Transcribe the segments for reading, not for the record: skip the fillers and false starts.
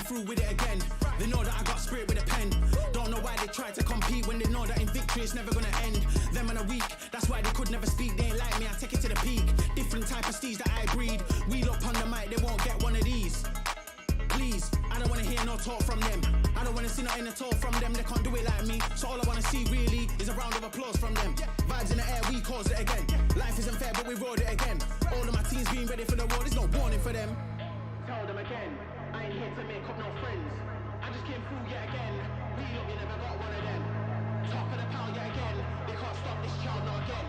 came through with it again. They know that I got spirit with a pen. Don't know why they try to compete when they know that in victory it's never gonna end. Them and a week, that's why they could never speak. They ain't like me, I take it to the peak. Different type of steeds that I breed. Wheel up on the mic, they won't get one of these. Please, I don't wanna hear no talk from them. I don't wanna see nothing at all from them. They can't do it like me. So all I wanna see really is a round of applause from them. Vibes in the air, we caused it again. Life isn't fair, but we rode it again. All of my teams being ready for the war, there's no warning for them. Tell them again, I ain't here to make up no friends. I just came through yet again. We look, you never got one of them. Top of the pound yet again. They can't stop this child not again.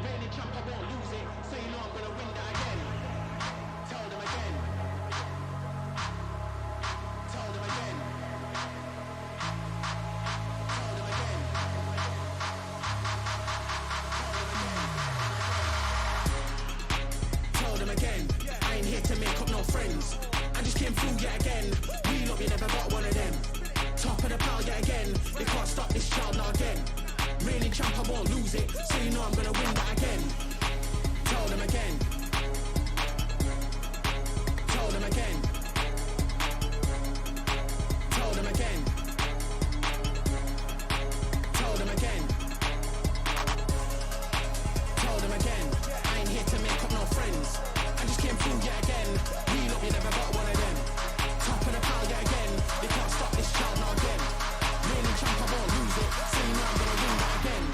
Reigning champ, I won't lose it. So you know I'm gonna win that again. Tell them again. Tell them again. Tell them again. Tell them again. I ain't here to make up no friends. I just came through yet again. We look, you never got one of them. Top of the pile yet again. They can't stop this child not again. Reigning champ, I won't lose it. So you know I'm gonna win that again. Tell them again. Tell them again. Tell them again. Tell them again. Tell them again. I ain't here to make up no friends. I just came through yet again. We look, you never got one of them. Top of the pile yet again. They can't stop this child not again. Reigning champ, I won't lose it. So you know I'm gonna win that again.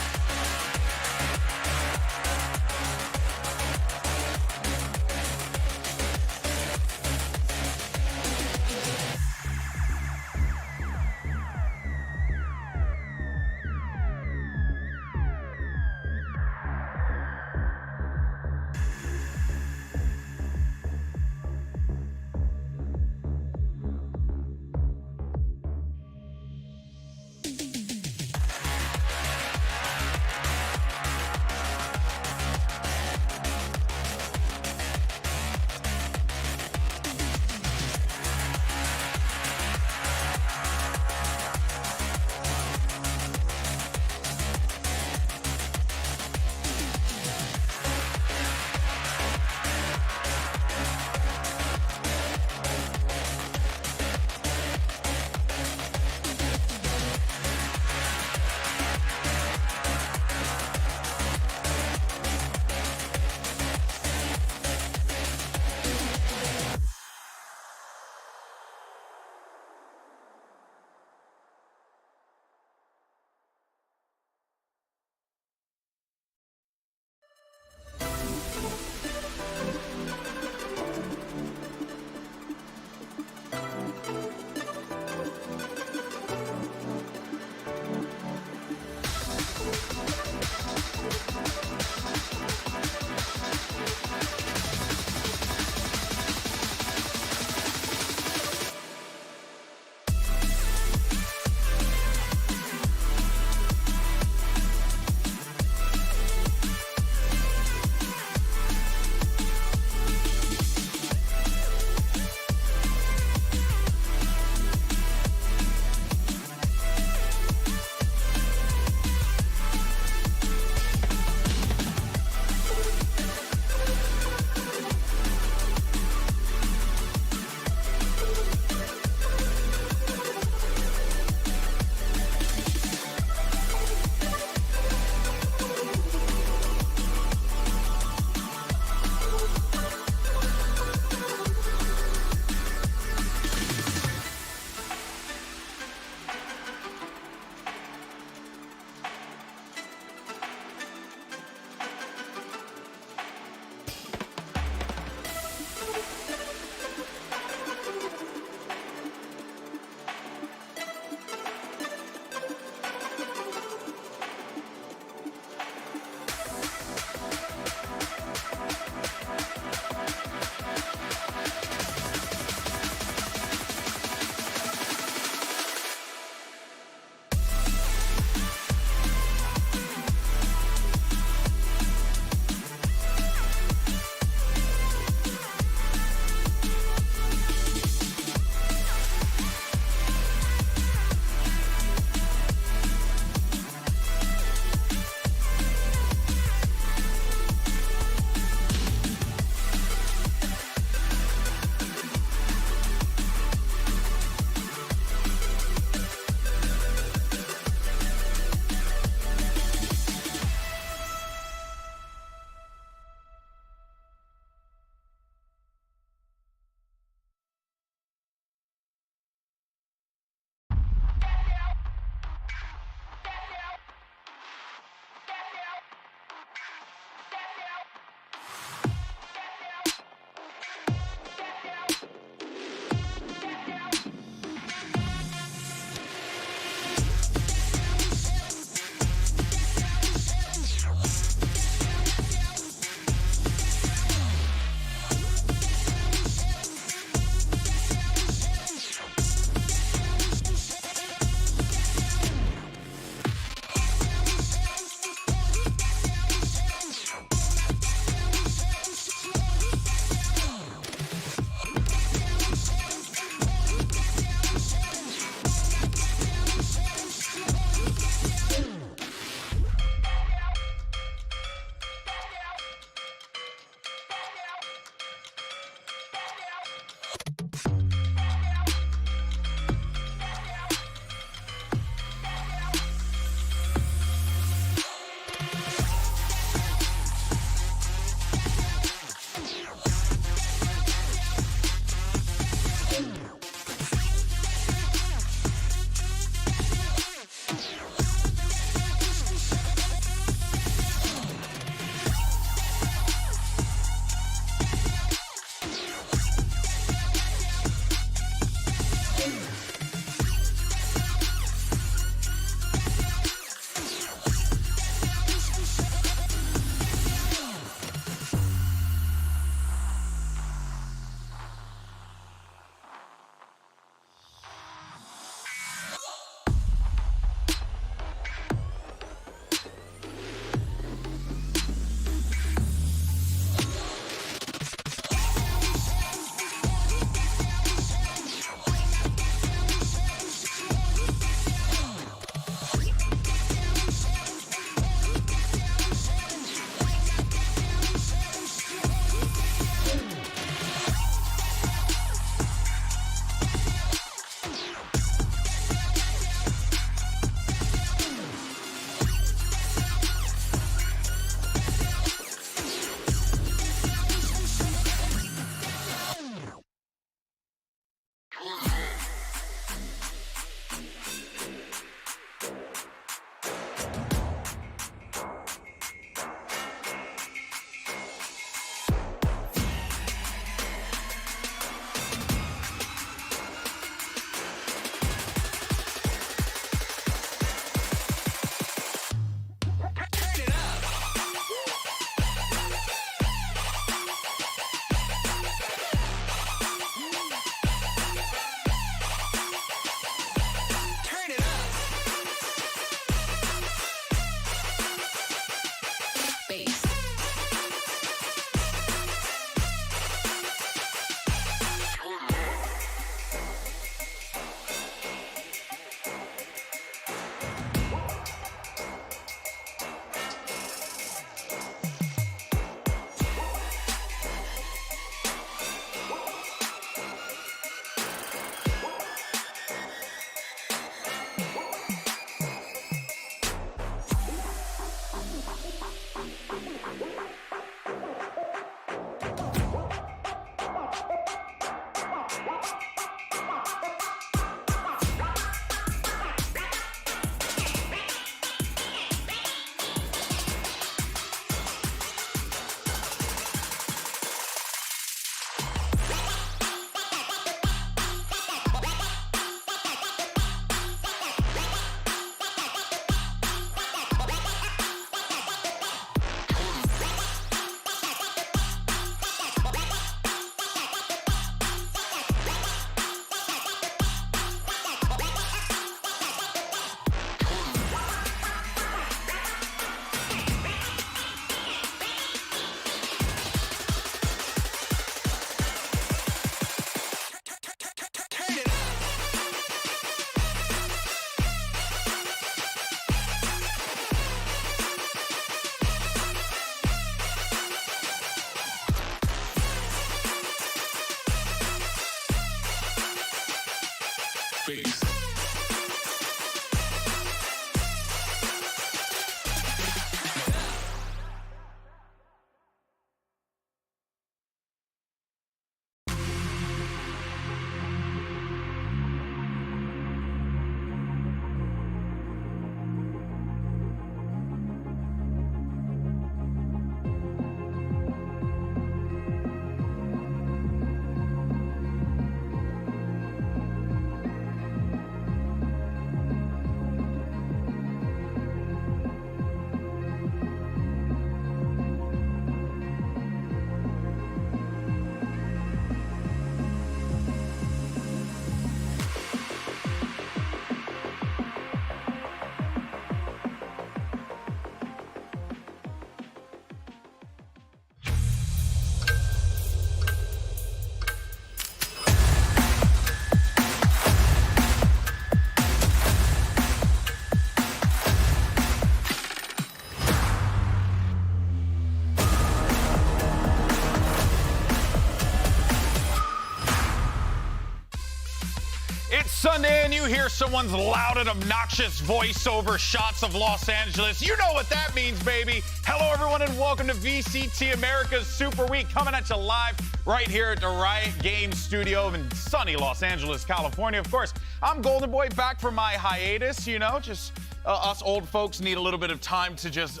Sunday and you hear someone's loud and obnoxious voice over shots of Los Angeles, you know what that means, baby. Hello, everyone, and welcome to VCT Americas Super Week, coming at you live right here at the Riot Games studio in sunny Los Angeles, California. Of course, I'm Golden Boy, back from my hiatus, you know, just us old folks need a little bit of time to just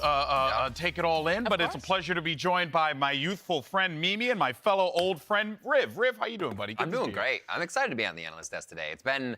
take it all in, but it's a pleasure to be joined by my youthful friend Mimi and my fellow old friend Riv. Riv, how you doing, buddy? I'm doing great. I'm excited to be on the analyst desk today. It's been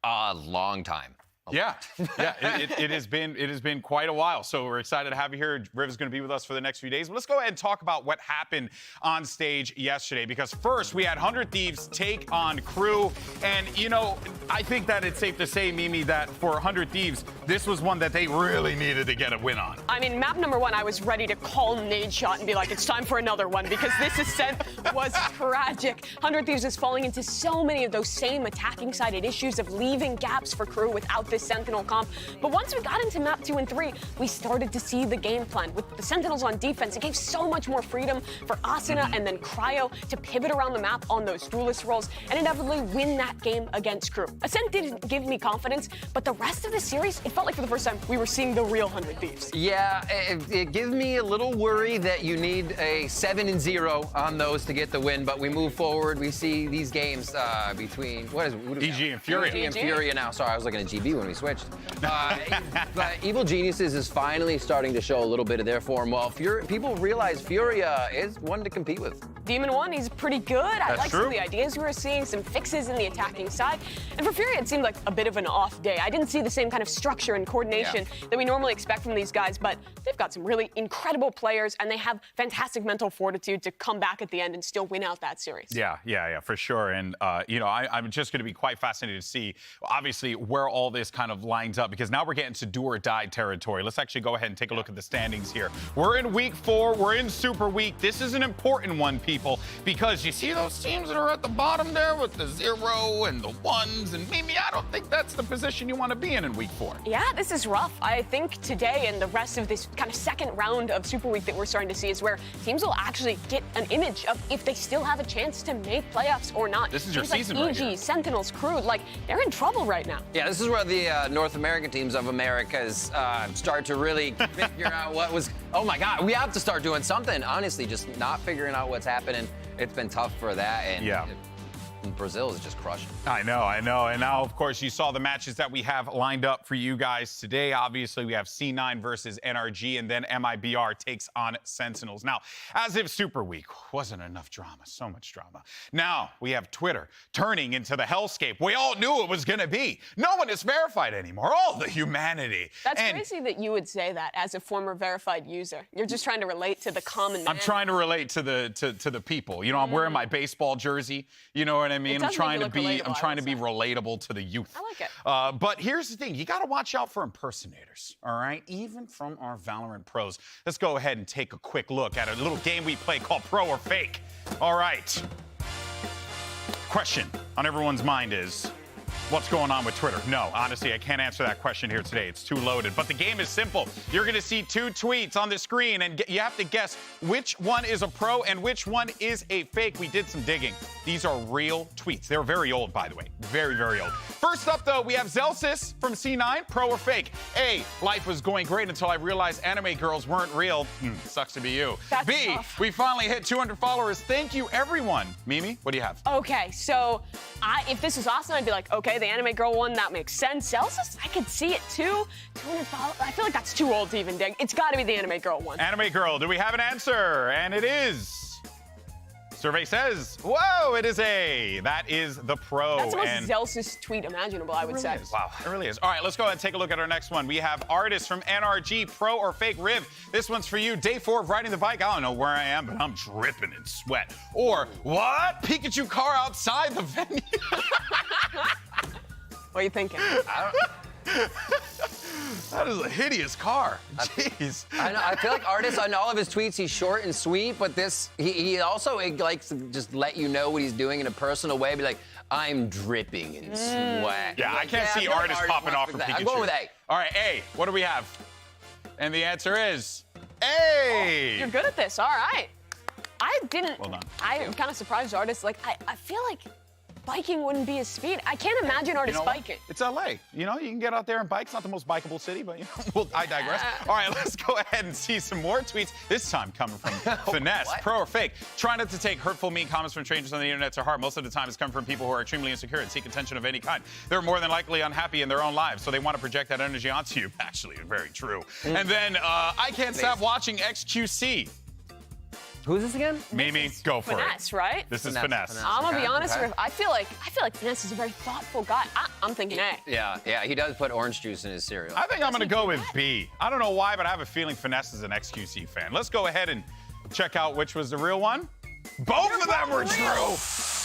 a long time. It has been quite a while. So we're excited to have you here. Riv is going to be with us for the next few days. But let's go ahead and talk about what happened on stage yesterday. Because first, we had 100 Thieves take on Crew. And, you know, I think that it's safe to say, Mimi, that for 100 Thieves, this was one that they really needed to get a win on. I mean, map number 1, I was ready to call Nade Shot and be like, it's time for another one, because this ascent was tragic. 100 Thieves is falling into so many of those same attacking-sided issues of leaving gaps for Crew without this Sentinel comp. But once we got into map 2 and 3, we started to see the game plan. With the Sentinels on defense, it gave so much more freedom for Asuna and then Cryo to pivot around the map on those duelist roles and inevitably win that game against Crew. Ascent didn't give me confidence, but the rest of the series, it felt like for the first time we were seeing the real 100 Thieves. Yeah, it gives me a little worry that you need a 7-0 on those to get the win, but we move forward. We see these games between, what is it? EG and Furia. EG and Furia now. Sorry, I was looking at GB when we switched. But Evil Geniuses is finally starting to show a little bit of their form. Well, people realize Furia is one to compete with. Demon 1, he's pretty good. I like some of the ideas we were seeing, some fixes in the attacking side. And for Furia, it seemed like a bit of an off day. I didn't see the same kind of structure and coordination that we normally expect from these guys, but they've got some really incredible players, and they have fantastic mental fortitude to come back at the end and still win out that series. Yeah, for sure. And, you know, I'm just going to be quite fascinated to see, obviously, where all this kind of lines up, because now we're getting to do or die territory. Let's actually go ahead and take a look at the standings here. We're in week 4. We're in Super Week. This is an important one, people, because you see those teams that are at the bottom there with the 0 and the 1s, and Mimi, I don't think that's the position you want to be in week 4. Yeah, this is rough. I think today and the rest of this kind of second round of Super Week that we're starting to see is where teams will actually get an image of if they still have a chance to make playoffs or not. This is your season like right EG, here. Sentinels, Crew, like, they're in trouble right now. Yeah, this is where the North American teams of Americas start to really figure out what was, oh my God, we have to start doing something. Honestly, just not figuring out what's happening. It's been tough for that, and Brazil is just crushing. I know. And now, of course, you saw the matches that we have lined up for you guys today. Obviously, we have C9 versus NRG, and then MIBR takes on Sentinels. Now, as if Super Week wasn't enough drama, so much drama. Now, we have Twitter turning into the hellscape we all knew it was going to be. No one is verified anymore. All the humanity. That's crazy that you would say that as a former verified user. You're just trying to relate to the common man. I'm trying to relate to the people. You know, I'm wearing my baseball jersey. You know what I mean? I'm trying to be relatable to the youth. I like it. But here's the thing. You got to watch out for impersonators, all right? Even from our Valorant pros. Let's go ahead and take a quick look at a little game we play called Pro or Fake. All right. Question on everyone's mind is, what's going on with Twitter? No, honestly, I can't answer that question here today. It's too loaded. But the game is simple. You're going to see 2 tweets on the screen, and you have to guess which one is a pro and which one is a fake. We did some digging. These are real tweets. They're very old, by the way. Very, very old. First up, though, we have Zelsis from C9, pro or fake. A, life was going great until I realized anime girls weren't real. Sucks to be you. That's B, tough. we finally hit 200 followers. Thank you, everyone. Mimi, what do you have? Okay, so if this was awesome, I'd be like, okay, the anime girl one, that makes sense. Celsius, I could see it too. 200 followers, I feel like that's too old to even dig. It's got to be the anime girl one. Anime girl, do we have an answer? And it is. Survey says, whoa, it is A. That is the pro. That's the most Zelsis tweet imaginable, I would say. Wow, it really is. All right, let's go ahead and take a look at our next one. We have artist from NRG, pro or fake. Riv, this one's for you. Day 4 of riding the bike. I don't know where I am, but I'm dripping in sweat. Or, what? Pikachu car outside the venue. What are you thinking? That is a hideous car. Jeez. I know. I feel like artists, on all of his tweets, he's short and sweet, but this, he also likes to just let you know what he's doing in a personal way. Be like, I'm dripping in sweat. Yeah, I can't see artists popping off from Pikachu. I'm going with A. All right, A. What do we have? And the answer is A. Oh, you're good at this. All right. I didn't. Well done. I'm kind of surprised artists. Like, I feel like biking wouldn't be his speed. I can't imagine Artis biking. It's LA. You know, you can get out there and bike. It's not the most bikeable city, but I digress. All right, let's go ahead and see some more tweets. This time coming from Finesse, Pro or Fake. Try not to take hurtful, mean comments from strangers on the internet to heart. Most of the time it's coming from people who are extremely insecure and seek attention of any kind. They're more than likely unhappy in their own lives, so they want to project that energy onto you. Actually, very true. And then, I can't stop watching XQC. Who's this again? Mimi, go for Finesse, it. right? This is Finesse. I'm gonna be honest with you. I feel like Finesse is a very thoughtful guy. I'm thinking A. Yeah, he does put orange juice in his cereal. I think I'm gonna go with B. I don't know why, but I have a feeling Finesse is an XQC fan. Let's go ahead and check out which was the real one. Both of them were true.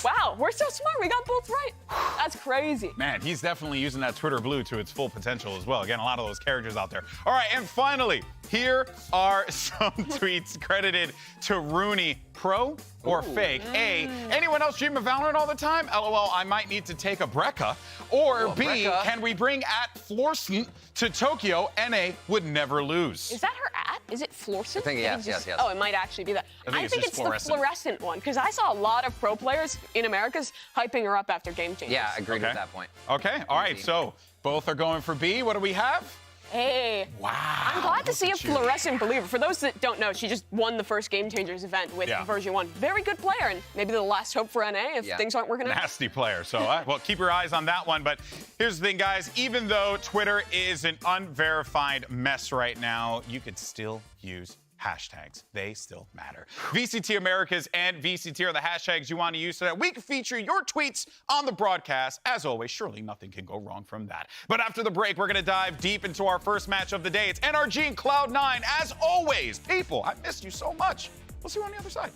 Wow, we're so smart. We got both right. That's crazy. Man, he's definitely using that Twitter blue to its full potential as well. Again, a lot of those characters out there. All right, and finally, here are some tweets credited to Rooney. Pro or fake? A, anyone else dream of Valorant all the time? LOL, I might need to take a Brecca. Or B, can we bring @Florson to Tokyo? NA would never lose. Is that her @ Is it Florson? I think yes. Oh, it might actually be that. I think it's the fluorescent one, because I saw a lot of pro players in Americas hyping her up after game changes. Yeah, agreed with that point. Okay, all right, so both are going for B. What do we have? Hey. Wow. I'm glad to see a fluorescent believer. For those that don't know, she just won the first Game Changers event with version 1. Very good player, and maybe the last hope for NA if things aren't working out. Nasty player. So, well, keep your eyes on that one. But here's the thing, guys. Even though Twitter is an unverified mess right now, you could still use hashtags. They still matter. VCT Americas and VCT are the hashtags you want to use so that we can feature your tweets on the broadcast. As always, surely nothing can go wrong from that. But after the break, we're going to dive deep into our first match of the day. It's NRG and Cloud9. As always, people, I missed you so much. We'll see you on the other side.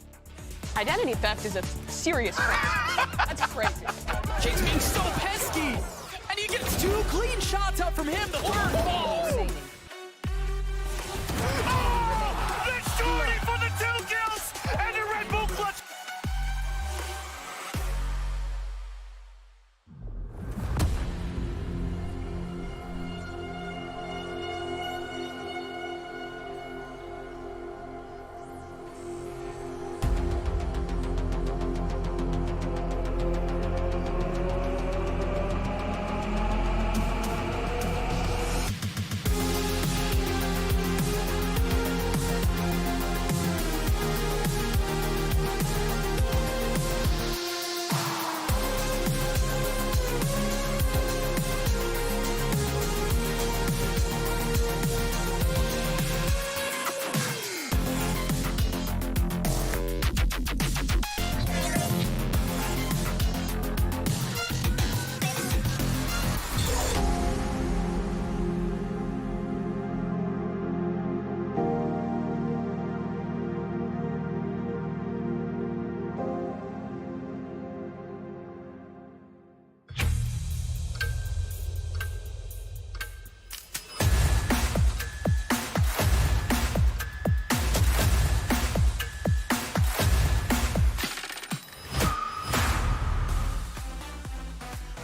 Identity theft is a serious crime. That's crazy. Jake's being so pesky. And he gets 2 clean shots out from him. The third falls. Jordy for the 2 kills and a Red Bull clutch.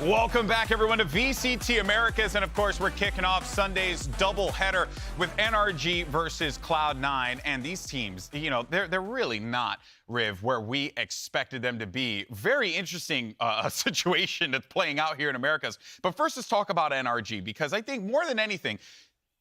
Welcome back, everyone, to VCT Americas. And, of course, we're kicking off Sunday's doubleheader with NRG versus Cloud9. And these teams, you know, they're really not, Riv, where we expected them to be. Very interesting situation that's playing out here in Americas. But first, let's talk about NRG, because I think more than anything,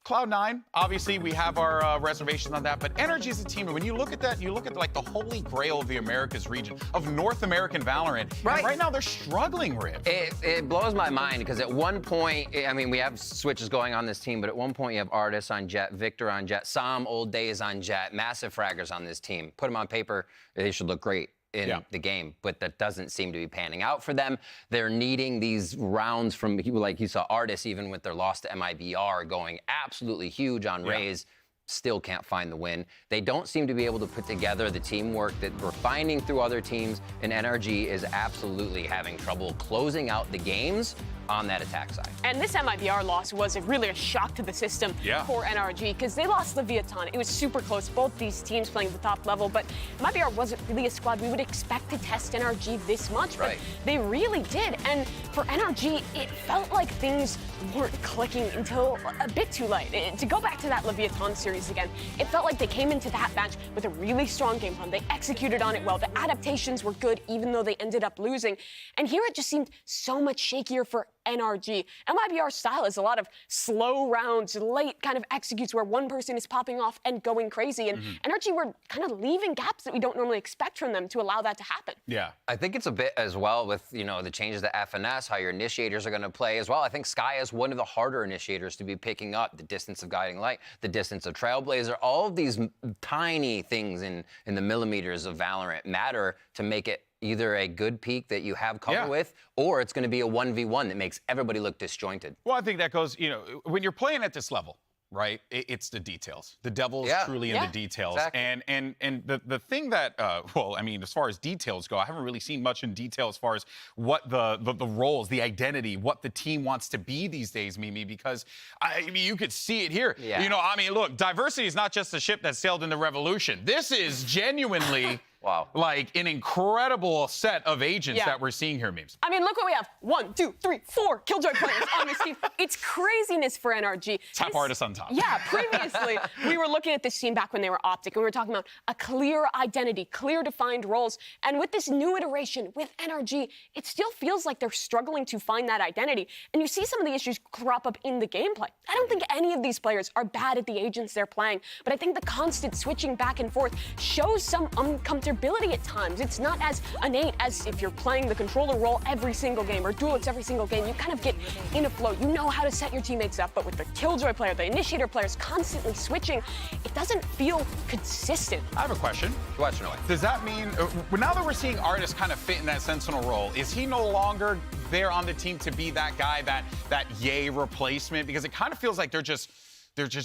Cloud9, obviously, we have our reservations on that, but NRG is a team, and when you look at that, you look at like the holy grail of the Americas region, of North American Valorant. Right. And right now, they're struggling, Riv. It blows my mind, because at one point, I mean, we have switches going on this team, but at one point you have Artis on Jet, Victor on Jet, Sam Old Days on Jet, massive fraggers on this team. Put them on paper, they should look great in the game, but that doesn't seem to be panning out for them. They're needing these rounds from, like you saw Artis, even with their loss to MIBR, going absolutely huge on Raze, still can't find the win. They don't seem to be able to put together the teamwork that we're finding through other teams, and NRG is absolutely having trouble closing out the games on that attack side. And this MIBR loss was really a shock to the system for NRG because they lost Leviathan. It was super close, both these teams playing at the top level, but MIBR wasn't really a squad we would expect to test NRG this much, but they really did. And for NRG, it felt like things weren't clicking until a bit too late. To go back to that Leviathan series again, it felt like they came into that match with a really strong game plan. They executed on it well. The adaptations were good, even though they ended up losing. And here it just seemed so much shakier for NRG. MIBR's style is a lot of slow rounds, late kind of executes where one person is popping off and going crazy. And NRG were kind of leaving gaps that we don't normally expect from them to allow that to happen. Yeah. I think it's a bit as well with, you know, the changes to FNS, how your initiators are going to play as well. I think Sky is one of the harder initiators to be picking up. The distance of Guiding Light, the distance of Trailblazer, all of these tiny things in the millimeters of Valorant matter to make it either a good peak that you have cover with, or it's going to be a 1v1 that makes everybody look disjointed. Well, I think that goes, you know, when you're playing at this level, right, it's the details. The devil is truly in the details. Exactly. And the thing that, well, I mean, as far as details go, I haven't really seen much in detail as far as what the roles, the identity, what the team wants to be these days, Mimi, because I mean, you could see it here. Yeah. You know, I mean, look, diversity is not just a ship that sailed in the Revolution. This is genuinely... Wow. Like an incredible set of agents that we're seeing here, Memes. I mean, look what we have. 1, 2, 3, 4 Killjoy players on this team. It's craziness for NRG. Top artist on top. Yeah, previously, we were looking at this team back when they were Optic, and we were talking about a clear identity, clear defined roles. And with this new iteration, with NRG, it still feels like they're struggling to find that identity. And you see some of the issues crop up in the gameplay. I don't think any of these players are bad at the agents they're playing, but I think the constant switching back and forth shows some uncomfortability at times. It's not as innate as if you're playing the controller role every single game or duelist every single game. You kind of get in a flow. You know how to set your teammates up, but with the Killjoy player, the Initiator players constantly switching, it doesn't feel consistent. I have a question. Question away. Does that mean, now that we're seeing artists kind of fit in that Sentinel role, is he no longer there on the team to be that guy, that yay replacement? Because it kind of feels like they're just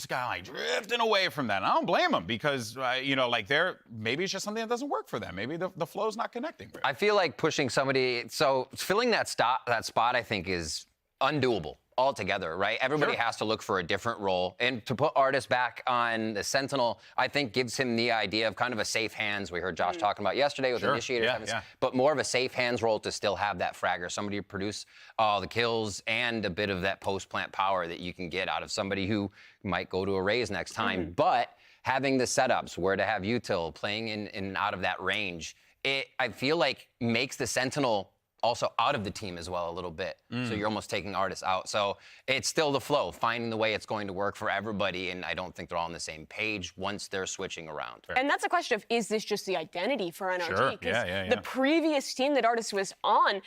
kind of like drifting away from that. And I don't blame them because, you know, like maybe it's just something that doesn't work for them. Maybe the flow's not connecting. Right? I feel like pushing somebody, so filling that spot, I think is undoable altogether, right? Everybody has to look for a different role. And to put Artis back on the Sentinel, I think gives him the idea of kind of a safe hands. We heard Josh talking about yesterday with Initiators, but more of a safe hands role to still have that fragger, somebody to produce all the kills and a bit of that post-plant power that you can get out of somebody who might go to a raise next time. But having the setups, where to have util, playing in and out of that range, I feel like makes the Sentinel also out of the team as well a little bit. So you're almost taking artists out. So it's still the flow, finding the way it's going to work for everybody, and I don't think they're all on the same page once they're switching around. And that's a question of, is this just the identity for NRG? Sure. Because the previous team that Artis was on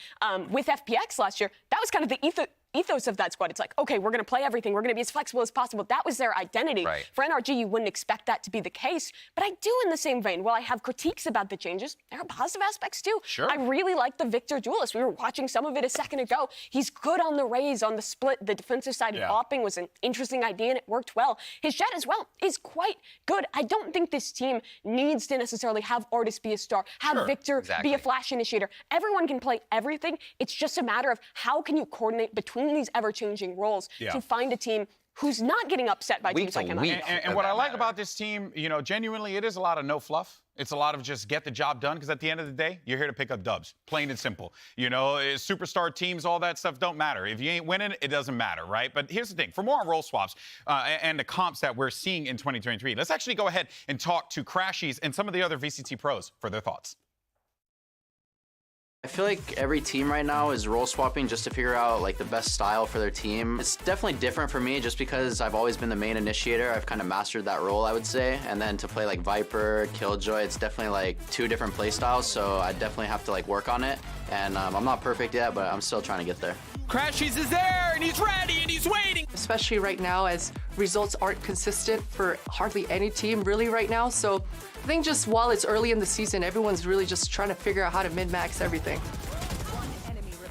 with FPX last year, that was kind of the ethos of that squad. It's like, okay, we're going to play everything. We're going to be as flexible as possible. That was their identity. Right. For NRG, you wouldn't expect that to be the case. But I do in the same vein. While I have critiques about the changes, there are positive aspects too. Sure. I really like the Victor duelist. We were watching some of it a second ago. He's good on the raise, on the split. The defensive side of bopping was an interesting idea, and it worked well. His jet as well is quite good. I don't think this team needs to necessarily have Artis be a star, have Victor be a flash initiator. Everyone can play everything. It's just a matter of how can you coordinate between these ever-changing roles to find a team who's not getting upset by teams like MIBR. And what I like about this team, you know, genuinely, it is a lot of no fluff. It's a lot of just get the job done, because at the end of the day, you're here to pick up dubs, plain and simple. You know, superstar teams, all that stuff don't matter. If you ain't winning, it doesn't matter, right? But here's the thing. For more on role swaps and the comps that we're seeing in 2023, let's actually go ahead and talk to Crashies and some of the other VCT pros for their thoughts. I feel like every team right now is role swapping just to figure out like the best style for their team. It's definitely different for me just because I've always been the main initiator. I've kind of mastered that role, I would say. And then to play like Viper, Killjoy, it's definitely like two different play styles, so I definitely have to like work on it. And I'm not perfect yet, but I'm still trying to get there. Crashies is there, and he's ready, and he's waiting. Especially right now, as results aren't consistent for hardly any team really right now. So I think just while it's early in the season, everyone's really just trying to figure out how to min-max everything.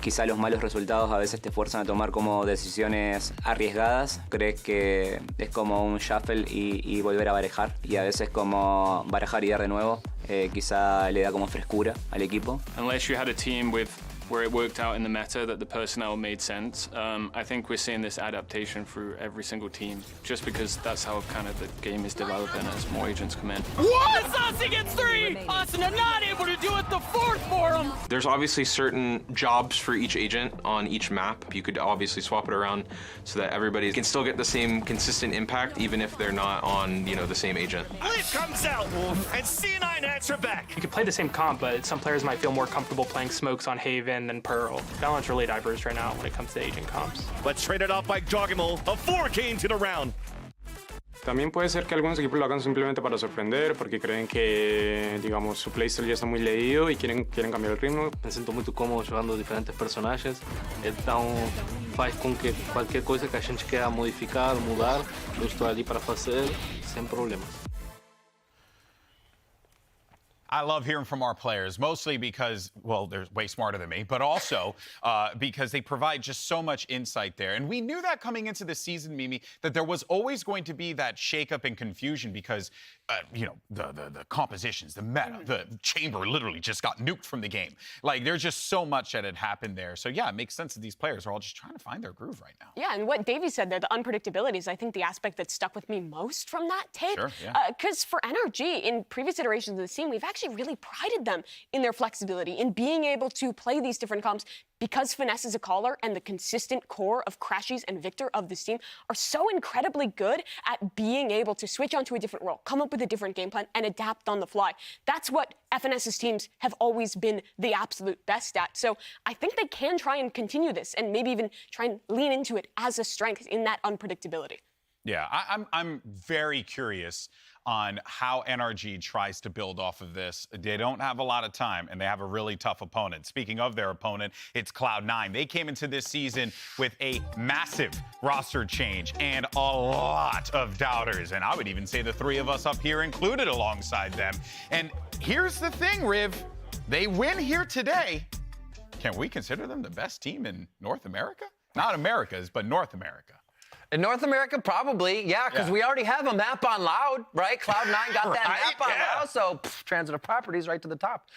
Quizá los malos resultados a veces te fuerzan a tomar como decisiones arriesgadas. Crees que es como un shuffle y volver a barajar. Y a veces como barajar y dar de nuevo, quizá le da como frescura al equipo. Unless you had a team with where it worked out in the meta that the personnel made sense. I think we're seeing this adaptation through every single team, just because that's how kind of the game is developing as more agents come in. What? Saucy gets 3! Asuna not able to do it the 4th for him! There's obviously certain jobs for each agent on each map. You could obviously swap it around so that everybody can still get the same consistent impact, even if they're not on, the same agent. Leaf comes out, and C9 answer back. You could play the same comp, but some players might feel more comfortable playing smokes on Haven than Pearl. Valorant's really diverse right now when it comes to agent comps. Let's trade it off by Joggimal, a 4K into the round. También puede ser que algunos equipos lo hagan simplemente para sorprender, porque creen que, digamos, su playstyle ya está muy leído y quieren cambiar el ritmo. Me sinto muito cómodo jogando diferentes personagens, então faz com que qualquer coisa que a gente queira modificar, mudar, eu estou ali para fazer sem problemas. I love hearing from our players, mostly because, well, they're way smarter than me, but also because they provide just so much insight there. And we knew that coming into the season, Mimi, that there was always going to be that shakeup and confusion because, the compositions, the meta, the chamber literally just got nuked from the game. Like, there's just so much that had happened there. So, yeah, it makes sense that these players are all just trying to find their groove right now. Yeah, and what Davey said there, the unpredictability is, I think, the aspect that stuck with me most from that tape. Sure, yeah. Because for NRG, in previous iterations of the scene, we've actually really prided them in their flexibility, in being able to play these different comps, because Finesse is a caller and the consistent core of Crashies and Victor of this team are so incredibly good at being able to switch onto a different role, come up with a different game plan, and adapt on the fly. That's what FNS's teams have always been the absolute best at. So I think they can try and continue this and maybe even try and lean into it as a strength in that unpredictability. Yeah, I'm very curious on how NRG tries to build off of this. They don't have a lot of time, and they have a really tough opponent. Speaking of their opponent, it's Cloud9. They came into this season with a massive roster change and a lot of doubters, and I would even say the three of us up here included alongside them. And here's the thing, Riv. They win here today. Can we consider them the best team in North America? Not Americas, but North America. In North America, probably, yeah, because we already have a map on Loud, right? Cloud9 got that map on Loud, so transitive properties right to the top.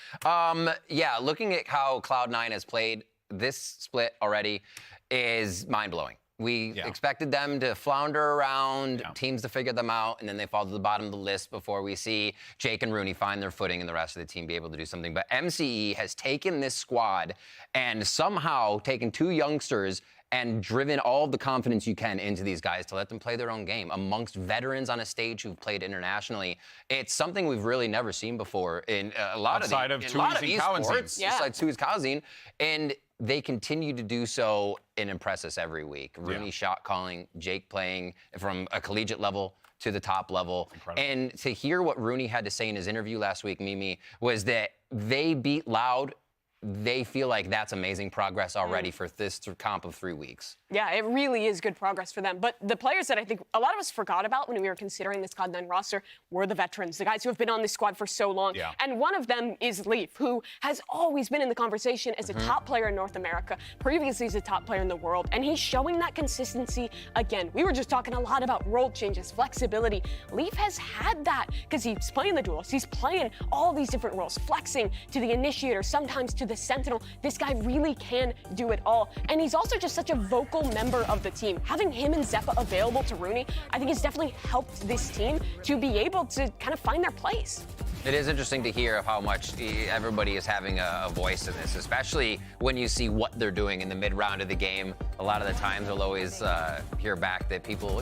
Yeah, looking at how Cloud9 has played this split already is mind-blowing. We expected them to flounder around, teams to figure them out, and then they fall to the bottom of the list before we see Jake and Rooney find their footing and the rest of the team be able to do something. But MCE has taken this squad and somehow taken two youngsters and driven all of the confidence you can into these guys to let them play their own game amongst veterans on a stage who've played internationally. It's something we've really never seen before in a lot of esports, besides Sui's Kauzin, and they continue to do so and impress us every week. Rooney shot calling, Jake playing from a collegiate level to the top level. Incredible. And to hear what Rooney had to say in his interview last week, Mimi, was that they beat Loud. They feel like that's amazing progress already for this comp of 3 weeks. Yeah, it really is good progress for them. But the players that I think a lot of us forgot about when we were considering this Cloud9 roster were the veterans, the guys who have been on this squad for so long. Yeah. And one of them is Leaf, who has always been in the conversation as a top player in North America. Previously, he's a top player in the world. And he's showing that consistency again. We were just talking a lot about role changes, flexibility. Leaf has had that because he's playing the duels. He's playing all these different roles, flexing to the initiator, sometimes to the sentinel. This guy really can do it all. And he's also just such a vocal member of the team. Having him and Zeppa available to Rooney, I think has definitely helped this team to be able to kind of find their place. It is interesting to hear how much everybody is having a voice in this, especially when you see what they're doing in the mid-round of the game. A lot of the times we'll always hear back that people,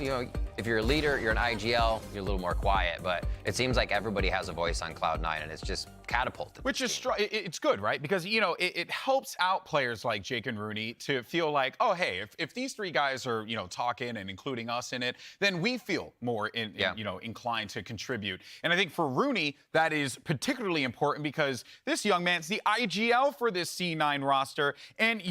if you're a leader, you're an IGL, you're a little more quiet, but it seems like everybody has a voice on Cloud9, and it's just catapulted. Which is, it's good, right? Because, it helps out players like Jake and Rooney to feel like, oh, hey, if these three guys are, talking and including us in it, then we feel more inclined to contribute. And I think for Rooney, that is particularly important because this young man's the IGL for this C9 roster. And,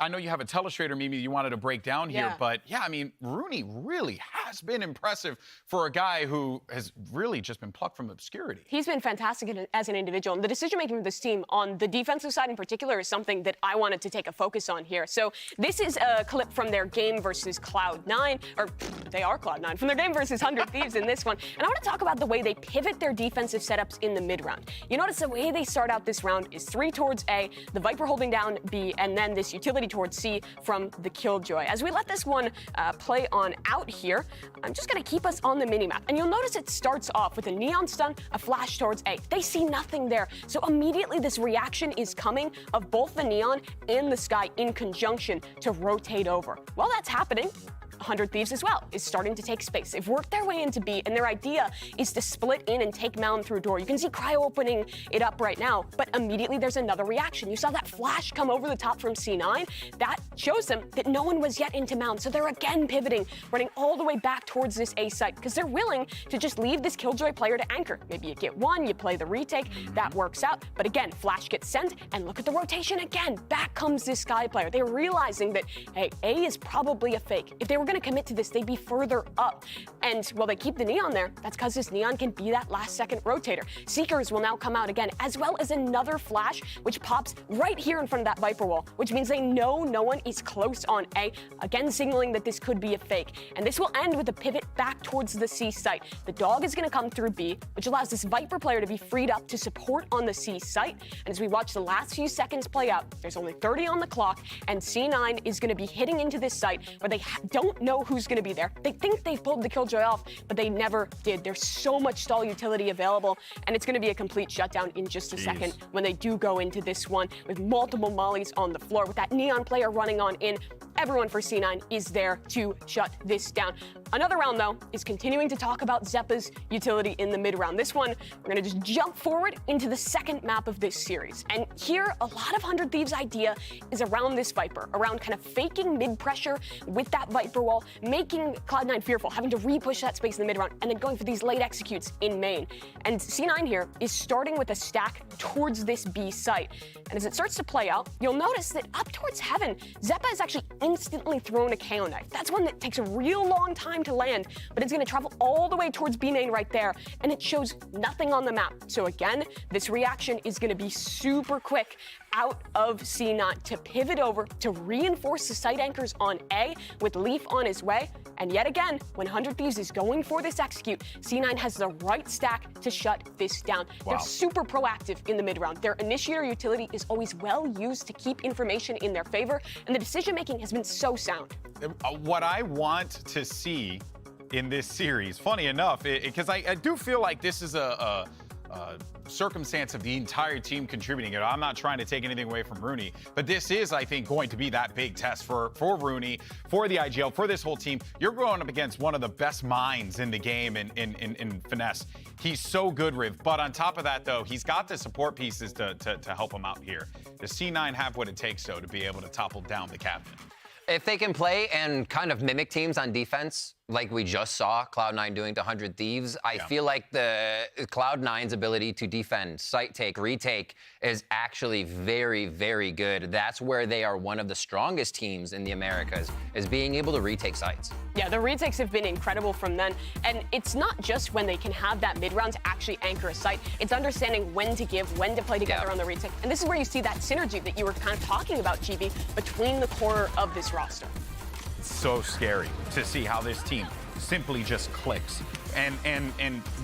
I know you have a telestrator, Mimi, you wanted to break down here, but yeah, I mean, Rooney really has been impressive for a guy who has really just been plucked from obscurity. He's been fantastic as an individual, and the decision-making of this team on the defensive side in particular is something that I wanted to take a focus on here. So this is a clip from their game versus Cloud9, or they are Cloud9, from their game versus 100 Thieves in this one. And I want to talk about the way they pivot their defensive setups in the mid-round. You notice the way they start out this round is 3 towards A, the Viper holding down B, and then this utility towards C from the Killjoy. As we let this one play on out here, I'm just going to keep us on the minimap. And you'll notice it starts off with a neon stun, a flash towards A. They see nothing there. So immediately this reaction is coming of both the neon and the sky in conjunction to rotate over. While that's happening, 100 Thieves as well is starting to take space. They've worked their way into B, and their idea is to split in and take Mountain through door. You can see Cryo opening it up right now, but immediately there's another reaction. You saw that flash come over the top from C9. That shows them that no one was yet into Mountain, so they're again pivoting, running all the way back towards this A site, because they're willing to just leave this Killjoy player to anchor. Maybe you get one, you play the retake, that works out, but again, flash gets sent, and look at the rotation again. Back comes this Sky player. They're realizing that, hey, A is probably a fake. If they were going to commit to this, they'd be further up. And while they keep the neon there, that's because this neon can be that last second rotator. Seekers will now come out again, as well as another flash, which pops right here in front of that Viper wall, which means they know no one is close on A, again signaling that this could be a fake. And this will end with a pivot back towards the C site. The dog is going to come through B, which allows this Viper player to be freed up to support on the C site. And as we watch the last few seconds play out, there's only 30 on the clock, and C9 is going to be hitting into this site where they don't know who's going to be there. They think they've pulled the Killjoy off, but they never did. There's so much stall utility available, and it's going to be a complete shutdown in just a second when they do go into this one with multiple mollies on the floor. With that neon player running on in, everyone for C9 is there to shut this down. Another round, though, is continuing to talk about Xeppaa's utility in the mid-round. This one, we're going to just jump forward into the second map of this series. And here, a lot of 100 Thieves' idea is around this Viper, around kind of faking mid-pressure with that Viper wall, making Cloud9 fearful, having to re-push that space in the mid-round, and then going for these late executes in main. And C9 here is starting with a stack towards this B site. And as it starts to play out, you'll notice that up towards Heaven, Xeppaa is actually instantly thrown a KO knife. That's one that takes a real long time to land, but it's going to travel all the way towards B main right there, and it shows nothing on the map. So again, this reaction is going to be super quick out of C9 to pivot over to reinforce the site anchors on A with Leaf on his way. And yet again, when 100 Thieves is going for this execute, C9 has the right stack to shut this down. Wow. They're super proactive in the mid-round. Their initiator utility is always well used to keep information in their favor, and the decision-making has been so sound. What I want to see in this series, funny enough, because I do feel like this is a circumstance of the entire team contributing. I'm not trying to take anything away from Rooney, but this is, I think, going to be that big test for Rooney, for the IGL, for this whole team. You're going up against one of the best minds in the game in Finesse. He's so good, Riv. But on top of that, though, he's got the support pieces to help him out here. Does C9 have what it takes, though, to be able to topple down the captain? If they can play and kind of mimic teams on defense, like we just saw Cloud9 doing to 100 Thieves, I feel like the Cloud9's ability to defend, site take, retake is actually very, very good. That's where they are one of the strongest teams in the Americas, is being able to retake sites. Yeah, the retakes have been incredible from them. And it's not just when they can have that mid-round to actually anchor a site. It's understanding when to give, when to play together on the retake. And this is where you see that synergy that you were kind of talking about, GB, between the core of this roster. It's so scary to see how this team simply just clicks. And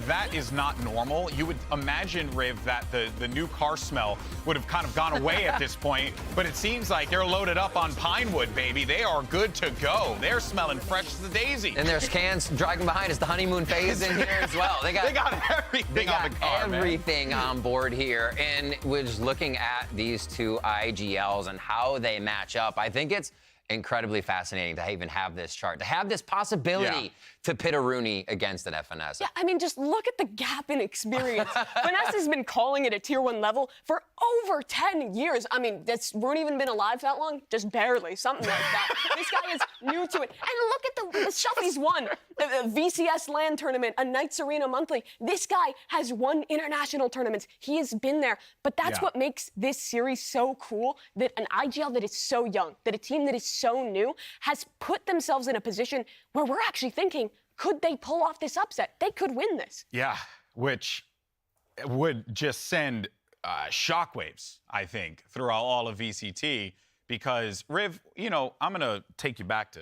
that is not normal. You would imagine, Riv, that the new car smell would have kind of gone away at this point, but it seems like they're loaded up on Pinewood, baby. They are good to go. They're smelling fresh as a daisy. And there's cans dragging behind us. The honeymoon phase in here as well. They got everything on the car, everything on board here. And we're just looking at these two IGLs and how they match up. I think it's incredibly fascinating to even have this chart, to have this possibility to pit a Rooney against an FNS. Yeah, I mean, just look at the gap in experience. Finesse has been calling it a tier 1 level for over 10 years. I mean, has Rooney even been alive that long? Just barely, something like that. This guy is new to it. And look at the stuff he's won. The VCS LAN tournament, a Knights Arena monthly. This guy has won international tournaments. He has been there. But that's what makes this series so cool, that an IGL that is so young, that a team that is so new has put themselves in a position where we're actually thinking, could they pull off this upset? They could win this. Yeah, which would just send shockwaves, I think, throughout all of VCT. Because, Riv, you know, I'm going to take you back to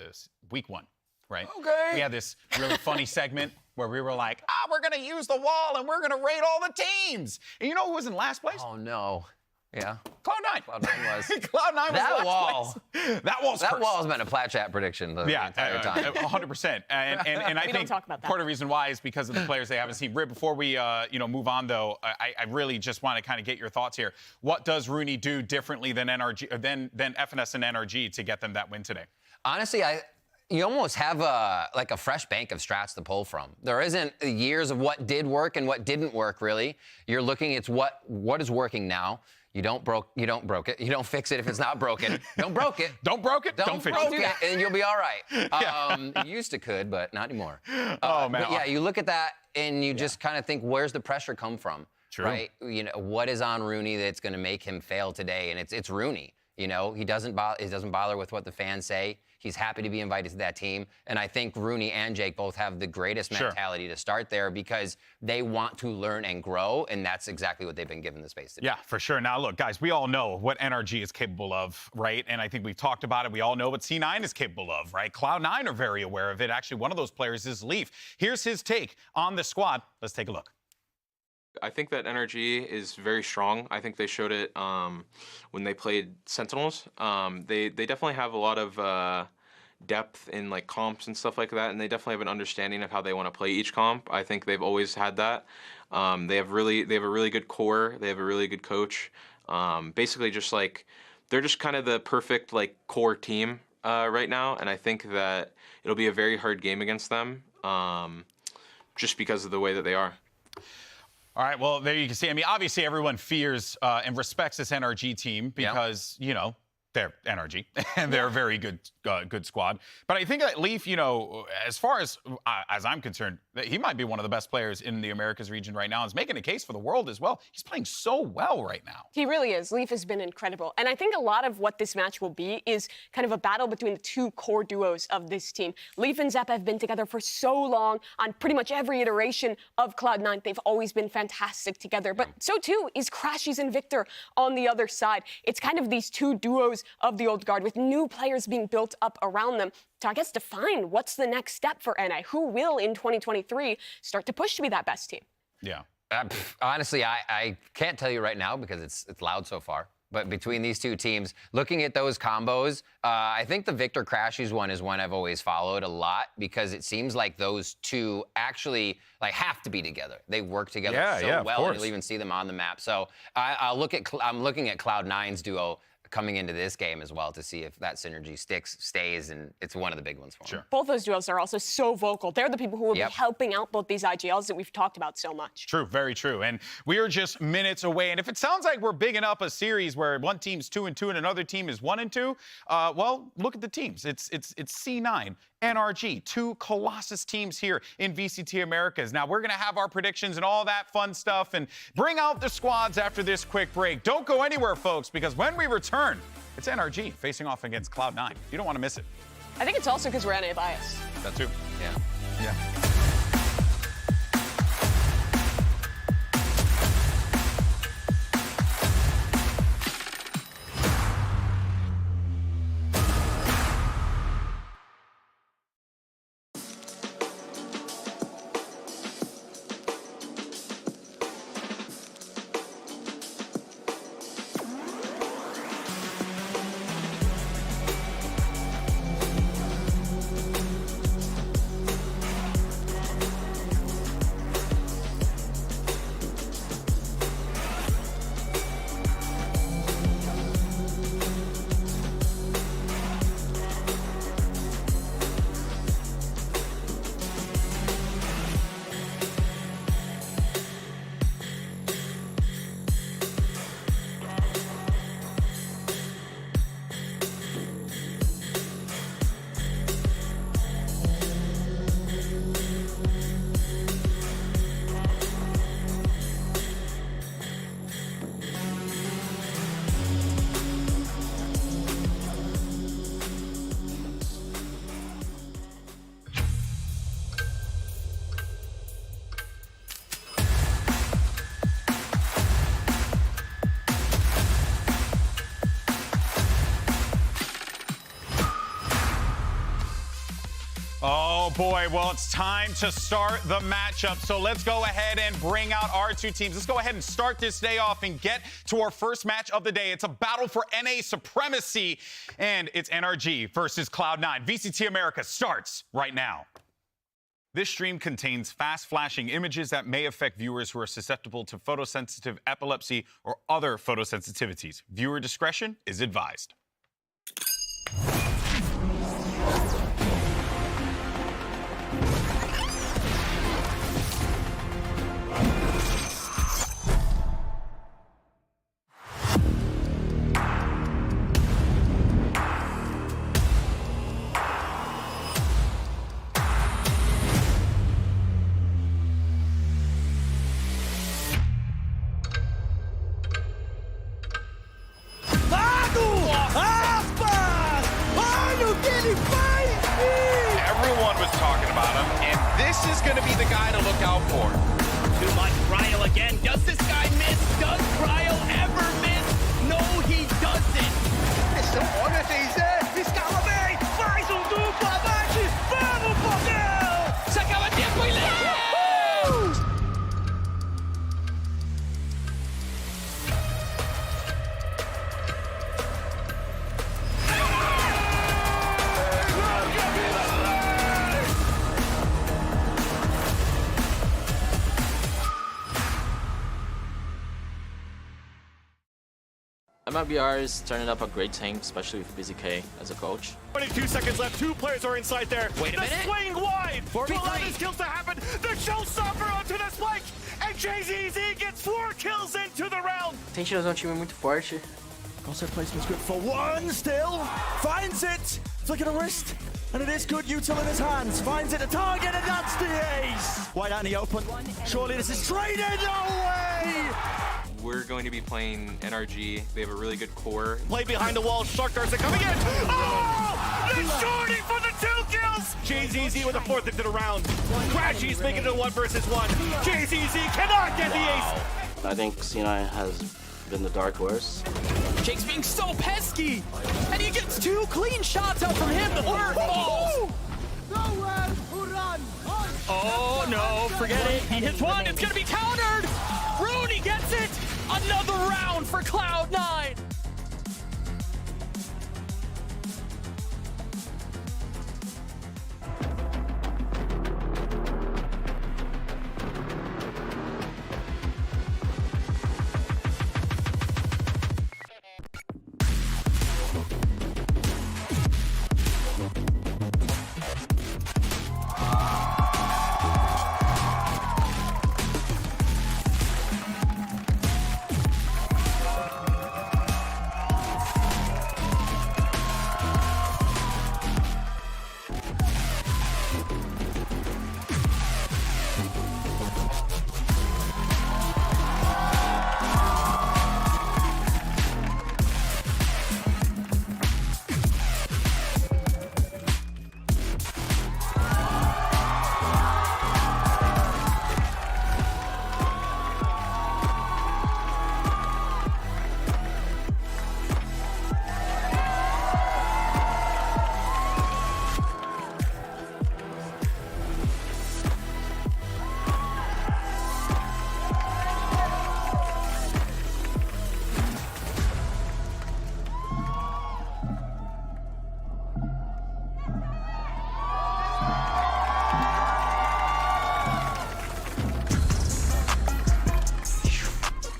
week 1, right? Okay. We had this really funny segment where we were like, we're going to use the wall and we're going to rate all the teams. And you know who was in last place? Oh, no. Yeah. Cloud9. Cloud9 was. Cloud9 was That last wall. place. That wall's been a plat chat prediction the entire time. 100%. And I We think don't talk about that. part of the reason why is because of the players they haven't seen. Rib, before we move on, though, I really just want to kind of get your thoughts here. What does Rooney do differently than NRG, than FNS and NRG to get them that win today? Honestly, you almost have a fresh bank of strats to pull from. There isn't years of what did work and what didn't work, really. You're looking at what is working now. You don't broke it. You don't fix it if it's not broken. Don't broke it. Don't broke it. Don't fix it. And you'll be all right. You used to could, but not anymore. Oh, man. But yeah, you look at that and you just kind of think, where's the pressure come from? True. Right? You know, what is on Rooney that's going to make him fail today? And it's Rooney. You know, he doesn't bother with what the fans say. He's happy to be invited to that team. And I think Rooney and Jake both have the greatest mentality to start there because they want to learn and grow, and that's exactly what they've been given the space to do. Yeah, for sure. Now, look, guys, we all know what NRG is capable of, right? And I think we've talked about it. We all know what C9 is capable of, right? Cloud9 are very aware of it. Actually, one of those players is Leaf. Here's his take on the squad. Let's take a look. I think that NRG is very strong. I think they showed it when they played Sentinels. They definitely have a lot of depth in like comps and stuff like that, and they definitely have an understanding of how they want to play each comp. I think they've always had that. They have a really good core. They have a really good coach. Basically, just like they're just kind of the perfect like core team right now, and I think that it'll be a very hard game against them, just because of the way that they are. All right, well, there you can see. I mean, obviously, everyone fears and respects this NRG team because, you know, they're NRG, and they're a very good squad. But I think that Leaf, you know, as far as I'm concerned, he might be one of the best players in the Americas region right now. He's making a case for the world as well. He's playing so well right now. He really is. Leaf has been incredible. And I think a lot of what this match will be is kind of a battle between the two core duos of this team. Leaf and Zepp have been together for so long on pretty much every iteration of Cloud9. They've always been fantastic together. But so too is Crashies and Victor on the other side. It's kind of these two duos of the old guard with new players being built up around them to, I guess, define what's the next step for NA. Who will, in 2023, start to push to be that best team? Yeah. Honestly, I can't tell you right now because it's loud so far. But between these two teams, looking at those combos, I think the Victor Crashies one is one I've always followed a lot because it seems like those two actually like have to be together. They work together so well, and you'll even see them on the map. So I'm looking at Cloud9's duo coming into this game as well to see if that synergy stays, and it's one of the big ones for them. Both those duos are also so vocal. They're the people who will be helping out both these IGLs that we've talked about so much. True, very true. And we are just minutes away. And if it sounds like we're bigging up a series where one team's 2-2 and another team is 1-2, well, look at the teams. It's C9, NRG, two Colossus teams here in VCT Americas. Now, we're going to have our predictions and all that fun stuff and bring out the squads after this quick break. Don't go anywhere, folks, because when we return, it's NRG facing off against Cloud9. You don't want to miss it. I think it's also because we're NA biased. That too. Yeah. Oh boy, well, it's time to start the matchup. So let's go ahead and bring out our two teams. Let's go ahead and start this day off and get to our first match of the day. It's a battle for NA supremacy, and it's NRG versus Cloud9. VCT America starts right now. This stream contains fast-flashing images that may affect viewers who are susceptible to photosensitive epilepsy or other photosensitivities. Viewer discretion is advised. Everyone was talking about him, and this is going to be the guy to look out for. Too much Cryo again. Does this guy miss? Does Cryo ever miss? No, he doesn't. Essa onda dizer, escala bem, faz duplo abate, vamos, Portel! Se acaba tempo e MIBR is turning up a great team, especially with BZK as a coach. 22 seconds left. 2 players are inside there. Wait a minute. Swing wide. 4v3. Allow these kills to happen. The showstopper onto the spike. And JZZ gets 4 kills into the round. Tem que fazer time muito forte. Concept placement's good for one still. Finds it. Flick of the wrist. And it is good util in his hands. Finds it a target, and that's the ace. Wide out in the open. Surely this is traded. No way. We're going to be playing NRG. They have a really good core. Play behind the wall. Shark darts are coming in. Oh! The shorty for the 2 kills. JZZ with a 4th into the round. Crashy's making it a 1 versus 1. JZZ cannot get the ace. I think C9 has been the dark horse. Jake's being so pesky, and he gets 2 clean shots out from him. The third falls. Oh no, forget it. He hits 1. It's gonna be countered. Rooney gets it. Another round for Cloud9.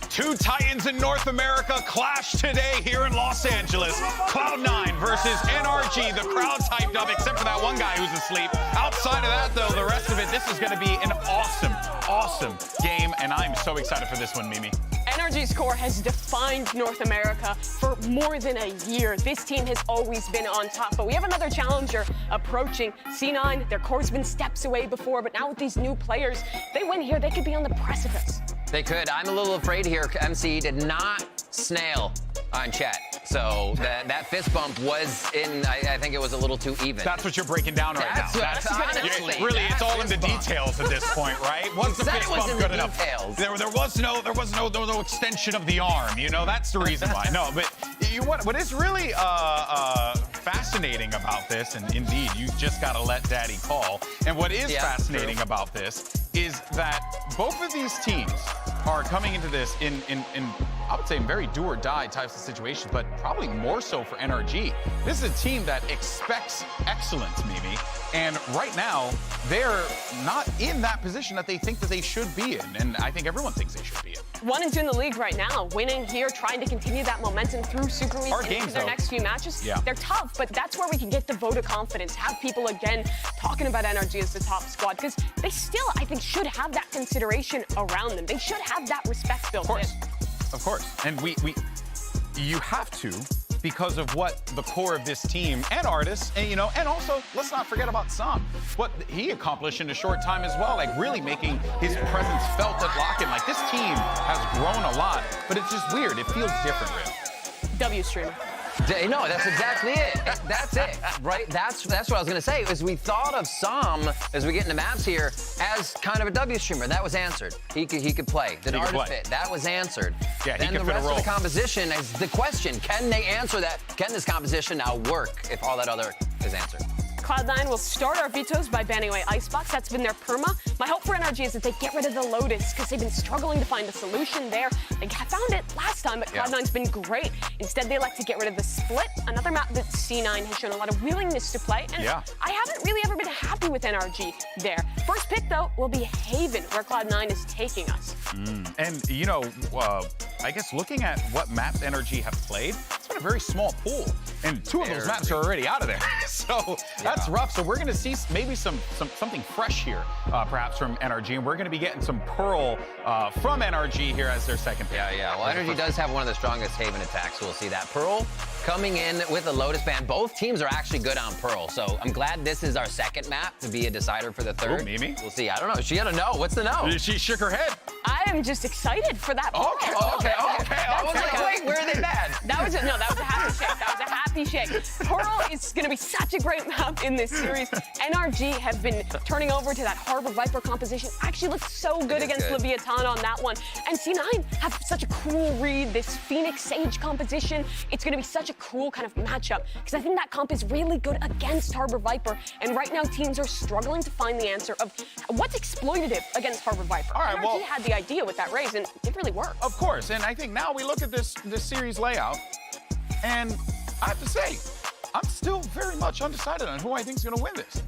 Two titans in North America clash today here in Los Angeles. Cloud9 versus NRG. The crowd's hyped up except for that one guy who's asleep. Outside of that, though, the rest of it, this is going to be an awesome game, and I'm so excited for this one, Mimi. NRG's core has defined North America for more than a year. This team has always been on top, but we have another challenger approaching. C9, their core's been steps away before, but now with these new players, they win here, they could be on the precipice. They could. I'm a little afraid here. MC did not snail on chat. So that fist bump was in, I think it was a little too even. That's what you're breaking down right now. That's honestly. Really, it's all in the details at this point, right? Was the fist bump good enough? There was no extension of the arm. You know, that's the reason why. No, but what is really fascinating about this, and indeed, you just got to let Daddy call. And what is fascinating about this is that both of these teams are coming into this in I would say, very do-or-die types of situations, but probably more so for NRG. This is a team that expects excellence, Mimi, and right now, they're not in that position that they think that they should be in, and I think everyone thinks they should be in. 1-2 in the league right now, winning here, trying to continue that momentum through Super Week into their next few matches. Yeah. They're tough, but that's where we can get the vote of confidence, have people again talking about NRG as the top squad, because they still, I think, should have that consideration around them. They should have that respect built in. Of course, and you have to, because of what the core of this team and artists, and and also let's not forget about Sam, what he accomplished in a short time as well, like really making his presence felt at Lock-In. Like this team has grown a lot, but it's just weird. It feels different, really. W streamer. No, that's exactly it. That's it, right? That's what I was gonna say. Is we thought of Sam as we get into maps here as kind of a W streamer. That was answered. He could play. The artist fit. That was answered. Yeah, then the rest of the composition is the question: can they answer that? Can this composition now work if all that other is answered? Cloud9 will start our vetoes by banning away Icebox. That's been their perma. My hope for NRG is that they get rid of the Lotus because they've been struggling to find a solution there. They found it last time, but Cloud9's been great. Instead, they like to get rid of the Split, another map that C9 has shown a lot of willingness to play. And I haven't really ever been happy with NRG there. First pick, though, will be Haven, where Cloud9 is taking us. And, I guess looking at what maps NRG have played, it's been a very small pool. And two of those maps are already out of there. So that's rough. So we're going to see maybe something fresh here, perhaps from NRG. And we're going to be getting some Pearl from NRG here as their second pick. Yeah. Well, NRG does have one of the strongest Haven attacks. We'll see that. Pearl coming in with a Lotus ban. Both teams are actually good on Pearl. So I'm glad this is our second map to be a decider for the third. Ooh, Mimi? We'll see. I don't know. She had a no. What's the no? She shook her head. I am just excited for that. Okay. I was like, wait, where are they bad? That was a happy shake. That was a happy shake. Pearl is going to be such a great map in this series. NRG have been turning over to that Harbor Viper composition. Actually looked so good against Leviathan on that one. And C9 have such a cool read, this Phoenix Sage composition. It's going to be such a cool kind of matchup because I think that comp is really good against Harbor Viper. And right now, teams are struggling to find the answer of what's exploitative against Harbor Viper. All right, NRG had the idea with that raise, and it really worked. Of course, and I think now we look at this series layout, and I have to say, I'm still very much undecided on who I think is going to win this.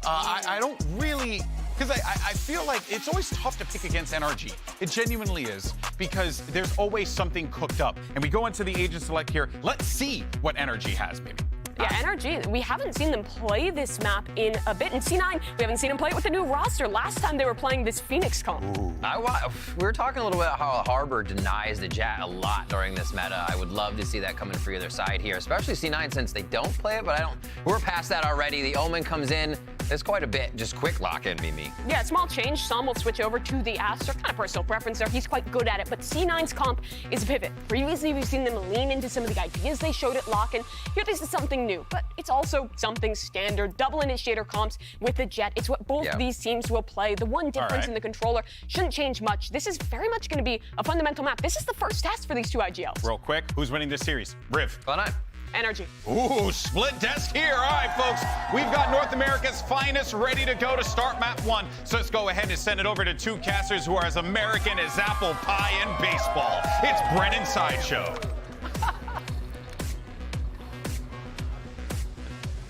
I don't really, because I feel like it's always tough to pick against NRG. It genuinely is, because there's always something cooked up. And we go into the agent select here. Let's see what NRG has, maybe. Yeah, NRG, we haven't seen them play this map in a bit. And C9, we haven't seen them play it with the new roster. Last time they were playing this Phoenix comp. We were talking a little bit about how Harbor denies the Jet a lot during this meta. I would love to see that coming for either side here, especially C9 since they don't play it, but we're past that already. The Omen comes in. There's quite a bit. Just quick lock-in, Mimi. Yeah, small change. Sam will switch over to the Aster. Kind of personal preference there. He's quite good at it, but C9's comp is pivot. Previously, we've seen them lean into some of the ideas they showed at lock-in. Here, this is something new, but it's also something standard. Double initiator comps with the Jet. It's what both these teams will play. The one difference in the controller shouldn't change much. This is very much going to be a fundamental map. This is the first test for these two IGLs. Real quick, who's winning this series? Riv. Cloud9. NRG. Ooh, split desk here. All right, folks. We've got North America's finest ready to go to start map 1. So let's go ahead and send it over to two casters who are as American as apple pie and baseball. It's Brennan Sideshow.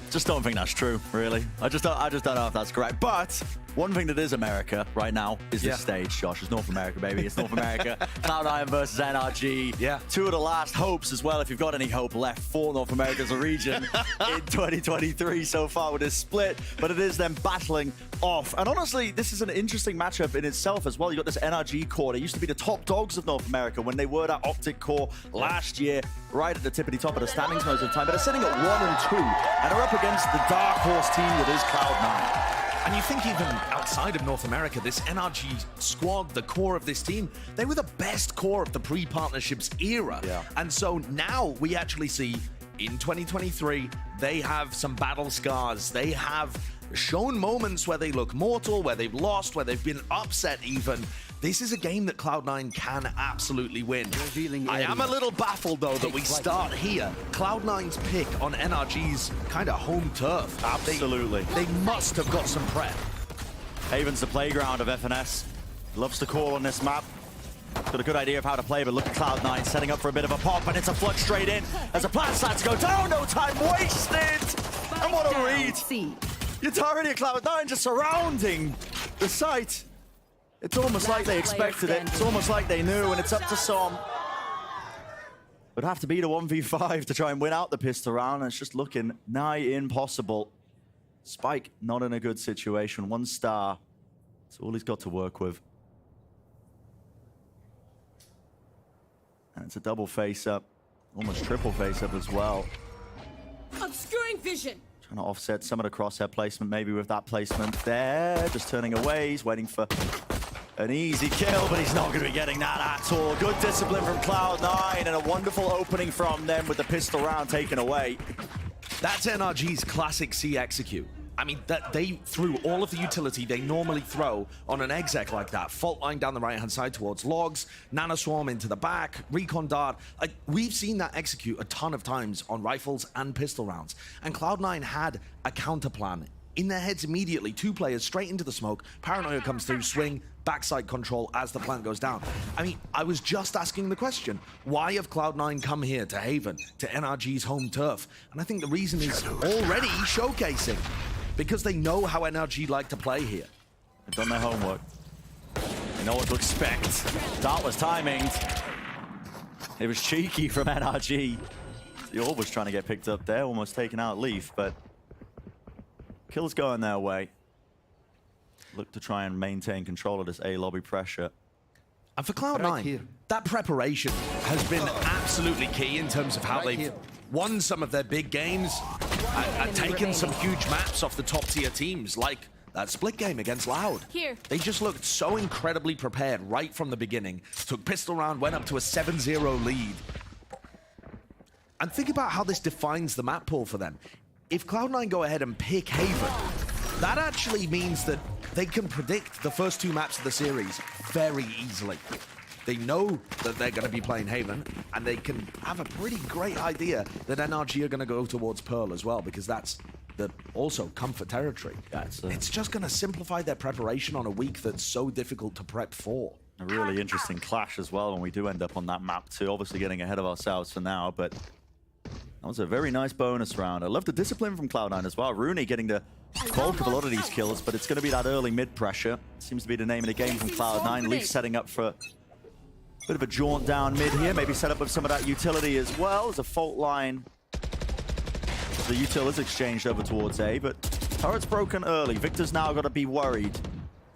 Just don't think that's true, really. I just don't know if that's correct. But one thing that is America right now is this stage, Josh. It's North America, baby. It's North America. Cloud9 versus NRG. Yeah. Two of the last hopes as well, if you've got any hope left for North America as a region in 2023 so far with this split. But it is them battling off. And honestly, this is an interesting matchup in itself as well. You got this NRG core. They used to be the top dogs of North America when they were that Optic core last year, right at the tippity top of the standings most of the time. But they're sitting at 1 and 2, and they're up against the dark horse team that is Cloud9. And you think even outside of North America, this NRG squad, the core of this team, they were the best core of the pre-partnerships era. Yeah. And so now we actually see in 2023, they have some battle scars. They have shown moments where they look mortal, where they've lost, where they've been upset even. This is a game that Cloud9 can absolutely win. I am a little baffled, though, that we start here. Cloud9's pick on NRG's kind of home turf. Absolutely. They must have got some prep. Haven's the playground of FNS. Loves to call on this map. Got a good idea of how to play, but look at Cloud9 setting up for a bit of a pop, and it's a flush straight in as the plan starts to go down. No time wasted. And what a read. The entirety of Cloud9 just surrounding the site. It's almost like they expected it. It's almost like they knew, and it's up to Som. Would have to beat a 1v5 to try and win out the pistol round, and it's just looking nigh impossible. Spike not in a good situation. 1 star. That's all he's got to work with. And it's a double face-up. Almost triple face-up as well. Obscuring vision. Trying to offset some of the crosshair placement, maybe with that placement there. Just turning away. He's waiting for an easy kill, but he's not going to be getting that at all. Good discipline from Cloud9 and a wonderful opening from them with the pistol round taken away. That's NRG's classic C execute. I mean, that they threw all of the utility they normally throw on an exec like that. Fault line down the right-hand side towards logs, nanoswarm into the back, recon dart. We've seen that execute a ton of times on rifles and pistol rounds. And Cloud9 had a counter plan in their heads immediately. 2 players straight into the smoke. Paranoia comes through, swing, backside control as the plant goes down. I mean, I was just asking the question, why have Cloud9 come here to Haven, to NRG's home turf? And I think the reason is already showcasing. Because they know how NRG like to play here. They've done their homework. They know what to expect. Dart was timing. It was cheeky from NRG. The orb was trying to get picked up there, almost taking out Leaf, but kills going their way. Look to try and maintain control of this A lobby pressure. And for Cloud9, that preparation has been absolutely key in terms of how they've won some of their big games and taken some huge maps off the top tier teams, like that split game against Loud. They just looked so incredibly prepared right from the beginning. Took pistol round, went up to a 7-0 lead. And think about how this defines the map pool for them. If Cloud9 go ahead and pick Haven, that actually means that they can predict the first 2 maps of the series very easily. They know that they're going to be playing Haven, and they can have a pretty great idea that NRG are going to go towards Pearl as well, because that's the also comfort territory. It's just going to simplify their preparation on a week that's so difficult to prep for. A really interesting clash as well when we do end up on that map too. Obviously getting ahead of ourselves for now, but that was a very nice bonus round. I love the discipline from Cloud9 as well. Rooney getting the bulk of a lot of these kills, but it's going to be that early mid pressure. Seems to be the name of the game from Cloud9. Leaf setting up for a bit of a jaunt down mid here. Maybe set up with some of that utility as well. There's a fault line. The util is exchanged over towards A, but turret's broken early. Victor's now got to be worried.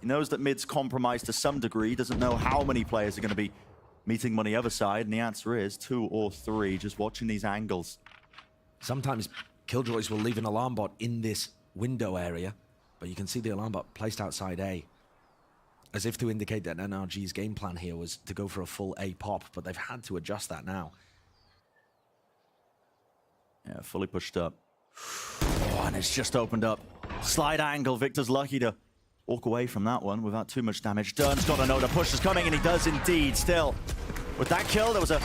He knows that mid's compromised to some degree. Doesn't know how many players are going to be meeting him on the other side, and the answer is 2 or 3. Just watching these angles. Sometimes Killjoys will leave an alarm bot in this window area, but you can see the alarm bot placed outside A, as if to indicate that NRG's game plan here was to go for a full A pop, but they've had to adjust that now. Yeah, fully pushed up. Oh, and it's just opened up. Slide angle. Victor's lucky to walk away from that one without too much damage done. He's got to know the push is coming, and he does indeed. Still, with that kill, there was a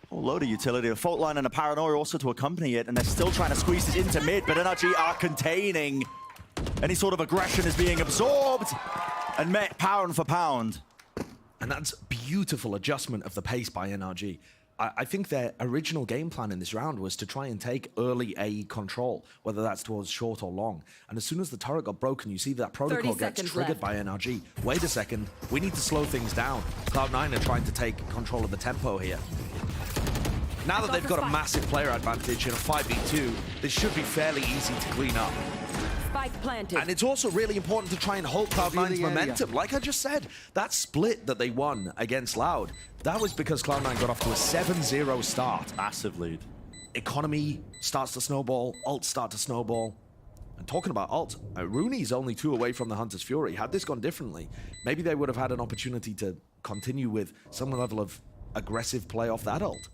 whole load of utility. A fault line and a paranoia also to accompany it, and they're still trying to squeeze this into mid, but NRG are containing. Any sort of aggression is being absorbed and met pound for pound. And that's beautiful adjustment of the pace by NRG. I think their original game plan in this round was to try and take early A control, whether that's towards short or long. And as soon as the turret got broken, you see that protocol gets triggered by NRG. Wait a second, we need to slow things down. Cloud9 are trying to take control of the tempo here. Now that they've got a massive player advantage in a 5v2, this should be fairly easy to clean up. Spike planted. And it's also really important to try and hold Cloud9's momentum. Like I just said, that split that they won against Loud, that was because Cloud9 got off to a 7-0 start. Massive lead. Economy starts to snowball, ults start to snowball. And talking about ult, Rooney's only 2 away from the Hunter's Fury. Had this gone differently, maybe they would have had an opportunity to continue with some level of aggressive play off that ult.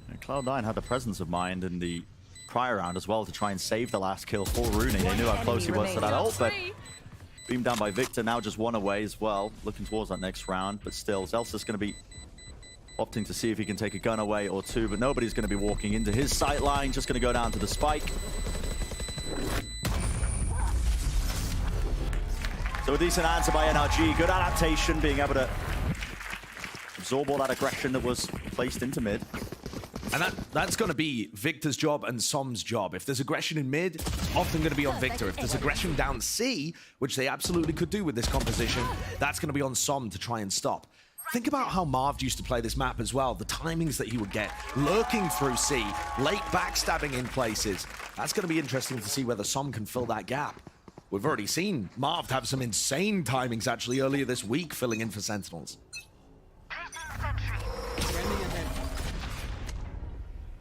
And Cloud9 had the presence of mind in the prior round as well to try and save the last kill for Rooney. They knew how close he was to that ult, but Beamed down by Victor, now just one away as well, looking towards that next round. But still, Zelsa's going to be opting to see if he can take a gun away or two, but nobody's going to be walking into his sight line, just going to go down to the spike. So a decent answer by NRG, good adaptation, being able to absorb all that aggression that was placed into mid. And that's going to be Victor's job and Som's job. If there's aggression in mid, it's often going to be on Victor. If there's aggression down C, which they absolutely could do with this composition, that's going to be on Som to try and stop. Think about how Marv used to play this map as well, the timings that he would get, lurking through C, late backstabbing in places. That's going to be interesting to see whether Som can fill that gap. We've already seen Marv have some insane timings actually earlier this week filling in for Sentinels.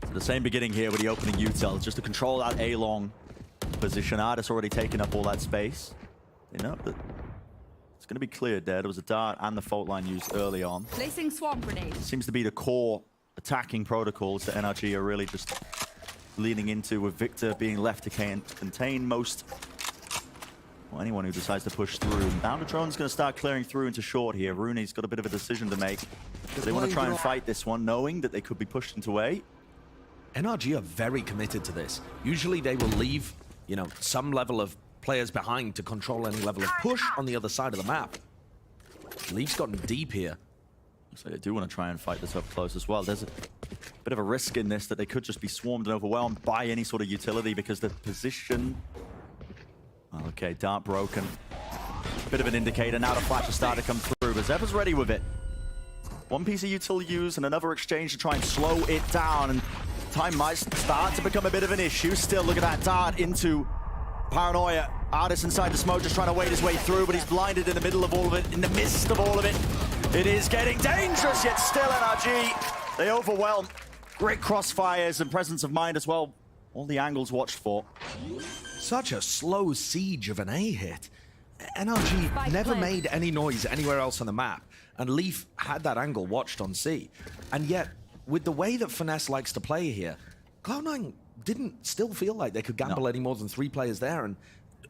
So the same beginning here with the opening util, just to control that A-long position. Ardis already taking up all that space. You know, it's going to be cleared there. There was a dart and the fault line used early on. Placing swarm grenade. Seems to be the core attacking protocols that NRG are really just leaning into, with Victor being left to contain most, well, anyone who decides to push through. Now the drone's going to start clearing through into short here. Rooney's got a bit of a decision to make. They want to try and fight this one, knowing that they could be pushed into A. NRG are very committed to this. Usually they will leave, you know, some level of players behind to control any level of push on the other side of the map. Leaf's gotten deep here. So they do want to try and fight this up close as well. There's a bit of a risk in this that they could just be swarmed and overwhelmed by any sort of utility because the position... Well, okay, dart broken. Bit of an indicator. Now the flash has started to come through, but Zeva's ready with it. One piece of util use and another exchange to try and slow it down. And time might start to become a bit of an issue. Still, look at that dart into Paranoia. Ardis inside the smoke, just trying to wait his way through, but he's blinded in the middle of all of it, in the midst of all of it. It is getting dangerous, yet still NRG, they overwhelm. Great crossfires and presence of mind as well. All the angles watched for. Such a slow siege of an A hit. NRG never made any noise anywhere else on the map, and Leaf had that angle watched on C. And yet, with the way that Finesse likes to play here, Cloud9 didn't still feel like they could gamble any more than 3 players there, and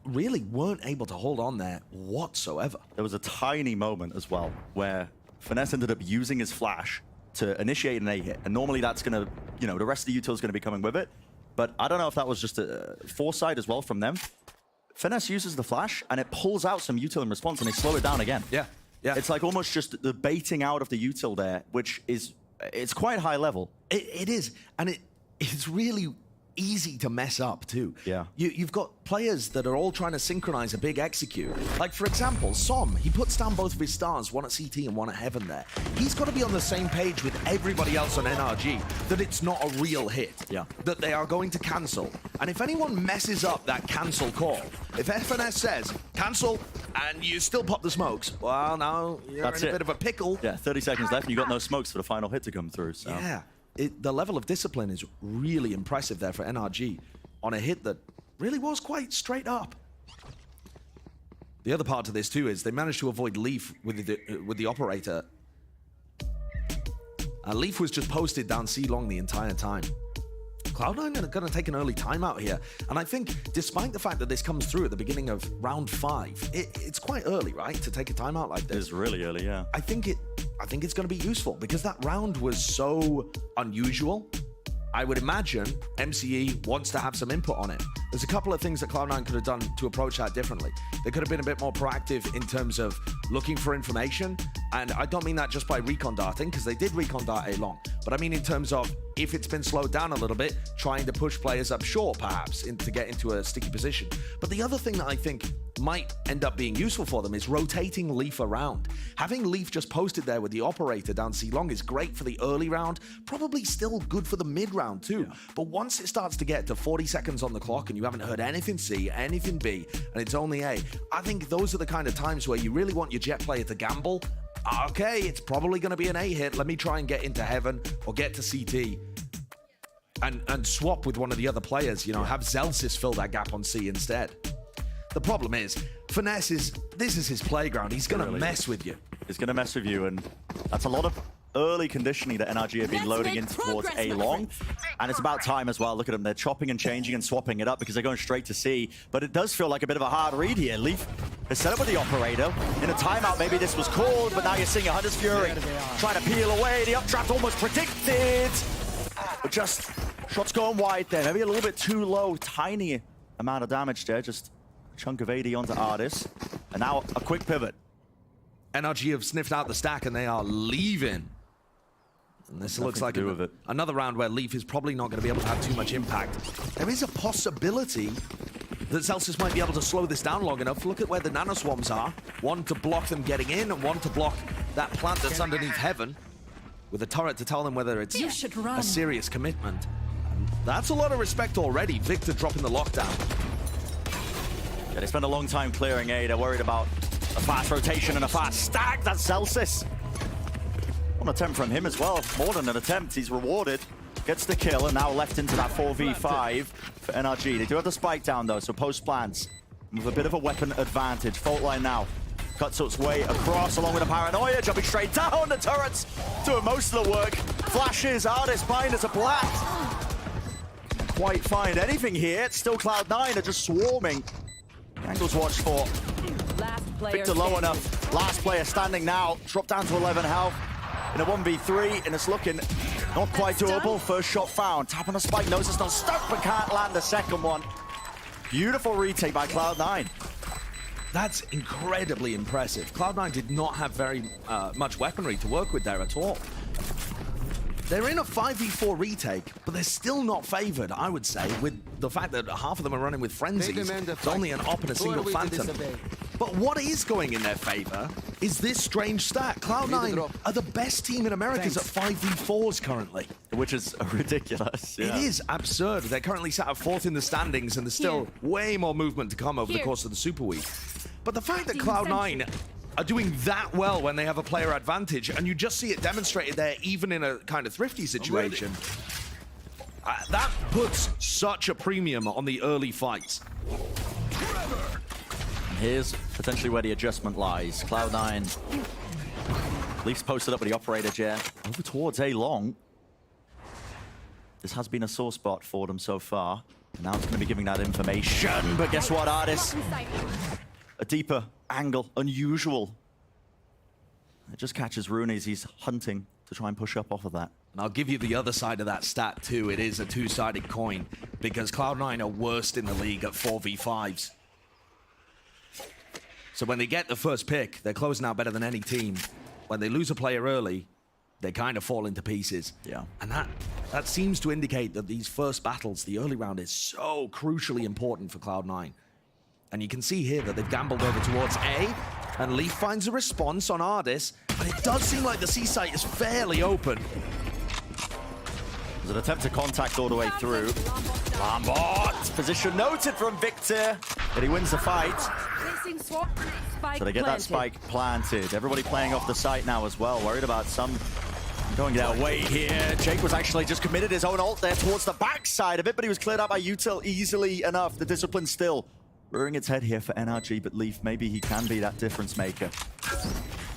really weren't able to hold on there whatsoever. There was a tiny moment as well where Finesse ended up using his flash to initiate an A hit, and normally that's going to, you know, the rest of the util is going to be coming with it. But I don't know if that was just a foresight as well from them. Finesse uses the flash, and it pulls out some util in response, and they slow it down again. Yeah. It's like almost just the baiting out of the util there, which is, it's quite high level. It is, and it's really easy to mess up too. Yeah. You've got players that are all trying to synchronize a big execute. Like, for example, Som, he puts down both of his stars, one at CT and one at Heaven there. He's got to be on the same page with everybody else on NRG that it's not a real hit. Yeah. That they are going to cancel. And if anyone messes up that cancel call, if FNS says, cancel, and you still pop the smokes, well, now you're in a bit of a pickle. Yeah, 30 seconds left, and you got no smokes for the final hit to come through. So. Yeah. The level of discipline is really impressive there for NRG on a hit that really was quite straight up. The other part to this too is they managed to avoid Leaf with the operator. Leaf was just posted down C long the entire time. Cloud9 are going to take an early timeout here, and I think despite the fact that this comes through at the beginning of round 5, it's quite early, right, to take a timeout like this. It's really early, yeah. I think it's going to be useful because that round was so unusual. I would imagine MCE wants to have some input on it. There's a couple of things that Cloud9 could have done to approach that differently. They could have been a bit more proactive in terms of looking for information, and I don't mean that just by recon darting, because they did recon dart A long, but I mean in terms of, if it's been slowed down a little bit, trying to push players up short, perhaps, to get into a sticky position. But the other thing that I think might end up being useful for them is rotating Leaf around. Having Leaf just posted there with the operator down C long is great for the early round, probably still good for the mid round too. Yeah. But once it starts to get to 40 seconds on the clock and you haven't heard anything C, anything B, and it's only A, I think those are the kind of times where you really want your jet player to gamble. Okay, it's probably going to be an A hit. Let me try and get into Heaven or get to CT. And swap with one of the other players, you know, have Zelsis fill that gap on C instead. The problem is, Finesse this is his playground. He's going to mess with you. He's going to mess with you, and that's a lot of early conditioning that NRG have been loading in towards A long. And it's about time as well. Look at them. They're chopping and changing and swapping it up because they're going straight to C. But it does feel like a bit of a hard read here. Leaf They set up with the operator. In a timeout, maybe this was called, but now you're seeing a Hunter's Fury trying to peel away. The updraft almost predicted. But just shots going wide there. Maybe a little bit too low. Tiny amount of damage there. Just a chunk of AD onto Artis. And now a quick pivot. NRG have sniffed out the stack and they are leaving. And this looks like another round where Leaf is probably not going to be able to have too much impact. There is a possibility that Celsius might be able to slow this down long enough. Look at where the nanoswarms are. One to block them getting in and one to block that plant that's underneath heaven, with a turret to tell them whether it's a serious commitment. And that's a lot of respect already. Victor dropping the lockdown. Yeah, they spent a long time clearing A. They're worried about a fast rotation and a fast stack. That's Celsius. One attempt from him as well. More than an attempt. He's rewarded. Gets the kill and now left into that 4v5 for NRG. They do have the spike down though, so post plants with a bit of a weapon advantage. Fault line now cuts its way across along with a paranoia, jumping straight down the turrets, doing most of the work. Flashes, Artis behind as a plant. Can't quite find anything here. It's still Cloud9, they're just swarming. Angles watch for Victor low enough. Last player standing now, dropped down to 11 health in a 1v3, and it's looking not quite doable. First shot found. Tapping a spike, knows it's not stuck, but can't land the second one. Beautiful retake by Cloud9. That's incredibly impressive. Cloud9 did not have very much weaponry to work with there at all. They're in a 5v4 retake, but they're still not favored, I would say, with the fact that half of them are running with frenzies. It's only an op and a single phantom. But what is going in their favor is this strange stat. Cloud9 are the best team in Americas at 5v4s currently. Which is ridiculous. It is absurd. They're currently sat at 4th in the standings, and there's still way more movement to come over the course of the Super Week. But the fact that Cloud9 are doing that well when they have a player advantage, and you just see it demonstrated there even in a kind of thrifty situation, that puts such a premium on the early fights. Here's potentially where the adjustment lies. Cloud9. Leafs posted up with the operator jet over towards A long. This has been a sore spot for them so far. And now it's going to be giving that information. But guess what, Artis? A deeper angle, unusual. It just catches Rooney as he's hunting to try and push up off of that. And I'll give you the other side of that stat too. It is a two-sided coin because Cloud9 are worst in the league at 4v5s. So when they get the first pick, they're closing out better than any team. When they lose a player early, they kind of fall into pieces. Yeah. And that seems to indicate that these first battles, the early round, is so crucially important for Cloud9. And you can see here that they've gambled over towards A, and Leaf finds a response on Artis, but it does seem like the C site is fairly open. There's an attempt to contact all the way through. Lambert! Position noted from Victor, but he wins the fight. So they get that spike planted. Everybody playing off the site now as well, worried about some going their way here. Jake was actually just committed his own ult there towards the backside of it, but he was cleared out by Util easily enough. The discipline still rearing its head here for NRG, but Leaf, maybe he can be that difference maker.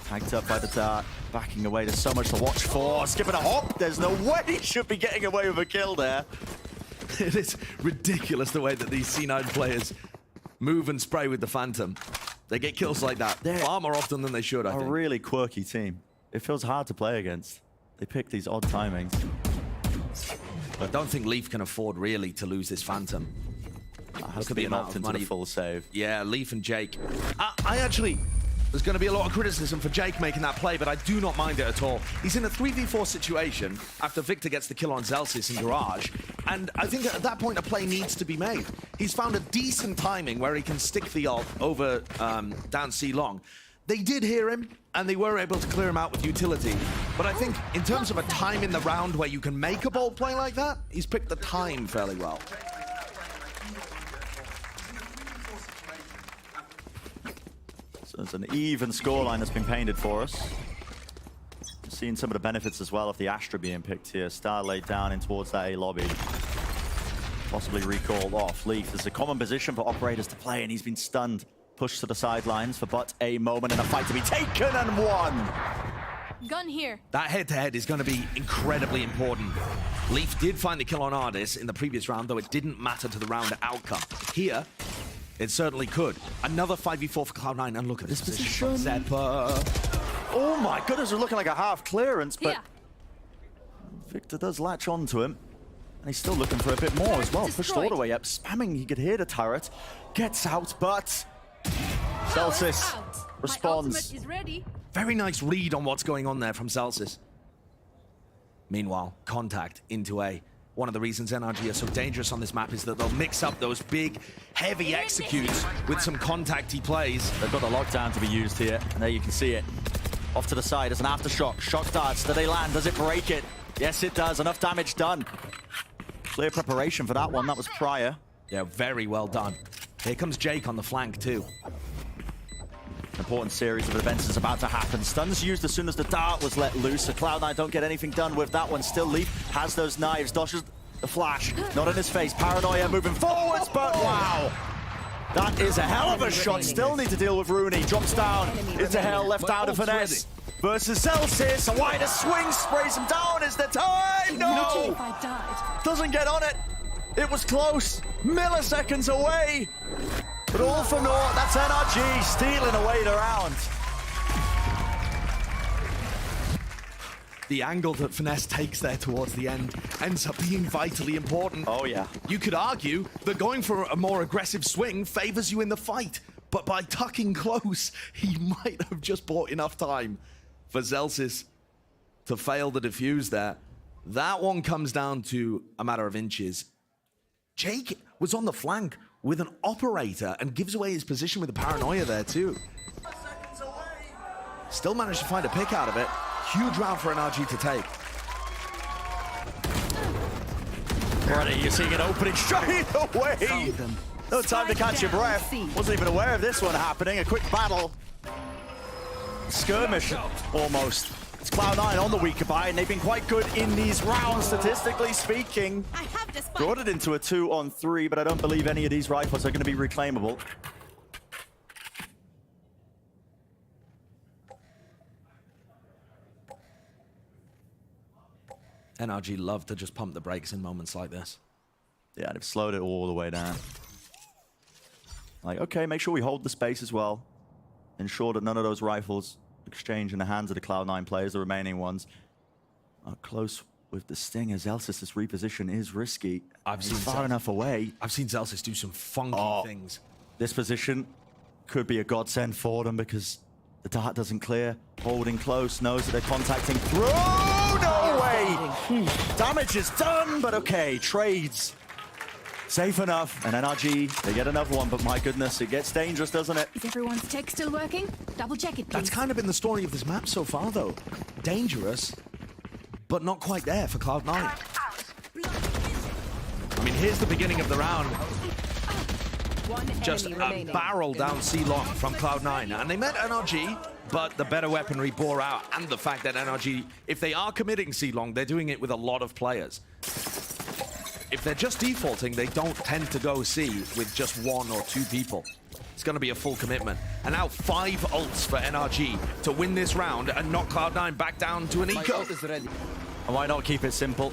Tagged up by the dart, backing away. There's so much to watch for. Skipping a hop. There's no way he should be getting away with a kill there. It is ridiculous the way that these C9 players move and spray with the Phantom. They get kills like that far more often than they should, I think. A really quirky team. It feels hard to play against. They pick these odd timings. I don't think Leaf can afford really to lose this Phantom. Has to be an opt into the full save. Yeah, Leaf and Jake. I actually... There's going to be a lot of criticism for Jake making that play, but I do not mind it at all. He's in a 3v4 situation after Victor gets the kill on Celsius in Garage, and I think at that point a play needs to be made. He's found a decent timing where he can stick the ult over down C long. They did hear him, and they were able to clear him out with utility. But I think in terms of a time in the round where you can make a bold play like that, he's picked the time fairly well. So it's an even scoreline that's been painted for us. Seeing some of the benefits as well of the Astra being picked here. Star laid down in towards that A lobby. Possibly recalled off. Leaf, there's a common position for operators to play, and he's been stunned. Pushed to the sidelines for but a moment and a fight to be taken and won. Gun here. That head-to-head is going to be incredibly important. Leaf did find the kill on Artis in the previous round, though it didn't matter to the round outcome. Here, It certainly could. Another 5v4 for Cloud9, and look at this position. Zeppa. Oh my goodness, we're looking like a half clearance, but Victor does latch onto him. And he's still looking for a bit more as well. Pushed all the way up, spamming, he could hear the turret. Gets out, but Celsius responds. Very nice read on what's going on there from Celsius. Meanwhile, contact into A. One of the reasons NRG are so dangerous on this map is that they'll mix up those big, heavy executes with some contacty plays. They've got the lockdown to be used here, and there you can see it. Off to the side as an aftershock. Shock darts, do they land? Does it break it? Yes, it does. Enough damage done. Clear preparation for that one. That was prior. Yeah, very well done. Here comes Jake on the flank, too. An important series of events is about to happen. Stuns used as soon as the dart was let loose, so Cloud9 don't get anything done with that one. Still, Leaf has those knives, dodges the flash. Not in his face. Paranoia moving forwards, but wow! That is a hell of a shot. Still need to deal with Rooney. Drops down into hell, left out of finesse. Versus Celsius, a wider swing, sprays him down. Is the time? No! Doesn't get on it. It was close. Milliseconds away. But all for naught. That's NRG stealing away the round. The angle that Finesse takes there towards the end ends up being vitally important. Oh, yeah. You could argue that going for a more aggressive swing favors you in the fight, but by tucking close, he might have just bought enough time for Celsius to fail the defuse there. That one comes down to a matter of inches. Jake was on the flank with an operator and gives away his position with the paranoia there too. Still managed to find a pick out of it. Huge round for NRG to take. Already, you're seeing it opening straight away. No time to catch your breath. Wasn't even aware of this one happening. A quick battle. Skirmish, almost. It's Cloud9 on the weaker buy, and they've been quite good in these rounds, statistically speaking. Brought it into a 2-on-3, but I don't believe any of these rifles are going to be reclaimable. NRG love to just pump the brakes in moments like this. Yeah, they've slowed it all the way down. Like, okay, make sure we hold the space as well. Ensure that none of those rifles exchange in the hands of the Cloud9 players, the remaining ones. Are close with the Stinger. Celsius' reposition is risky. I've seen far enough away. I've seen Celsius do some funky things. This position could be a godsend for them because the dart doesn't clear. Holding close, knows that they're contacting through. No way! Damage is done, but okay, trades. Safe enough, and NRG, they get another one, but my goodness, it gets dangerous, doesn't it? Is everyone's tech still working? Double check it, please. That's kind of been the story of this map so far, though. Dangerous, but not quite there for Cloud9. I mean, here's the beginning of the round. Just a barrel down C-Long from Cloud9, and they met NRG, but the better weaponry bore out, and the fact that NRG, if they are committing C-Long, they're doing it with a lot of players. If they're just defaulting, they don't tend to go C with just 1 or 2 people. It's going to be a full commitment. And now 5 ults for NRG to win this round and knock Cloud9 back down to an eco. And why not keep it simple?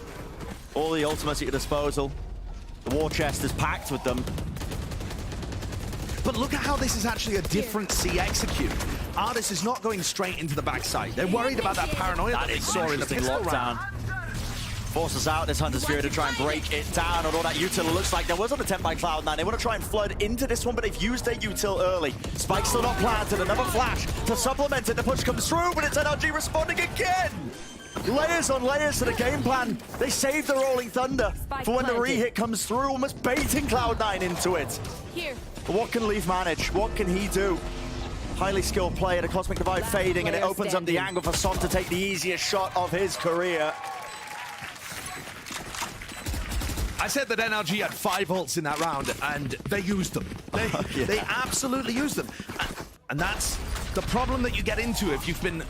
All the ultimates at your disposal. The war chest is packed with them. But look at how this is actually a different C execute. Artis is not going straight into the backside. They're worried about that paranoia that they saw in the pistol round. Forces out this Hunter's Fury to try and break it down. Although that util looks like there was an attempt by Cloud9. They want to try and flood into this one, but they've used their util early. Spike's still not planted. Another flash to supplement it. The push comes through, but it's NRG responding again. Layers on layers to the game plan. They save the Rolling Thunder for when the re-hit comes through, almost baiting Cloud9 into it. Here. But what can Leaf manage? What can he do? Highly skilled player, the Cosmic Divide fading, and it opens up the angle for Son to take the easiest shot of his career. I said that NRG had 5 ults in that round, and they used them. They absolutely used them. And that's the problem that you get into if you've been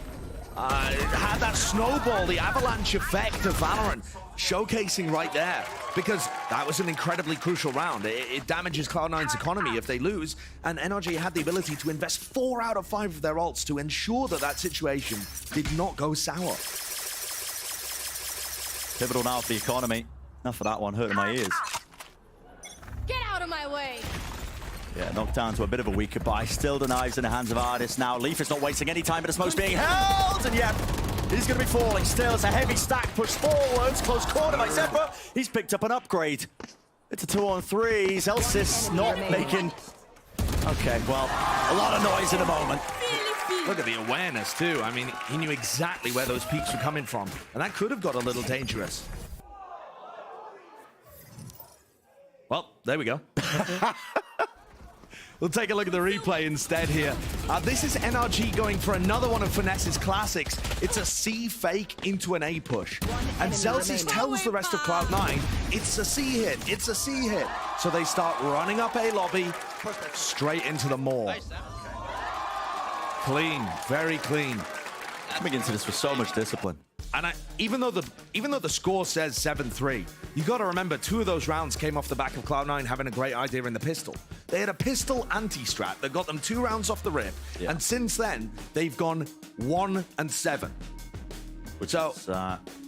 had that snowball, the avalanche effect of Valorant showcasing right there, because that was an incredibly crucial round. It damages Cloud9's economy if they lose, and NRG had the ability to invest 4 out of 5 of their ults to ensure that that situation did not go sour. Pivotal now for the economy. Enough of that one, hurting my ears. Get out of my way! Yeah, knocked down to a bit of a weaker buy. Still the knives in the hands of Artis now. Leaf is not wasting any time, but the smoke's being held, and yet he's going to be falling still. It's a heavy stack pushed forwards. Close corner by Zebra. He's picked up an upgrade. It's a 2-on-3. Elsis not making... Okay, well, a lot of noise in a moment. Look at the awareness, too. I mean, he knew exactly where those peaks were coming from, and that could have got a little dangerous. Well, there we go. We'll take a look at the replay instead here. This is NRG going for another one of Finesse's classics. It's a C fake into an A push. And Celsius tells the rest of Cloud9, it's a C hit, it's a C hit. So they start running up A lobby, straight into the maw. Clean, very clean. Coming into this with so much discipline. And even though the score says 7-3, you got to remember 2 of those rounds came off the back of Cloud9 having a great idea in the pistol. They had a pistol anti-strat that got them 2 rounds off the rip, and since then they've gone 1-7. So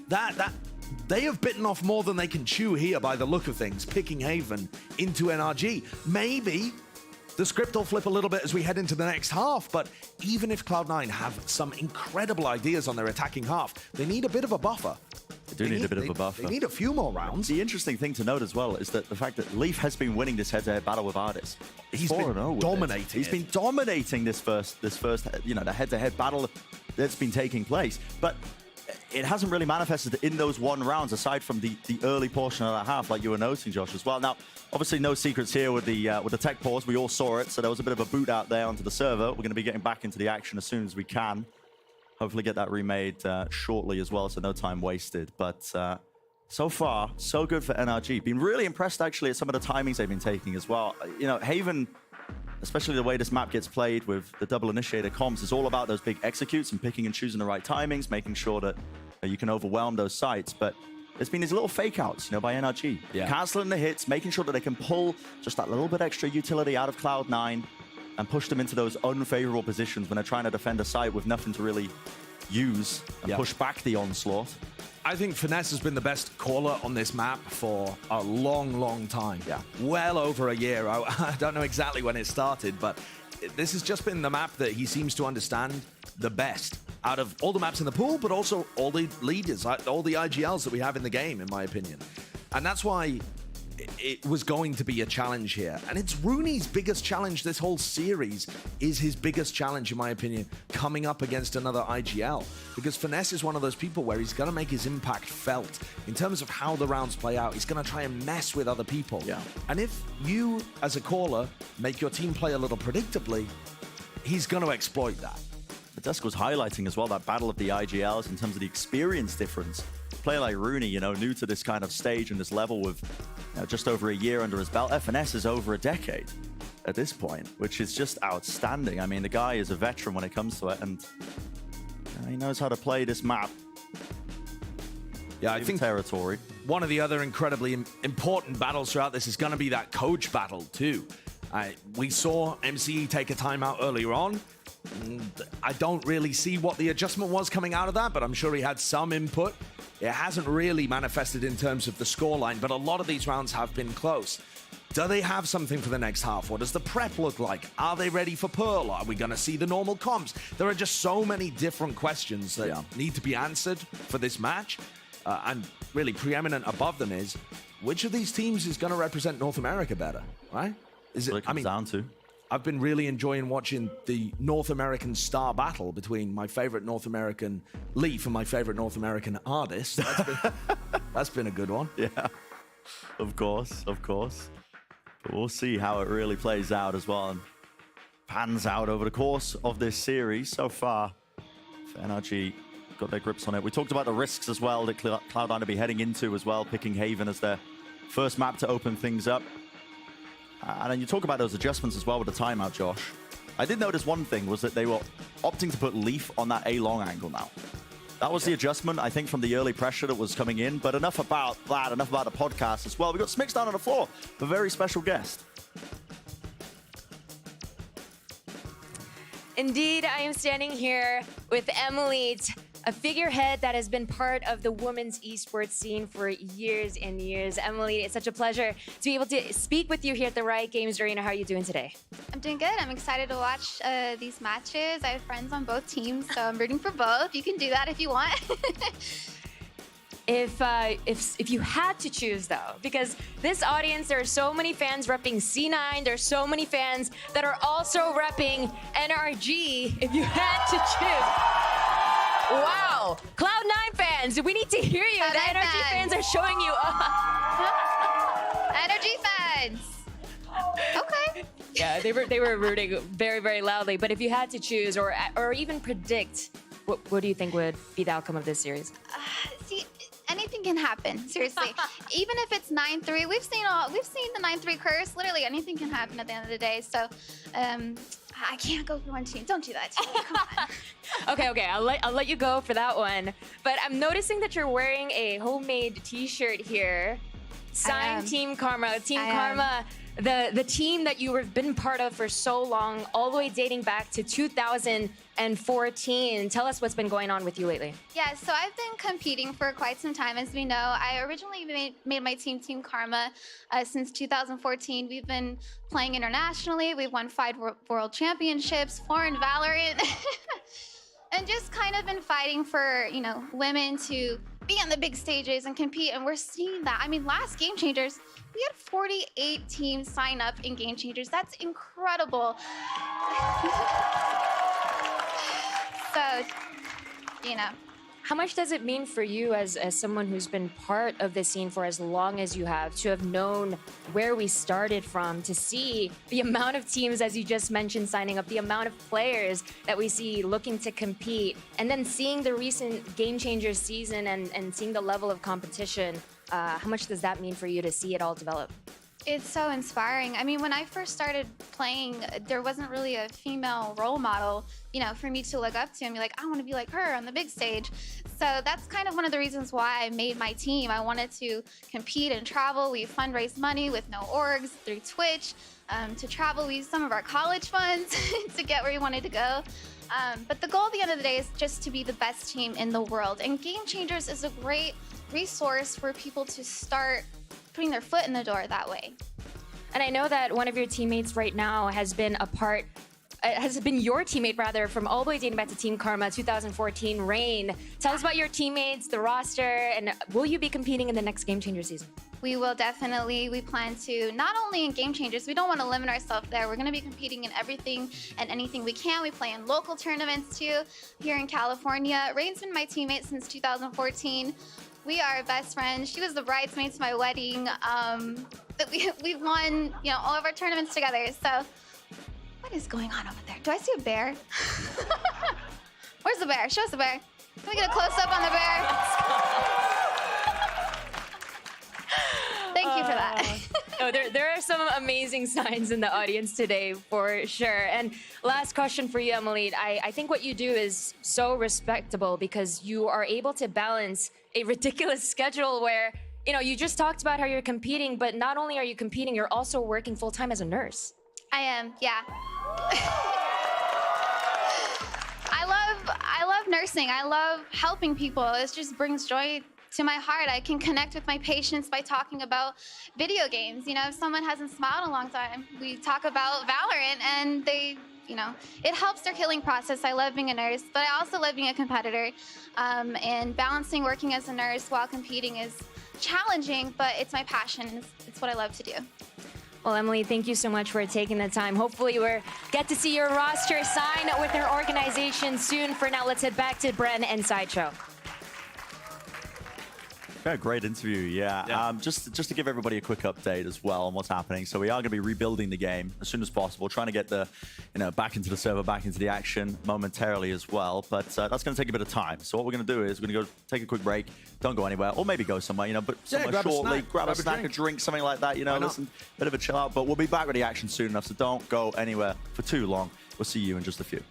that they have bitten off more than they can chew here by the look of things, picking Haven into NRG. Maybe the script will flip a little bit as we head into the next half, but even if Cloud9 have some incredible ideas on their attacking half, they need a bit of a buffer. They do need a bit of a buffer. They need a few more rounds. The interesting thing to note as well is that the fact that Leaf has been winning this head-to-head battle with Artis. He's been dominating. He's been dominating this first, you know, the head-to-head battle that's been taking place. But it hasn't really manifested in those 1 rounds, aside from the early portion of that half, like you were noting, Josh, as well. Now, obviously, no secrets here with the tech pause. We all saw it, so there was a bit of a boot out there onto the server. We're going to be getting back into the action as soon as we can. Hopefully get that remade shortly as well, so no time wasted. But so far, so good for NRG. Been really impressed, actually, at some of the timings they've been taking as well. You know, Haven, especially the way this map gets played with the double initiator comps, is all about those big executes and picking and choosing the right timings, making sure that you can overwhelm those sites. But there's been these little fake outs, you know, by NRG. Canceling the hits, making sure that they can pull just that little bit extra utility out of Cloud9 and push them into those unfavorable positions when they're trying to defend a site with nothing to really use and push back the onslaught. I think Finesse has been the best caller on this map for a long, long time. Well over a year. I don't know exactly when it started, but this has just been the map that he seems to understand the best out of all the maps in the pool, but also all the leaders, all the IGLs that we have in the game, in my opinion. And that's why it was going to be a challenge here. And it's Rooney's biggest challenge this whole series, is his biggest challenge, in my opinion, coming up against another IGL. Because Finesse is one of those people where he's going to make his impact felt. In terms of how the rounds play out, he's going to try and mess with other people. And if you, as a caller, make your team play a little predictably, he's going to exploit that. The Dusk was highlighting as well that battle of the IGLs in terms of the experience difference. A player like Rooney, you know, new to this kind of stage and this level with just over a year under his belt. FNS is over a decade at this point, which is just outstanding. I mean, the guy is a veteran when it comes to it, and he knows how to play this map. I think territory. One of the other incredibly important battles throughout this is going to be that coach battle too. We saw MCE take a timeout earlier on. I don't really see what the adjustment was coming out of that, but I'm sure he had some input. It hasn't really manifested in terms of the scoreline, but a lot of these rounds have been close. Do they have something for the next half? What does the prep look like? Are they ready for Pearl? Are we going to see the normal comps? There are just so many different questions that need to be answered for this match. And really preeminent above them is, which of these teams is going to represent North America better, right? Is it, I mean, down to? I've been really enjoying watching the North American star battle between my favorite North American Leaf and my favorite North American artist. That's been a good one. Yeah, of course, of course. But we'll see how it really plays out as well and pans out over the course of this series. So far, NRG got their grips on it. We talked about the risks as well that Cloud9 will be heading into as well, picking Haven as their first map to open things up. And then you talk about those adjustments as well with the timeout, Josh. I did notice one thing was that they were opting to put Leaf on that A-long angle now. That was the adjustment, I think, from the early pressure that was coming in. But enough about that, enough about the podcast as well. We've got Smix down on the floor, a very special guest. Indeed, I am standing here with Emily a figurehead that has been part of the women's esports scene for years and years. Emily, it's such a pleasure to be able to speak with you here at the Riot Games Arena. How are you doing today? I'm doing good. I'm excited to watch these matches. I have friends on both teams, so I'm rooting for both. You can do that if you want. If you had to choose though, because this audience, there are so many fans repping C9, there's so many fans that are also repping NRG. If you had to choose, wow, Cloud9 fans, we need to hear you. The NRG fans are showing you up. NRG fans. Okay. Yeah, they were rooting very, very loudly. But if you had to choose, or even predict, what do you think would be the outcome of this series? See, anything can happen. Seriously, even if it's 9-3, we've seen the 9-3 curse. Literally, anything can happen at the end of the day. So, I can't go for one team. Don't do that to me. Come on. Okay, I'll let you go for that one. But I'm noticing that you're wearing a homemade T-shirt here. Signed Team Karma. Team Karma, the team that you have been part of for so long, all the way dating back to 2014. Tell us what's been going on with you lately. Yeah, so I've been competing for quite some time, as we know. I originally made my team, Team Karma, since 2014. We've been playing internationally. We've won 5 world championships, 4 in Valorant, and just kind of been fighting for, women to be on the big stages and compete, and we're seeing that. I mean, last Game Changers, we had 48 teams sign up in Game Changers. That's incredible. So, How much does it mean for you as someone who's been part of this scene for as long as you have, to have known where we started from, to see the amount of teams, as you just mentioned, signing up, the amount of players that we see looking to compete, and then seeing the recent Game Changers season and seeing the level of competition? How much does that mean for you to see it all develop? It's so inspiring. I mean, when I first started playing, there wasn't really a female role model, for me to look up to and be like, I want to be like her on the big stage. So that's kind of one of the reasons why I made my team. I wanted to compete and travel. We fundraised money with no orgs through Twitch to travel. We used some of our college funds to get where we wanted to go. But the goal at the end of the day is just to be the best team in the world. And Game Changers is a great resource for people to start putting their foot in the door that way. And I know that one of your teammates right now has been your teammate rather, from all the way dating back to Team Karma 2014, Rain. Tell us about your teammates, the roster, and will you be competing in the next Game Changer season? We will definitely. We plan to, not only in Game Changers, we don't want to limit ourselves there. We're going to be competing in everything and anything we can. We play in local tournaments too, here in California. Rain's been my teammate since 2014. We are best friends. She was the bridesmaid to my wedding. We've won, all of our tournaments together. So, what is going on over there? Do I see a bear? Where's the bear? Show us the bear. Can we get a close-up on the bear? Thank you for that. Oh, there are some amazing signs in the audience today, for sure. And last question for you, Emily. I think what you do is so respectable because you are able to balance a ridiculous schedule where, you just talked about how you're competing, but not only are you competing, you're also working full-time as a nurse. I am, yeah. I love nursing. I love helping people. It just brings joy to my heart. I can connect with my patients by talking about video games. If someone hasn't smiled in a long time, we talk about Valorant and they, it helps their healing process. I love being a nurse, but I also love being a competitor. And balancing working as a nurse while competing is challenging, but it's my passion. It's what I love to do. Well, Emily, thank you so much for taking the time. Hopefully we'll get to see your roster sign with your organization soon. For now, let's head back to Bren and Sideshow. Yeah, great interview, yeah. Just to give everybody a quick update as well on what's happening. So we are going to be rebuilding the game as soon as possible, trying to get the, back into the server, back into the action momentarily as well. But that's going to take a bit of time. So what we're going to do is we're going to go take a quick break, don't go anywhere, or maybe go somewhere, but somewhere shortly, grab a snack, a drink, something like that, listen, bit of a chill out. But we'll be back with the action soon enough, so don't go anywhere for too long. We'll see you in just a few.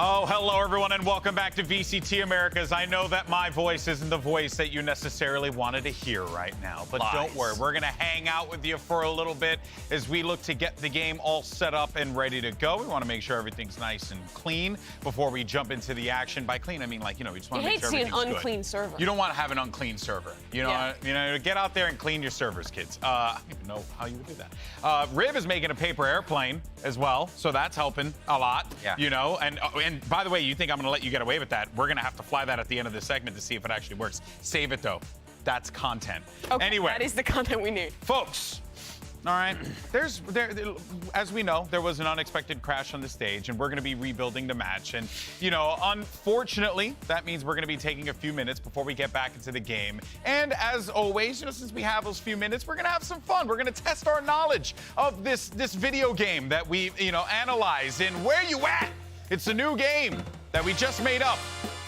Oh, hello, everyone, and welcome back to VCT Americas. I know that my voice isn't the voice that you necessarily wanted to hear right now, but don't worry. We're going to hang out with you for a little bit as we look to get the game all set up and ready to go. We want to make sure everything's nice and clean before we jump into the action. By clean, I mean, like, you know, we just want to make sure everything's good. You hate seeing an unclean server. You don't want to have an unclean server. You know, get out there and clean your servers, kids. I don't even know how you would do that. Rib is making a paper airplane as well, so that's helping a lot. Yeah. You know, and by the way, you think I'm going to let you get away with that? We're going to have to fly that at the end of this segment to see if it actually works. Save it, though. That's content. Okay, anyway. That is the content we need. Folks, all right, as we know, there was an unexpected crash on the stage, and we're going to be rebuilding the match. And, you know, unfortunately, that means we're going to be taking a few minutes before we get back into the game. And as always, you know, since we have those few minutes, we're going to have some fun. We're going to test our knowledge of this video game that we, you know, analyze in Where You At? It's a new game that we just made up.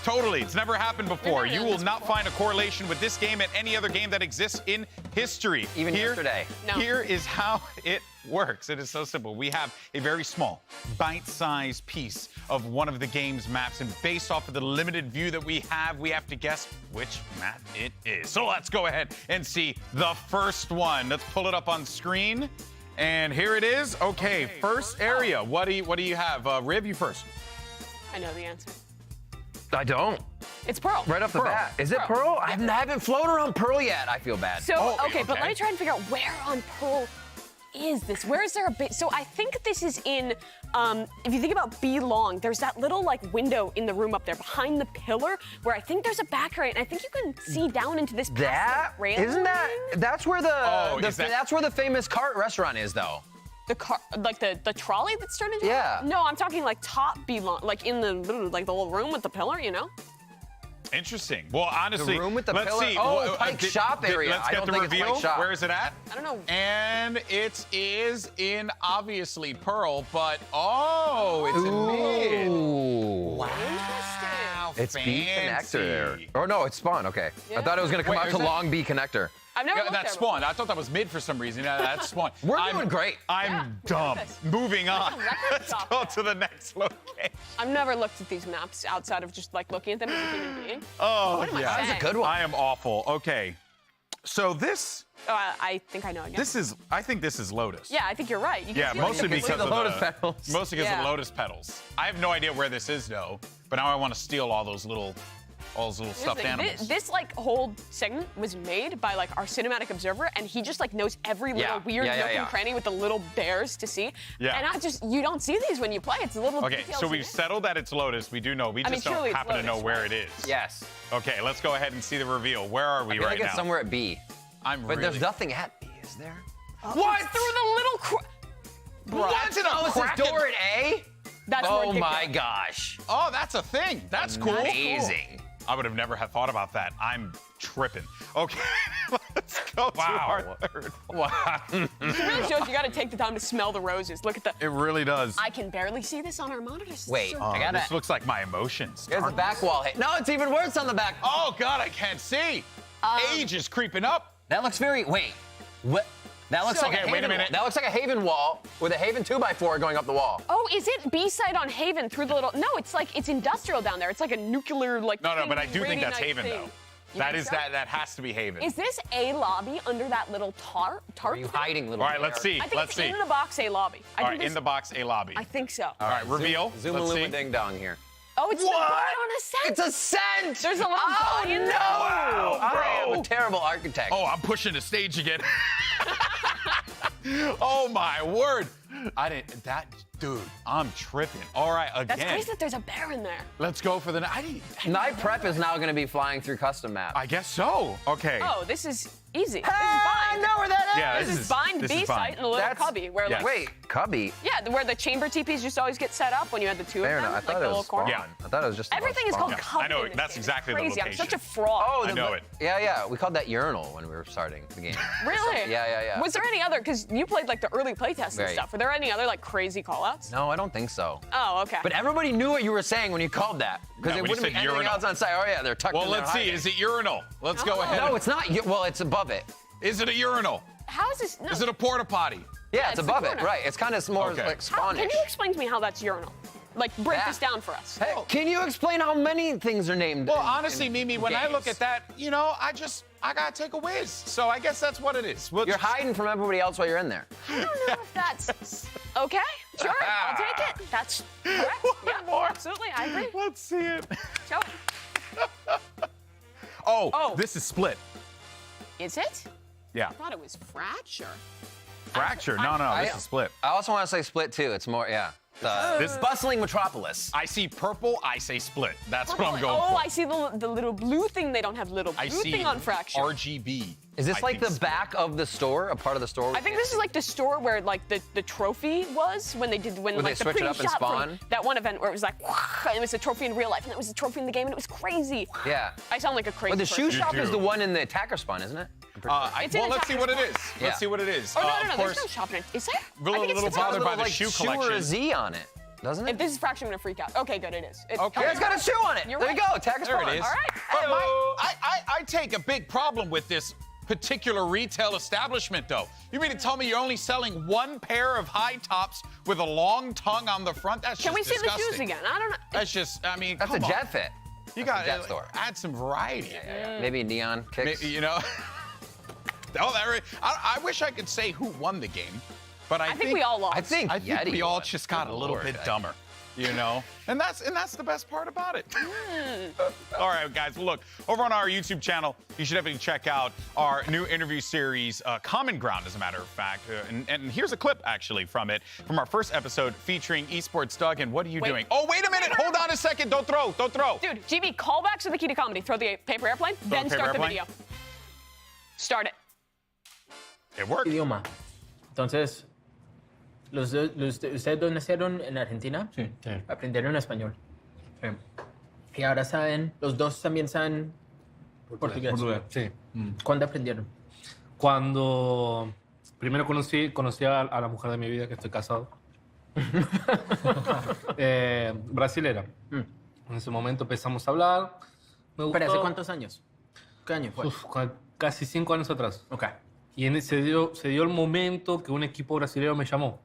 Totally. It's never happened before. You will not find a correlation with this game and any other game that exists in history. Even yesterday. No. Here is how it works. It is so simple. We have a very small, bite-sized piece of one of the game's maps, and based off of the limited view that we have to guess which map it is. So let's go ahead and see the first one. Let's pull it up on screen. And here it is. Okay, first area. What do you have? Rib, you first. I know the answer. I don't. It's Pearl. Right off the bat. Is it Pearl? I haven't flown around Pearl yet. I feel bad. So, okay, but let me try and figure out where on Pearl is this? Where is there a bit? So I think this is in, if you think about B Long, there's that little like window in the room up there behind the pillar where I think there's a back right, and I think you can see down into this. Isn't that? That's where that's where the famous cart restaurant is, though. The car, like the trolley that's turned into. Yeah. No, I'm talking like top B Long, like in the little room with the pillar, you know. Interesting. Well, honestly, the room with the let's pillar. see. Oh, Pike Shop area. Let's get the reveal. Where is it at? I don't know. And it is in obviously Pearl, but it's in mid. Wow. Interesting. It's B connector there. Oh no, it's Spawn. Okay. Yeah. I thought it was gonna come out to long B connector. I've never looked that's there Spawn. I thought that was mid for some reason. That's Spawn. We're doing great. I'm dumb. Moving on. Let's go to the next location. I've never looked at these maps outside of just like looking at them as a human being. Oh, yeah. That was a good one. I am awful. Okay. So this. I think I know again. I think this is Lotus. Yeah, I think you're right. You can see mostly like, because the Lotus petals. Mostly because of the Lotus petals. I have no idea where this is though, but now I want to steal all those little stuffed animals. This like whole segment was made by like our cinematic observer, and he just like knows every little weird nook and cranny with the little bears to see. Yeah. And you don't see these when you play. It's a little. Okay, so we've settled that it's Lotus. We do know. We just don't happen to know where it is. Yes. Okay, let's go ahead and see the reveal. Where are we right now? It's somewhere at B. But there's nothing at B, is there? What? Through the little. That's in a crack. Door at A? That's oh my gosh. Oh, that's a thing. That's cool. Amazing. I would have never thought about that. I'm tripping. Okay, let's go to our third. Wow. It really shows you got to take the time to smell the roses. Look at the. It really does. I can barely see this on our monitors. Wait, I got it. This looks like my emotions. There's the back wall. No, it's even worse on the back. Oh God, I can't see. Age is creeping up. That looks very. Wait. What? That looks like a Haven. Wait a minute. That looks like a Haven wall with a Haven 2x4 going up the wall. Oh, is it B side on Haven through the little? No, it's like it's industrial down there. It's like a nuclear like. No, but I do think that's Haven though. That has to be Haven. Is this A lobby under that little tarp? Are you hiding, little? All right, let's see. I think it's in the box A lobby. All right, in the box A lobby. I think so. All right, reveal. Zoom a ding dong here. Oh, it's what? on a scent. It's a scent. There's a little body in there. Wow, bro. I am a terrible architect. Oh, I'm pushing the stage again. Oh my word! Dude, I'm tripping. All right, again. That's crazy that there's a bear in there. Let's go for the Night Prep is now going to be flying through custom maps. I guess so. Okay. Oh, this is easy. This is I Bind. know where that is. Yeah, This is Bind B site in a little cubby where like Wait, cubby? yeah, where the chamber TPs used to always get set up when you had the two Fair of them, enough. I like thought the it little was corner. spawn. I thought it was just Everything is spawn. called cubby. I know in it. this That's game. exactly It's the crazy. I'm location. such a fraud. Oh, I know it. Yeah. We called that urinal when we were starting the game. Really? Yeah. Was there any other? Because you played like the early playtests and Right. stuff. Were there any other like crazy callouts? No, I don't think so. Oh, okay. But everybody knew what you were saying when you called that. Because Yeah, it when you wouldn't be said anything urinal. else on site. Oh, yeah, they're tucked Well, in there let's see. hiding. Is it urinal? Let's go ahead. No, it's not. Well, it's above it. Is it a urinal? How is this? No. Is it a porta potty? Yeah, it's it's the above it. corner. Right. It's kind of more Okay. like How, spawnish. can you explain to me how that's urinal? Like break Yeah. this down for us. Hey, can you explain how many things are named? Well, in- honestly, in Mimi, when I look games? at that, you know, I gotta take a whiz. So I guess that's what it is. We'll You're just- hiding from everybody else while you're in there. I don't know if that's okay. Sure, I'll take it. That's correct. Yeah, more. absolutely. I agree. Let's see it. Show it. Oh, this is split. Is it? Yeah. I thought it was fracture. Fracture. No, this is split. I also want to say split too. It's more, yeah. This bustling metropolis. I see purple. I say split. That's what I'm going Oh, for. I see the little blue thing. They don't have little blue I see thing on fracture. RGB. Is this I like think the back of the store, a part of the store? I think this is like the store where like the trophy was when they did Where like they the switch it up and pre-shot from spawn? that one event where it was like and it was a trophy in real life and it was a trophy in the game and it was crazy. Yeah. I sound like a crazy. But the shoe person. shop is the one in the attacker spawn, isn't it? It's in Well, let's see what it is. Yeah. Let's see what it is. Oh no, of there's course, no shop in it. Is there? we're a I think little it's bothered by the like shoe shoe or a collection. Z on it, doesn't it? If this is fracture, I'm gonna freak out. Okay, good, it is. Okay. Yeah, it's got a shoe on it. You're There right. you go, attacker There spawn. it is. All right. But I take a big problem with this particular retail establishment, though. You mean to tell me you're only selling one pair of high tops with a long tongue on the front? That's Can we just see the disgusting. shoes again? I don't know. That's just, I mean, That's come a on. jet fit. You That's got a jet store. add some variety. Maybe neon kicks. You know. I wish I could say who won the game, but I think we all lost. I think we Yeti all won. just got a Good little Lord, bit Yeti. dumber, you know, and that's the best part about it. All right, guys. Well, look, over on our YouTube channel, you should definitely check out our new interview series, Common Ground, as a matter of fact. And here's a clip actually from it, from our first episode featuring Esports Doug. And what are you doing? Oh, wait a minute. Hold on a second. Don't throw. Dude, GB, callbacks are the key to comedy. Throw the paper airplane, then the start paper the airplane? video. Start it. It worked. Idioma. Entonces, ustedes dos nacieron en Argentina. Sí. Aprendieron español. Y ahora saben, los dos también saben portugués. Sí. ¿Cuándo aprendieron? Cuando primero conocí a la mujer de mi vida, que estoy casado. Brasilera. En ese momento empezamos a hablar. Me gustó. ¿Pero hace cuántos años? ¿Qué año fue? Casi 5 años atrás. Ok. Y se dio el momento que un equipo brasilero me llamó.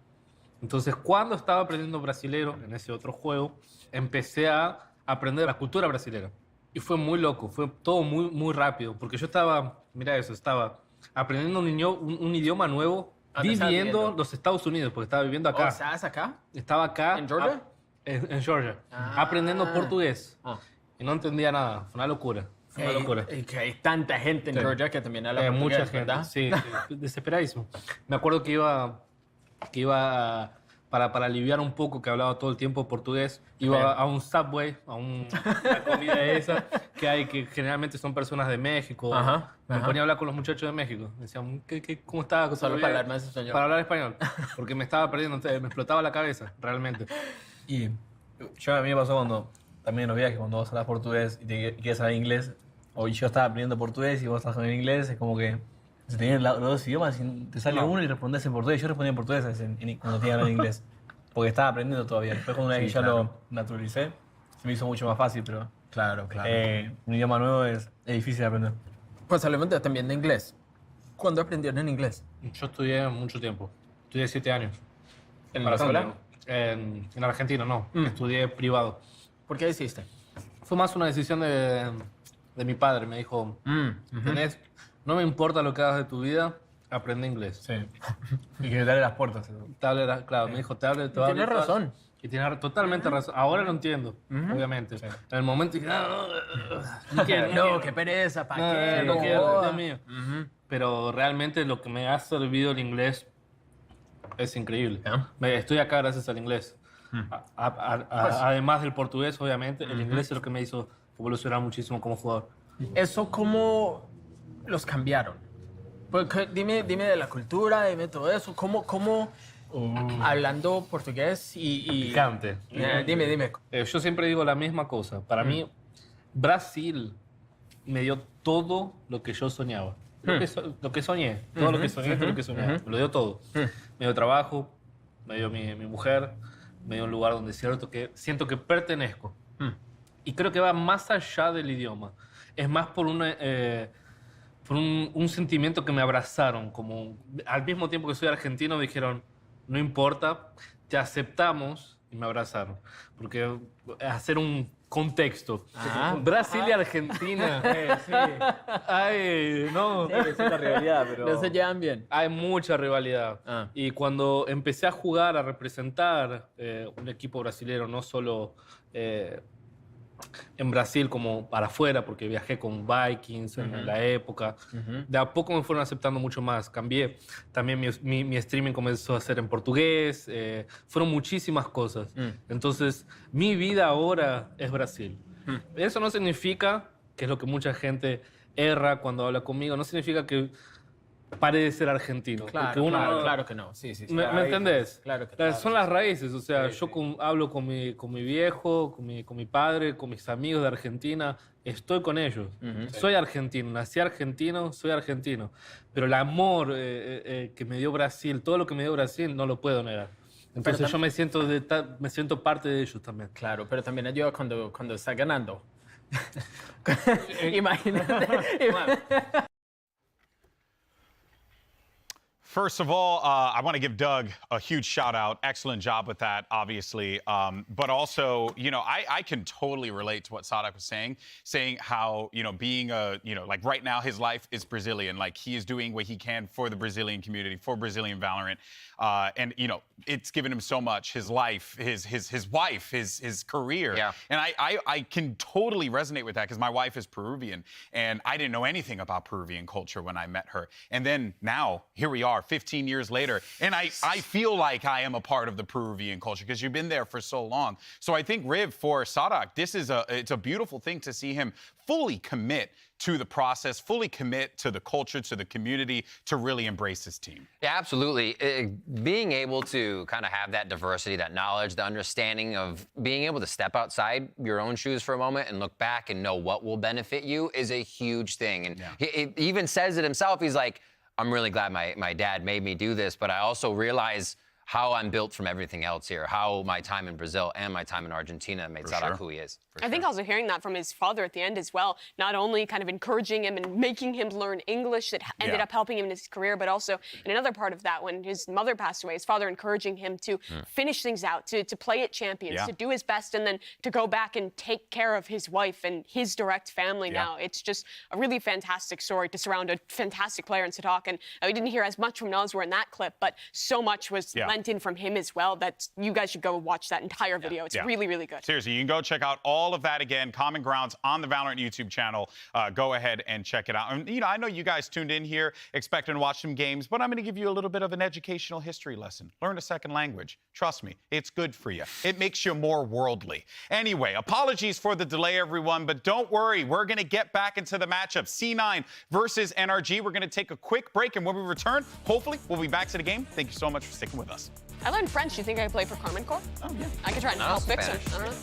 Entonces, cuando estaba aprendiendo brasilero en ese otro juego, empecé a aprender la cultura brasilera. Y fue muy loco, fue todo muy rápido. Porque yo estaba aprendiendo un idioma nuevo, viviendo en los Estados Unidos, porque estaba viviendo acá. ¿Estabas acá? Estaba acá. ¿En Georgia? En Georgia. Aprendiendo portugués. Y no entendía nada, fue una locura. Fue una locura. Que hay tanta gente en Georgia que también habla portugués, mucha gente, ¿verdad? sí, desesperadísimo. Me acuerdo que iba para aliviar un poco, que hablaba todo el tiempo portugués, iba a un Subway, a una comida esa que hay, que generalmente son personas de México. Me ponía a hablar con los muchachos de México. Me decían, ¿cómo estás? Solo para hablar más español. Para hablar español, porque me estaba perdiendo, me explotaba la cabeza, realmente. Y a mí me pasó cuando, también en los viajes, cuando vos hablas portugués y quieres hablar inglés, o yo estaba aprendiendo portugués y vos estás hablando inglés, es como que se te vienen los dos idiomas y te sale uno y respondes en portugués. Yo respondía en portugués cuando tenía que hablar inglés, porque estaba aprendiendo todavía. Después cuando una vez que ya lo naturalicé, se me hizo mucho más fácil, pero Claro. un idioma nuevo es difícil de aprender. Pues hablemos también de inglés. ¿Cuándo aprendieron inglés? Yo estudié mucho tiempo, estudié 7 años. ¿En la escuela? En Argentina, no. Estudié privado. ¿Por qué hiciste? Fue más una decisión de mi padre. Me dijo, no me importa lo que hagas de tu vida, aprende inglés. Sí. Y que te abre las puertas. Claro, me dijo, Tienes razón. Y tiene totalmente razón. Ahora lo entiendo, obviamente. En el momento dije, no quiero. Qué pereza, ¿para No, qué? no No, quiero, joda. Dios mío. Pero realmente lo que me ha servido el inglés Es increíble. Estoy acá gracias al inglés. Además del portugués, obviamente, el inglés es lo que me hizo evolucionar muchísimo como jugador. ¿Eso cómo los cambiaron? Porque dime de la cultura, dime todo eso. ¿Cómo hablando portugués y Picante. Dime. Yo siempre digo la misma cosa. Para mí, Brasil me dio todo lo que yo soñaba. Lo que soñé. Todo lo que soñé, todo lo que soñaba. Me lo dio todo. Me dio trabajo, me dio mi mujer, me dio un lugar donde siento que pertenezco. Y creo que va más allá del idioma. Es más por un sentimiento que me abrazaron. Como al mismo tiempo que soy argentino, dijeron, no importa, te aceptamos, y me abrazaron. Porque hacer un contexto. Brasil y Argentina. Sí. Ay, no. Sí, es una rivalidad, pero... No se llevan bien. Hay mucha rivalidad. Y cuando empecé a jugar, a representar un equipo brasileño, no solo en Brasil como para afuera, porque viajé con Vikings en la época, de a poco me fueron aceptando mucho más. Cambié. También mi streaming comenzó a ser en portugués. Fueron muchísimas cosas. Entonces, mi vida ahora es Brasil. Eso no significa, que es lo que mucha gente erra cuando habla conmigo, no significa que pare de ser argentino. Claro que no. Sí. ¿Me entendés? Claro que Son las raíces. O sea, yo hablo con mi viejo, con mi padre, con mis amigos de Argentina. Estoy con ellos. Soy argentino. Nací argentino, soy argentino. Pero el amor que me dio Brasil, todo lo que me dio Brasil, no lo puedo negar. Entonces yo me siento parte de ellos también. Claro, pero también ayuda cuando está ganando. Imagínate. First of all, I want to give Doug a huge shout out. Excellent job with that, obviously. But also, I can totally relate to what Sadak was saying how, being like right now his life is Brazilian. Like he is doing what he can for the Brazilian community, for Brazilian Valorant. And, it's given him so much, his life, his wife, his career. Yeah. And I can totally resonate with that because my wife is Peruvian and I didn't know anything about Peruvian culture when I met her. And then now, here we are, 15 years later, and I feel like I am a part of the Peruvian culture because you've been there for so long. So I think, Riv, for Sadak, it's a beautiful thing to see him fully commit to the process, fully commit to the culture, to the community, to really embrace his team. Yeah, absolutely. Being able to kind of have that diversity, that knowledge, the understanding of being able to step outside your own shoes for a moment and look back and know what will benefit you is a huge thing. And he even says it himself. He's like, I'm really glad my dad made me do this, but I also realize how I'm built from everything else here, how my time in Brazil and my time in Argentina made Sadak who he is. I think also hearing that from his father at the end as well, not only kind of encouraging him and making him learn English that ended up helping him in his career, but also in another part of that, when his mother passed away, his father encouraging him to finish things out, to play at Champions, to do his best, and then to go back and take care of his wife and his direct family now. It's just a really fantastic story to surround a fantastic player in Sadak. And we didn't hear as much from Noswar in that clip, but so much was lent in from him as well that you guys should go watch that entire video. It's really, really good. Seriously, you can go check out all of that again, Common Grounds on the Valorant YouTube channel. Go ahead and check it out. And, I know you guys tuned in here expecting to watch some games, but I'm going to give you a little bit of an educational history lesson. Learn a second language. Trust me, it's good for you. It makes you more worldly. Anyway, apologies for the delay, everyone, but don't worry. We're going to get back into the matchup. C9 versus NRG. We're going to take a quick break, and when we return, hopefully, we'll be back to the game. Thank you so much for sticking with us. I learned French. You think I could play for Carmen Corps? Oh, yeah. I could try and help fix it. I don't know.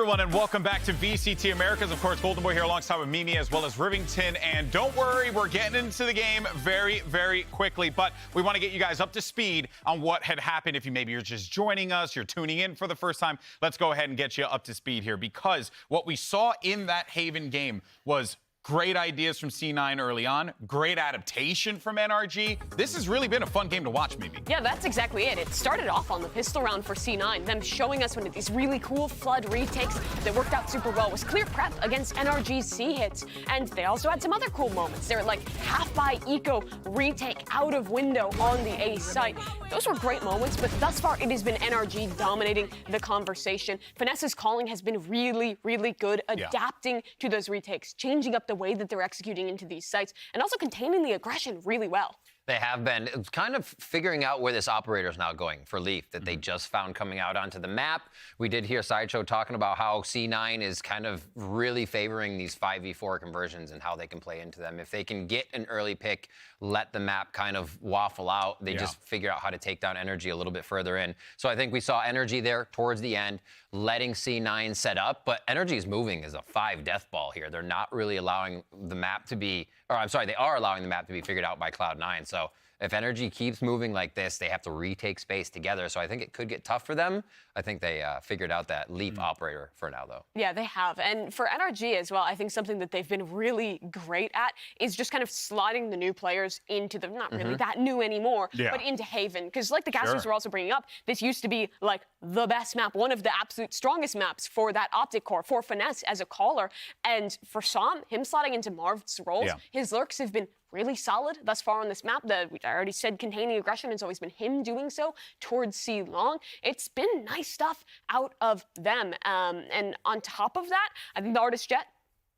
everyone, and welcome back to VCT Americas. Of course, Golden Boy here alongside with Mimi as well as Rivington. And don't worry, we're getting into the game very, very quickly. But we want to get you guys up to speed on what had happened. If maybe you're just joining us, you're tuning in for the first time, let's go ahead and get you up to speed here. Because what we saw in that Haven game was great ideas from C9 early on, great adaptation from NRG. This has really been a fun game to watch, Mimi. Yeah, that's exactly it. It started off on the pistol round for C9, them showing us one of these really cool flood retakes that worked out super well. Was clear prep against NRG's C hits, and they also had some other cool moments. They were like half by eco retake out of window on the A site. Those were great moments, but thus far it has been NRG dominating the conversation. Finesse's calling has been really, really good, adapting to those retakes, changing up the way that they're executing into these sites, and also containing the aggression really well. They have been kind of figuring out where this operator is now going for Leaf that they just found coming out onto the map. We did hear Sideshow talking about how C9 is kind of really favoring these 5v4 conversions and how they can play into them. If they can get an early pick, let the map kind of waffle out, they just figure out how to take down Energy a little bit further in. So I think we saw Energy there towards the end, letting C9 set up, but Energy is moving as a 5 death ball here. They're not really allowing the map to be, or I'm sorry, they are allowing the map to be figured out by Cloud9. So if Energy keeps moving like this, they have to retake space together. So I think it could get tough for them. I think they figured out that Leap operator for now, though. Yeah, they have. And for NRG as well, I think something that they've been really great at is just kind of slotting the new players into the, not really that new anymore, but into Haven. Because like the casters were also bringing up, this used to be like the best map, one of the absolute strongest maps for that optic core, for Finesse as a caller. And for Sam, him slotting into Marv's roles, his lurks have been really solid thus far on this map. I already said containing aggression has always been him doing so towards C Long. It's been nice stuff out of them. And on top of that, I think the Artist Jet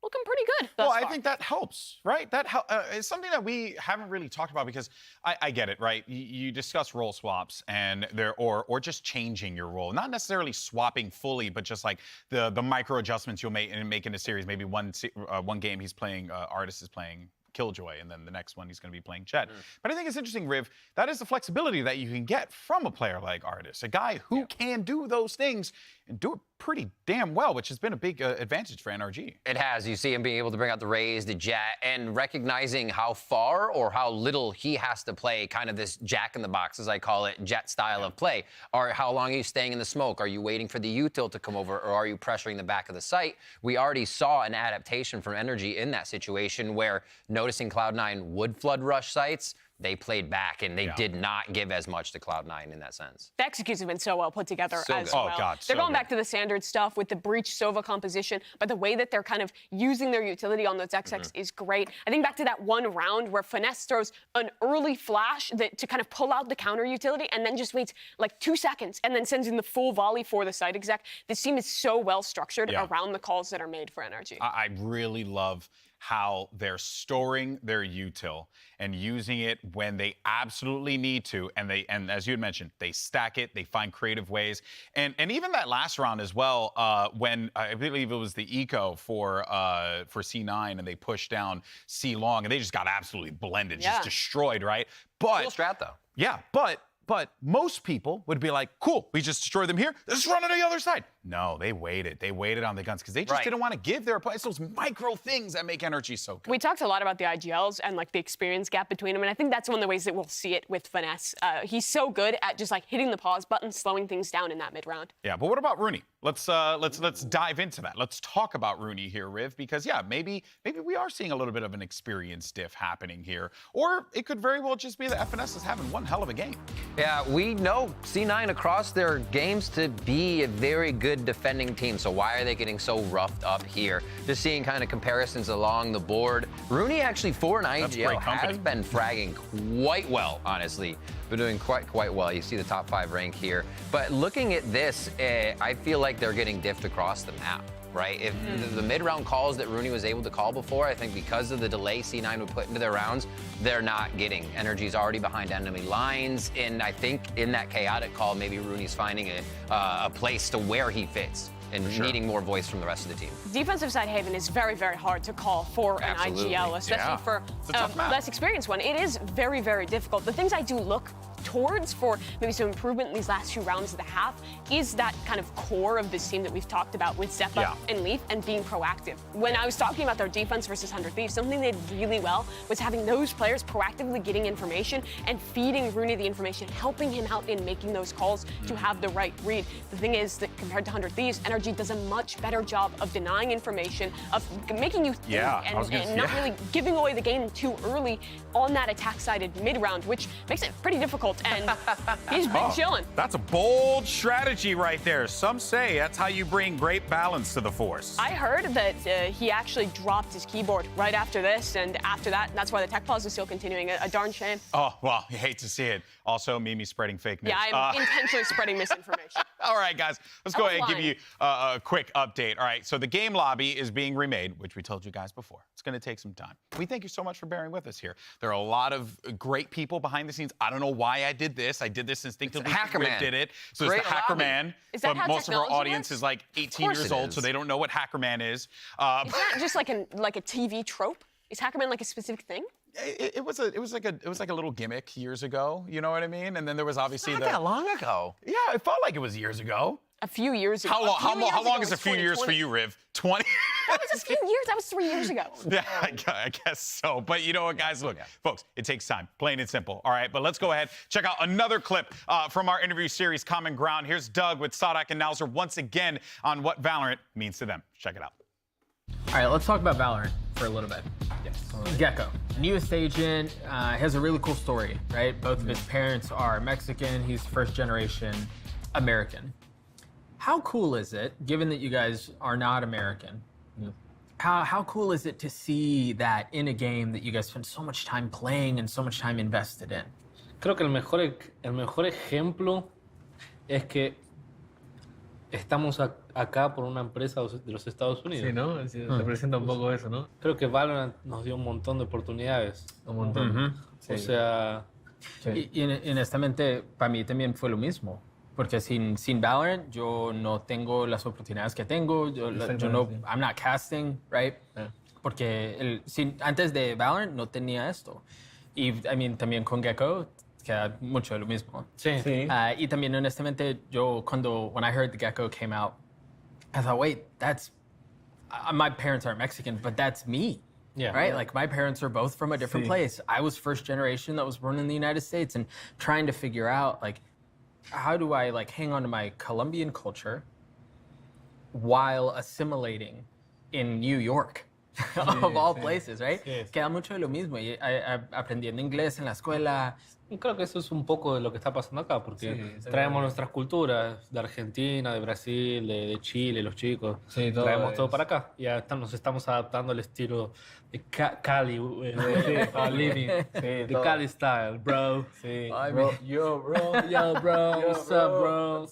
looking pretty good thus far. I think that helps, right? That is something that we haven't really talked about because I get it, right? You discuss role swaps and or just changing your role, not necessarily swapping fully, but just like the micro adjustments you'll make in a series. Maybe one game he's playing, Artist is playing Killjoy, and then the next one he's going to be playing Jet. But I think it's interesting, Riv, that is the flexibility that you can get from a player like Artist, a guy who can do those things and do it pretty damn well, which has been a big advantage for NRG. It has. You see him being able to bring out the Raze, the Jet, and recognizing how far or how little he has to play kind of this jack-in-the-box, as I call it, Jet style of play. Or how long are you staying in the smoke? Are you waiting for the util to come over, or are you pressuring the back of the site? We already saw an adaptation from Energy in that situation where noticing Cloud9 would flood rush sites, they played back, and they did not give as much to Cloud9 in that sense. The executes have been so well put together as well. Oh, God, they're going back to the standard stuff with the Breach Sova composition, but the way that they're kind of using their utility on those XX is great. I think back to that one round where Finesse throws an early flash to kind of pull out the counter utility and then just waits like 2 seconds and then sends in the full volley for the site exec. This team is so well structured around the calls that are made for NRG. I really love how they're storing their util and using it when they absolutely need to, and as you had mentioned, they stack it, they find creative ways, and even that last round as well, when I believe it was the eco for C9 and they pushed down C Long and they just got absolutely blended, just destroyed, right? But cool strat though. Yeah, but most people would be like, cool, we just destroyed them here, let's run on the other side. No, they waited. They waited on the guns because they just didn't want to give their opponents those micro things that make NRG so good. We talked a lot about the IGLs and like the experience gap between them, and I think that's one of the ways that we'll see it with Finesse. He's so good at just like hitting the pause button, slowing things down in that mid round. Yeah, but what about Rooney? Let's dive into that. Let's talk about Rooney here, Riv, because maybe we are seeing a little bit of an experience diff happening here, or it could very well just be that FNS is having one hell of a game. Yeah, we know C9 across their games to be a very good defending team, so why are they getting so roughed up here? Just seeing kind of comparisons along the board. Rooney actually for an IGL has been fragging quite well, honestly. Been doing quite well. You see the top 5 rank here. But looking at this, I feel like they're getting diffed across the map, right? If the mid-round calls that Rooney was able to call before, I think because of the delay C9 would put into their rounds, they're not getting. Energy's already behind enemy lines, and I think in that chaotic call, maybe Rooney's finding a place to where he fits and needing more voice from the rest of the team. Defensive side Haven is very, very hard to call for an IGL, especially for a less experienced one. It is very, very difficult. The things I do look towards for maybe some improvement in these last 2 rounds of the half is that kind of core of this team that we've talked about with Zeppa and Leaf and being proactive. When I was talking about their defense versus 100 Thieves, something they did really well was having those players proactively getting information and feeding Rooney the information, helping him out in making those calls to have the right read. The thing is that compared to 100 Thieves, NRG does a much better job of denying information, of making you think and not really giving away the game too early on that attack-sided mid-round, which makes it pretty difficult, and he's been chilling. That's a bold strategy right there. Some say that's how you bring great balance to the Force. I heard that he actually dropped his keyboard right after this, and after that, that's why the tech pause is still continuing. A darn shame. Oh, well, you hate to see it. Also, Mimi spreading fake news. Yeah, I'm intentionally spreading misinformation. All right, guys, let's go ahead and give you a quick update. All right, so the game lobby is being remade, which we told you guys before. It's going to take some time. We thank you so much for bearing with us here. There are a lot of great people behind the scenes. I don't know why I did this. I did this instinctively. Hacker Man did it. So it's the Hacker Man. But most of our audience is like 18 years old, so they don't know what Hacker Man is. Is that just like a TV trope? Is Hacker Man like a specific thing? It was like a little gimmick years ago. You know what I mean? And then there was obviously Not that long ago. Yeah, it felt like it was years ago. A few years ago. How long is a few years for you, Riv? 20? That was a few years. That was 3 years ago. Yeah, I guess so. But you know what, guys? Look, folks, it takes time. Plain and simple. All right, but let's go ahead. Check out another clip from our interview series, Common Ground. Here's Doug with Sadak and Nauser once again on what Valorant means to them. Check it out. All right, let's talk about Valorant for a little bit. Gecko, newest agent, has a really cool story, right? Both of his parents are Mexican. He's first generation American. How cool is it, given that you guys are not American, how cool is it to see that in a game that you guys spend so much time playing and so much time invested in? Creo que el mejor ejemplo es que estamos acá por una empresa de los Estados Unidos. Sí, ¿no? Sí, representa un poco eso, ¿no? Creo que Valorant nos dio un montón de oportunidades. Un montón. Sí. O sea... Sí. Y honestamente, para mí también fue lo mismo. Porque sin Valorant, yo no tengo las oportunidades que tengo. Yo no, I'm not casting, right? Yeah. Porque antes de Valorant no tenía esto. Y también con Gecko, queda mucho de lo mismo. Sí. Y también, honestamente, when I heard the Gecko came out, I thought, wait, that's... my parents aren't Mexican, but that's me. Yeah. Right? Like, my parents are both from a different place. I was first generation that was born in the United States, and trying to figure out, like, how do I hang on to my Colombian culture while assimilating in New York, of all places, right? Queda mucho de lo mismo. Y aprendiendo inglés en la escuela. Y creo que eso es un poco de lo que está pasando acá, porque traemos nuestras culturas de Argentina, de Brasil, de Chile, los chicos. Sí, traemos todo para acá. Y ya nos estamos adaptando al estilo de Cali, de Cali style, bro. Sí. Yo, bro, what's up, bro?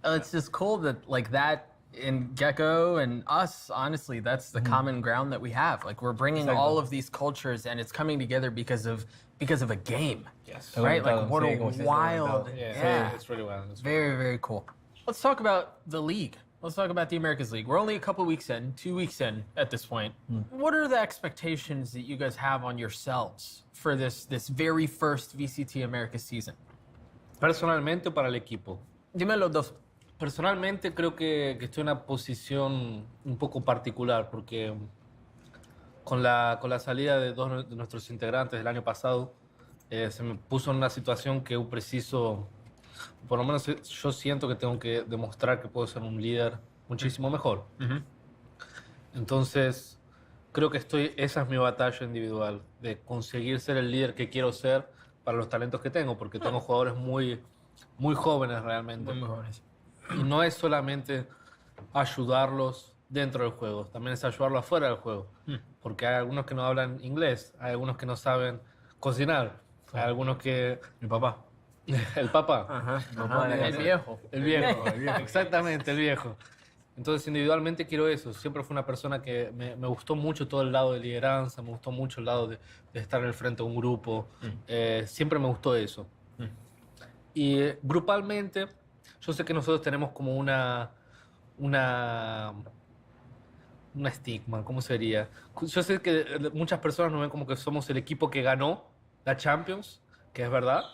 It's just cool that that in Gecko and us, honestly, that's the common ground that we have. Like, we're bringing all of these cultures, and it's coming together because of a game. Yes. Right? Like, what a wild... Yeah, it's really wild. It's very, very cool. Let's talk about the league. Let's talk about the Americas League. We're only a couple weeks in, 2 weeks in at this point. What are the expectations that you guys have on yourselves for this very first VCT Americas season? Personalmente o para el equipo. Dime los dos. Personalmente creo que estoy en una posición un poco particular porque con la salida de dos de nuestros integrantes del año pasado se me puso en una situación que preciso, por lo menos yo siento que tengo que demostrar que puedo ser un líder muchísimo mejor. Entonces creo que esa es mi batalla individual, de conseguir ser el líder que quiero ser para los talentos que tengo, porque tengo jugadores muy jóvenes realmente. Muy jóvenes. Y no es solamente ayudarlos dentro del juego, también es ayudarlos afuera del juego. Porque hay algunos que no hablan inglés, hay algunos que no saben cocinar, hay algunos que... Mi papá. El papá. Ajá. El viejo. El viejo, exactamente, el viejo. Entonces, individualmente quiero eso. Siempre fui una persona que me gustó mucho todo el lado de lideranza, me gustó mucho el lado de estar en el frente de un grupo. Siempre me gustó eso. Y grupalmente, yo sé que nosotros tenemos como una estigma, ¿cómo sería? Yo sé que muchas personas nos ven como que somos el equipo que ganó la Champions, que es verdad,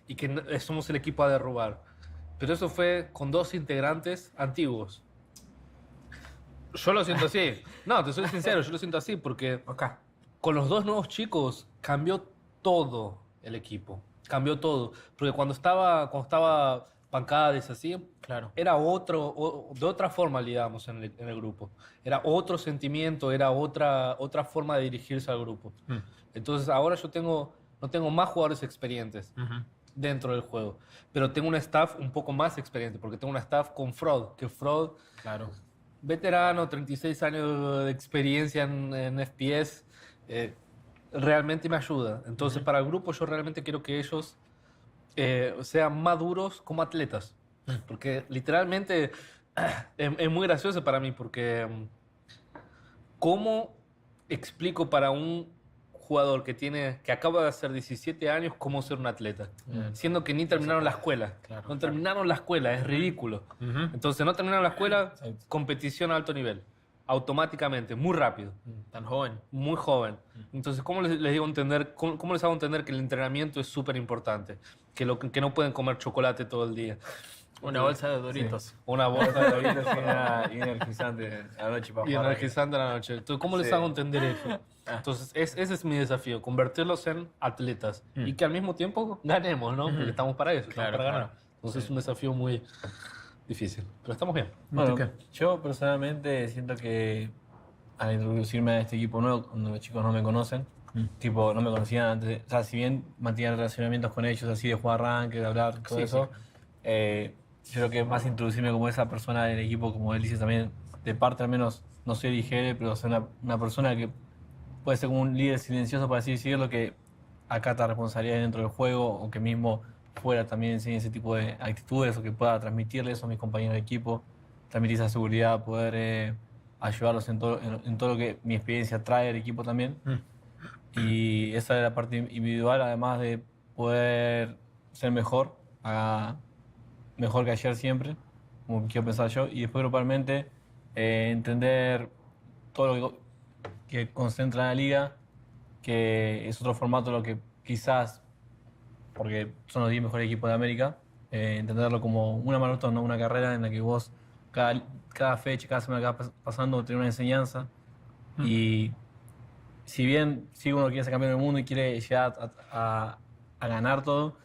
y que somos el equipo a derrubar. Pero eso fue con 2 integrantes antiguos. Yo lo siento así. No, te soy sincero, yo lo siento así porque con los 2 nuevos chicos cambió todo el equipo. Cambió todo. Porque cuando estaba Pancades así, era de otra forma, digamos, en el grupo. Era otro sentimiento, era otra forma de dirigirse al grupo. Entonces ahora no tengo más jugadores experientes dentro del juego, pero tengo un staff un poco más experiente, porque tengo un staff con Fraud, que Fraud, veterano, 36 años de experiencia en FPS, realmente me ayuda. Entonces para el grupo yo realmente quiero que ellos sean maduros como atletas, porque literalmente es muy gracioso para mí, porque ¿cómo explico para un jugador que acaba de hacer 17 años cómo ser un atleta? Siendo que ni terminaron la escuela. No terminaron la escuela, es ridículo. Entonces no terminaron la escuela, competición a alto nivel. Automáticamente, muy rápido. Tan joven. Muy joven. Entonces, ¿cómo les digo entender, cómo les hago entender que el entrenamiento es súper importante? Que no pueden comer chocolate todo el día. Una bolsa de Doritos. Sí. Una bolsa de Doritos y energizante a la noche para y jugar. energizante a la noche. Entonces, ¿cómo les hago entender eso? Entonces, ese es mi desafío, convertirlos en atletas. Y que al mismo tiempo ganemos, ¿no? Porque estamos para eso, estamos para ganar. Entonces, es un desafío muy difícil. Pero estamos bien. Bueno, yo personalmente siento que al introducirme a este equipo nuevo, cuando los chicos no me conocen, tipo, no me conocían antes, o sea, si bien mantenía relacionamientos con ellos, así de jugar ranked, de hablar, todo eso, yo creo que es más introducirme como esa persona del equipo, como él dice también, de parte al menos, no soy IGL, pero soy una persona que puede ser como un líder silencioso, por así decirlo, que acata responsabilidades dentro del juego, o que mismo fuera también enseñe ese tipo de actitudes, o que pueda transmitirle eso a mis compañeros de equipo, transmitir esa seguridad, poder ayudarlos en todo lo que mi experiencia trae al equipo también. Y esa es la parte individual, además de poder ser mejor que ayer siempre, como quiero pensar yo, y después grupalmente entender todo lo que concentra la liga, que es otro formato lo que quizás, porque son los 10 mejores equipos de América, entenderlo como una maratón, ¿no? Una carrera en la que vos cada fecha, cada semana que va pasando tiene una enseñanza, y si bien uno quiere ser campeón del mundo y quiere llegar a ganar todo,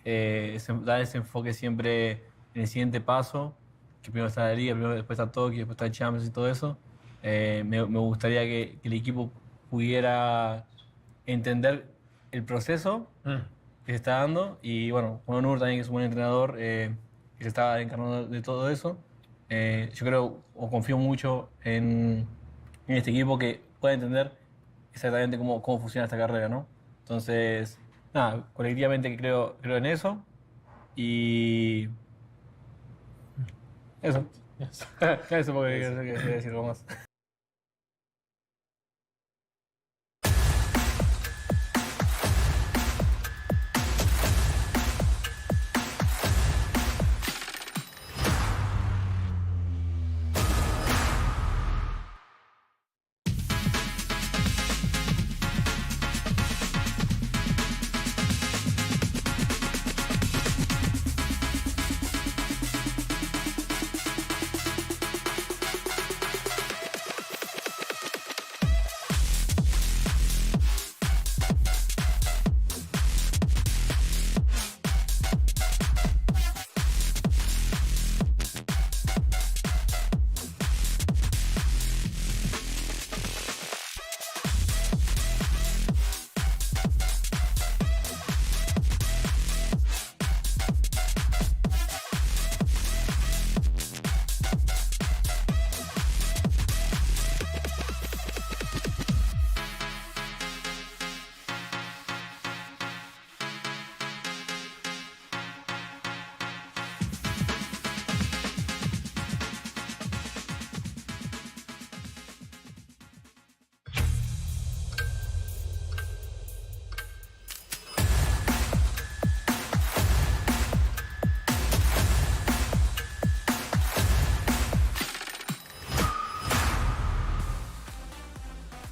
da ese enfoque siempre en el siguiente paso, que primero está la liga, después está Tokio, después está el Champions y todo eso. Me gustaría que el equipo pudiera entender el proceso que se está dando, y bueno, con Onur también, que es un buen entrenador, que se está encargando de todo eso. Yo creo o confío mucho en este equipo que pueda entender exactamente cómo funciona esta carrera, ¿no? Entonces, nada, colectivamente creo en eso, y eso. Eso porque quería decir algo más.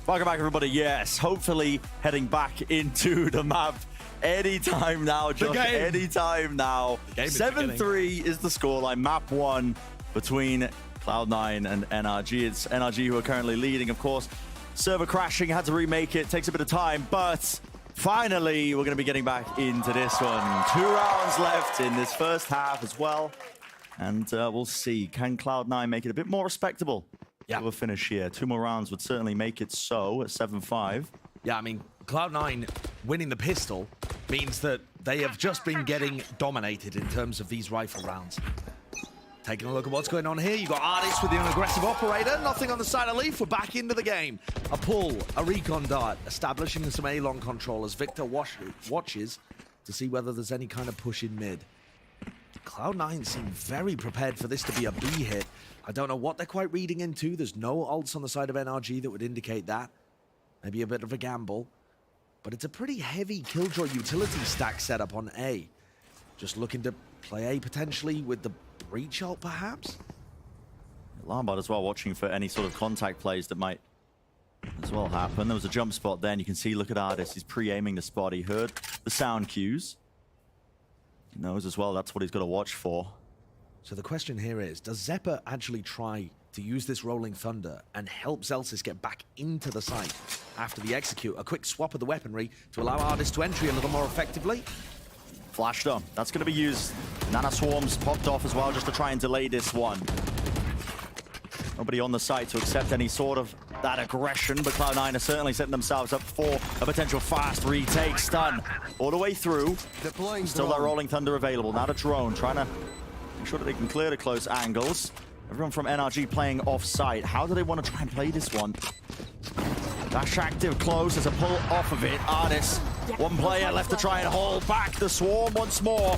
Welcome back, everybody. Yes, hopefully heading back into the map Anytime now, Josh. Anytime now. 7-3 is the scoreline. Map 1 between Cloud9 and NRG. It's NRG who are currently leading, of course. Server crashing, had to remake it. Takes a bit of time, but finally, we're going to be getting back into this one. 2 rounds left in this first half as well. And we'll see. Can Cloud9 make it a bit more respectable? Yeah. We'll finish here. 2 more rounds would certainly make it so at 7-5. Yeah, I mean, Cloud9 winning the pistol means that they have just been getting dominated in terms of these rifle rounds. Taking a look at what's going on here, you've got Artist with the aggressive operator, nothing on the side of Leaf, we're back into the game. A pull, a recon dart, establishing some A-long control as Victor watches to see whether there's any kind of push in mid. Cloud9 seem very prepared for this to be a B hit. I don't know what they're quite reading into. There's no ults on the side of NRG that would indicate that. Maybe a bit of a gamble. But it's a pretty heavy Killjoy utility stack setup on A. Just looking to play A potentially with the breach ult, perhaps? Lombard as well, watching for any sort of contact plays that might as well happen. There was a jump spot then. You can see, look at Artist. He's pre-aiming the spot. He heard the sound cues. He knows as well that's what he's got to watch for. So the question here is, does Zeppa actually try to use this Rolling Thunder and help Zelsis get back into the site after the execute? A quick swap of the weaponry to allow Artist to entry a little more effectively. Flashed on. That's going to be used. Nana Swarms popped off as well just to try and delay this one. Nobody on the site to accept any sort of that aggression, but Cloud9 are certainly setting themselves up for a potential fast retake. Stun all the way through. Deploying Still that Rolling Thunder available. Now the drone trying to make sure that they can clear the close angles. Everyone from NRG playing off-site. How do they want to try and play this one? Dash active close as a pull off of it. Artist, one player left to try and hold back the swarm once more.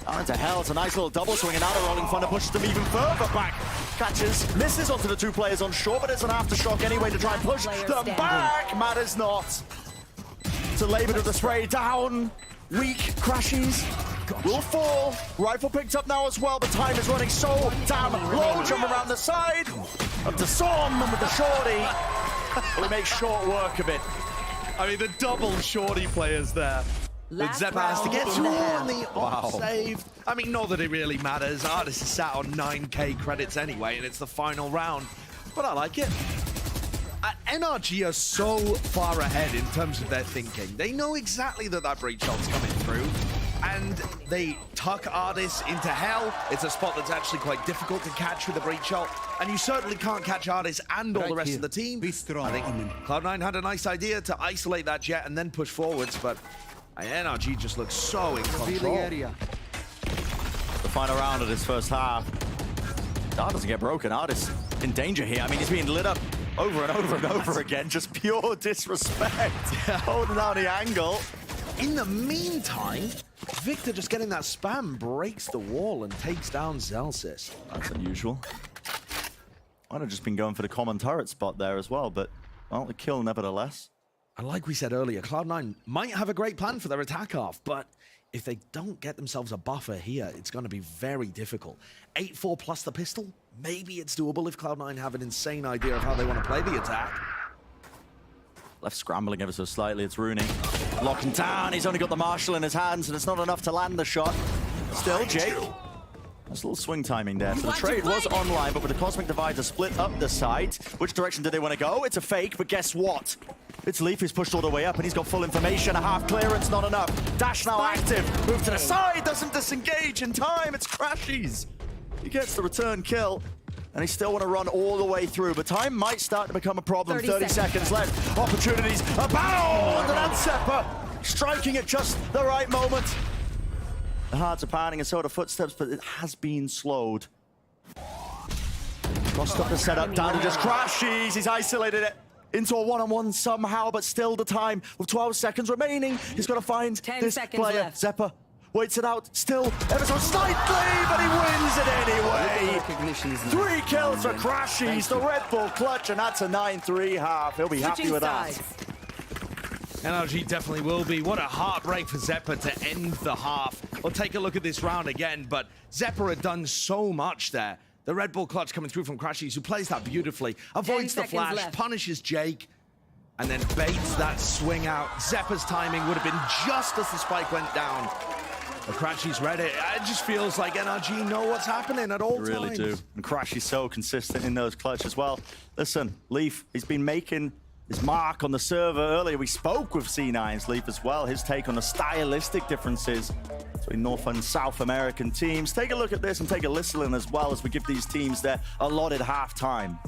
Down into hell. It's a nice little double swing, and now the Rolling Thunder pushes them even further back. Catches, misses onto the 2 players on shore, but it's an aftershock anyway to try and push them back. Matters not. To labor to the spray down. Weak crashes. Will fall. Rifle picked up now as well, but time is running so damn low. Jump around the side. Up to Som with the shorty. We make short work of it. I mean, the double shorty players there. But Zeppa has to get to on the off-save. I mean, not that it really matters. Artist is sat on 9k credits anyway, and it's the final round. But I like it. NRG are so far ahead in terms of their thinking. They know exactly that that breach ult's coming through, and they tuck Artist into hell. It's a spot that's actually quite difficult to catch with the breach ult, and you certainly can't catch Artist and all the rest of the team. I think Cloud9 had a nice idea to isolate that jet and then push forwards, but NRG just looks so in control. The final round of this first half. Dart doesn't get broken. Artist in danger here. I mean, he's being lit up over and over and over again. Just pure disrespect. Holding down the angle. In the meantime, Victor just getting that spam breaks the wall and takes down Zelsis. That's unusual. Might have just been going for the common turret spot there as well, but well, the kill nevertheless. And like we said earlier, Cloud9 might have a great plan for their attack half, but if they don't get themselves a buffer here, it's going to be very difficult. 8-4 plus the pistol, maybe it's doable if Cloud9 have an insane idea of how they want to play the attack. Left scrambling ever so slightly, it's Rooney. Locking down, he's only got the Marshall in his hands, and it's not enough to land the shot. Still, Jake. That's a little swing timing there. So the trade was online, but with the Cosmic Divider split up the site, which direction did they want to go? It's a fake, but guess what? It's Leaf who's pushed all the way up, and he's got full information. A half clearance, not enough. Dash now active. Move to the side, doesn't disengage in time. It's Crashies. He gets the return kill, and he still want to run all the way through, but time might start to become a problem. 30 seconds left. Opportunities abound, and that's Zeppa striking at just the right moment. The hearts are pounding and so are the footsteps, but it has been slowed. Crossed up the setup, down to just Crashies. He's isolated it into a one-on-one somehow, but still the time with 12 seconds remaining. He's got to find this player. Left. Zeppa waits it out, still ever so slightly, but he wins it anyway. 3 kills for Crashies, the Red Bull clutch, and that's a 9-3 half. He'll be happy with that. NRG definitely will be. What a heartbreak for Zeppa to end the half. We'll take a look at this round again, but Zeppa had done so much there. The Red Bull clutch coming through from Crashies, who plays that beautifully, avoids the flash, punishes Jake. and then baits that swing out. Zeppa's timing would have been just as the spike went down. Crashy's read it. It just feels like NRG know what's happening at all times. Really do. And Crashy's so consistent in those clutch as well. Listen, Leaf, he's been making his mark on the server earlier. We spoke with C9's Leaf as well. His take on the stylistic differences between North and South American teams. Take a look at this and take a listen as well as we give these teams their allotted halftime.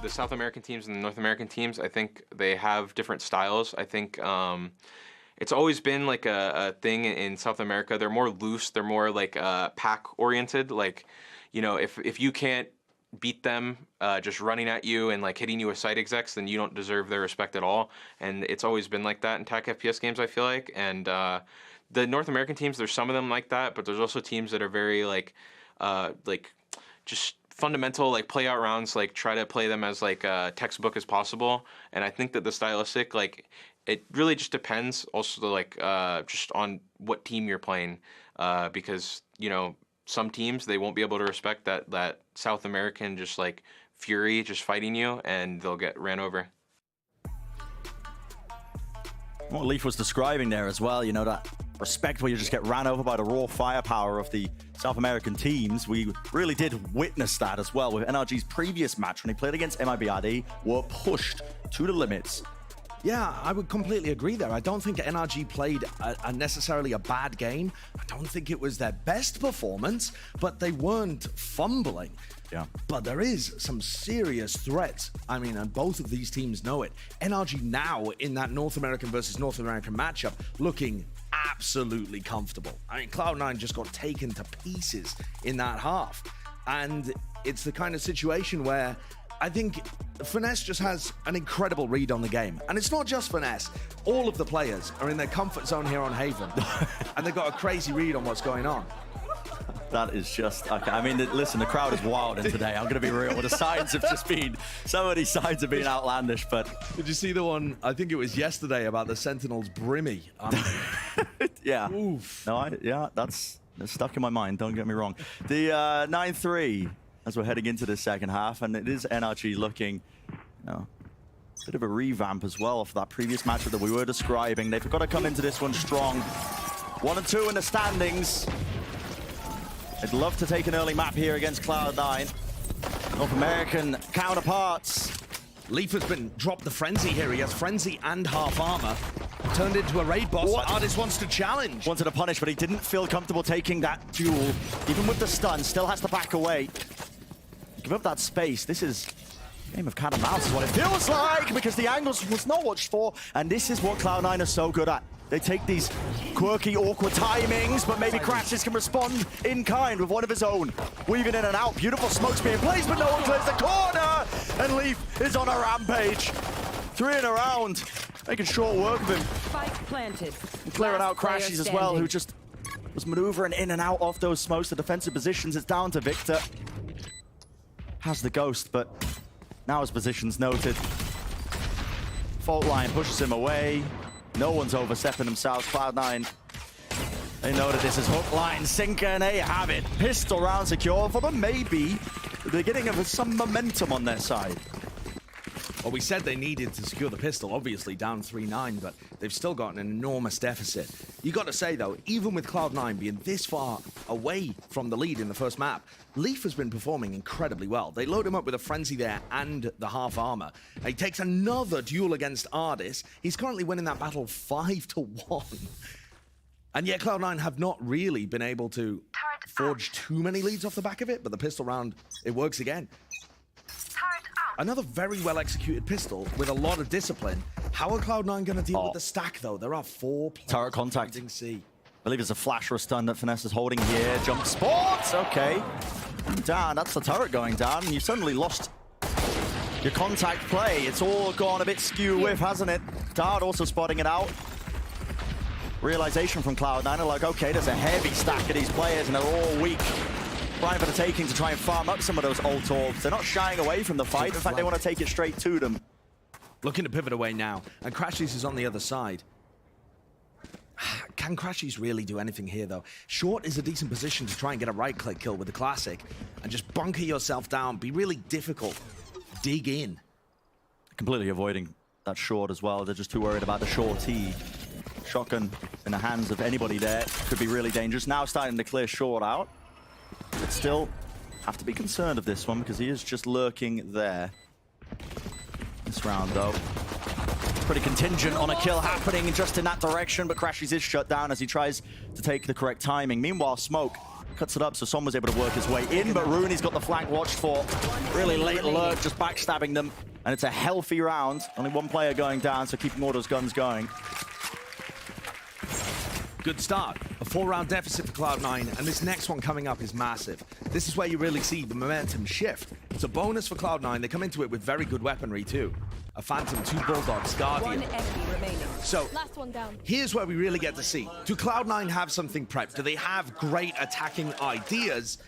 The South American teams and the North American teams, I think they have different styles. I think it's always been like a thing in South America. They're more loose. They're more like pack oriented. Like, you know, if you can't beat them just running at you and like hitting you with side execs, then you don't deserve their respect at all. And it's always been like that in TAC FPS games, I feel like. And the North American teams, there's some of them like that, but there's also teams that are very like just fundamental, like play out rounds, like try to play them as like textbook as possible. And I think that the stylistic, like, it really just depends also like just on what team you're playing, because, you know, some teams, they won't be able to respect that South American just like fury just fighting you, and they'll get ran over. What Leaf was describing there as well, you know, that respect where you just get ran over by the raw firepower of the South American teams. We really did witness that as well with NRG's previous match when he played against MIBR, were pushed to the limits. Yeah, I would completely agree there. I don't think NRG played necessarily a bad game. I don't think it was their best performance, but they weren't fumbling. Yeah. But there is some serious threats. I mean, and both of these teams know it. NRG now in that North American versus North American matchup looking absolutely comfortable. I mean, Cloud9 just got taken to pieces in that half. And it's the kind of situation where I think Finesse just has an incredible read on the game. And it's not just Finesse. All of the players are in their comfort zone here on Haven. And they've got a crazy read on what's going on. That is just, okay. I mean, listen, the crowd is wild in today. I'm going to be real. The signs have just been, some of these signs have been outlandish, but... Did you see the one, I think it was yesterday, about the Sentinels Brimmy? Yeah. Oof. No, yeah, that's stuck in my mind. Don't get me wrong. The 9-3... as we're heading into the second half, and it is NRG looking, you know, a bit of a revamp as well for that previous matchup that we were describing. They've got to come into this one strong. 1 and 2 in the standings. They'd love to take an early map here against Cloud9. North American counterparts. Leaf has been dropped the Frenzy here. He has Frenzy and half armor. Turned into a raid boss. What? Artist wants to challenge. Wanted to punish, but he didn't feel comfortable taking that duel. Even with the stun, still has to back away. Give up that space. This is a game of cat and mouse is what it feels like, because the angles was not watched for, and this is what Cloud9 are so good at. They take these quirky, awkward timings, but maybe Crashes can respond in kind with one of his own. Weaving in and out, beautiful smokes being placed, but no one clears the corner, and Leaf is on a rampage. 3 in a round, making short work of him. Spike planted. And clearing out Crashes as well, who just was maneuvering in and out of those smokes, the defensive positions. It's down to Victor. Has the ghost, but now his position's noted. Fault line pushes him away. No one's overstepping themselves. Cloud9, they know that this is hook line sinker, and they have it. Pistol round secure for them. Maybe the beginning of some momentum on their side. Well, we said they needed to secure the pistol, obviously down 3-9, but they've still got an enormous deficit. You got to say, though, even with Cloud9 being this far away from the lead in the first map, Leaf has been performing incredibly well. They load him up with a Frenzy there and the half armor. He takes another duel against Ardis. He's currently winning that battle 5-1. And yet Cloud9 have not really been able to forge too many leads off the back of it, but the pistol round, it works again. Another very well-executed pistol with a lot of discipline. How are Cloud9 going to deal with the stack, though? There are 4 players. Turret contact. C. I believe it's a flash or a stun that Finesse is holding here. Jump sports, okay. Down, that's the turret going down. You suddenly lost your contact play. It's all gone a bit skew with, hasn't it? Dart also spotting it out. Realization from Cloud9, are like, okay, there's a heavy stack of these players and they're all weak. Trying for the taking to try and farm up some of those ult orbs. They're not shying away from the fight. In fact, they want to take it straight to them. Looking to pivot away now, and Crashies is on the other side. Can Crashies really do anything here, though? Short is a decent position to try and get a right-click kill with the classic, and just bunker yourself down, be really difficult. Dig in. completely avoiding that short as well. They're just too worried about the shorty. Shotgun in the hands of anybody there could be really dangerous. Now starting to clear short out. But still have to be concerned of this one because he is just lurking there. This round, though, pretty contingent on a kill happening just in that direction, but Crashies is shut down as he tries to take the correct timing. Meanwhile, Smoke cuts it up, so Son was able to work his way in, but Rooney's got the flank watched for. Really late lurk, just backstabbing them, and it's a healthy round. Only one player going down, so keeping all those guns going. Good start. A 4-round deficit for Cloud9, and this next one coming up is massive. This is where you really see the momentum shift. It's a bonus for Cloud9. They come into it with very good weaponry too. A Phantom, 2 Bulldogs, Guardian. So, last one down. Here's where we really get to see. Do Cloud9 have something prepped? Do they have great attacking ideas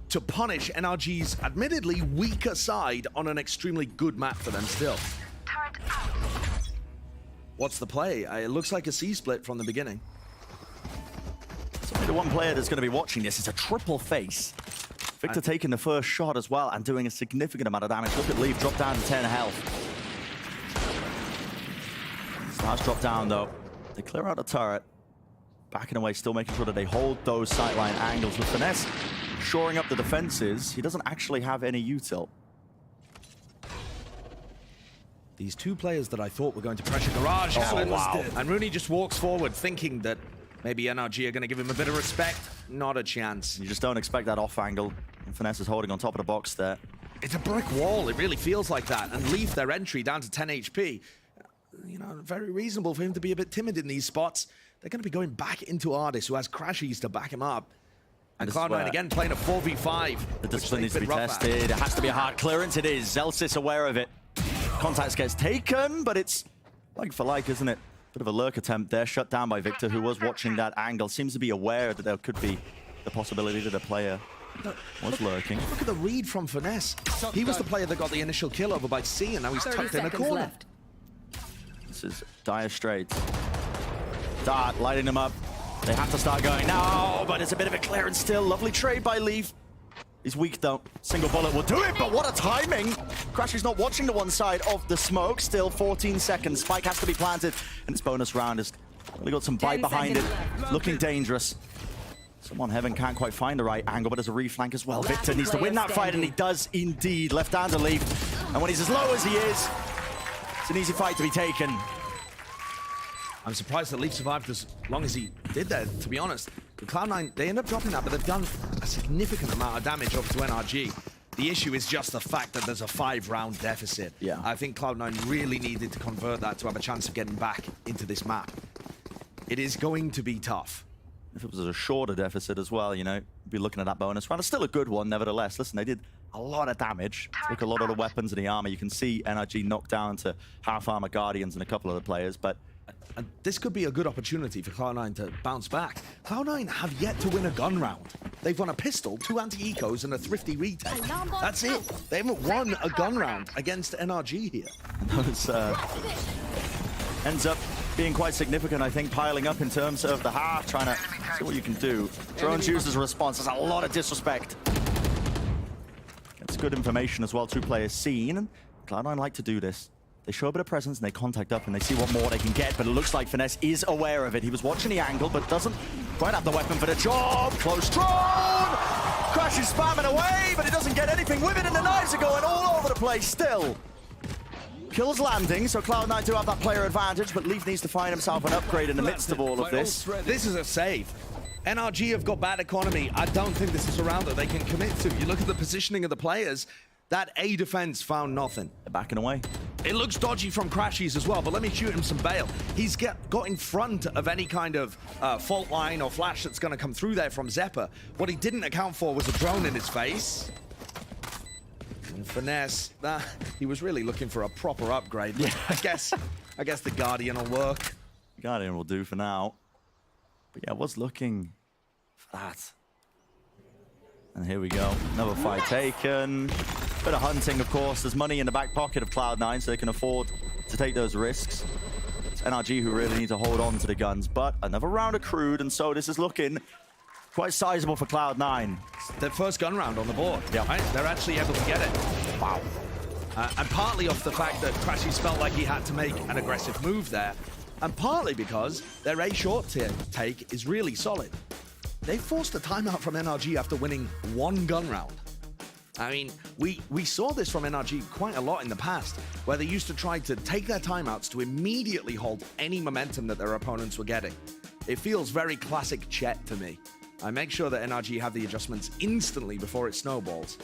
to punish NRG's admittedly weaker side on an extremely good map for them still? What's the play? It looks like a C-split from the beginning. The one player that's going to be watching this is a triple face. Victor taking the first shot as well and doing a significant amount of damage. Look at Leaf drop down to 10 health. Stars drop down though. They clear out the turret. Backing away, still making sure that they hold those sightline angles with Finesse. Shoring up the defenses. He doesn't actually have any util. These two players that I thought were going to pressure Garage. Oh, wow. And Rooney just walks forward thinking that maybe NRG are going to give him a bit of respect. Not a chance. You just don't expect that off angle. And Finesse is holding on top of the box there. It's a brick wall. It really feels like that. And Leaf, their entry down to 10 HP. You know, very reasonable for him to be a bit timid in these spots. They're going to be going back into Ardis, who has Crashies to back him up. And Cloud9 again playing a 4v5. The discipline needs to be tested. It has to be a hard clearance. It is. Zelsis aware of it. Contacts gets taken, but it's like for like, isn't it? Bit of a lurk attempt there, shut down by Victor, who was watching that angle. Seems to be aware that there could be the possibility that a player was lurking. Look at the read from Finesse. He was the player that got the initial kill over by C, and now he's tucked in a corner. Left. This is Dire Straits. Dart lighting them up. They have to start going now, but it's a bit of a clearance still. Lovely trade by Leaf. He's weak though. Single bullet will do it, but what a timing! Crashy's not watching the one side of the smoke. Still 14 seconds. Spike has to be planted, and its bonus round has really got some bite behind it. Looking dangerous. Someone Heaven can't quite find the right angle, but there's a reflank as well. Victor needs to win that fight, and he does indeed. Left-hander Leaf. And when he's as low as he is, it's an easy fight to be taken. I'm surprised that Leaf survived as long as he did there, to be honest. The Cloud9, they end up dropping that, but they've done a significant amount of damage over to NRG. The issue is just the fact that there's a 5-round deficit. Yeah. I think Cloud9 really needed to convert that to have a chance of getting back into this map. It is going to be tough. If it was a shorter deficit as well, you know, we'd be looking at that bonus round. It's still a good one, nevertheless. Listen, they did a lot of damage. Took a lot of the weapons and the armor. You can see NRG knocked down to half-armor Guardians and a couple of the players, but and this could be a good opportunity for Cloud9 to bounce back. Cloud9 have yet to win a gun round. They've won a pistol, 2 anti-ecos, and a thrifty retake. That's it. They haven't won a gun round against NRG here. Those ends up being quite significant, I think, piling up in terms of the half, trying to see what you can do. Drones used as a response. There's a lot of disrespect. It's good information as well. 2 players seen. Cloud9 like to do this. They show a bit of presence and they contact up and they see what more they can get, but it looks like Finesse is aware of it. He was watching the angle, but doesn't quite have the weapon for the job. Close drone! Crash is spamming away, but he doesn't get anything with it, and the knives are going all over the place still. Kills landing, so Cloud9 do have that player advantage, but Leaf needs to find himself an upgrade in the midst of all of this. This is a save. NRG have got bad economy. I don't think this is a round that they can commit to. You look at the positioning of the players, that A defense found nothing. They're backing away. It looks dodgy from Crashies as well, but let me shoot him some bail. He's got in front of any kind of fault line or flash that's going to come through there from Zeppa. What he didn't account for was a drone in his face. And Finesse, he was really looking for a proper upgrade. Yeah. I guess the Guardian will work. Guardian will do for now. But yeah, I was looking for that. And here we go. Another fight taken. Bit of hunting, of course. There's money in the back pocket of Cloud9, so they can afford to take those risks. It's NRG who really need to hold on to the guns, but another round accrued, and so this is looking quite sizable for Cloud9. Their first gun round on the board. Yeah. Right? They're actually able to get it. Wow. And partly off the fact that Crashies felt like he had to make an aggressive move there, and partly because their A short take is really solid. They forced a timeout from NRG after winning one gun round. I mean, we saw this from NRG quite a lot in the past, where they used to try to take their timeouts to immediately hold any momentum that their opponents were getting. It feels very classic Chet to me. I make sure that NRG have the adjustments instantly before it snowballs.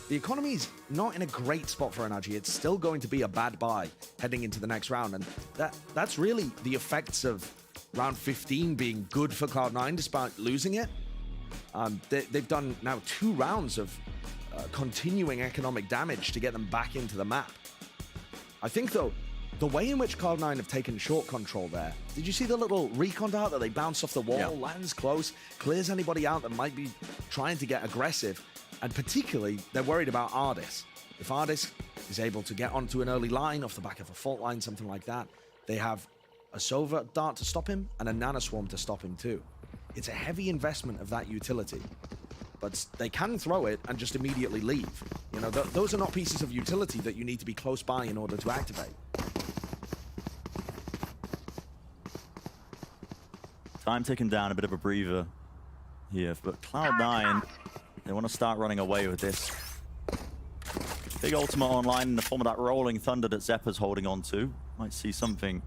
The economy's not in a great spot for NRG. It's still going to be a bad buy heading into the next round, and that's really the effects of round 15 being good for Cloud9 despite losing it. They've done now 2 rounds of continuing economic damage to get them back into the map. I think, though, the way in which Cloud9 have taken short control there, did you see the little recon dart that they bounce off the wall, lands close, clears anybody out that might be trying to get aggressive, and particularly, they're worried about Ardis. If Ardis is able to get onto an early line off the back of a fault line, something like that, they have a Sova dart to stop him and a Nana Swarm to stop him too. It's a heavy investment of that utility. But they can throw it and just immediately leave. You know, those are not pieces of utility that you need to be close by in order to activate. Time ticking down, a bit of a breather here, but Cloud9, they want to start running away with this. Big ultimate online in the form of that rolling thunder that Zeppa's holding on to. Might see something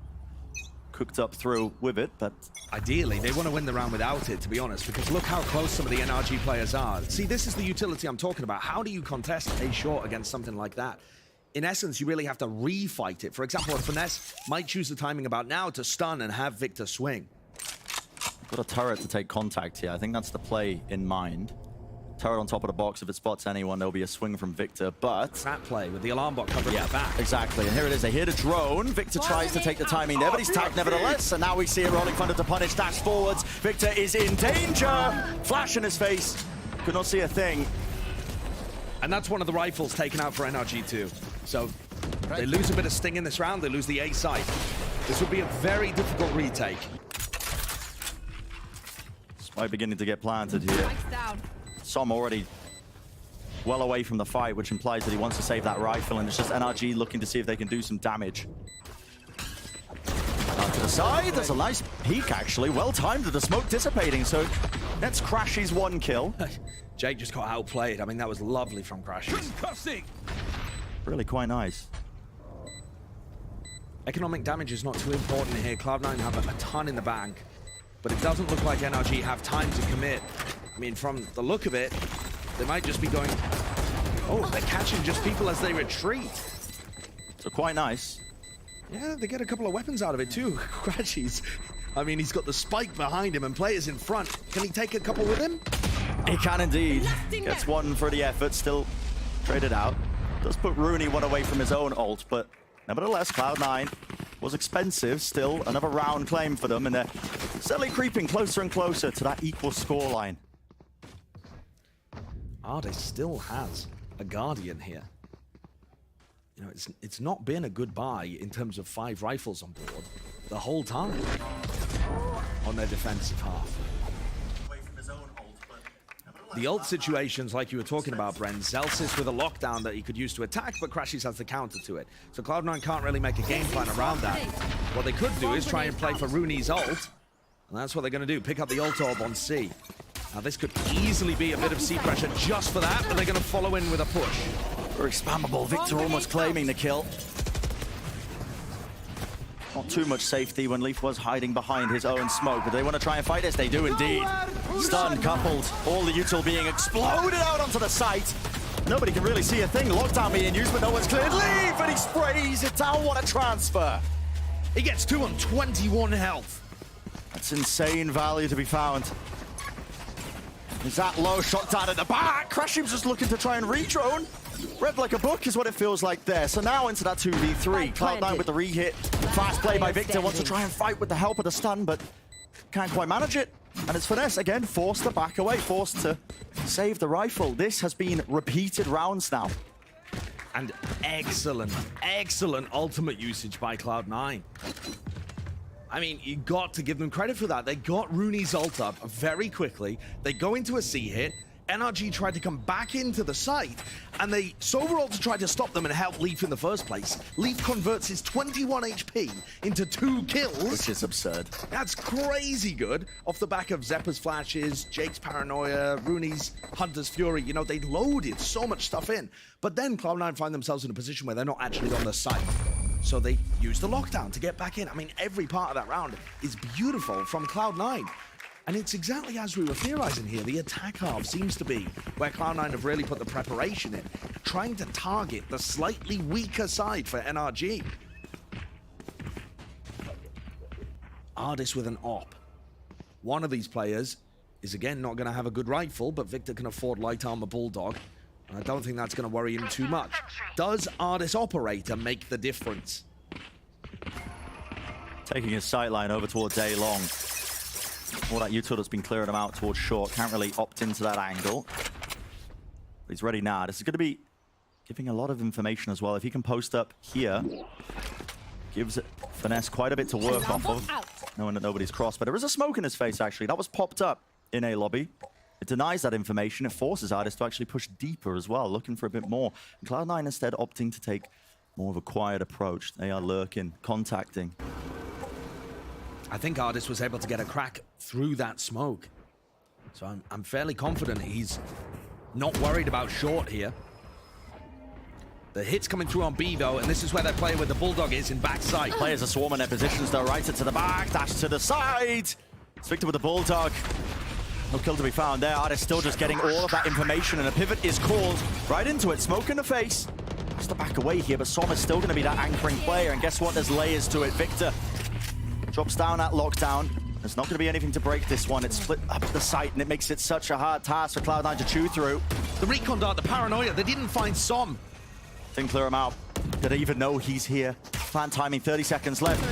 cooked up through with it, but ideally they want to win the round without it, to be honest, because look how close some of the NRG players are. See, this is the utility I'm talking about. How do you contest a short against something like that? In essence, you really have to refight it. For example, a Finesse might choose the timing about now to stun and have Victor swing. Got a turret to take contact here. I think that's the play in mind. Turret on top of the box. If it spots anyone, there'll be a swing from Victor, but that play with the alarm bot covering the back. Exactly, and here it is. They hear the drone. Victor tries to take the timing there, but he's tagged nevertheless, and now we see a rolling thunder to punish. Dash forwards. Victor is in danger. Flash in his face. Could not see a thing. And that's one of the rifles taken out for NRG too. So they lose a bit of sting in this round. They lose the A site. This would be a very difficult retake. Spy beginning to get planted here. Som already well away from the fight, which implies that he wants to save that rifle, and it's just NRG looking to see if they can do some damage. Out to the side, there's a nice peek actually, well timed with the smoke dissipating, so that's Crashy's 1 kill. Jake just got outplayed. I mean, that was lovely from Crashy. Really quite nice. Economic damage is not too important here. Cloud9 have a ton in the bank, but it doesn't look like NRG have time to commit. I mean, from the look of it, they might just be going... Oh, they're catching just people as they retreat. So quite nice. Yeah, they get a couple of weapons out of it too. Crashies. I mean, he's got the spike behind him and players in front. Can he take a couple with him? He can indeed. Gets 1 for the effort, still traded out. Does put Rooney 1 away from his own ult, but nevertheless, Cloud9 was expensive. Still another round claim for them, and they're steadily creeping closer and closer to that equal scoreline. Ardis still has a Guardian here. You know, it's not been a good buy in terms of 5 rifles on board the whole time on their defensive half. The ult situations, like you were talking about, Bren, Zelsis with a lockdown that he could use to attack, but Crashies has the counter to it. So Cloud9 can't really make a game plan around that. What they could do is try and play for Rooney's ult, and that's what they're going to do, pick up the ult orb on C. Now this could easily be a bit of C pressure just for that, but they're going to follow in with a push. Very spammable. Victor almost claiming the kill. Not too much safety when Leaf was hiding behind his own smoke, but they want to try and fight this. They do indeed. Stun coupled. All the util being exploded out onto the site. Nobody can really see a thing. Lockdown being used, but no one's cleared. Leaf, and he sprays it down. What a transfer. He gets 2 on 21 health. That's insane value to be found. Is that low shot down at the back? Crashim's just looking to try and re-drone. Read like a book is what it feels like there. So now into that 2v3. Cloud9 with the re-hit. Fast play by Victor. Wants to try and fight with the help of the stun, but can't quite manage it. And it's Finesse again, forced to back away, forced to save the rifle. This has been repeated rounds now. And excellent, excellent ultimate usage by Cloud9. I mean, you got to give them credit for that. They got Rooney's ult up very quickly. They go into a C hit. NRG tried to come back into the site, and they Soberall to try to stop them and help Leaf in the first place. Leaf converts his 21 HP into 2 kills. Which is absurd. That's crazy good. Off the back of Zeppa's flashes, Jake's paranoia, Rooney's Hunter's Fury, you know, they loaded so much stuff in. But then Cloud9 find themselves in a position where they're not actually on the site. So they use the lockdown to get back in. I mean, every part of that round is beautiful from Cloud9. And it's exactly as we were theorizing here. The attack half seems to be where Cloud9 have really put the preparation in, trying to target the slightly weaker side for NRG. Ardis with an op. One of these players is again not going to have a good rifle, but Victor can afford light armor Bulldog. I don't think that's going to worry him too much. Does Ardis Operator make the difference? Taking his sight line over towards A long. All that util has been clearing him out towards short. Can't really opt into that angle. But he's ready now. This is going to be giving a lot of information as well. If he can post up here, gives Finesse quite a bit to work off of, knowing that nobody's crossed. But there is a smoke in his face, actually. That was popped up in A lobby. It denies that information. It forces Ardis to actually push deeper as well, looking for a bit more. And Cloud9 instead opting to take more of a quiet approach. They are lurking, contacting. I think Ardis was able to get a crack through that smoke. So I'm fairly confident he's not worried about short here. The hit's coming through on B, though, and this is where that player with the Bulldog is in backside. Players are swarming their positions, though. Right it to the back, dash to the side. It's Victor with the Bulldog. No kill to be found there. Ardis still just getting all of that information, and a pivot is called right into it. Smoke in the face. Just to back away here, but Som is still going to be that anchoring player, and guess what? There's layers to it. Victor drops down that lockdown. There's not going to be anything to break this one. It's split up the site, and it makes it such a hard task for Cloud9 to chew through. The recon dart, the paranoia, they didn't find Som. Didn't clear him out. Did they even know he's here? Plan timing, 30 seconds left.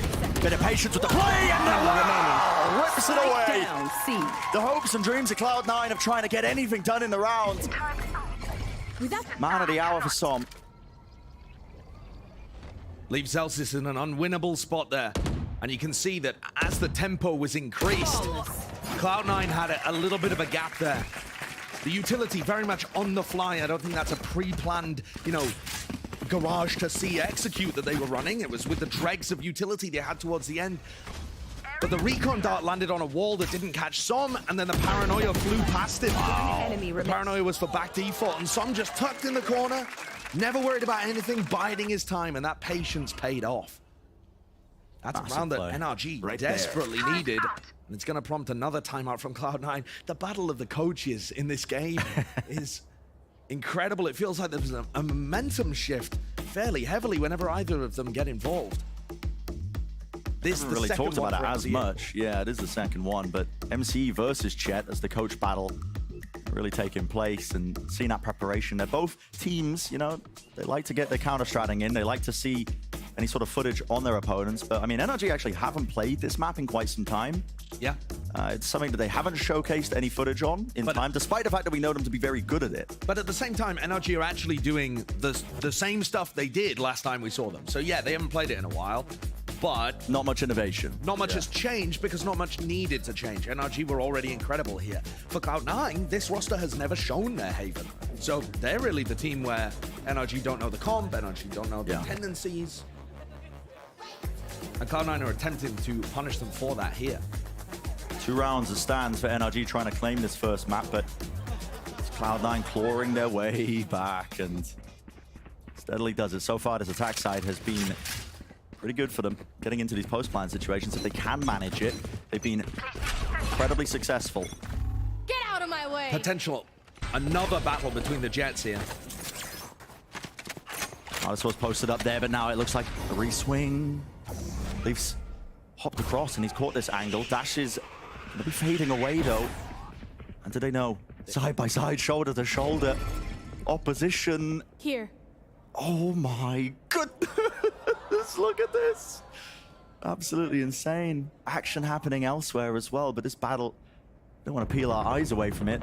Bit of patience with the play, and wow, rips it away. The hopes and dreams of Cloud9 of trying to get anything done in the round. Man of the hour for Som. Leaves Celsius in an unwinnable spot there. And you can see that as the tempo was increased, Cloud9 had a little bit of a gap there. The utility very much on the fly. I don't think that's a pre-planned, you know, garage to see execute that they were running. It was with the dregs of utility they had towards the end. But the recon dart landed on a wall that didn't catch Som, and then the paranoia flew past him. Wow. The paranoia was for back default, and Som just tucked in the corner, never worried about anything, biding his time, and that patience paid off. That's a round that NRG desperately needed, and it's going to prompt another timeout from Cloud9. The battle of the coaches in this game is incredible. It feels like there's a momentum shift fairly heavily whenever either of them get involved. This Haven't really talked about it as much. Yeah, it is the second one, but MC versus Chet as the coach battle really taking place, and seeing that preparation. They're both teams, you know, they like to get their counter-stratting in. They like to see any sort of footage on their opponents. But, I mean, NRG actually haven't played this map in quite some time. Yeah. It's something that they haven't showcased any footage on in time, despite the fact that we know them to be very good at it. But at the same time, NRG are actually doing the same stuff they did last time we saw them. So, yeah, they haven't played it in a while. But not much innovation. Not much has changed because not much needed to change. NRG were already incredible here. For Cloud9, this roster has never shown their haven. So they're really the team where NRG don't know the comp, NRG don't know the tendencies. And Cloud9 are attempting to punish them for that here. 2 rounds of stands for NRG trying to claim this first map, but it's Cloud9 clawing their way back and steadily does it. So far, this attack side has been pretty good for them, getting into these post-plan situations. If they can manage it, they've been incredibly successful. Get out of my way! Potential. Another battle between the Jets here. This was posted up there, but now it looks like a re-swing. Leafs hopped across, and he's caught this angle. Dash is going to be fading away, though. And do they know? Side by side, shoulder to shoulder. Opposition. Here. Oh my goodness. Look at this. Absolutely insane. Action happening elsewhere as well, but this battle, don't want to peel our eyes away from it.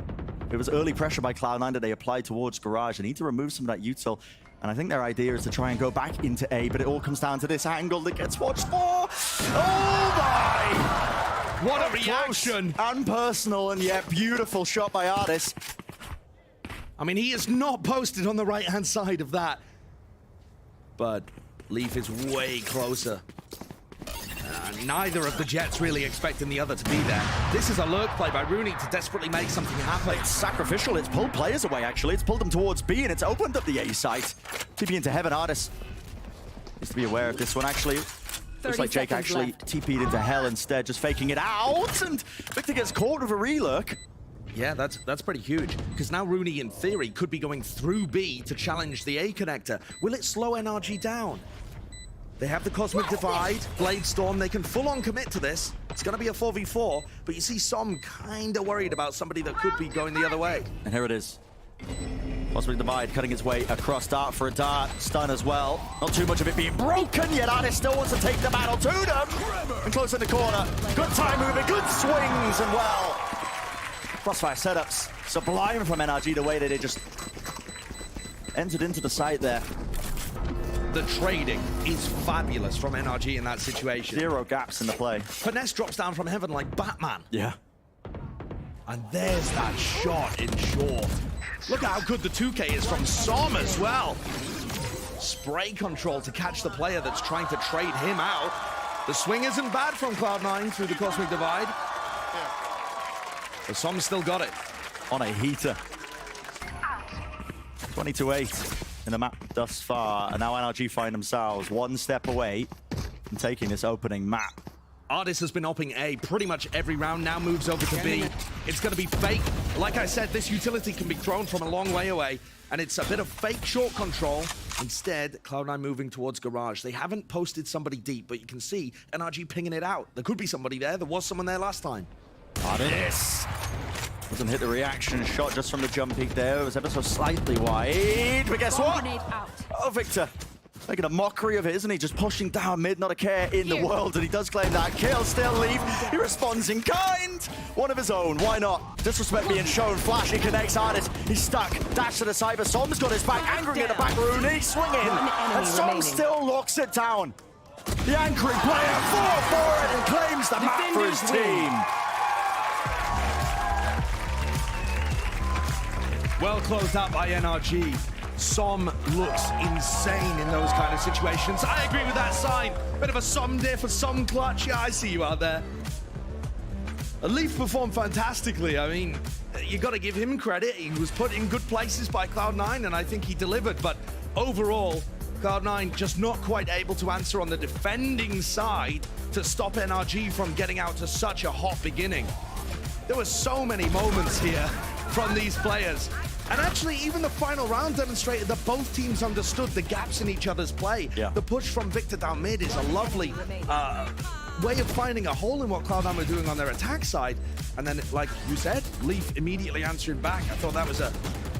It was early pressure by Cloud9 that they applied towards Garage. They need to remove some of that util, and I think their idea is to try and go back into A, but it all comes down to this angle that gets watched for. Oh my! What a reaction! And personal, and yet beautiful shot by Ardis. I mean, he is not posted on the right-hand side of that. But Leaf is way closer. Neither of the Jets really expecting the other to be there. This is a lurk play by Rooney to desperately make something happen. It's sacrificial. It's pulled players away, actually. It's pulled them towards B, and it's opened up the A site. TP into Heaven. Artist needs to be aware of this one, actually. Looks like Jake actually TP'd into Hell instead, just faking it out, and Victor gets caught with a relurk. Yeah, that's pretty huge, because now Rooney, in theory, could be going through B to challenge the A connector. Will it slow NRG down? They have the Cosmic Divide, Blade Storm, they can full-on commit to this. It's going to be a 4v4, but you see Som kind of worried about somebody that could be going the other way. And here it is. Cosmic Divide cutting its way across Dart for a Dart. Stun as well. Not too much of it being broken, yet Artist still wants to take the battle to them. And close in the corner. Good time moving, good swings, and well. Crossfire setups. Sublime from NRG, the way that they just entered into the site there. The trading is fabulous from NRG in that situation. Zero gaps in the play. Finesse drops down from Heaven like Batman. Yeah. And there's that shot in short. Look at how good the 2K is from Som as well. Spray control to catch the player that's trying to trade him out. The swing isn't bad from Cloud9 through the Cosmic Divide. But Som still got it. On a heater. 20-8 in the map thus far, and now NRG find themselves one step away from taking this opening map. Artist has been opping A pretty much every round, now moves over to B. It's going to be fake. Like I said, this utility can be thrown from a long way away, and it's a bit of fake short control. Instead, Cloud9 moving towards Garage. They haven't posted somebody deep, but you can see NRG pinging it out. There could be somebody there. There was someone there last time. Artist doesn't hit the reaction shot just from the jump peak there. It was ever so slightly wide, but guess what? Oh, Victor making a mockery of it, isn't he? Just pushing down mid, not a care in the world, and he does claim that kill. Still Leaf, he responds in kind. One of his own, why not? Disrespect being shown. Flash, he connects Artist. He's stuck. Dash to the cyber. Som's got his back, angering at the back. Rooney swinging, and Som still locks it down. The anchoring player, 4 for it, and claims the map for his team. Well closed out by NRG. Som looks insane in those kind of situations. I agree with that sign. Bit of a Som diff, a Som clutch. Yeah, I see you out there. Leaf performed fantastically. I mean, you got to give him credit. He was put in good places by Cloud9, and I think he delivered. But overall, Cloud9 just not quite able to answer on the defending side to stop NRG from getting out to such a hot beginning. There were so many moments here from these players. And actually, even the final round demonstrated that both teams understood the gaps in each other's play. Yeah. The push from Victor down mid is a lovely way of finding a hole in what Cloud9 were doing on their attack side. And then, like you said, Leaf immediately answering back. I thought that was a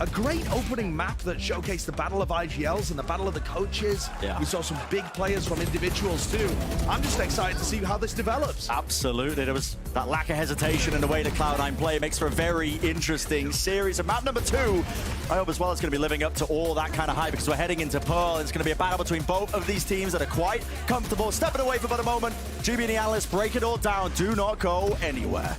great opening map that showcased the battle of IGLs and the battle of the coaches. Yeah. We saw some big players from individuals too. I'm just excited to see how this develops. Absolutely. There was that lack of hesitation in the way the Cloud9 play. It makes for a very interesting series. And map number 2, I hope as well, it's going to be living up to all that kind of hype, because we're heading into Pearl. It's going to be a battle between both of these teams that are quite comfortable. Stepping away for about a moment. GB and the analysts break it all down. Do not go anywhere.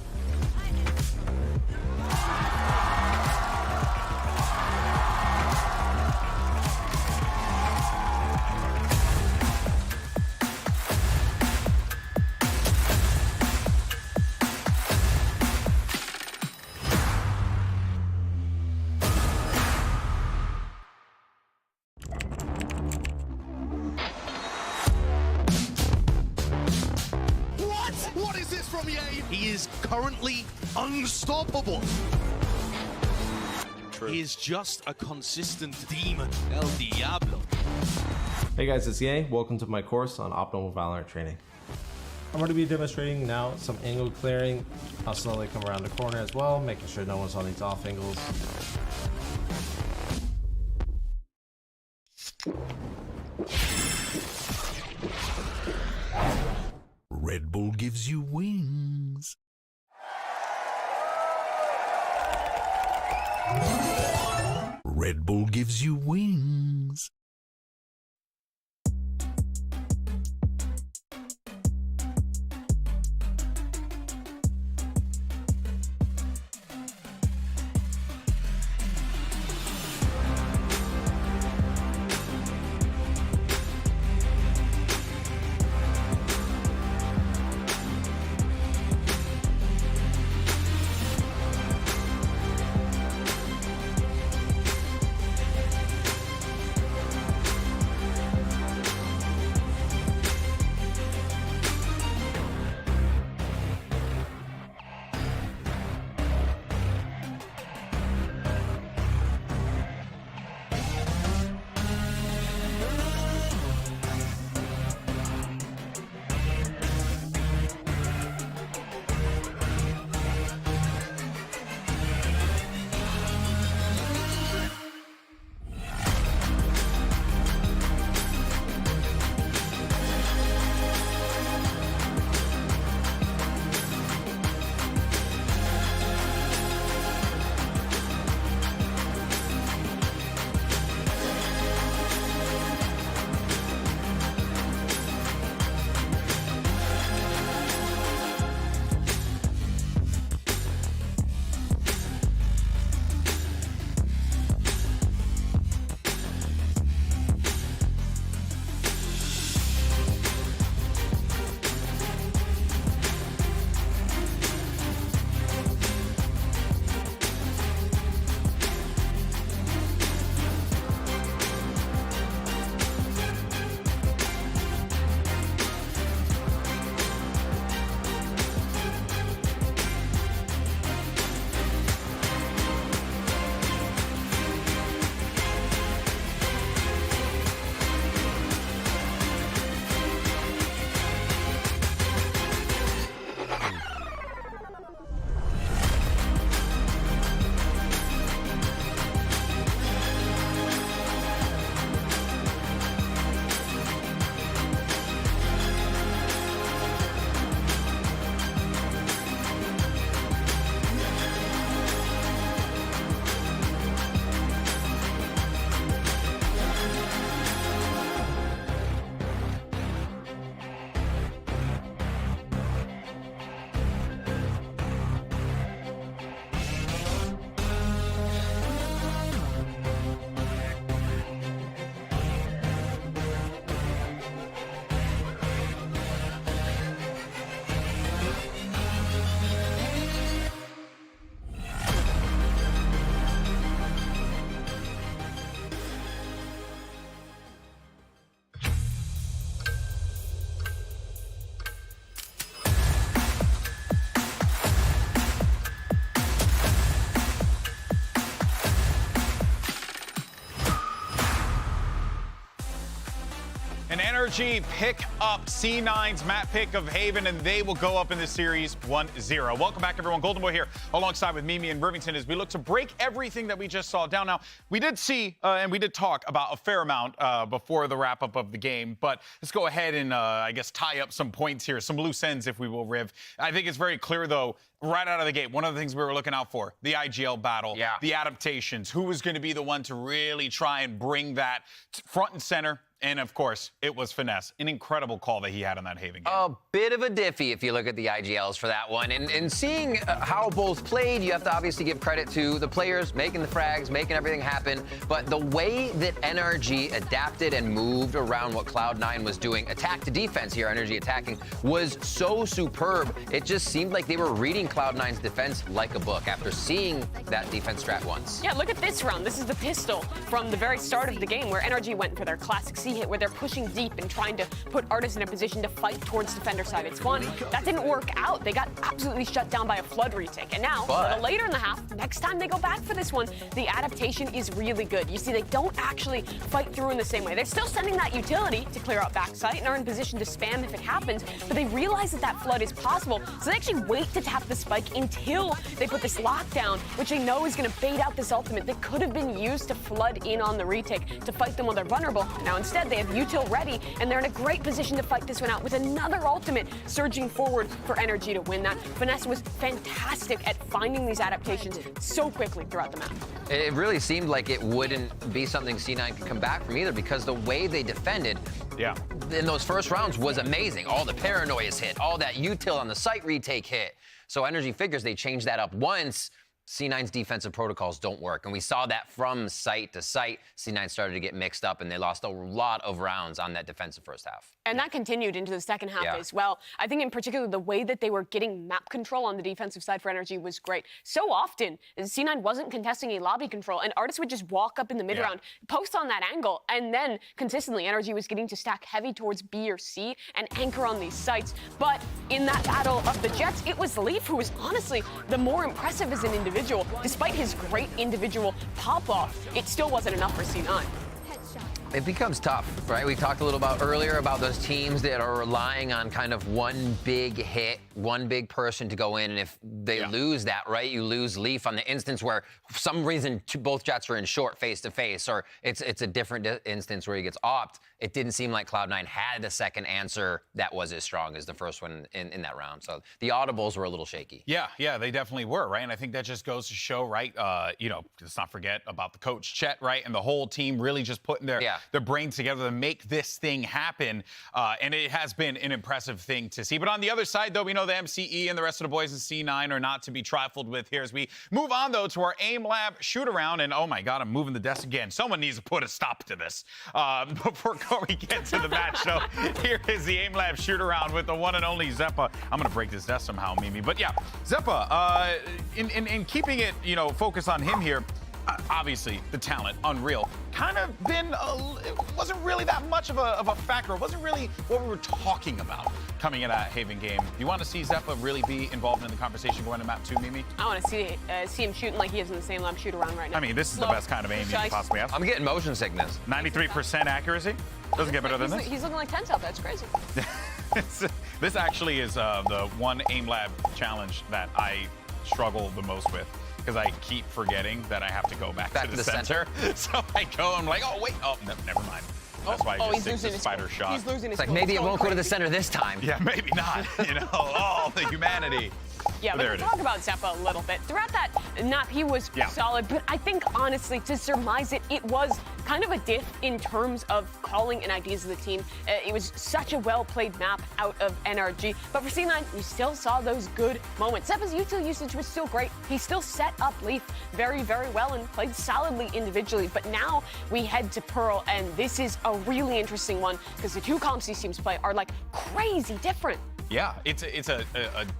He is currently unstoppable. True. He is just a consistent demon. El Diablo. Hey guys, it's EA. Welcome to my course on optimal Valorant training. I'm going to be demonstrating now some angle clearing. I'll slowly come around the corner as well, making sure no one's on these off angles. Red Bull gives you wings. Red Bull gives you wings. NRG pick up C9's map pick of Haven, and they will go up in this series 1-0. Welcome back, everyone. Golden Boy here, alongside with Mimi and Rivington, as we look to break everything that we just saw down. Now, we did see and we did talk about a fair amount before the wrap-up of the game, but let's go ahead and, I guess, tie up some points here, some loose ends, if we will, Riv. I think it's very clear, though, right out of the gate, one of the things we were looking out for, the IGL battle, the adaptations, who was going to be the one to really try and bring that front and center. And, of course, it was Finesse. An incredible call that he had on that Haven game. A bit of a diffie if you look at the IGLs for that one. And seeing how both played, you have to obviously give credit to the players making the frags, making everything happen. But the way that NRG adapted and moved around what Cloud9 was doing, attack to defense here, NRG attacking, was so superb. It just seemed like they were reading Cloud9's defense like a book after seeing that defense strat once. Yeah, look at this round. This is the pistol from the very start of the game where NRG went for their classic C hit, where they're pushing deep and trying to put Artis in a position to fight towards defender side. It's fun. That didn't work out. They got absolutely shut down by a flood retake. And now, a little later in the half, next time they go back for this one, the adaptation is really good. You see, they don't actually fight through in the same way. They're still sending that utility to clear out backside and are in position to spam if it happens, but they realize that that flood is possible, so they actually wait to tap the spike until they put this lockdown, which they know is going to bait out this ultimate that could have been used to flood in on the retake to fight them while they're vulnerable. Now instead, they have util ready, and they're in a great position to fight this one out with another ultimate surging forward for NRG to win that. Finesse was fantastic at finding these adaptations so quickly throughout the map. It really seemed like it wouldn't be something C9 could come back from either, because the way they defended in those first rounds was amazing. All the paranoias hit, all that util on the site retake hit. So NRG figures they changed that up once. C9's defensive protocols don't work, and we saw that from site to site. C9 started to get mixed up, and they lost a lot of rounds on that defensive first half. And that continued into the second half as well. I think in particular, the way that they were getting map control on the defensive side for NRG was great. So often, C9 wasn't contesting a lobby control, and Artis would just walk up in the mid-round, post on that angle, and then consistently, NRG was getting to stack heavy towards B or C and anchor on these sites. But in that battle of the Jets, it was Leaf who was honestly the more impressive as an individual. Despite his great individual pop-off, it still wasn't enough for C9. It becomes tough, right? We talked a little about earlier about those teams that are relying on kind of one big hit, one big person to go in, and if they lose that, right, you lose Leaf on the instance where for some reason both Jets are in short face-to-face, or it's a different instance where he gets opt. It didn't seem like Cloud9 had a second answer that was as strong as the first one in that round. So the audibles were a little shaky. Yeah, they definitely were, right? And I think that just goes to show, right, let's not forget about the coach, Chet, right, and the whole team really just putting their brains together to make this thing happen. And it has been an impressive thing to see. But on the other side, though, we know the MCE and the rest of the boys in C9 are not to be trifled with here as we move on, though, to our AIM Lab shoot-around. And, oh, my God, I'm moving the desk again. Someone needs to put a stop to this. Before we get to the match, so here is the AIM Lab shoot-around with the one and only Zeppa. I'm going to break this desk somehow, Mimi. But, yeah, Zeppa, in keeping it, focus on him here, obviously, the talent, unreal. Kind of been, it wasn't really that much of a factor. It wasn't really what we were talking about coming in that Haven game. You want to see Zeppa really be involved in the conversation going to map 2, Mimi? I want to see him shooting like he is in the same lab shoot around right now. I mean, this is the best kind of aim you can possibly have. I'm getting motion sickness. 93% accuracy? Doesn't get better than this. He's looking like 10 out. That's crazy. This actually is the one AIM Lab challenge that I struggle the most with, because I keep forgetting that I have to go back to the center. So I go, I'm like, oh, wait, never mind. That's why I just stick to spider shot. He's losing his It's like, maybe it won't go to the center this time. Yeah, maybe not. The humanity. Yeah, but let's talk about Zeppa a little bit. Throughout that map, he was solid, but I think, honestly, to surmise it, it was kind of a diff in terms of calling and ideas of the team. It was such a well-played map out of NRG, but for C9, you still saw those good moments. Zeppa's util usage was still great. He still set up Leaf very, very well and played solidly individually, but now we head to Pearl, and this is a really interesting one, because the two comps these teams play are, like, crazy different. Yeah, it's a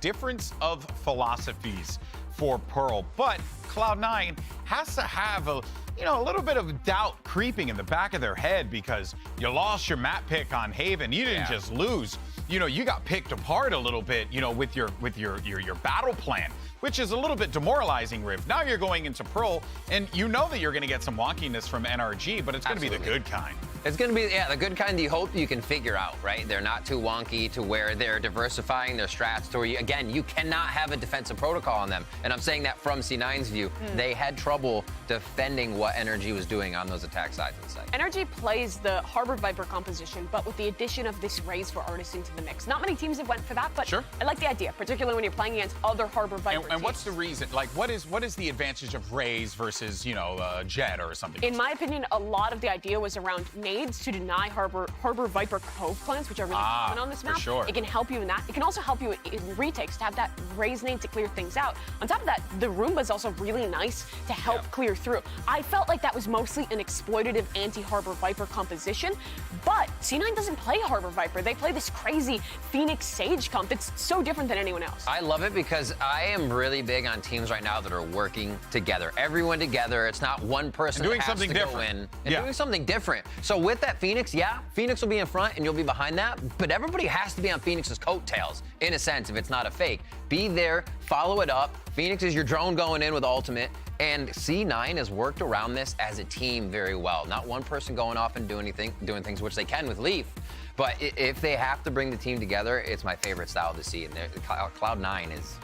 difference of philosophies for Pearl, but Cloud9 has to have a little bit of doubt creeping in the back of their head, because you lost your map pick on Haven. You didn't just lose. You got picked apart a little bit, with your battle plan, which is a little bit demoralizing, Riv. Now you're going into Pearl, and you know that you're going to get some wonkiness from NRG, but it's going to be the good kind. It's going to be, the good kind you hope you can figure out, right? They're not too wonky to where they're diversifying their strats to where, you cannot have a defensive protocol on them. And I'm saying that from C9's view. They had trouble defending what Energy was doing on those attack sides of the site. Energy plays the Harbor Viper composition, but with the addition of this Raze for Artist into the mix. Not many teams have went for that, but I like the idea, particularly when you're playing against other Harbor Viper teams. And what's the reason? Like, what is the advantage of Raze versus, Jet or something? In my opinion, a lot of the idea was around nades to deny Harbor Viper Cove plants, which are really common on this map. Sure. It can help you in that. It can also help you in retakes to have that Raze nade to clear things out. On top of that, the Roomba is also really nice to help clear through. I felt like that was mostly an exploitative anti-Harbor Viper composition, but C9 doesn't play Harbor Viper. They play this crazy Phoenix Sage comp that's so different than anyone else. I love it because I am really big on teams right now that are working together. Everyone together. It's not one person doing that has something to different. go in and doing something different. So with that Phoenix, Phoenix will be in front and you'll be behind that, but everybody has to be on Phoenix's coattails, in a sense, if it's not a fake. Be there, follow it up. Phoenix is your drone going in with ultimate, and C9 has worked around this as a team very well. Not one person going off and doing things, which they can with Leaf. But if they have to bring the team together, it's my favorite style to see. And Cloud9 is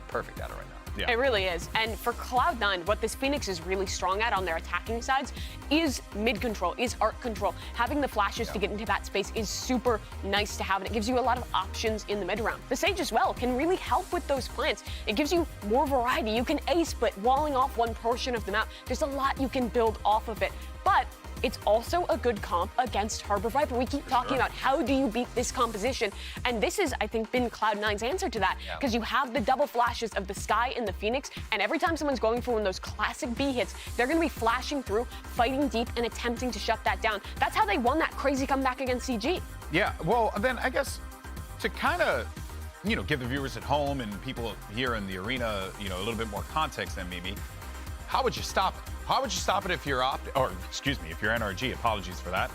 perfect at it right now. Yeah. It really is. And for Cloud9, what this Phoenix is really strong at on their attacking sides is mid control, is arc control. Having the flashes to get into that space is super nice to have, and it gives you a lot of options in the mid round. The Sage as well can really help with those plants. It gives you more variety. You can ace, but walling off one portion of the map, there's a lot you can build off of it. But it's also a good comp against Harbor Viper. We keep talking about how do you beat this composition, and this has, I think, been Cloud9's answer to that, because you have the double flashes of the Sky and the Phoenix, and every time someone's going for one of those classic B hits, they're going to be flashing through, fighting deep, and attempting to shut that down. That's how they won that crazy comeback against CG. Yeah, well, then I guess to kind of, give the viewers at home and people here in the arena, a little bit more context than maybe, how would you stop it? How would you stop it if you're if you're NRG? Apologies for that.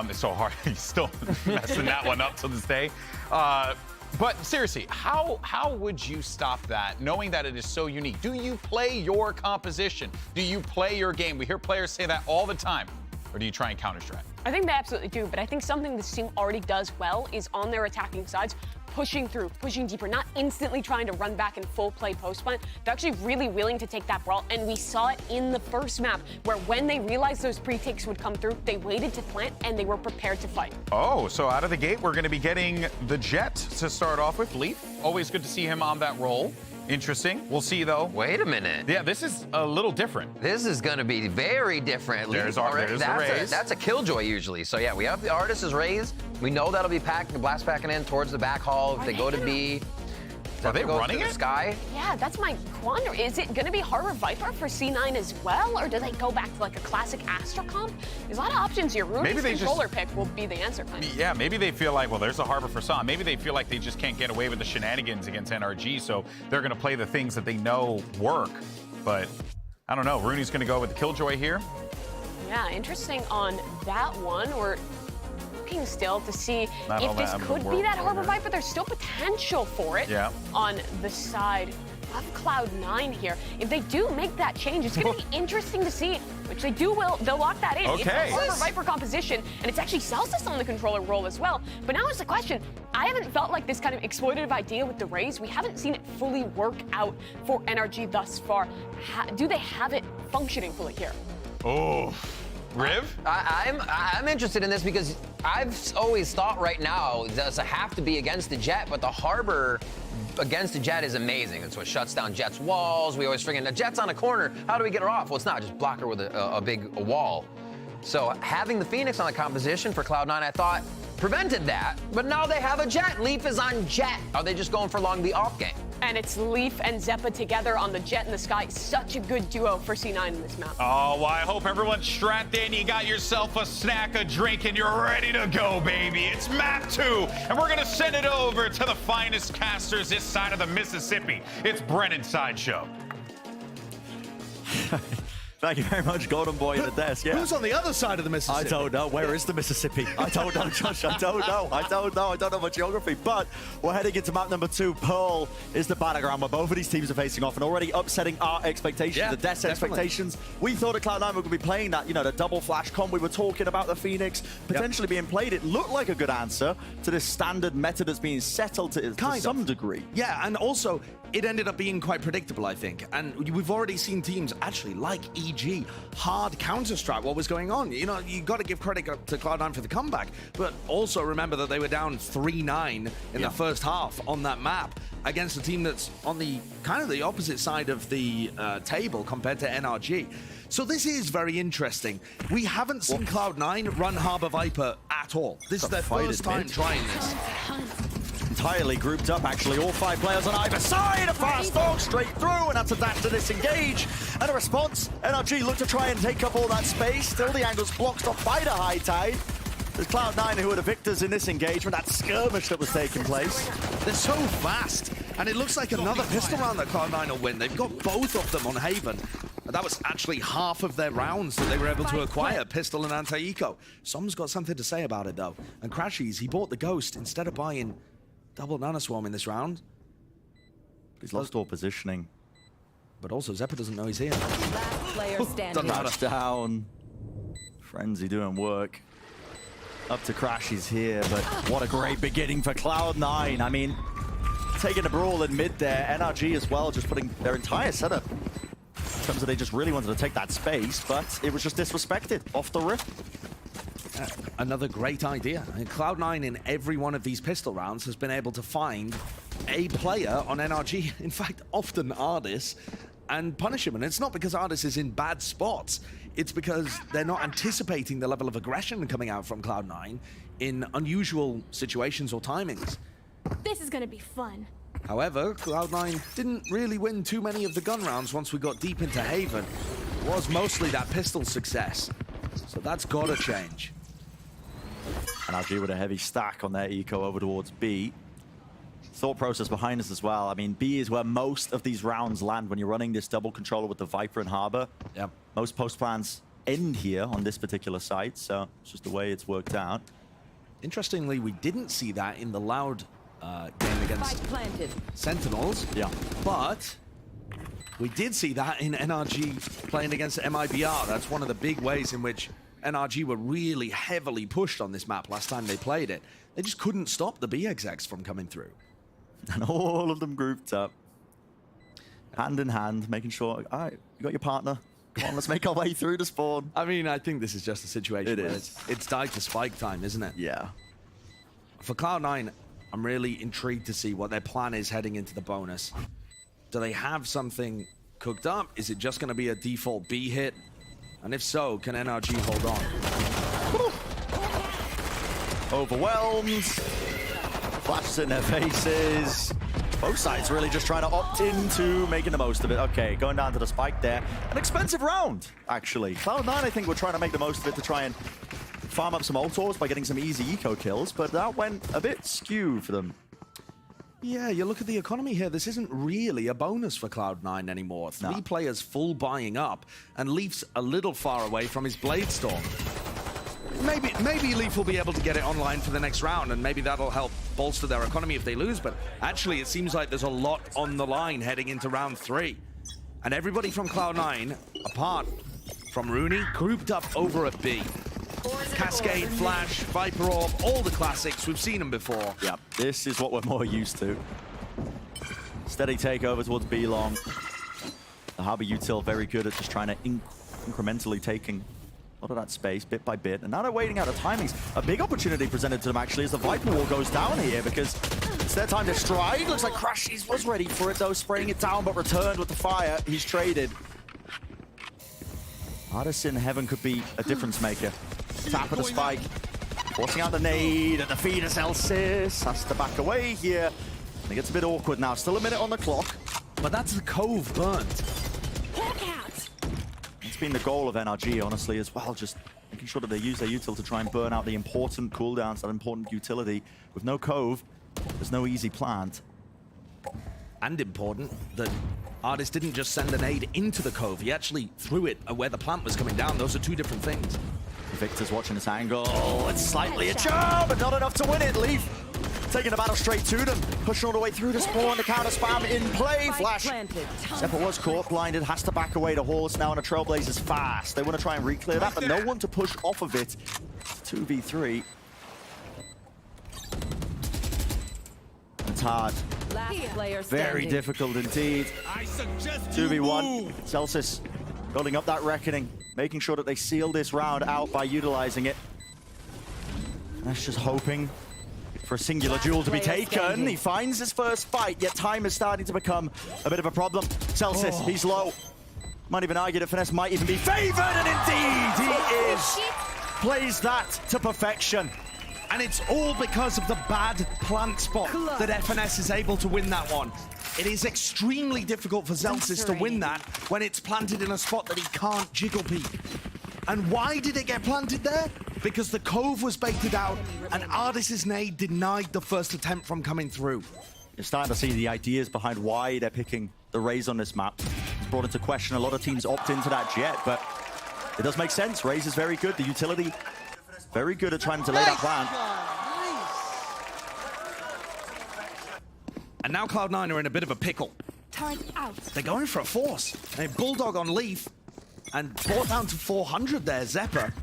It's so hard. He's still messing that one up to this day. But seriously, how would you stop that, knowing that it is so unique? Do you play your composition? Do you play your game? We hear players say that all the time. Or do you try and counter-strat? I think they absolutely do, but I think something this team already does well is on their attacking sides, pushing through, pushing deeper, not instantly trying to run back and full play post plant. They're actually really willing to take that brawl, and we saw it in the first map, where when they realized those pre-takes would come through, they waited to plant, and they were prepared to fight. Oh, so out of the gate, we're going to be getting the Jet to start off with. Leaf, always good to see him on that role. Interesting. We'll see, though. Wait a minute. Yeah, this is a little different. This is going to be very different. There's the Raze. That's a Killjoy usually. So, yeah, we have the Artist as Raze. We know that'll be blast packing in towards the back hall if they go to B. Are they running it? Sky? Yeah, that's my quandary. Is it going to be Harbor Viper for C9 as well, or do they go back to like a classic Astra comp? There's a lot of options here. Rudy's controller pick will be the answer. Yeah, maybe they feel like, well, there's a Harbor for Sam. Maybe they feel like they just can't get away with the shenanigans against NRG, so they're going to play the things that they know work. But I don't know. Rooney's going to go with the Killjoy here. Yeah, interesting on that one. We're looking still to see if this could be that Harbor Viper. There's still potential for it on the side of Cloud9 here. If they do make that change, it's going to be interesting to see, which they do they'll lock that in. Okay. It's a Harbor Viper composition, and it's actually Celsius on the controller role as well. But now is the question, I haven't felt like this kind of exploitative idea with the Raze, we haven't seen it fully work out for NRG thus far. Do they have it functioning fully here? Oh. Riv? I'm interested in this because I've always thought right now it does have to be against the Jet, but the Harbor against the Jet is amazing. It's what shuts down Jet's walls. We always forget the Jet's on a corner. How do we get her off? Well, it's not. Just block her with a big wall. So having the Phoenix on the composition for Cloud9, I thought prevented that. But now they have a Jet. Leaf is on Jet. Are they just going for long the off game? And it's Leaf and Zeppa together on the Jet in the Sky. Such a good duo for C9 in this map. Oh, well, I hope everyone's strapped in. You got yourself a snack, a drink, and you're ready to go, baby. It's map 2, and we're going to send it over to the finest casters this side of the Mississippi. It's Brennan Sideshow. Thank you very much, Golden Boy in the desk. Yeah. Who's on the other side of the Mississippi? I don't know. Where is the Mississippi? I don't know, Josh. I don't know. I don't know my geography. But we're heading into map number 2. Pearl is the battleground where both of these teams are facing off and already upsetting our expectations, the Death's expectations. We thought at Cloud9 we were going to be playing that, you know, the double flash comp. We were talking about the Phoenix potentially being played. It looked like a good answer to this standard meta that's being settled to some degree. Yeah, and also it ended up being quite predictable, I think. And we've already seen teams actually like EG hard counter-strike what was going on. You know, you got to give credit to Cloud9 for the comeback, but also remember that they were down 3-9 in the first half on that map against a team that's on the kind of the opposite side of the table compared to NRG. So this is very interesting. We haven't seen Cloud9 run Harbor Viper at all. This is their first time trying this. Entirely grouped up, actually. All 5 players on either side. A fast dog straight through, and that's a dash to disengage. And a response. NRG look to try and take up all that space. Still, the angle's blocked off by the High Tide. There's Cloud9 who are the victors in this engagement, that skirmish that was taking place. They're so fast, and it looks like another pistol round that Cloud9 will win. They've got both of them on Haven. And that was actually half of their rounds that they were able to acquire, pistol and anti-eco. Som's got something to say about it, though. And Crashies, he bought the Ghost instead of buying double Nanoswarm in this round. He's lost all positioning. But also, Zeppa doesn't know he's here. Last player standing. Touchdown. Frenzy doing work. Up to Crashies here, but what a great beginning for Cloud9. I mean, taking a brawl in mid there. NRG as well, just putting their entire setup in terms of they just really wanted to take that space, but it was just disrespected off the rip. Another great idea. And Cloud9 in every one of these pistol rounds has been able to find a player on NRG, in fact, often Ardis, and punish him. And it's not because Ardis is in bad spots. It's because they're not anticipating the level of aggression coming out from Cloud9 in unusual situations or timings. This is gonna be fun. However, Cloud9 didn't really win too many of the gun rounds once we got deep into Haven. It was mostly that pistol success. So that's gotta change. NRG with a heavy stack on their eco over towards B. Thought process behind us as well. I mean, B is where most of these rounds land when you're running this double controller with the Viper and Harbor. Yep. Most post plans end here on this particular site, so it's just the way it's worked out. Interestingly, we didn't see that in the Loud game against Sentinels. Yeah. But we did see that in NRG playing against MIBR. That's one of the big ways in which NRG were really heavily pushed on this map last time they played it. They just couldn't stop the B execs from coming through. And all of them grouped up, hand in hand, making sure, all right, you got your partner. Come on, let's make our way through the spawn. I mean, I think this is just a situation where is. it's died to spike time, isn't it? Yeah. For Cloud9, I'm really intrigued to see what their plan is heading into the bonus. Do they have something cooked up? Is it just going to be a default B hit? And if so, can NRG hold on? Overwhelmed. Flashes in their faces. Both sides really just trying to opt into making the most of it. Okay, going down to the spike there. An expensive round, actually. Cloud9, I think, were trying to make the most of it to try and farm up some ultors by getting some easy eco kills, but that went a bit skew for them. Yeah, you look at the economy here. This isn't really a bonus for Cloud9 anymore. Three players full buying up, and Leaf's a little far away from his Blade Storm. Maybe Leaf will be able to get it online for the next round, and maybe that'll help bolster their economy if they lose, but actually it seems like there's a lot on the line heading into round 3. And everybody from Cloud9, apart from Rooney, grouped up over at B. Cascade, Flash, Viper Orb, all the classics. We've seen them before. Yeah, this is what we're more used to. Steady takeover towards B long. The Harbor Util very good at just trying to incrementally taking a lot of that space bit by bit. And now they're waiting out the timings. A big opportunity presented to them actually as the Viper Wall goes down here because it's their time to stride. Looks like Crashies was ready for it though, spraying it down but returned with the fire. He's traded. Ardis in Heaven could be a difference maker. Tap of the spike, forcing out the nade, and the Phoenix Elsis has to back away here. And it gets a bit awkward now. Still a minute on the clock. But that's the Cove burnt. It's been the goal of NRG, honestly, as well. Just making sure that they use their util to try and burn out the important cooldowns, that important utility. With no Cove, there's no easy plant. And important that Artist didn't just send an nade into the cove, he actually threw it where the plant was coming down. Those are two different things. Victor's watching this angle. It's slightly a job, but not enough to win it. Leaf taking the battle straight to them. Pushing all the way through the spawn. The counter spam in play. Flash. Zephyr was caught, blinded, has to back away to Horse now, and a Trailblazers fast. They want to try and re-clear that, but no one to push off of it. 2v3. It's hard. Very difficult indeed. 2v1. Celsius building up that reckoning, making sure that they seal this round out by utilizing it. That's just hoping for a singular duel to be taken. He finds his first fight, yet time is starting to become a bit of a problem. Celsius, he's low. Might even argue that Finesse might even be favored, and indeed he is. Plays that to perfection. And it's all because of the bad plant spot that FNS is able to win that one. It is extremely difficult for Celsius to win that when it's planted in a spot that he can't jiggle peek. And why did it get planted there? Because the cove was baited out and Ardis's nade denied the first attempt from coming through. You're starting to see the ideas behind why they're picking the Raze on this map. It's brought into question. A lot of teams opt into that Jet, but it does make sense. Raze is very good. The utility, very good at trying to lay that plan. And now Cloud9 are in a bit of a pickle. They're going for a force. A Bulldog on Leaf and brought down to 400 there, Zephyr.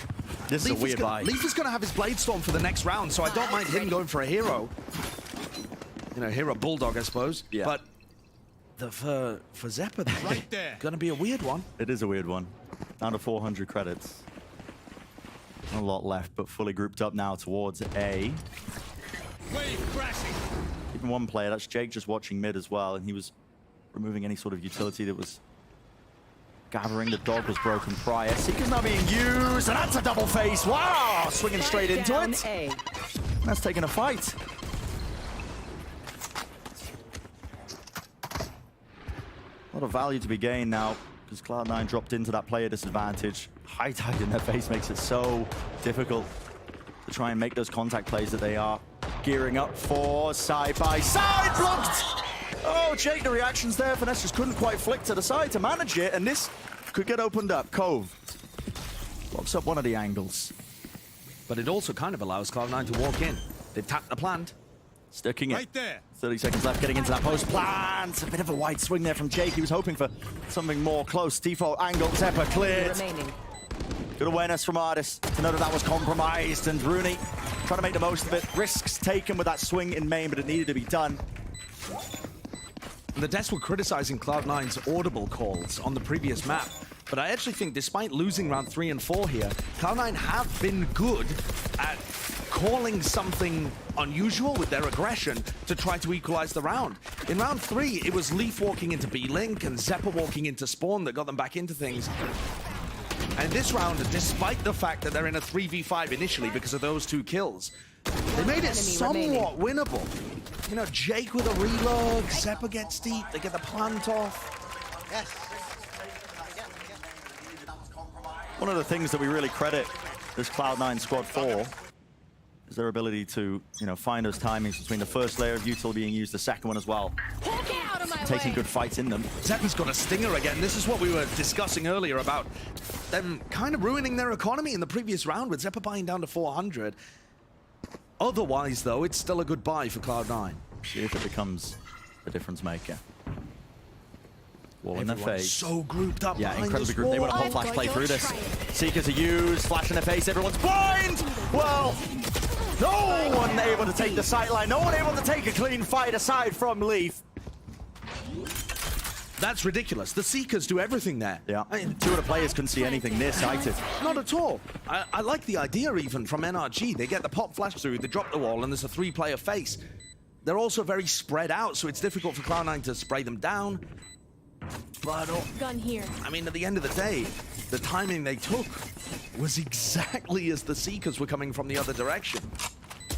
This is a weird buy. Leaf is going to have his Blade Storm for the next round, so I don't mind him going for a hero. You know, hero Bulldog, I suppose. Yeah. But for Zephyr, right there, going to be a weird one. It is a weird one. Down to 400 credits. Not a lot left, but fully grouped up now towards A. Wave crashing. Even one player, that's Jake, just watching mid as well, and he was removing any sort of utility that was gathering. The dog was broken prior. Seeker's not being used, and that's a double face. Wow! Swinging straight into it. That's taking a fight. A lot of value to be gained now, because Cloud9 dropped into that player disadvantage. High tide in their face makes it so difficult to try and make those contact plays that they are gearing up for. Side by side, blocked! Oh, Jake, the reactions there. Finesse just couldn't quite flick to the side to manage it, and this could get opened up. Cove blocks up one of the angles. But it also kind of allows Cloud9 to walk in. They've tapped the plant. Sticking it. Right there. 30 seconds left, getting into that post plant. A bit of a wide swing there from Jake. He was hoping for something more close. Default angle, Zephyr cleared. Good awareness from Ardis to know that that was compromised, and Rooney trying to make the most of it. Risks taken with that swing in main, but it needed to be done. The devs were criticizing Cloud9's audible calls on the previous map, but I actually think despite losing round 3 and 4 here, Cloud9 have been good at calling something unusual with their aggression to try to equalize the round. In round 3, it was Leaf walking into B-Link and Zephyr walking into Spawn that got them back into things. And this round, despite the fact that they're in a 3v5 initially because of those 2 kills, they made it somewhat winnable. You know, Jake with a reload, Zephyr gets deep, they get the plant off. Yes. One of the things that we really credit this Cloud9 squad for is their ability to, you know, find those timings between the first layer of util being used, the second one as well. Taking good fights in them. Zephyr's got a stinger again. This is what we were discussing earlier about them kind of ruining their economy in the previous round with Zephyr buying down to 400. Otherwise, though, it's still a good buy for Cloud9. See if it becomes a difference maker. Wall in their face. So grouped up. Yeah, incredibly grouped. They want a whole flash play through this. Seekers are used, flash in their face, everyone's blind! Well, no one able to take the sightline, no one able to take a clean fight aside from Leaf. That's ridiculous. The Seekers do everything there. Yeah, I mean, 2 of the players couldn't see anything near sighted. Not at all. I like the idea even from NRG. They get the pop flash through, they drop the wall, and there's a 3-player face. They're also very spread out, so it's difficult for Cloud9 to spray them down. But, gun here. I mean, at the end of the day, the timing they took was exactly as the Seekers were coming from the other direction.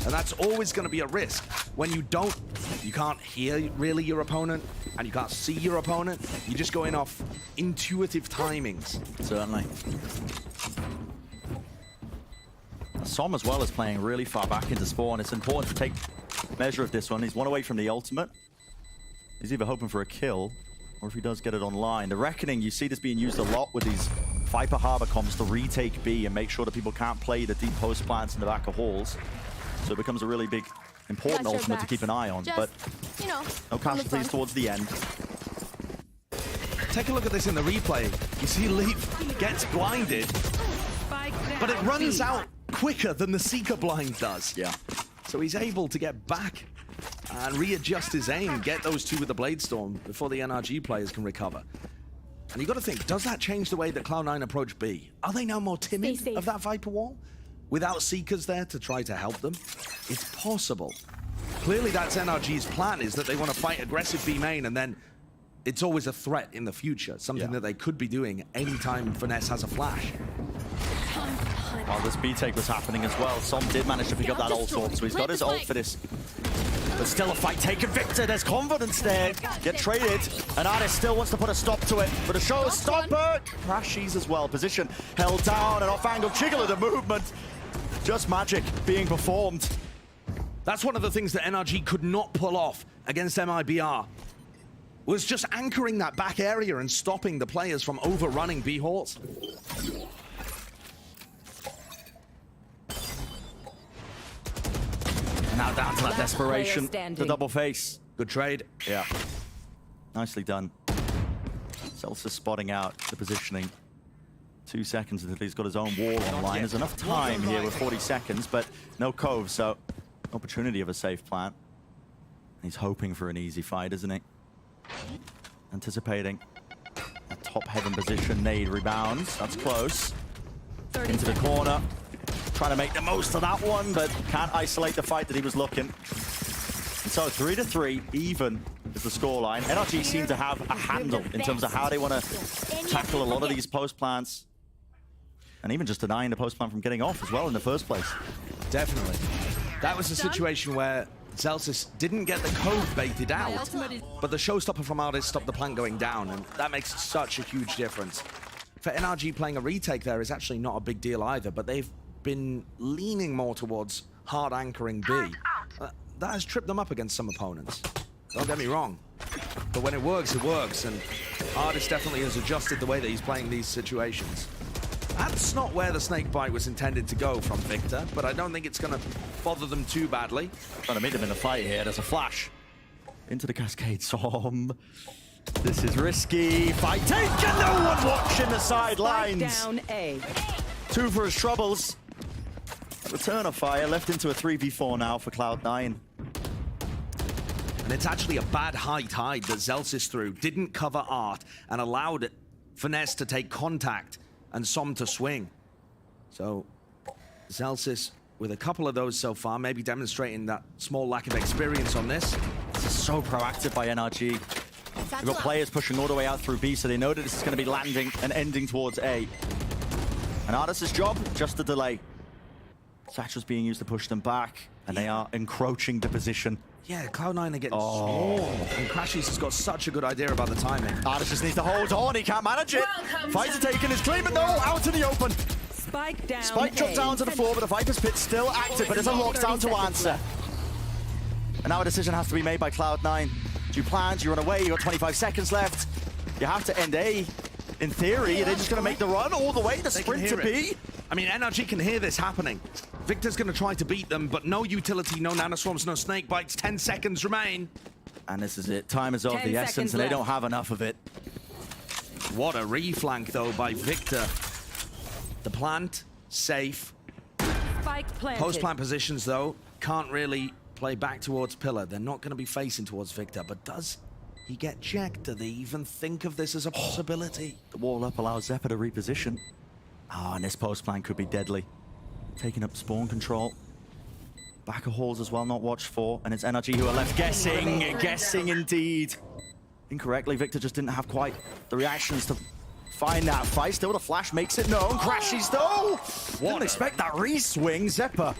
And that's always going to be a risk. When you can't hear really your opponent, and you can't see your opponent, you're just going off intuitive timings. Certainly. Som as well is playing really far back into spawn. It's important to take measure of this one. He's 1 away from the ultimate. He's either hoping for a kill or if he does get it online. The Reckoning, you see this being used a lot with these Viper Harbor comms to retake B and make sure that people can't play the deep post plants in the back of halls. So it becomes a really big, important ultimate to keep an eye on. But no casualties towards the end. Take a look at this in the replay. You see Leaf gets blinded, but it runs out quicker than the Seeker blind does. Yeah. So he's able to get back and readjust his aim, get those two with the Blade Storm before the NRG players can recover. And you got to think, does that change the way that Cloud9 approach B? Are they now more timid of that Viper wall? Without Seekers there to try to help them? It's possible. Clearly that's NRG's plan, is that they want to fight aggressive B main, and then it's always a threat in the future, something that they could be doing anytime Finesse has a flash. While this B take was happening as well, Som did manage to pick up that ult sword, so he's got his ult for this. But still a fight taken. Victor, there's confidence there. Get traded. And Artist still wants to put a stop to it. But a showstopper. Crashies as well. Position held down and off angle. Jiggle of the movement. Just magic being performed. That's one of the things that NRG could not pull off against MIBR. Was just anchoring that back area and stopping the players from overrunning B halls. Now down to that desperation, the double face. Good trade. Yeah. Nicely done. Celsius spotting out the positioning. 2 seconds until he's got his own wall online. There's enough time here with 40 seconds, but no cove, so opportunity of a safe plant. He's hoping for an easy fight, isn't he? Anticipating a top heaven position. Nade rebounds. That's close. Into the corner. Trying to make the most of that one, but can't isolate the fight that he was looking. And so 3-3, even is the scoreline. NRG seem to have a handle in terms of how they want to tackle a lot of these post plants. And even just denying the post plant from getting off as well in the first place. Definitely. That was a situation where Celsius didn't get the cove baited out, but the showstopper from Artist stopped the plant going down, and that makes such a huge difference. For NRG, playing a retake there is actually not a big deal either, but they've been leaning more towards hard anchoring B. That has tripped them up against some opponents. Don't get me wrong. But when it works, and Artist definitely has adjusted the way that he's playing these situations. That's not where the snake bite was intended to go from Victor, but I don't think it's going to bother them too badly. Trying to meet him in the fight here. There's a flash into the cascade. Som. This is risky. Fight taken. No one watching the sidelines. Down A. 2 for his troubles. Return of fire left into a 3v4 now for Cloud9. And it's actually a bad high tide that Celsius threw. Didn't cover Art and allowed Finesse to take contact and Som to swing. So Celsius with a couple of those so far, maybe demonstrating that small lack of experience on this. This is so proactive by NRG. You've got players pushing all the way out through B, so they know that this is going to be landing and ending towards A. And Artist's job, just to delay. Satchel's being used to push them back, and they are encroaching the position. Yeah, Cloud9 are getting small. And Crashies has got such a good idea about the timing. Artist just needs to hold on, he can't manage it. Fighter taken, his claim, but no, out in the open. Spike down. Spike dropped down to the floor, but the Viper's Pit's still active, but there's a lockdown to answer. And now a decision has to be made by Cloud9. Do you plan? Do you run away? You got 25 seconds left. You have to end A. In theory, they're just going to make the run all the way, the sprint to B. I mean, NRG can hear this happening. Victor's going to try to beat them, but no utility, no nanoswarms, no snake bites. 10 seconds remain. And this is it. Time is of the essence, and they don't have enough of it. What a reflank, though, by Victor. The plant, safe. Post-plant positions, though, can't really play back towards Pillar. They're not going to be facing towards Victor, but does he get checked? Do they even think of this as a possibility? The wall up allows Zeppa to reposition. Oh, and this post-plant could be deadly. Taking up spawn control. Back of halls as well, not watched for. And it's NRG who are left guessing. Guessing indeed. Incorrectly, Victor just didn't have quite the reactions to find that fight. Still the flash makes it known. Crashies though. Didn't expect that re-swing, Zeppa.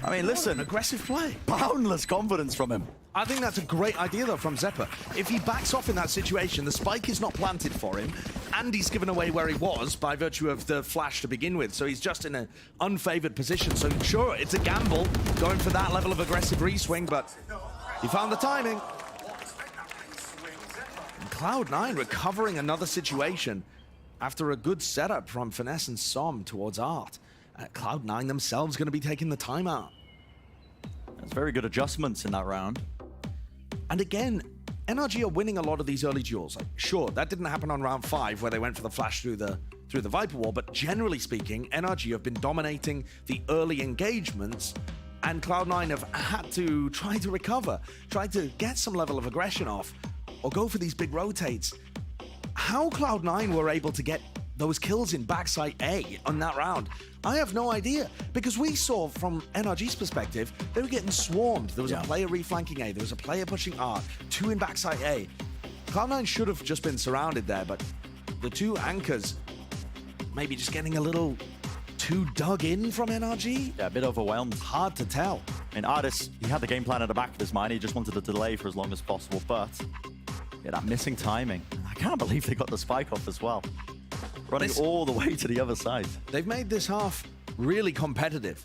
I mean, listen. Aggressive play. Boundless confidence from him. I think that's a great idea, though, from Zeppa. If he backs off in that situation, the spike is not planted for him, and he's given away where he was by virtue of the flash to begin with, so he's just in an unfavored position. So, sure, it's a gamble going for that level of aggressive re-swing, but he found the timing. And Cloud9 recovering another situation after a good setup from Finesse and Som towards Art. Cloud9 themselves going to be taking the timeout. That's very good adjustments in that round. And again, NRG are winning a lot of these early duels. Like, sure, that didn't happen on round 5 where they went for the flash through the Viper wall, but generally speaking, NRG have been dominating the early engagements, and Cloud9 have had to try to recover, try to get some level of aggression off, or go for these big rotates. How Cloud9 were able to get those kills in backside A on that round, I have no idea, because we saw from NRG's perspective, they were getting swarmed. There was a player reflanking A, there was a player pushing R, 2 in backside A. Cloud9 should have just been surrounded there, but the 2 anchors maybe just getting a little too dug in from NRG. Yeah, a bit overwhelmed. Hard to tell. I mean, Artis, he had the game plan at the back of his mind. He just wanted to delay for as long as possible, but yeah, that missing timing. I can't believe they got the spike off as well. Running all the way to the other side. They've made this half really competitive.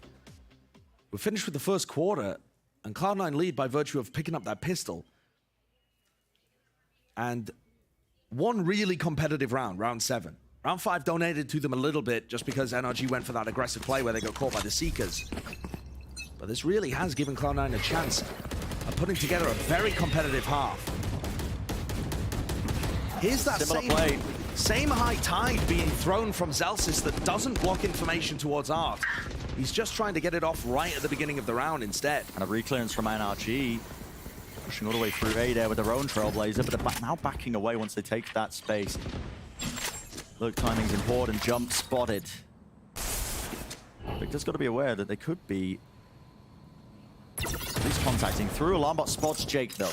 We're finished with the first quarter, and Cloud9 lead by virtue of picking up that pistol. And one really competitive round, round 7. Round 5 donated to them a little bit just because NRG went for that aggressive play where they got caught by the Seekers. But this really has given Cloud9 a chance of putting together a very competitive half. Here's that same high tide being thrown from Zelsis that doesn't block information towards Art. He's just trying to get it off right at the beginning of the round instead. And a reclearance from NRG. Pushing all the way through A there with their own Trailblazer, but they're now backing away once they take that space. Look, timing's important. Jump spotted. Victor's got to be aware that they could be at least contacting through. Alarmbot spots Jake, though.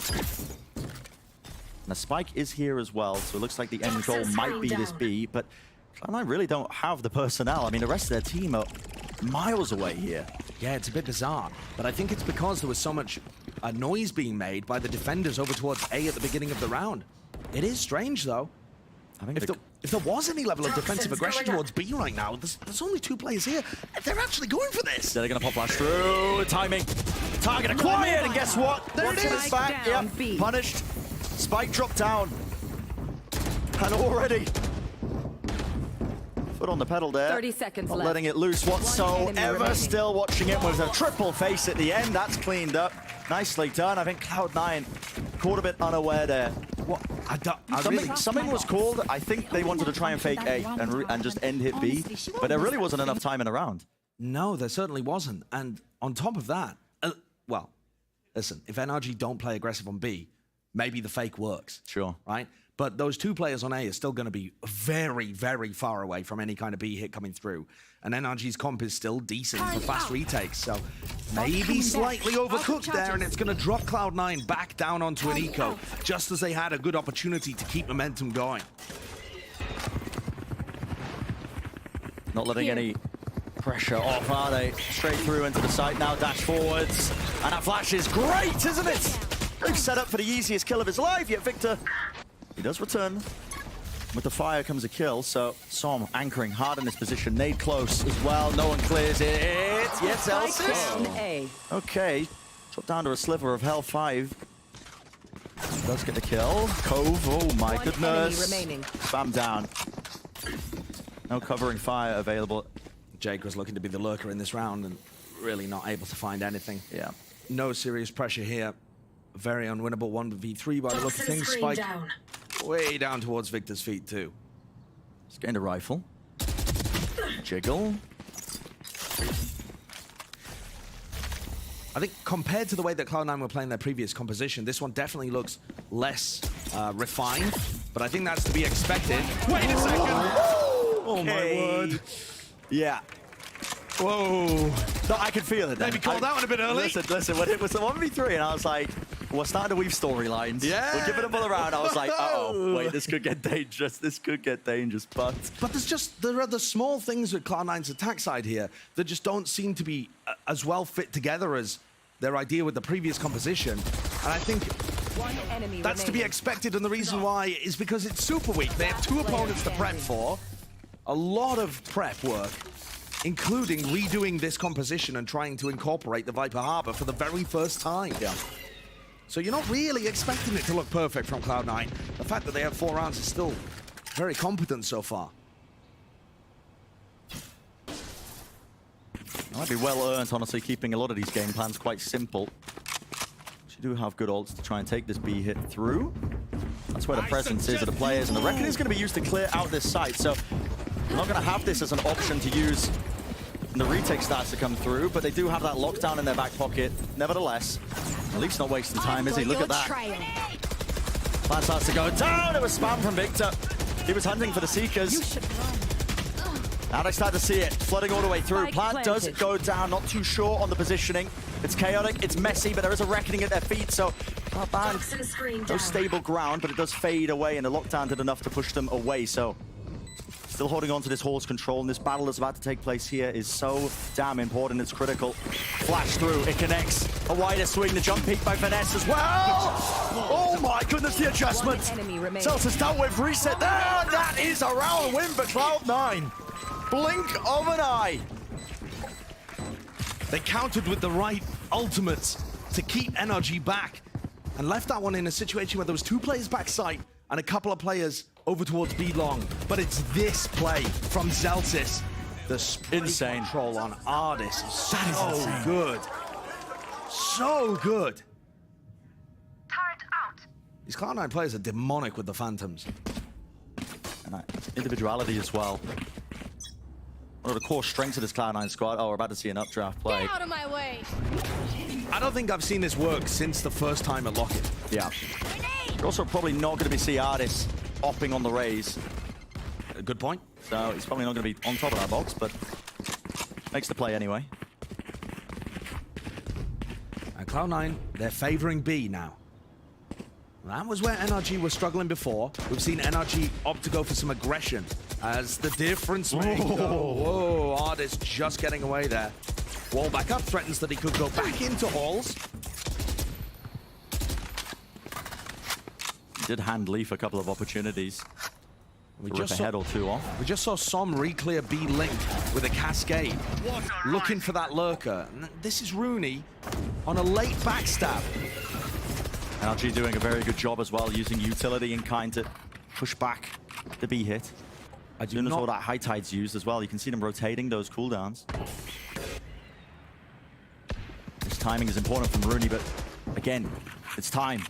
And the spike is here as well, so it looks like the end goal might be this B, but Cloud9 really don't have the personnel. I mean, the rest of their team are miles away here. Yeah, it's a bit bizarre, but I think it's because there was so much noise being made by the defenders over towards A at the beginning of the round. It is strange, though. I think if there was any level of defensive aggression towards B right now, there's only 2 players here. They're actually going for this. They're going to pop flash through. Timing. Target acquired, and guess what? There it is. Back. Yep. Punished. Spike dropped down. And already foot on the pedal there. 30 seconds Not left. letting it loose whatsoever. Still watching it with a triple face at the end. That's cleaned up. Nicely done. I think Cloud9 caught a bit unaware there. What? Something was called. I think they wanted to try and fake A and just end hit B, but there really wasn't enough time in the round. No, there certainly wasn't. And on top of that, well, listen, if NRG don't play aggressive on B, maybe the fake works. Sure. Right? But those 2 players on A are still going to be very, very far away from any kind of B hit coming through. And NRG's comp is still decent for fast retakes, so maybe slightly overcooked there, and it's going to drop Cloud9 back down onto an eco, just as they had a good opportunity to keep momentum going. Not letting any pressure off, are they? Straight through into the site now, dash forwards. And that flash is great, isn't it? They've set up for the easiest kill of his life, yet Victor, he does return. With the fire comes a kill, so Som anchoring hard in this position. Nade close as well, no one clears it. Yes, Elsis. Okay, drop down to a sliver of health 5. Does get the kill. Cove, oh my goodness. Spam down. No covering fire available. Jake was looking to be the lurker in this round and really not able to find anything. Yeah. No serious pressure here. Very unwinnable 1v3 by the look of things. Spike way down towards Victor's feet too. He's gained a rifle. Jiggle. I think compared to the way that Cloud9 were playing their previous composition, this one definitely looks less refined, but I think that's to be expected. Wait a second! Oh my word. Yeah. Whoa. No, I could feel it then. Maybe called that one a bit early. Listen, when it was a 1v3 and I was like, we're starting to weave storylines. Yeah. We'll give it another round. I was like, uh-oh, wait, this could get dangerous. This could get dangerous, but there are the small things with Cloud9's attack side here that just don't seem to be as well fit together as their idea with the previous composition. And I think that's to be expected, and the reason why is because it's super weak. They have 2 opponents to prep for. A lot of prep work, including redoing this composition and trying to incorporate the Viper Harbor for the very first time. Yeah. So you're not really expecting it to look perfect from Cloud9. The fact that they have 4 rounds is still very competent so far. It might be well earned, honestly, keeping a lot of these game plans quite simple. You do have good ults to try and take this B hit through. That's where the presence is of the players, and the Reckon is going to be used to clear out this site. So you're not going to have this as an option to use when the retake starts to come through, but they do have that lockdown in their back pocket. Nevertheless, Leaf's not wasting time, is he? Look at that. Plan starts to go down. It was spam from Victor. He was hunting for the Seekers. Now they start to see it flooding all the way through. Plant does go down, not too sure on the positioning. It's chaotic, it's messy, but there is a reckoning at their feet, so no stable ground, but it does fade away, and the lockdown did enough to push them away, so still holding on to this horse control, and this battle that's about to take place here is so damn important. It's critical. Flash through, it connects. A wider swing, the jump peak by Finesse as well. Oh my goodness, the adjustment. Celtics dealt with, reset there. That is a round win for Cloud9. Blink of an eye. They countered with the right ultimates to keep NRG back and left that one in a situation where there was 2 players backside and a couple of players over towards B long. But it's this play from Zeltis. The spray control on Ardis is so good. So good. These Cloud9 players are demonic with the Phantoms. And individuality as well. One of the core strengths of this Cloud9 squad. Oh, we're about to see an updraft play. Get out of my way. I don't think I've seen this work since the first time at Lockett. Yeah. You're also probably not going to be see Ardis opping on the raise. Good point. So he's probably not going to be on top of that box, but makes the play anyway. And Cloud9, they're favoring B now. That was where NRG was struggling before. We've seen NRG opt to go for some aggression as the difference maker. Whoa, Ardis just getting away there. Wall back up, threatens that he could go back into halls. He did hand Leaf a couple of opportunities. We just a head or 2 off. We just saw Som re-clear B link with a cascade, looking for that lurker. And this is Rooney on a late backstab. NRG doing a very good job as well, using utility in kind to push back the B hit. As soon as all that high tide's used as well, you can see them rotating those cooldowns. This timing is important from Rooney, but again, it's time.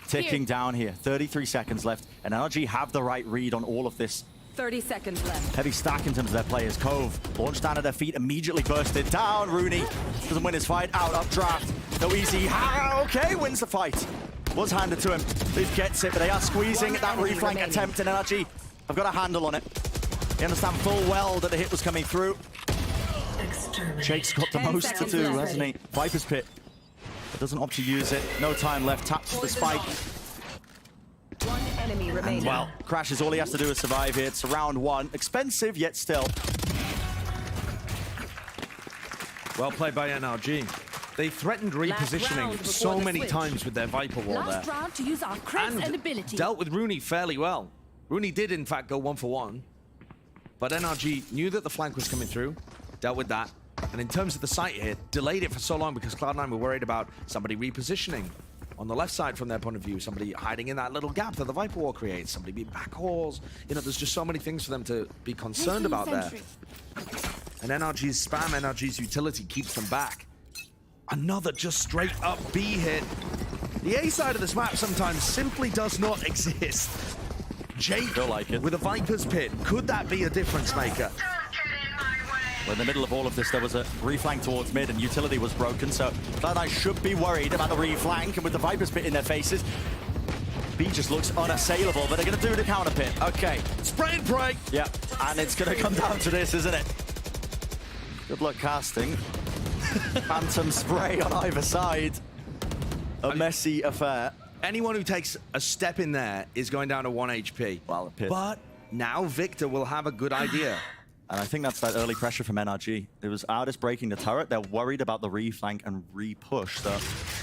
Ticking down here. 33 seconds left, and NRG have the right read on all of this. 30 seconds left. Heavy stack in terms of their players. Cove launched down at their feet, immediately bursted down. Rooney doesn't win his fight. Out, updraft. No easy. Okay, wins the fight. Was handed to him. Leaf gets it, but they are squeezing that reflank attempt, and NRG have got a handle on it. They understand full well that the hit was coming through. Jake's got the most to do, hasn't he? Viper's Pit. But doesn't opt to use it. No time left. Taps the spike. One enemy remaining. Well, Crash is all he has to do is survive here. It's round 1. Expensive, yet still. Well played by NRG. They threatened repositioning so many times with their Viper wall there. Last round to use our crits and ability. Dealt with Rooney fairly well. Rooney did, in fact, go 1 for 1. But NRG knew that the flank was coming through, dealt with that. And in terms of the site here, delayed it for so long because Cloud9 were worried about somebody repositioning on the left side from their point of view, somebody hiding in that little gap that the Viper wall creates, somebody being back halls. You know, there's just so many things for them to be concerned about there. And NRG's spam, NRG's utility keeps them back. Another just straight up B hit. The A side of this map sometimes simply does not exist. Jake with a Viper's Pit. Could that be a difference maker? Well, in the middle of all of this, there was a reflank towards mid, and utility was broken, so Cloud9 should be worried about the reflank, and with the Viper's Pit in their faces, B just looks unassailable, but they're going to do the counter pit. Okay. Spray and pray. Yeah, and it's going to come down to this, isn't it? Good luck casting. Phantom spray on either side. A messy affair. Anyone who takes a step in there is going down to 1 HP. Well, but now Victor will have a good idea. And I think that's that early pressure from NRG. It was Ardis breaking the turret. They're worried about the reflank and re-push, so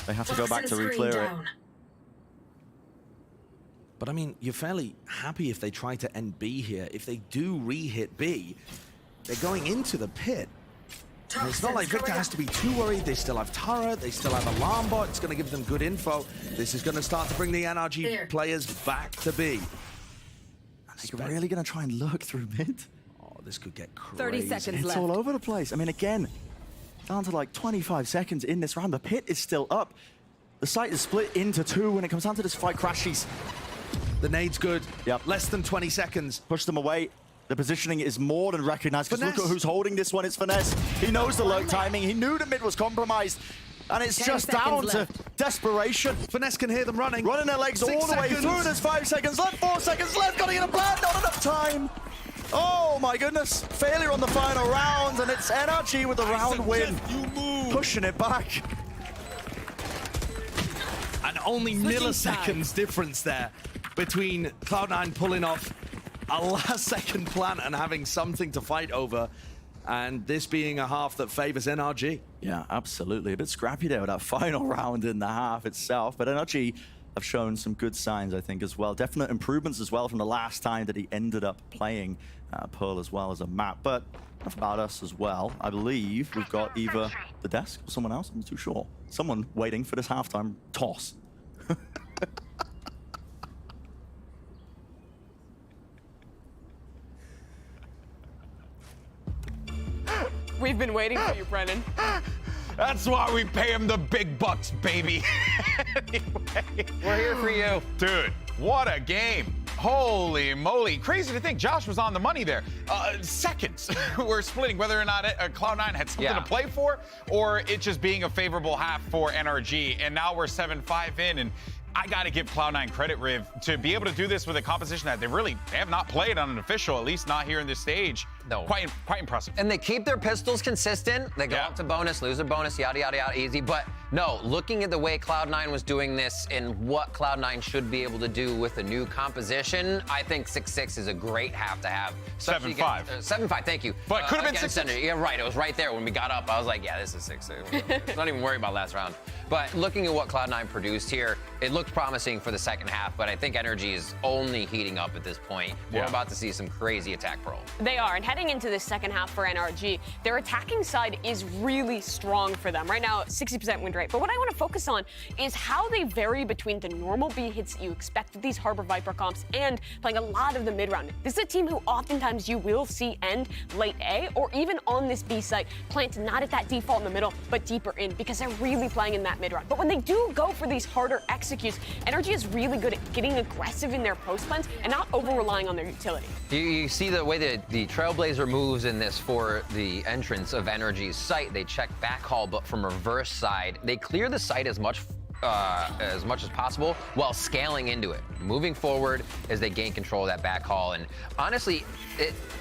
they have to go back to re-clear it. But I mean, you're fairly happy if they try to end B here. If they do re-hit B, they're going into the pit. And it's not like Victor has to be too worried. They still have turret, they still have alarm bot. It's going to give them good info. This is going to start to bring the NRG players back to B. They're really going to try and lurk through mid? Oh, this could get crazy. 30 seconds It's left. all over the place. I mean, again, down to like 25 seconds in this round. The pit is still up. The site is split into two when it comes down to this fight. Crashies. The nade's good. Yep. Less than 20 seconds. Push them away. The positioning is more than recognized. Because look Finesse. at who's holding this one. It's Finesse. He knows the lurk timing. He knew the mid was compromised. And it's 10 just seconds down left. to desperation. Finesse can hear them running. Running their legs 6 all the way seconds. through. There's 5 seconds left. 4 seconds left. Gotta get a plan. Not enough time. Oh my goodness. Failure on the final round. And it's NRG with the round win. Pushing it back. And only Switching milliseconds difference there between Cloud9 pulling off a last-second plant and having something to fight over, and this being a half that favors NRG. Yeah, absolutely. A bit scrappy there with that final round in the half itself, but NRG have shown some good signs, I think, as well. Definite improvements as well from the last time that he ended up playing Pearl as well as a map. But enough about us as well. I believe we've got either the desk or someone else. I'm not too sure. Someone waiting for this halftime toss. We've been waiting for you, Brennan. That's why we pay him the big bucks, baby. Anyway. We're here for you. Dude, what a game. Holy moly. Crazy to think Josh was on the money there. Seconds we're splitting whether or not Cloud9 had something to play for or it just being a favorable half for NRG. And now we're 7-5 in, and I got to give Cloud9 credit, Riv, to be able to do this with a composition that they have not played on an official, at least not here in this stage. No. Quite impressive. And they keep their pistols consistent. They go up to bonus, lose a bonus, yada, yada, yada, easy. But no, looking at the way Cloud9 was doing this and what Cloud9 should be able to do with a new composition, I think 6-6 is a great half to have. 7-5. 7-5, thank you. But could have been 6-6. Yeah, right. It was right there when we got up. I was like, yeah, this is 6-6. Not even worried about last round. But looking at what Cloud9 produced here, it looked promising for the second half, but I think energy is only heating up at this point. We're about to see some crazy attack pro. They are, and heading into this second half for NRG, their attacking side is really strong for them. Right now, 60% win rate. But what I want to focus on is how they vary between the normal B hits that you expect of these Harbor Viper comps and playing a lot of the mid-round. This is a team who oftentimes you will see end late A or even on this B site, plant not at that default in the middle, but deeper in because they're really playing in that mid-round. But when they do go for these harder executes, NRG is really good at getting aggressive in their post plans and not over-relying on their utility. You see the way that the Trailblazer moves in this for the entrance of Energy's site. They check backhaul, but from reverse side, they clear the site as much as possible while scaling into it, moving forward as they gain control of that backhaul. And honestly,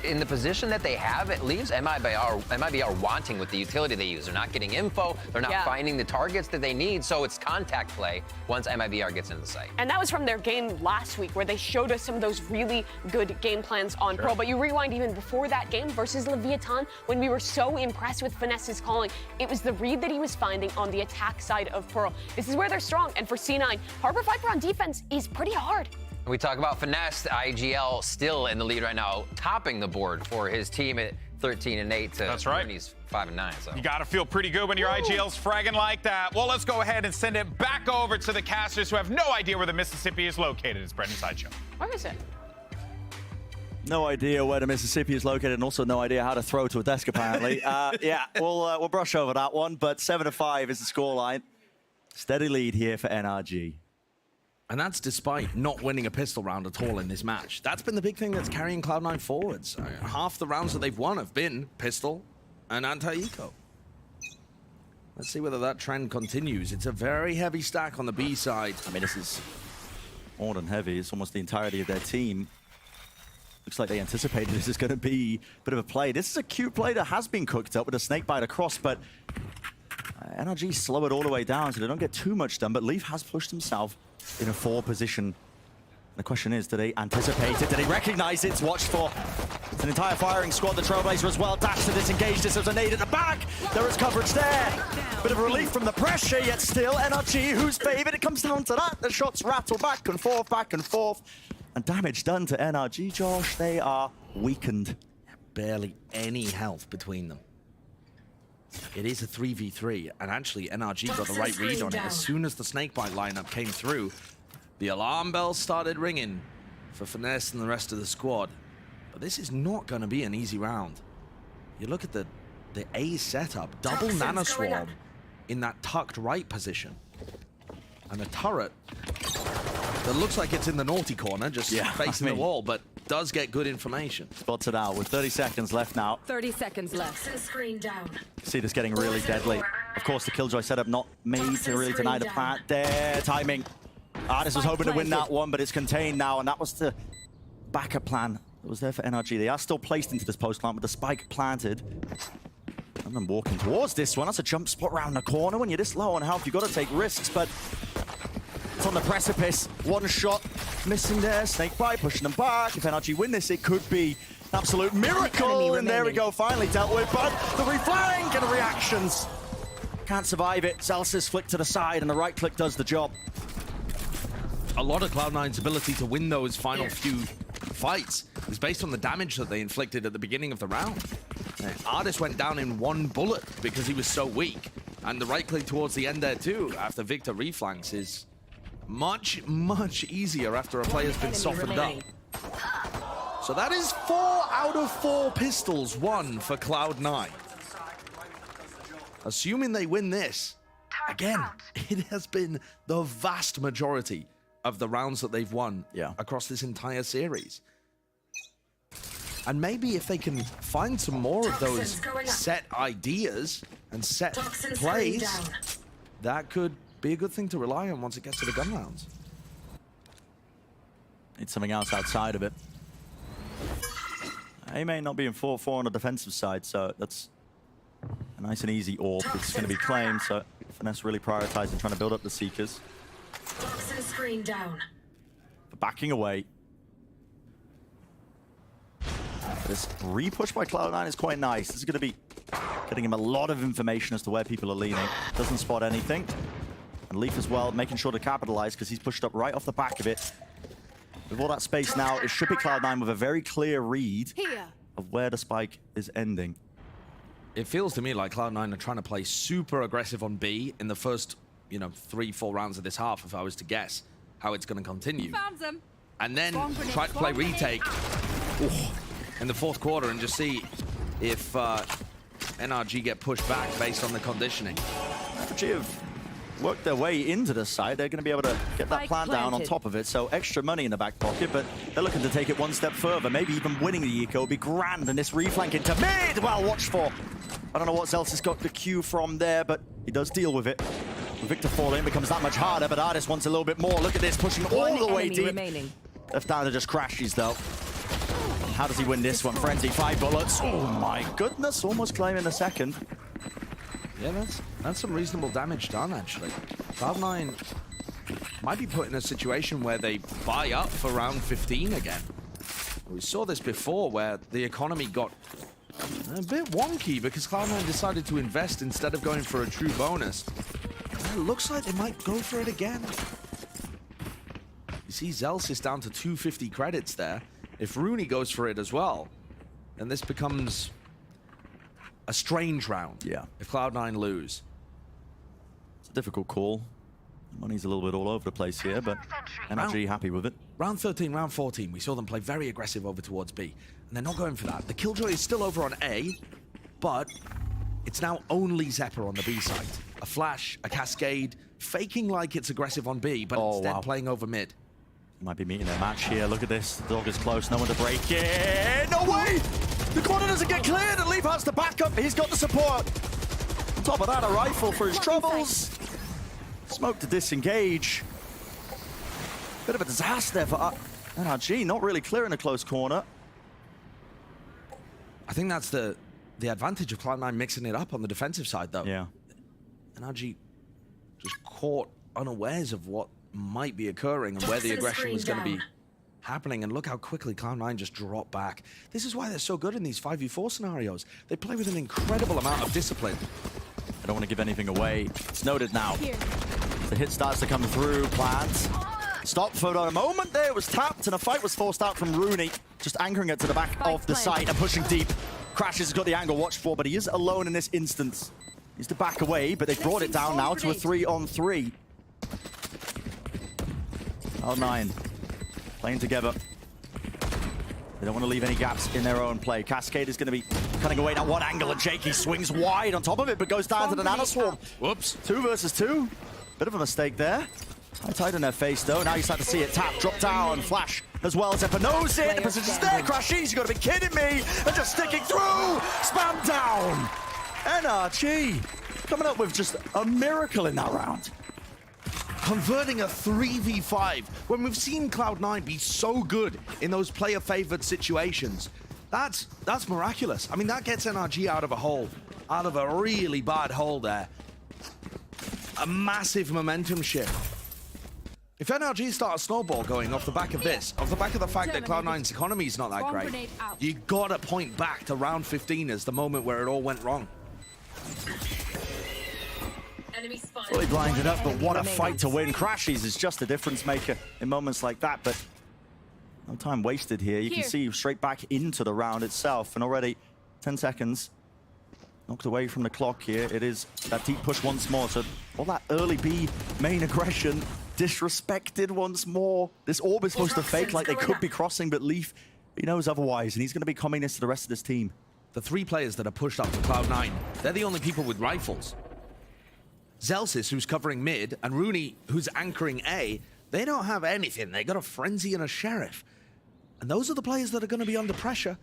in the position that they have, it leaves MIBR wanting with the utility they use. They're not getting info, they're not finding the targets that they need, so it's contact play once MIBR gets into the site. And that was from their game last week where they showed us some of those really good game plans on Pearl. But you rewind even before that game versus Leviathan, when we were so impressed with Finesse's calling, it was the read that he was finding on the attack side of Pearl. This is where they're strong, and for C9, Harbor Viper on defense is pretty hard. We talk about Finesse, IGL still in the lead right now, topping the board for his team at 13-8 to That's right. He's 5-9. So You got to feel pretty good when your IGL's fragging like that. Well, let's go ahead and send it back over to the casters who have no idea where the Mississippi is located. It's Brendan Sideshow. Where is it? No idea where the Mississippi is located, and also no idea how to throw to a desk, apparently. We'll brush over that one, but 7-5 is the scoreline. Steady lead here for NRG. And that's despite not winning a pistol round at all in this match. That's been the big thing that's carrying Cloud9 forwards. Half the rounds that they've won have been pistol and anti-eco. Let's see whether that trend continues. It's a very heavy stack on the B side. I mean, this is more than heavy. It's almost the entirety of their team. Looks like they anticipated this is going to be a bit of a play. This is a cute play that has been cooked up with a snakebite across, but NRG slow it all the way down so they don't get too much done, but Leaf has pushed himself in a 4 position. The question is, do they anticipate it? Do they recognize it's watched for? It's an entire firing squad. The Trailblazer as well. Dash to disengage this. There's a nade at the back. There is coverage there. Bit of relief from the pressure, yet still NRG who's favored. It comes down to that. The shots rattle back and forth. And damage done to NRG, Josh. They are weakened. Barely any health between them. it is a 3v3, and actually NRG got the right read on it. As soon as the Snakebite lineup came through, the alarm bells started ringing for Finesse and the rest of the squad. But this is not going to be an easy round. You look at the A setup, double Nano Swarm in that tucked right position. And a turret that looks like it's in the naughty corner, just facing the wall, but does get good information. Spots it out with 30 seconds left now. 30 seconds left. Screen down. See this getting really deadly. Of course, the Killjoy setup not made to really deny the plant there. Timing. Artis was hoping to win that one, but it's contained now, and that was the backup plan that was there for NRG. They are still placed into this post plant with the spike planted. And then walking towards this one. That's a jump spot around the corner. When you're this low on health, you've got to take risks, but it's on the precipice. One shot missing there. Snakebite pushing them back. If NRG win this, it could be an absolute miracle. And there we go, finally dealt with. But the reflank and the reactions can't survive it. Zelsis flick to the side, and the right click does the job. A lot of Cloud9's ability to win those final few fights is based on the damage that they inflicted at the beginning of the round. Artis went down in one bullet because he was so weak. And the right click towards the end there too, after Victor reflanks, is much, much easier after a player's been softened up. So that is 4 out of 4 pistols won for Cloud9. Assuming they win this, again, it has been the vast majority of the rounds that they've won across this entire series. And maybe if they can find some more of those set ideas and set plays, that could be a good thing to rely on once it gets to the gun rounds. Need something else outside of it. He may not be in 4-4 on the defensive side, so that's a nice and easy AWP. It's going to be claimed, so Finesse really prioritizing trying to build up the Seekers. Screen down. But backing away. This re-push by Cloud9 is quite nice. This is going to be getting him a lot of information as to where people are leaning. Doesn't spot anything. And Leaf as well, making sure to capitalize because he's pushed up right off the back of it. With all that space now, it should be Cloud9 with a very clear read of where the spike is ending. It feels to me like Cloud9 are trying to play super aggressive on B in the first, 3-4 rounds of this half, if I was to guess how it's going to continue. Found them. And then try to play retake in the fourth quarter and just see if NRG get pushed back based on the conditioning. NRG have worked their way into the side. They're going to be able to get that plant down on top of it, so extra money in the back pocket, but they're looking to take it one step further. Maybe even winning the eco would be grand, and this reflank into mid, well watched for. I don't know what else has got the cue from there, but he does deal with it. Victor falling becomes that much harder, but Artis wants a little bit more. Look at this, pushing all the way deep. Left down to just crashes, though. How does he win this one? Frenzy, 5 bullets. Oh my goodness, almost claiming the second. Yeah, that's some reasonable damage done, actually. Cloud9 might be put in a situation where they buy up for round 15 again. We saw this before, where the economy got a bit wonky because Cloud9 decided to invest instead of going for a true bonus. It looks like they might go for it again. You see Zelsis down to 250 credits there. If Rooney goes for it as well, then this becomes a strange round. Yeah. If Cloud9 lose. It's a difficult call. Money's a little bit all over the place here, but NRG happy with it. Round 13, round 14, we saw them play very aggressive over towards B, and they're not going for that. The Killjoy is still over on A, but it's now only Zephyr on the B side. A flash, a cascade, faking like it's aggressive on B, but instead playing over mid. Might be meeting a match here. Look at this. The dog is close. No one to break it. No way! The corner doesn't get cleared, and Leaf has the backup. He's got the support. On top of that, a rifle for his troubles. Smoke to disengage. Bit of a disaster for NRG. Not really clear in a close corner. I think that's the advantage of Cloud9 mixing it up on the defensive side, though. Yeah. NRG just caught unawares of what might be occurring and where the aggression was going to be happening. And look how quickly Cloud9 just dropped back. This is why they're so good in these 5v4 scenarios. They play with an incredible amount of discipline. I don't want to give anything away. It's noted now. The hit starts to come through. Plant. Stop for a moment there. It was tapped and a fight was forced out from Rooney. Just anchoring it to the back of the site and pushing deep. Crashes has got the angle watched for, but he is alone in this instance. Needs to back away, but they brought it down now to a 3-on-3. Cloud9 playing together. They don't want to leave any gaps in their own play. Cascade is going to be cutting away now one angle, and Jakey swings wide on top of it, but goes down to the Nano Swarm. Whoops. 2 versus 2. Bit of a mistake there. High tide in their face, though. Now you start to see it tap, drop down, flash as well. Zephyr knows it. The position's there. Crashies, you got to be kidding me. And just sticking through. Spam down. NRG coming up with just a miracle in that round. Converting a 3v5 when we've seen Cloud9 be so good in those player-favored situations. That's miraculous. I mean, that gets NRG out of a hole, out of a really bad hole there. A massive momentum shift. If NRG start a snowball going off the back of this, off the back of the fact that Cloud9's economy is not that great, you gotta point back to round 15 as the moment where it all went wrong. Fully blinded up, but what a fight to win. Crashies is just a difference maker in moments like that, but no time wasted here. You can see straight back into the round itself, and already 10 seconds knocked away from the clock here. It is that deep push once more, so all that early B main aggression disrespected once more. This orb is supposed to fake like they could be crossing, but Leaf, he knows otherwise, and he's going to be coming this to the rest of this team. The 3 players that are pushed up to Cloud9, they're the only people with rifles. Zelsis, who's covering mid, and Rooney, who's anchoring A, they don't have anything. They got a Frenzy and a Sheriff. And those are the players that are going to be under pressure.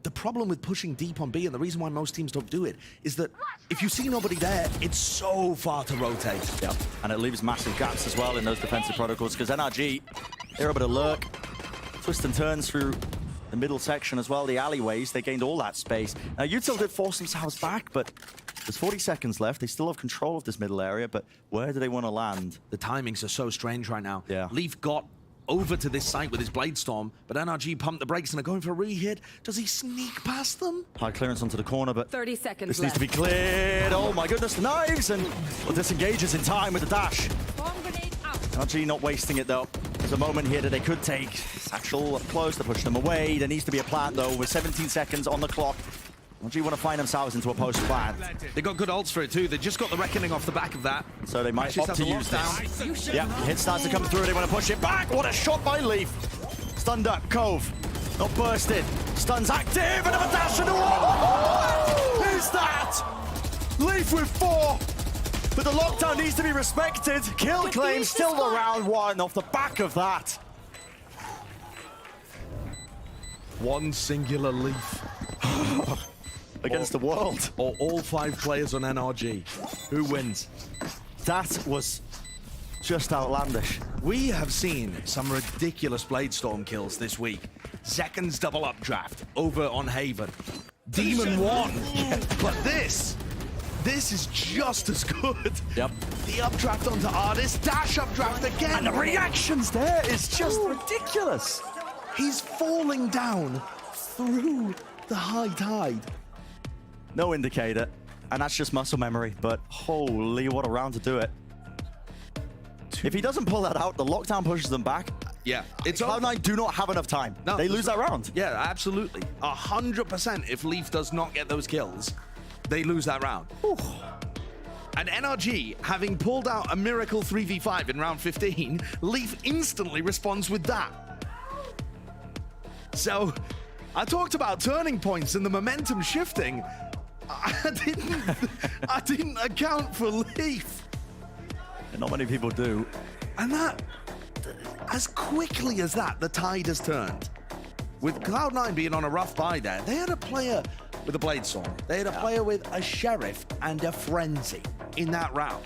The problem with pushing deep on B, and the reason why most teams don't do it, is that if you see nobody there, it's so far to rotate. Yep, and it leaves massive gaps as well in those defensive protocols, because NRG, they're able to lurk, twist and turns through the middle section as well, the alleyways. They gained all that space. Now, Util did force themselves back, but there's 40 seconds left. They still have control of this middle area, but where do they want to land? The timings are so strange right now. Yeah. Leaf got over to this site with his Blade Storm, but NRG pumped the brakes and are going for a re-hit. Does he sneak past them? High clearance onto the corner, but 30 seconds this needs to be cleared. Oh my goodness, the knives, and well, disengages in time with the dash. NRG not wasting it though. There's a moment here that they could take. Satchel up close to push them away. There needs to be a plant though, with 17 seconds on the clock. NRG want to find themselves into a post plant. They got good ults for it too. They just got the Reckoning off the back of that. So they might opt to use this. Yeah, hit starts to come through. They want to push it back. What a shot by Leaf. Stunned up, Cove. Not bursted. Stun's active, and a dash into one. Who's that? Leaf with 4. But the lockdown needs to be respected. Kill claim still the round 1 off the back of that. One singular Leaf. Against the world. Or all 5 players on NRG. Who wins? That was just outlandish. We have seen some ridiculous Blade Storm kills this week. Zekken's double updraft over on Haven. Demon 1. But this is just as good. Yep. The updraft onto Artist, dash updraft again. And the reactions there is just ridiculous. He's falling down through the high tide. No indicator, and that's just muscle memory, but holy, what a round to do it. If he doesn't pull that out, the lockdown pushes them back. Yeah, it's Cloud9 do not have enough time. No, they lose that round. Yeah, absolutely. 100% if Leaf does not get those kills, they lose that round. Whew. And NRG, having pulled out a miracle 3v5 in round 15, Leaf instantly responds with that. So, I talked about turning points and the momentum shifting. I didn't account for Leaf. And not many people do. And that, as quickly as that, the tide has turned. With Cloud9 being on a rough bye there, they had a player with a Blade Storm. They had a player with a Sheriff and a Frenzy in that round.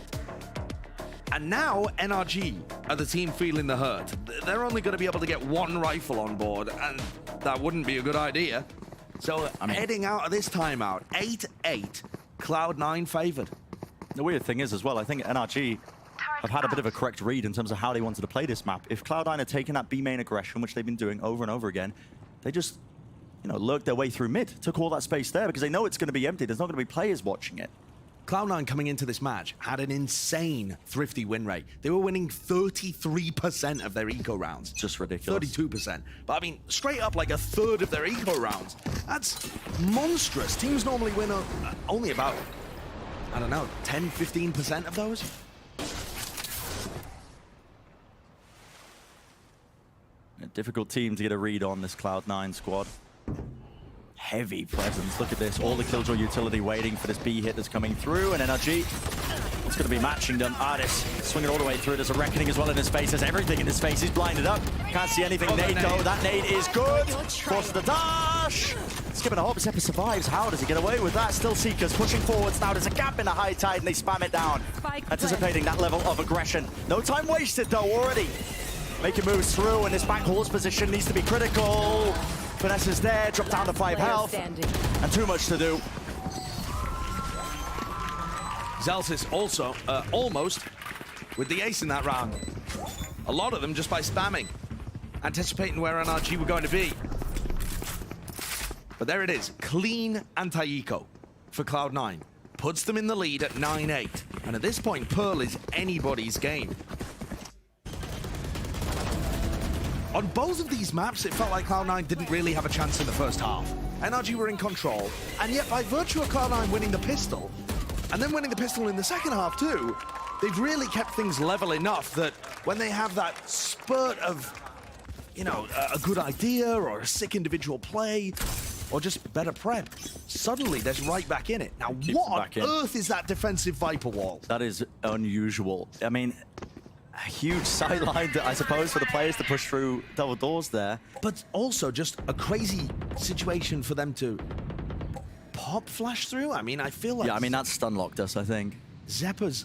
And now NRG are the team feeling the hurt. They're only going to be able to get 1 rifle on board, and that wouldn't be a good idea. So heading out of this timeout, 8-8, Cloud9 favored. The weird thing is as well, I think NRG have had a bit of a correct read in terms of how they wanted to play this map. If Cloud9 had taken that B main aggression, which they've been doing over and over again, they just, you know, lurked their way through mid, took all that space there because they know it's going to be empty. There's not going to be players watching it. Cloud9 coming into this match had an insane Thrifty win rate. They were winning 33% of their eco rounds. Just ridiculous. 32%. But I mean, straight up like a third of their eco rounds. That's monstrous. Teams normally win only about I don't know, 10, 15% of those? A difficult team to get a read on, this Cloud9 squad. Heavy presence. Look at this. All the Killjoy utility waiting for this B hit that's coming through, and NRG, it's going to be matching them. Artis swinging all the way through. There's a Reckoning as well in his face. There's everything in his face. He's blinded up. Can't see anything. Nade though. That nade is good. Forces the dash. Skipping a hop. Zephyr survives. How does he get away with that? Still Seekers pushing forwards now. There's a gap in the high tide, and they spam it down. Anticipating that level of aggression. No time wasted though already. Making moves through, and this back horse position needs to be critical. Finesse is there, drop down to 5 health, and too much to do. Zelsis also almost with the ace in that round. A lot of them just by spamming, anticipating where NRG were going to be. But there it is, clean anti-eco for Cloud9. Puts them in the lead at 9-8. And at this point, Pearl is anybody's game. On both of these maps, it felt like Cloud9 didn't really have a chance in the first half. NRG were in control, and yet by virtue of Cloud9 winning the pistol, and then winning the pistol in the second half too, they've really kept things level enough that when they have that spurt of, you know, a good idea or a sick individual play, or just better prep, suddenly they're right back in it. Now, what on earth is that defensive Viper wall? That is unusual. I mean, a huge sideline, I suppose, for the players to push through double doors there. But also just a crazy situation for them to pop flash through. I mean, I feel like... Yeah, I mean, that stun locked us, I think. Zeppa's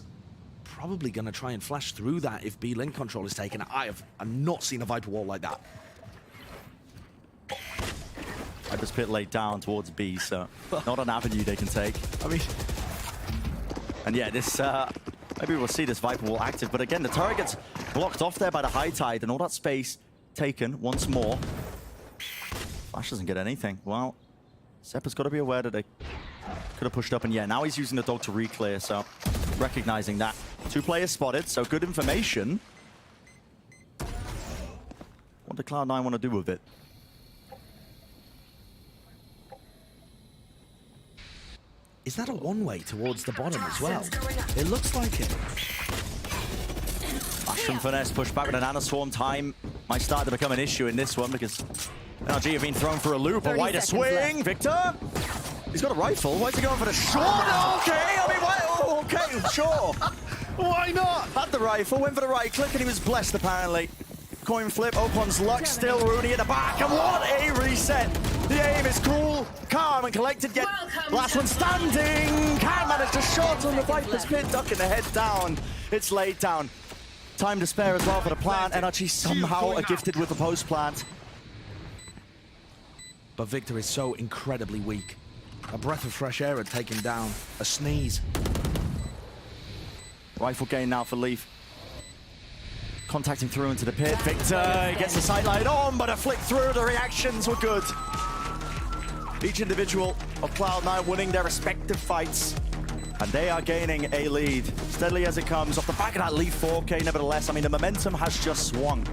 probably going to try and flash through that if B link control is taken. I've not seen a Viper wall like that. Viper's pit laid down towards B, so not an avenue they can take. I mean... And yeah, this... maybe we'll see this Viper wall active, but again, the turret gets blocked off there by the high tide, and all that space taken once more. Flash doesn't get anything. Well, Zeppa's got to be aware that they could have pushed up, and yeah, now he's using the dog to re-clear, so recognizing that. 2 players spotted, so good information. What do Cloud9 want to do with it? Is that a one-way towards the bottom as well? It looks like it. Flash from Finesse, push back with an Nanoswarm. Time might start to become an issue in this one because NRG have been thrown for a loop. A wider swing. Victor, he's got a rifle. Why is he going for the short? Okay, I mean, why? Oh, okay, sure. Why not? Had the rifle, went for the right click, and he was blessed apparently. Coin flip, Opon's luck, still Rooney at the back, and what a reset! The aim is cool, calm and collected, yet last one standing! Can manage to short on the Viper's pit, ducking the head down. It's laid down. Time to spare as well for the plant, NRG somehow are gifted with the post plant. But Victor is so incredibly weak. A breath of fresh air had taken down, a sneeze. Rifle gain now for Leaf. Contacting through into the pit. Victor gets the sideline on, but a flick through. The reactions were good. Each individual of Cloud9 winning their respective fights. And they are gaining a lead. Steadily as it comes. Off the back of that Leaf 4K, nevertheless, I mean, the momentum has just swung.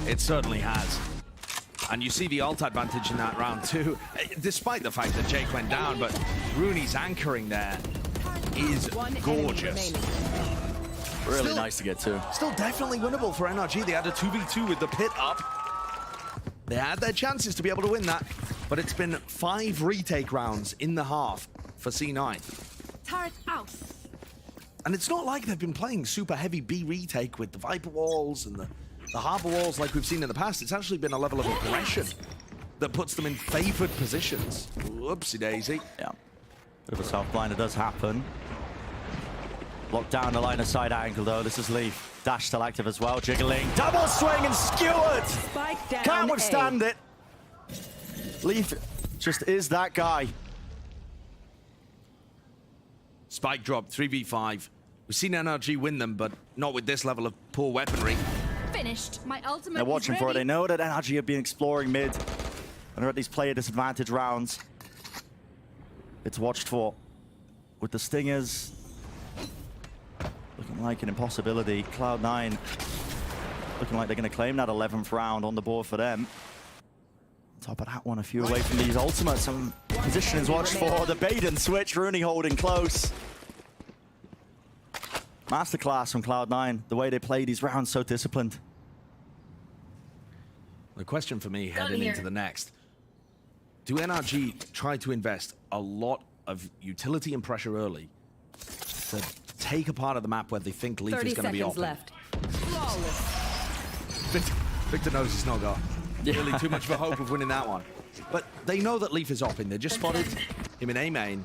It certainly has. And you see the ult advantage in that round too, despite the fact that Jake went down, but Rooney's anchoring there is gorgeous. Really still, nice to get to. Still definitely winnable for NRG. They had a 2v2 with the pit up. They had their chances to be able to win that, but it's been 5 retake rounds in the half for C9. Turret out. And it's not like they've been playing super heavy B retake with the Viper walls and the Harbor walls like we've seen in the past. It's actually been a level of aggression that puts them in favored positions. Whoopsie daisy. Yeah. Bit of a self blinder does happen. Locked down the line of side angle though. This is Leaf. Dash still active as well. Jiggling. Double swing and skewered. Can't withstand it. Leaf just is that guy. Spike drop, 3v5. We've seen NRG win them, but not with this level of poor weaponry. Finished. My ultimate. They're watching for it. They know that NRG have been exploring mid and are at these player disadvantage rounds. It's watched for with the Stingers. Looking like an impossibility. Cloud9 looking like they're going to claim that 11th round on the board for them. On top of that one, a few away from these ultimates. Some position is watched for the bait and switch. Rooney holding close. Masterclass from Cloud9, the way they play these rounds, so disciplined. The question for me heading into the next, do NRG try to invest a lot of utility and pressure early to take a part of the map where they think Leaf is going to be off? left. Victor knows he's not got really too much of a hope of winning that one. But they know that Leaf is opping. They just spotted him in A main.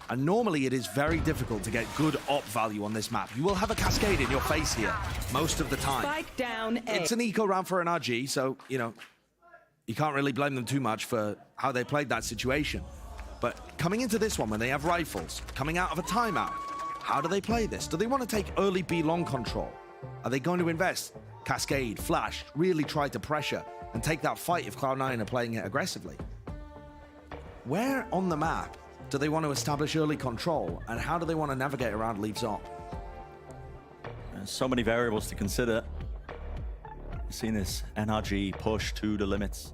And normally it is very difficult to get good op value on this map. You will have a cascade in your face here most of the time. Spike down A. It's an eco round for NRG, so, you know, you can't really blame them too much for how they played that situation. But coming into this one, when they have rifles, coming out of a timeout, how do they play this? Do they want to take early B long control? Are they going to invest? Cascade, flash, really try to pressure and take that fight if Cloud9 are playing it aggressively? Where on the map do they want to establish early control, and how do they want to navigate around Leaf's op? There's so many variables to consider. You've seen this NRG push to the limits.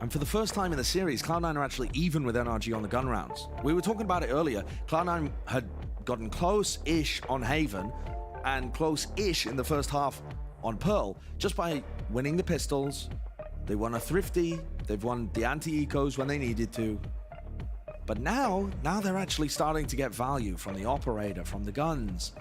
And for the first time in the series, Cloud9 are actually even with NRG on the gun rounds. We were talking about it earlier. Cloud9 had gotten close-ish on Haven and close-ish in the first half on Pearl just by winning the pistols. They won a Thrifty. They've won the anti-ecos when they needed to. But now they're actually starting to get value from the operator, from the guns,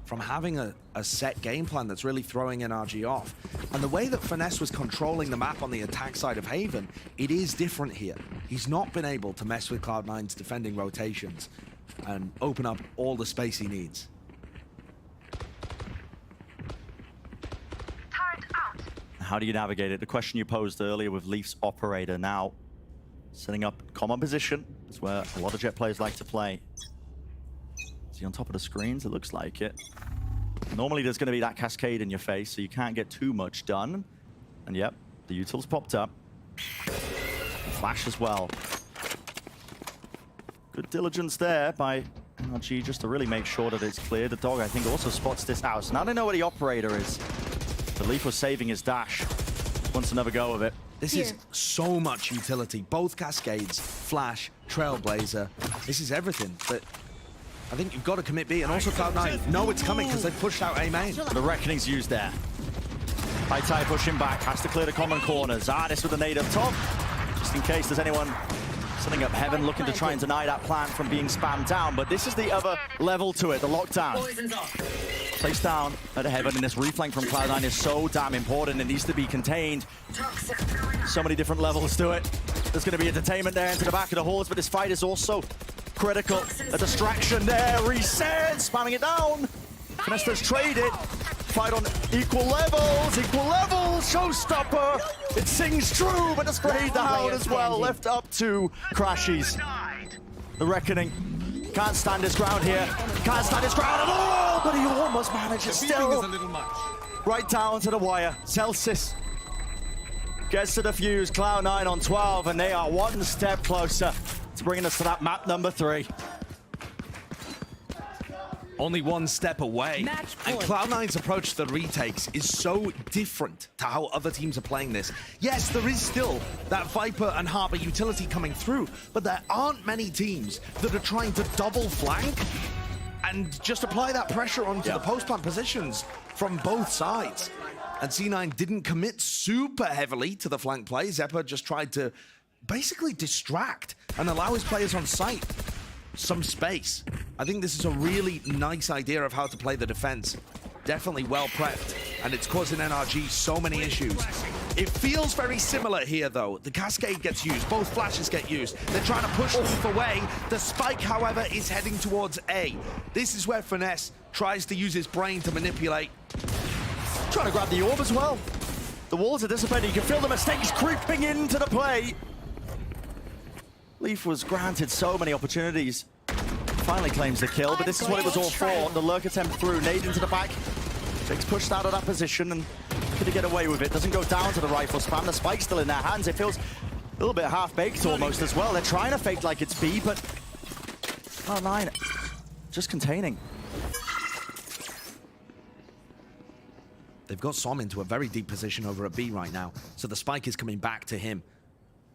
from having a set game plan that's really throwing NRG off. And the way that Finesse was controlling the map on the attack side of Haven, it is different here. He's not been able to mess with Cloud9's defending rotations and open up all the space he needs. How do you navigate it? The question you posed earlier with Leaf's operator now setting up common position. Is where a lot of Jet players like to play. Is he on top of the screens? It looks like it. Normally there's going to be that cascade in your face, so you can't get too much done. And yep, the util's popped up. Flash as well. Good diligence there by NRG just to really make sure that it's clear. The dog, I think, also spots this house. Now they know where the operator is. The Leaf was saving his dash. Wants another go of it. This is so much utility. Both cascades, Flash, Trailblazer. This is everything. But I think you've got to commit B, and also Cloud9 know it's coming because they've pushed out A main. The Reckoning's used there. High Tide pushing back, has to clear the common corners. This with the nade up top. Just in case there's anyone setting up Heaven, looking to try and deny that plan from being spammed down. But this is the other level to it, the lockdown. Placed down at Heaven, and this reflank from Cloud9 is so damn important. It needs to be contained. So many different levels to it. There's going to be entertainment there into the back of the halls, but this fight is also critical. A distraction there. Reset, spamming it down. Finesse does trade it. Fight on equal levels. Showstopper. It sings true, but it's sprayed down as well. Left up to Crashies. The Reckoning can't stand his ground here. Can't stand his ground at all, but he almost manages still. Right down to the wire. Celsius gets to the fuse. Cloud9 on 12, and they are one step closer to bringing us to that map number 3. Only one step away. And Cloud9's approach to the retakes is so different to how other teams are playing this. Yes, there is still that Viper and Harbor utility coming through, but there aren't many teams that are trying to double flank and just apply that pressure onto the post-plant positions from both sides. And C9 didn't commit super heavily to the flank play. Zeppa just tried to basically distract and allow his players on site some space. I think this is a really nice idea of how to play the defense. Definitely well prepped, and it's causing NRG so many issues. It feels very similar here, though. The Cascade gets used, both flashes get used. They're trying to push Leaf away. The spike, however, is heading towards A. This is where Finesse tries to use his brain to manipulate. Trying to grab the orb as well. The walls are dissipating. You can feel the mistakes creeping into the play. Leaf was granted so many opportunities. Finally claims the kill, but this is what it was all for. The lurk attempt through, nade into the back. Jake's pushed out of that position and could he get away with it? Doesn't go down to the rifle spam. The spike's still in their hands. It feels a little bit half-baked almost as well. They're trying to fake like it's B, but Cloud9 just containing. They've got Som into a very deep position over at B right now, so the spike is coming back to him.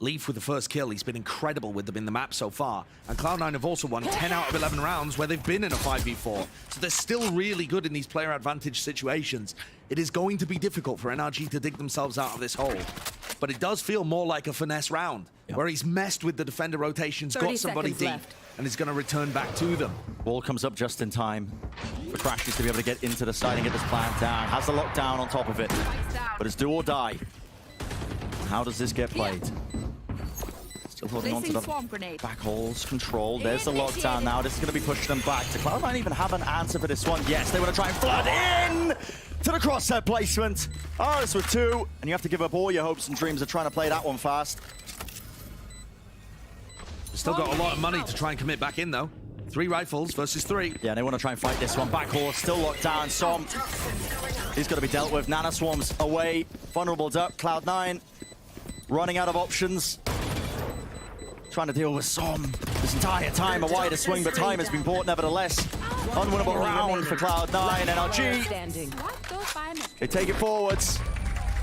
Leaf with the first kill. He's been incredible with them in the map so far. And Cloud9 have also won 10 out of 11 rounds where they've been in a 5v4. So they're still really good in these player advantage situations. It is going to be difficult for NRG to dig themselves out of this hole. But it does feel more like a finesse round, where he's messed with the defender rotations, got somebody deep, and is going to return back to them. Wall comes up just in time for Crashes to be able to get into the side and get this plant down. Has the lockdown on top of it, but it's do or die. How does this get played? Still holding on to the back holes, control. There's the lockdown now. This is going to be pushing them back. Do Cloud9 even have an answer for this one? Yes, they want to try and flood in to the crosshair placement. Aris with 2, and you have to give up all your hopes and dreams of trying to play that one fast. Still got a lot of money to try and commit back in, though. 3 rifles versus 3. Yeah, they want to try and fight this one. Back horse, still locked down. Som, he's got to be dealt with. Nana Swarms away. Vulnerable duck. Cloud9 running out of options. Trying to deal with Som this entire time. A wider swing, but time has been bought nevertheless. Unwinnable round for Cloud9. NRG. They take it forwards.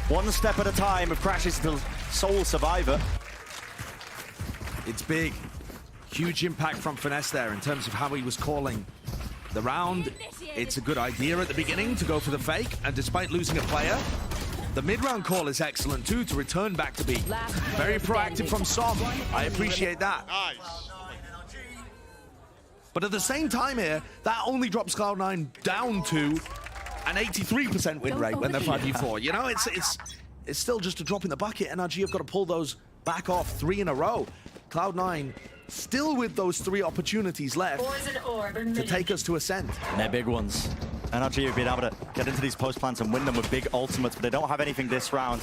One step at a time of Crashes to sole survivor. It's big. Huge impact from Finesse there in terms of how he was calling the round. It's a good idea at the beginning to go for the fake, and despite losing a player, the mid-round call is excellent too, to return back to B. Very proactive from Som. I appreciate that. But at the same time here, that only drops Cloud9 down to an 83% win rate when they're 5v4. You know, it's still just a drop in the bucket. NRG have got to pull those back off 3 in a row. Cloud9 still with those 3 opportunities left to take us to Ascent. And they're big ones. NRG have been able to get into these post plants and win them with big ultimates, but they don't have anything this round.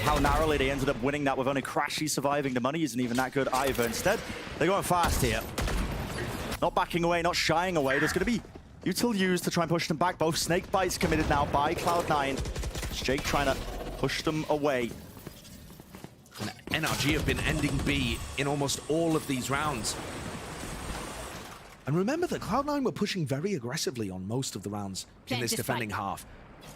How narrowly they ended up winning that with only Crashy surviving. The money isn't even that good either. Instead, they're going fast here. Not backing away, not shying away. There's going to be util used to try and push them back. Both snake bites committed now by Cloud9. Jake trying to push them away. And NRG have been ending B in almost all of these rounds. And remember that Cloud9 were pushing very aggressively on most of the rounds in this defending half.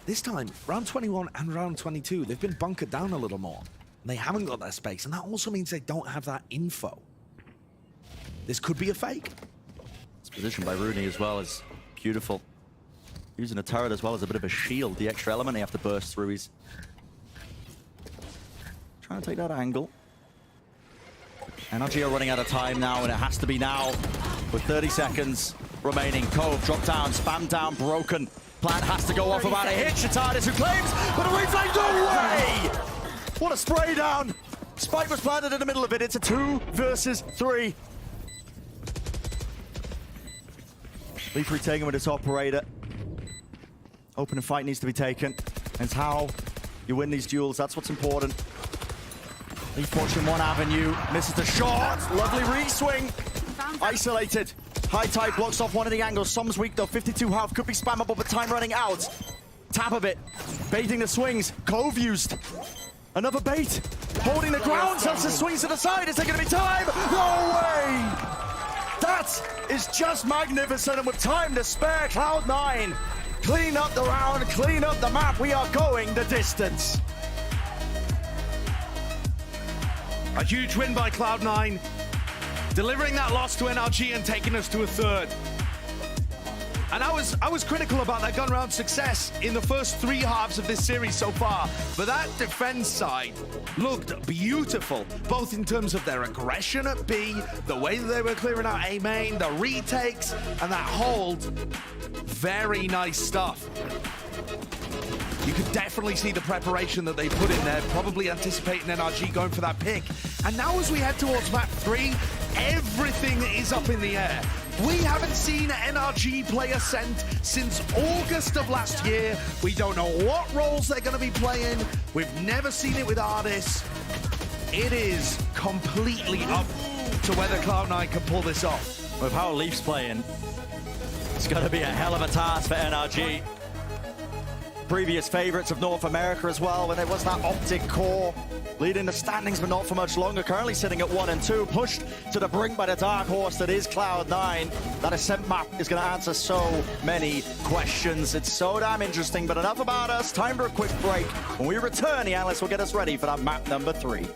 This time, round 21 and round 22, they've been bunkered down a little more. And they haven't got that space, and that also means they don't have that info. This could be a fake. This position by Rooney as well is beautiful. Using a turret as well as a bit of a shield. The extra element they have to burst through. He's trying to take that angle. NRG are running out of time now, and it has to be now. With 30 seconds remaining. Cove, drop down, spam down, broken. Plant has to go off about a hit. Shatardis who claims, but a reflect, no way! What a spray down! Spike was planted in the middle of it. It's a 2 versus 3. Leaf retaken with its operator. Open and fight needs to be taken. It's how you win these duels. That's what's important. Leaf watching one avenue. Misses the shot. Lovely re-swing. Isolated. High tide blocks off one of the angles. Som's weak though. 52 health. Could be spammable, but time running out. Tap of it. Baiting the swings. Cove used. Another bait. Holding the ground. Seltzer swings to the side. Is there going to be time? No way! That is just magnificent. And with time to spare, Cloud9 clean up the round, clean up the map. We are going the distance. A huge win by Cloud9, delivering that loss to NRG and taking us to a 3rd. And I was critical about that gun round success in the first 3 halves of this series so far, but that defense side looked beautiful, both in terms of their aggression at B, the way that they were clearing out A main, the retakes, and that hold. Very nice stuff. You could definitely see the preparation that they put in there, probably anticipating NRG going for that pick. And now as we head towards map 3, everything is up in the air. We haven't seen NRG play Ascent since August of last year. We don't know what roles they're going to be playing. We've never seen it with Ardis. It is completely up to whether Cloud9 can pull this off. With how Leaf's playing, it's going to be a hell of a task for NRG. previous favorites of North America as well, when it was that Optic core leading the standings, but not for much longer. Currently sitting at 1 and 2, pushed to the brink by the dark horse that is Cloud9. That Ascent map is going to answer so many questions. It's so damn interesting, but enough about us. Time for a quick break. When we return, the analysts will get us ready for that map number 3.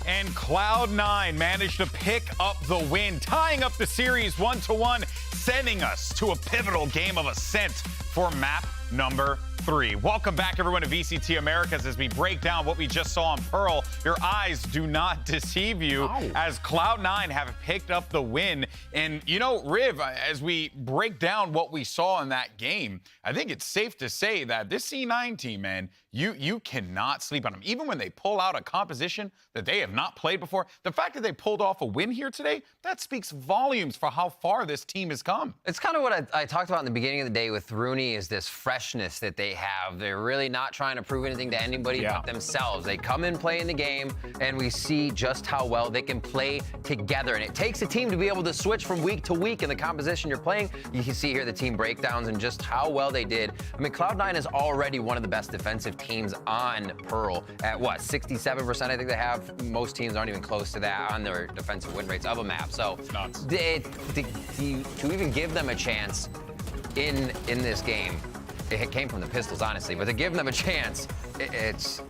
And Cloud9 managed to pick up the win, tying up the series 1-1, sending us to a pivotal game of Ascent for map number 3. Welcome back, everyone, to VCT Americas as we break down what we just saw on Pearl. Your eyes do not deceive you as Cloud9 have picked up the win. And, you know, Riv, as we break down what we saw in that game, I think it's safe to say that this C9 team, man, you cannot sleep on them. Even when they pull out a composition that they have not played before, the fact that they pulled off a win here today, that speaks volumes for how far this team has come. It's kind of what I talked about in the beginning of the day with Rooney, is this freshness that they have. They're really not trying to prove anything to anybody but themselves. They come in, play in the game, and we see just how well they can play together. And it takes a team to be able to switch from week to week in the composition you're playing. You can see here the team breakdowns and just how well they did. I mean, Cloud9 is already one of the best defensive teams on Pearl at what, 67%? I think they have. Most teams aren't even close to that on their defensive win rates of a map. So to even give them a chance in this game, it came from the Pistols, honestly. But to give them a chance, it's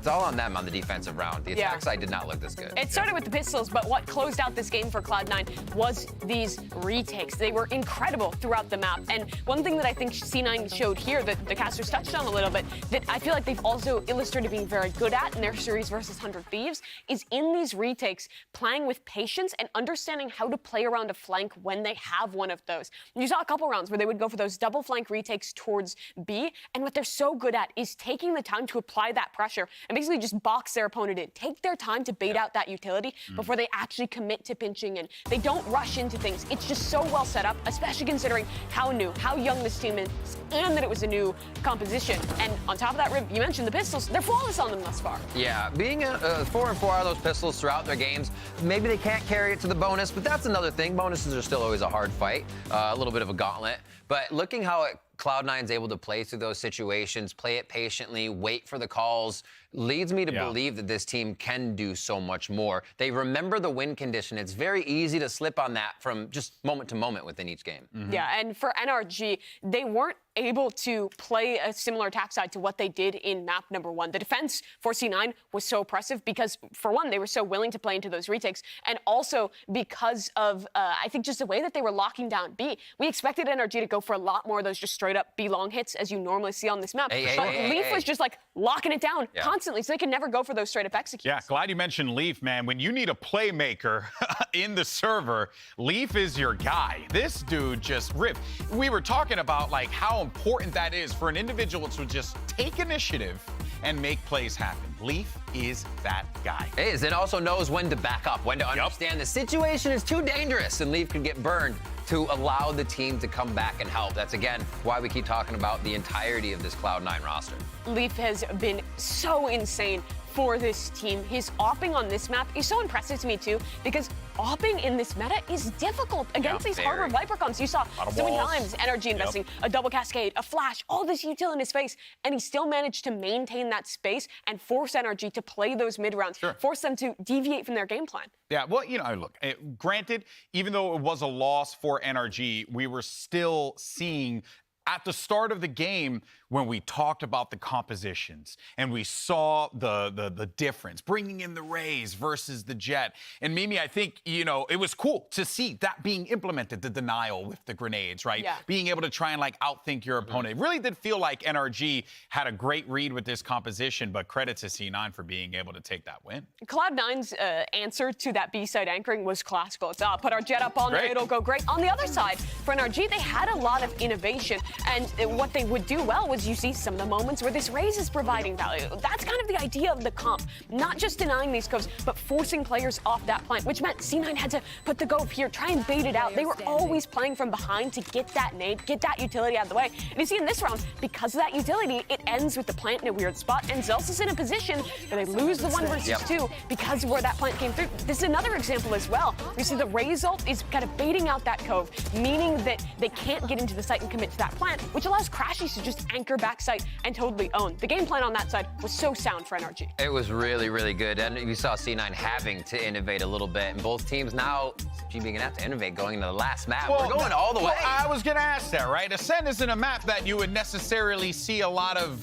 all on them on the defensive round. The attack side did not look this good. It started with the Pistols, but what closed out this game for Cloud9 was these retakes. They were incredible throughout the map. And one thing that I think C9 showed here that the casters touched on a little bit, that I feel like they've also illustrated being very good at in their series versus 100 Thieves, is in these retakes, playing with patience and understanding how to play around a flank when they have one of those. You saw a couple rounds where they would go for those double flank retakes towards B, and what they're so good at is taking the time to apply that pressure and basically just box their opponent in. Take their time to bait out that utility before they actually commit to pinching in. They don't rush into things. It's just so well set up, especially considering how new, how young this team is, and that it was a new composition. And on top of that, Riv, you mentioned the Pistols. They're flawless on them thus far. Yeah, being 4-4 out of those Pistols throughout their games, maybe they can't carry it to the bonus, but that's another thing. Bonuses are still always a hard fight, a little bit of a gauntlet. But looking how Cloud9's able to play through those situations, play it patiently, wait for the calls, leads me to believe that this team can do so much more. They remember the win condition. It's very easy to slip on that from just moment to moment within each game. Yeah, and for NRG, they weren't able to play a similar attack side to what they did in map number 1. The defense for C9 was so oppressive because, for one, they were so willing to play into those retakes, and also because of, I think, just the way that they were locking down B. We expected NRG to go for a lot more of those just straight-up B long hits, as you normally see on this map. Leaf was just, like, locking it down constantly, so they could never go for those straight-up executes. Yeah, glad you mentioned Leaf, man. When you need a playmaker in the server, Leaf is your guy. This dude just ripped. We were talking about, like, how important that is for an individual to just take initiative and make plays happen. Leaf is that guy. He is, and also knows when to back up, when to understand the situation is too dangerous and Leaf could get burned to allow the team to come back and help. That's, again, why we keep talking about the entirety of this Cloud9 roster. Leaf has been so insane for this team. His opping on this map is so impressive to me, too, because opping in this meta is difficult against these harder Viper comps. You saw so many times NRG investing a double cascade, a flash, all this util in his face, and he still managed to maintain that space and force NRG to play those mid rounds, force them to deviate from their game plan. Yeah, well, you know, look, granted, even though it was a loss for NRG, we were still seeing at the start of the game, when we talked about the compositions and we saw the difference, bringing in the Rays versus the Jet. And Mimi, I think, you know, it was cool to see that being implemented, the denial with the grenades, right? Yeah. Being able to try and, like, outthink your opponent. It really did feel like NRG had a great read with this composition, but credit to C9 for being able to take that win. Cloud9's answer to that B-side anchoring was classical. It's, put our Jet up on there, it'll go great. On the other side, for NRG, they had a lot of innovation. And what they would do well was you see some of the moments where this Raze is providing value. That's kind of the idea of the comp. Not just denying these coves, but forcing players off that plant, which meant C9 had to put the go here, try and bait it out. They were always playing from behind to get that nade, get that utility out of the way. And you see in this round, because of that utility, it ends with the plant in a weird spot, and Zelsa's in a position where they lose the 1 versus 2 because of where that plant came through. This is another example as well. You see the Raze ult is kind of baiting out that cove, meaning that they can't get into the site and commit to that plant, which allows Crashies to just anchor backside and totally own. The game plan on that side was so sound for NRG. It was really, really good. And you saw C9 having to innovate a little bit. And both teams now, GB going to have to innovate going into the last map. Well, we're going all the way. I was going to ask that, right? Ascent isn't a map that you would necessarily see a lot of,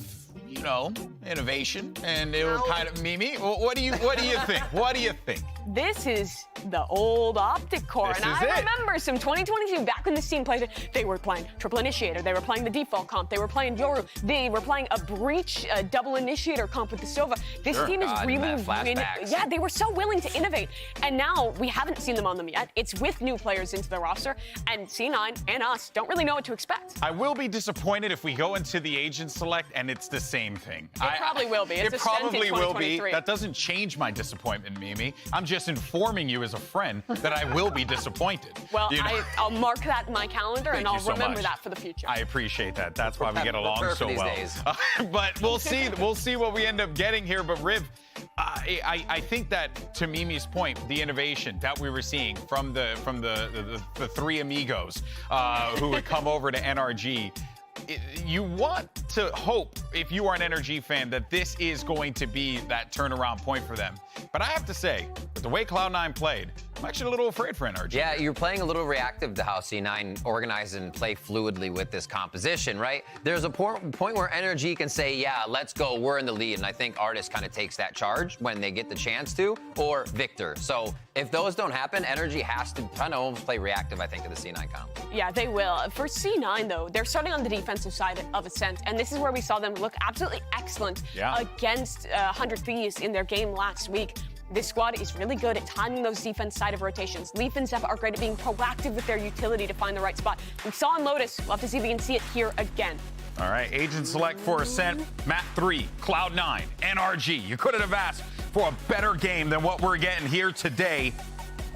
you know, innovation, and it would kind of Mimi. What do you think? What do you think? This is the old Optic Core, This and is I it. remember some 2022 back when this team played it. They were playing Triple Initiator, they were playing the default comp, they were playing Yoru, they were playing a Breach double Initiator comp with the Sova. This team is really yeah, they were so willing to innovate, and now we haven't seen them on them yet. It's with new players into the roster, and C9 and us don't really know what to expect. I will be disappointed if we go into the agent select and it's the same thing. It probably will be. It's It Ascent in probably will be. 2023. That doesn't change my disappointment, Mimi. I'm just informing you as a friend that I will be disappointed. Well, You know? I'll mark that in my calendar, and Thank you I'll so remember much. that for the future. I appreciate that. That's why we get along Prepare so for these well. days. But we'll see. We'll see what we end up getting here. But Riv, I think that, to Mimi's point, the innovation that we were seeing from the three amigos who would come over to NRG. you want to hope, if you are an NRG fan, that this is going to be that turnaround point for them. But I have to say, with the way Cloud9 played, I'm actually a little afraid for NRG. Yeah, you're playing a little reactive to how C9 organize and play fluidly with this composition, right? There's a point where NRG can say, yeah, let's go, we're in the lead. And I think Artis kind of takes that charge when they get the chance to, or Victor. So if those don't happen, NRG has to kind of almost play reactive, I think, to the C9 comp. Yeah, they will. For C9, though, they're starting on the defensive side of Ascent, and this is where we saw them look absolutely excellent against 100 Thieves in their game last week. This squad is really good at timing those defense side of rotations. Leaf and Zep are great at being proactive with their utility to find the right spot. We saw in Lotus. We'll have to see if we can see it here again. All right, agent select for Ascent, map 3, Cloud9, NRG. You couldn't have asked for a better game than what we're getting here today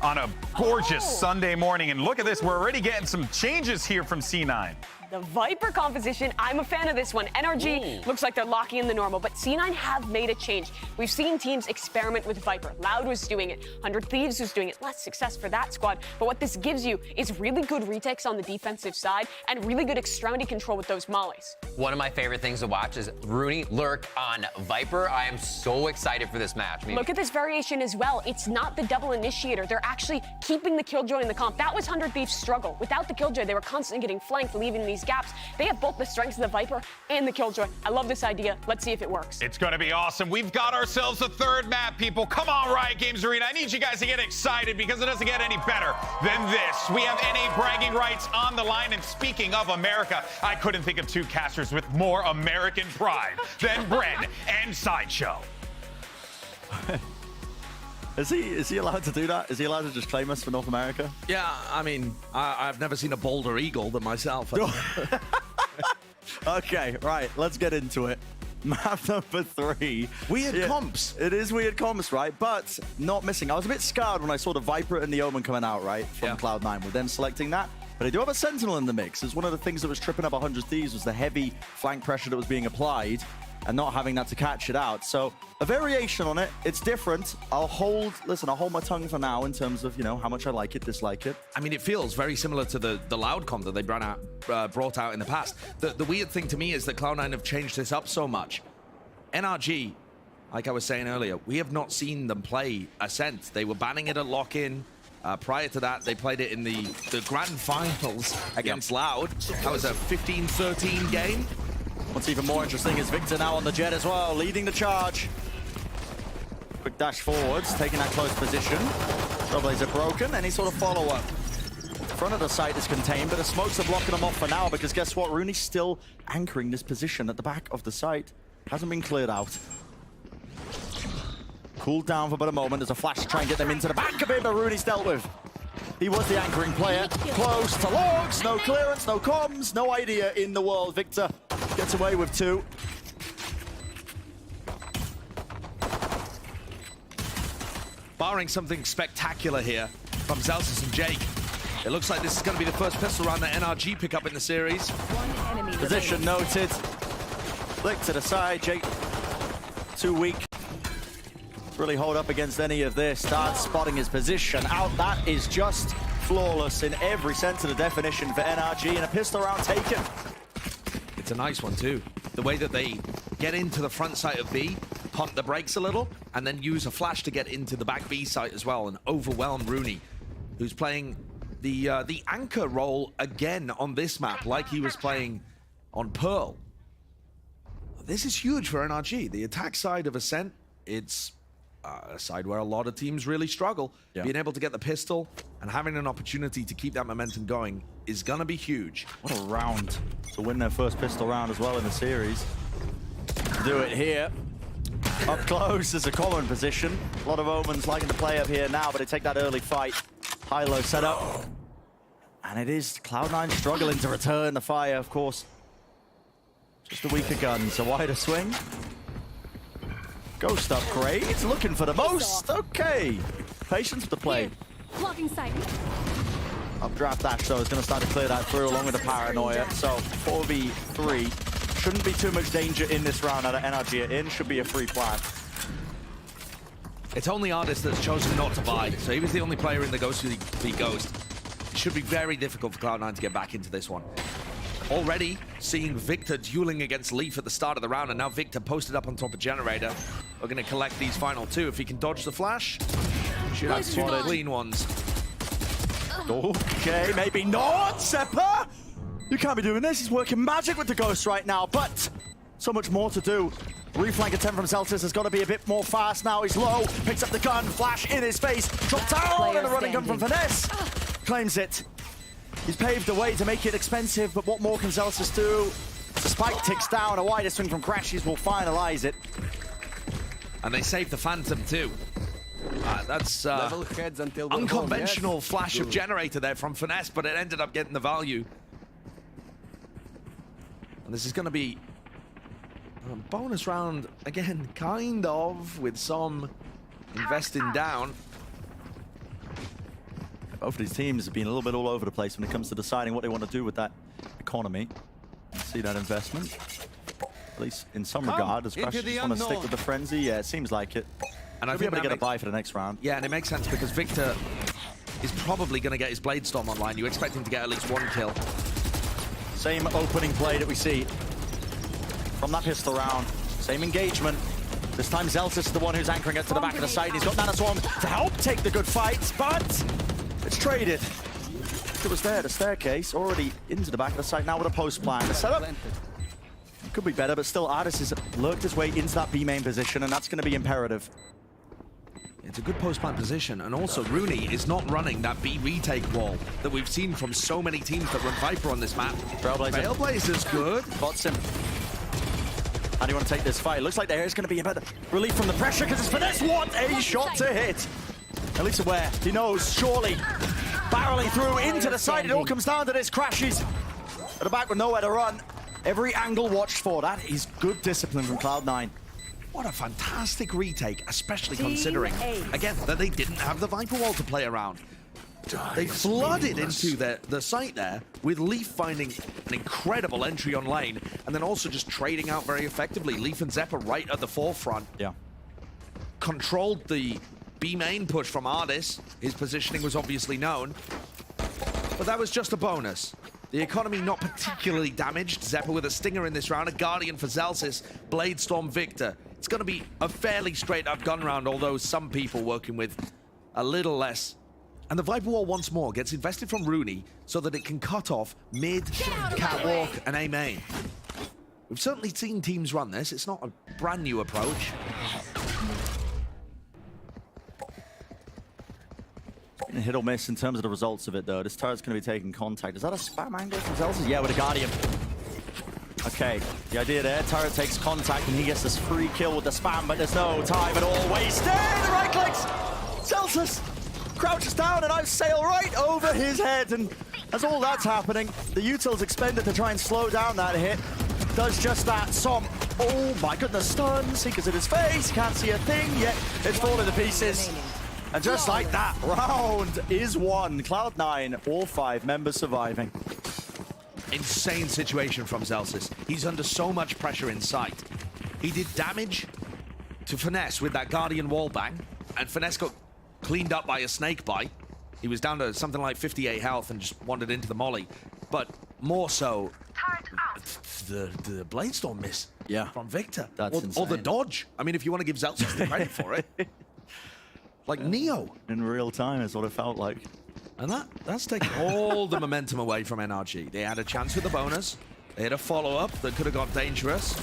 on a gorgeous Sunday morning. And look at this, we're already getting some changes here from C9. The Viper composition, I'm a fan of this one. NRG looks like they're locking in the normal, but C9 have made a change. We've seen teams experiment with Viper. Loud was doing it. 100 Thieves was doing it. Less success for that squad. But what this gives you is really good retakes on the defensive side and really good extremity control with those mollies. One of my favorite things to watch is Rooney lurk on Viper. I am so excited for this match. Look at this variation as well. It's not the double initiator. They're actually keeping the Killjoy in the comp. That was 100 Thieves' struggle. Without the Killjoy, they were constantly getting flanked, leaving these gaps. They have both the strengths of the Viper and the Killjoy. I love this idea. Let's see if it works. It's going to be awesome. We've got ourselves a third map, people. Come on, Riot Games Arena. I need you guys to get excited because it doesn't get any better than this. We have NA bragging rights on the line. And speaking of America, I couldn't think of two casters with more American pride than Bren and Sideshow. Is he allowed to do that? Is he allowed to just claim us for North America? Yeah, I mean, I've never seen a bolder eagle than myself. Okay, right, let's get into it. Map number 3. Weird comps. It is weird comps, right? But not missing. I was a bit scarred when I saw the Viper and the Omen coming out, right? From Cloud9, with them selecting that. But they do have a Sentinel in the mix. It's one of the things that was tripping up 100 Thieves was the heavy flank pressure that was being applied and not having that to catch it out. So a variation on it. It's different. I'll hold my tongue for now in terms of, you know, how much I like it, dislike it. I mean, it feels very similar to the Loud comp that they brought out in the past. The weird thing to me is that Cloud9 have changed this up so much. NRG, like I was saying earlier, we have not seen them play Ascent. They were banning it at lock-in. Prior to that, they played it in the grand finals against Loud. That was a 15-13 game. What's even more interesting is Victor now on the jet as well, leading the charge. Quick dash forwards, taking that close position. Trailblazer broken, any sort of follow-up. Front of the site is contained, but the smokes are blocking them off for now because guess what? Rooney's still anchoring this position at the back of the site. Hasn't been cleared out. Cooled down for about a moment. There's a flash to try and get them into the back of it, but Rooney's dealt with. He was the anchoring player. Close to logs, no clearance, no comms, no idea in the world. Victor gets away with 2. Barring something spectacular here from Zelsis and Jake, it looks like this is going to be the first pistol round that NRG pick up in the series. Position noted. Flick to the side, Jake. Too weak. Really hold up against any of this. Starts spotting his position out. That is just flawless in every sense of the definition for NRG, and a pistol round taken. It's a nice one too. The way that they get into the front side of B, pump the brakes a little, and then use a flash to get into the back B site as well and overwhelm Rooney, who's playing the anchor role again on this map, like he was playing on Pearl. This is huge for NRG. The attack side of Ascent, it's a side where a lot of teams really struggle. Being able to get the pistol and having an opportunity to keep that momentum going is going to be huge. What a round to win their first pistol round as well in the series. Do it here. Up close is a common position. A lot of Omens liking to play up here now, but they take that early fight. High-low setup. And it is Cloud9 struggling to return the fire, of course. Just a weaker gun, so wider swing. Ghost upgrade, looking for the most. Okay. Patience with the play. Blocking sight. Updraft dash, though, is going to start to clear that through along with the paranoia. So 4v3. Shouldn't be too much danger in this round out of NRG in. Should be a free plan. It's only Artis that's chosen not to buy, so he was the only player in the Ghost who he Ghost. It should be very difficult for Cloud9 to get back into this one. Already seeing Victor dueling against Leaf at the start of the round, and now Victor posted up on top of Generator. We're going to collect these final two. If he can dodge the flash, should have two clean ones. Okay, maybe not. Zeppa! You can't be doing this. He's working magic with the Ghost right now, but so much more to do. Reflank attempt from Celtics has got to be a bit more fast now. He's low, picks up the gun, flash in his face, dropped down, and a running gun from Finesse. Claims it. He's paved the way to make it expensive, but what more can Celtics do? The spike ticks down, a wider swing from Crashes will finalize it. And they save the Phantom too. That's unconventional flash of Generator there from Finesse, but it ended up getting the value. And this is going to be a bonus round, again, kind of, with some investing down. Both of these teams have been a little bit all over the place when it comes to deciding what they want to do with that economy. See that investment? At least in some regard, as Crash just want to stick with the frenzy. Yeah, it seems like it. And I'll be able to get a buy for the next round. Yeah, and it makes sense because Victor is probably going to get his Blade Storm online. You expect him to get at least one kill. Same opening play that we see from that pistol round. Same engagement. This time Zeltis is the one who's anchoring it to the back of the site. He's got Nanoswarm to help take the good fights, but it's traded. It was there, the staircase, already into the back of the site now with a post plan. The setup could be better, but still Artis has lurked his way into that B main position, and that's going to be imperative. It's a good post-plant position, and also Rooney is not running that B retake wall that we've seen from so many teams that run Viper on this map. Trailblazer's good. Bots him. How do you want to take this fight? Looks like there is going to be a better relief from the pressure because it's Finesse. What a shot to hit! At least aware. He knows, surely. Barreling through into the side. It all comes down to this. Crashes at the back with nowhere to run. Every angle watched for. That is good discipline from Cloud9. What a fantastic retake, especially considering, again, that they didn't have the Viper wall to play around. They flooded into the site there, with Leaf finding an incredible entry on lane, and then also just trading out very effectively. Leaf and Zeppa right at the forefront. Yeah. Controlled the B main push from Ardis. His positioning was obviously known, but that was just a bonus. The economy not particularly damaged. Zeppa with a stinger in this round, a Guardian for Zelsis, Blade Storm Victor. It's going to be a fairly straight-up gun round, although some people working with a little less. And the Viper Wall once more gets invested from Rooney so that it can cut off mid, catwalk, and A main. We've certainly seen teams run this. It's not a brand new approach. Hit or miss in terms of the results of it, though. This turret's going to be taking contact. Is that a spam angle from Zelsis? Yeah, with a Guardian. Okay, the idea there, turret takes contact and he gets this free kill with the spam, but there's no time at all wasted. The right clicks! Zelsis crouches down and I sail right over his head, and as all that's happening, the util's expended to try and slow down that hit. Does just that. Som, oh my goodness, stun, Seeker's in his face, can't see a thing yet. It's falling to pieces. And just like that, round is won. Cloud9, all 5 members surviving. Insane situation from Zelsis. He's under so much pressure in sight. He did damage to Finesse with that Guardian wallbang, and Finesse got cleaned up by a snake bite. He was down to something like 58 health and just wandered into the molly. But more so, the Blade Storm miss from Victor. Or the dodge. I mean, if you want to give Zelsis the credit for it. Like Neo. In real time is what it felt like. And that's taken all the momentum away from NRG. They had a chance with the bonus. They had a follow-up that could have got dangerous.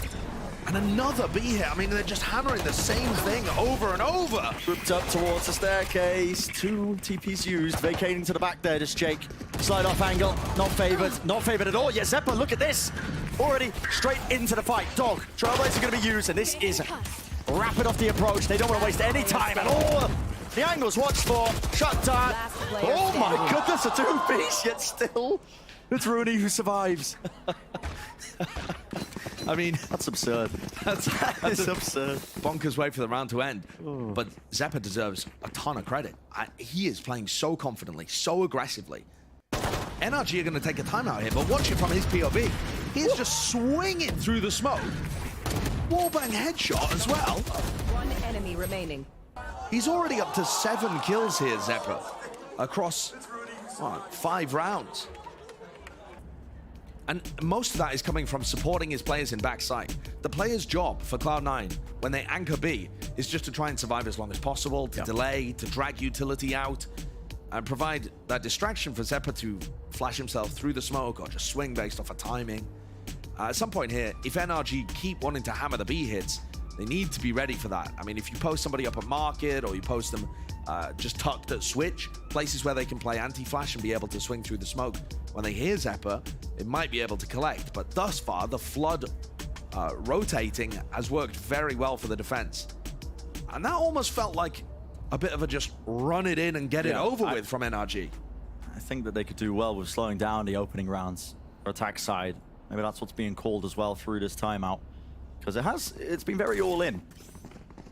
And another B hit. I mean, they're just hammering the same thing over and over. Grouped up towards the staircase. 2 TPs used. Vacating to the back there, just Jake. Slide off angle. Not favored. Not favored at all. Yeah, Zeppa, look at this. Already straight into the fight. Dog. Trailblazer going to be used, and this is rapid off the approach. They don't want to waste any time at all. The angle's watched for. Shut down. Oh my goodness, a 2-piece, yet still it's Rooney who survives. I mean, that's absurd. That's absurd. Bonkers way for the round to end. But Zeppa deserves a ton of credit. He is playing so confidently, so aggressively. NRG are going to take a timeout here, but watch it from his POV. He is just swinging through the smoke. Wallbang headshot as well. 1 enemy remaining. He's already up to 7 kills here, Zeppa, across 5 rounds. And most of that is coming from supporting his players in backside. The player's job for Cloud9, when they anchor B, is just to try and survive as long as possible, to delay, to drag utility out, and provide that distraction for Xeppaa to flash himself through the smoke or just swing based off of timing. At some point here, if NRG keep wanting to hammer the B hits, they need to be ready for that. I mean, if you post somebody up at market or you post them just tucked at switch, places where they can play anti-flash and be able to swing through the smoke, when they hear Xeppaa, it might be able to collect. But thus far, the flood rotating has worked very well for the defense. And that almost felt like a bit of a just run it in and get it over with from NRG. I think that they could do well with slowing down the opening rounds for attack side. Maybe that's what's being called as well through this timeout. Because it's been very all in.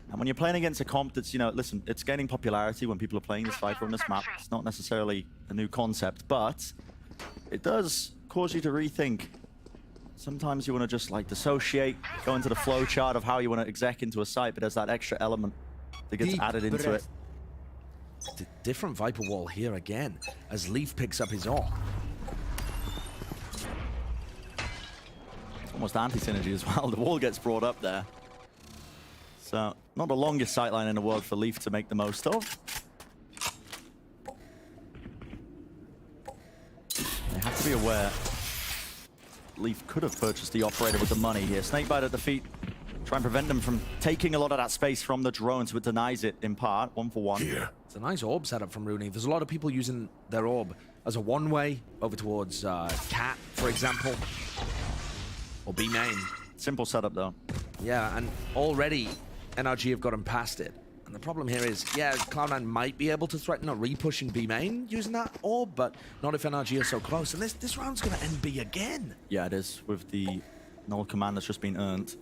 And when you're playing against a comp that's, you know, listen, it's gaining popularity when people are playing this Viper on this map. It's not necessarily a new concept, but it does cause you to rethink. Sometimes you want to just like dissociate, go into the flow chart of how you want to exec into a site, but there's that extra element that gets added into it. Different Viper wall here again, as Leaf picks up his AWP. Almost anti-synergy as well. The wall gets brought up there. So, not the longest sightline in the world for Leaf to make the most of. They have to be aware. Leaf could have purchased the operator with the money here. Snakebite at the feet. Try and prevent them from taking a lot of that space from the drone, so it denies it in part, 1-for-1. Here. It's a nice orb setup from Rooney. There's a lot of people using their orb as a one-way over towards Cat, for example. Or B main. Simple setup though. Yeah, and already NRG have gotten past it. And the problem here is, yeah, Cloud9 might be able to threaten a repush in B main using that orb, but not if NRG are so close. And this round's going to end B again. Yeah, it is, with the null command that's just been earned.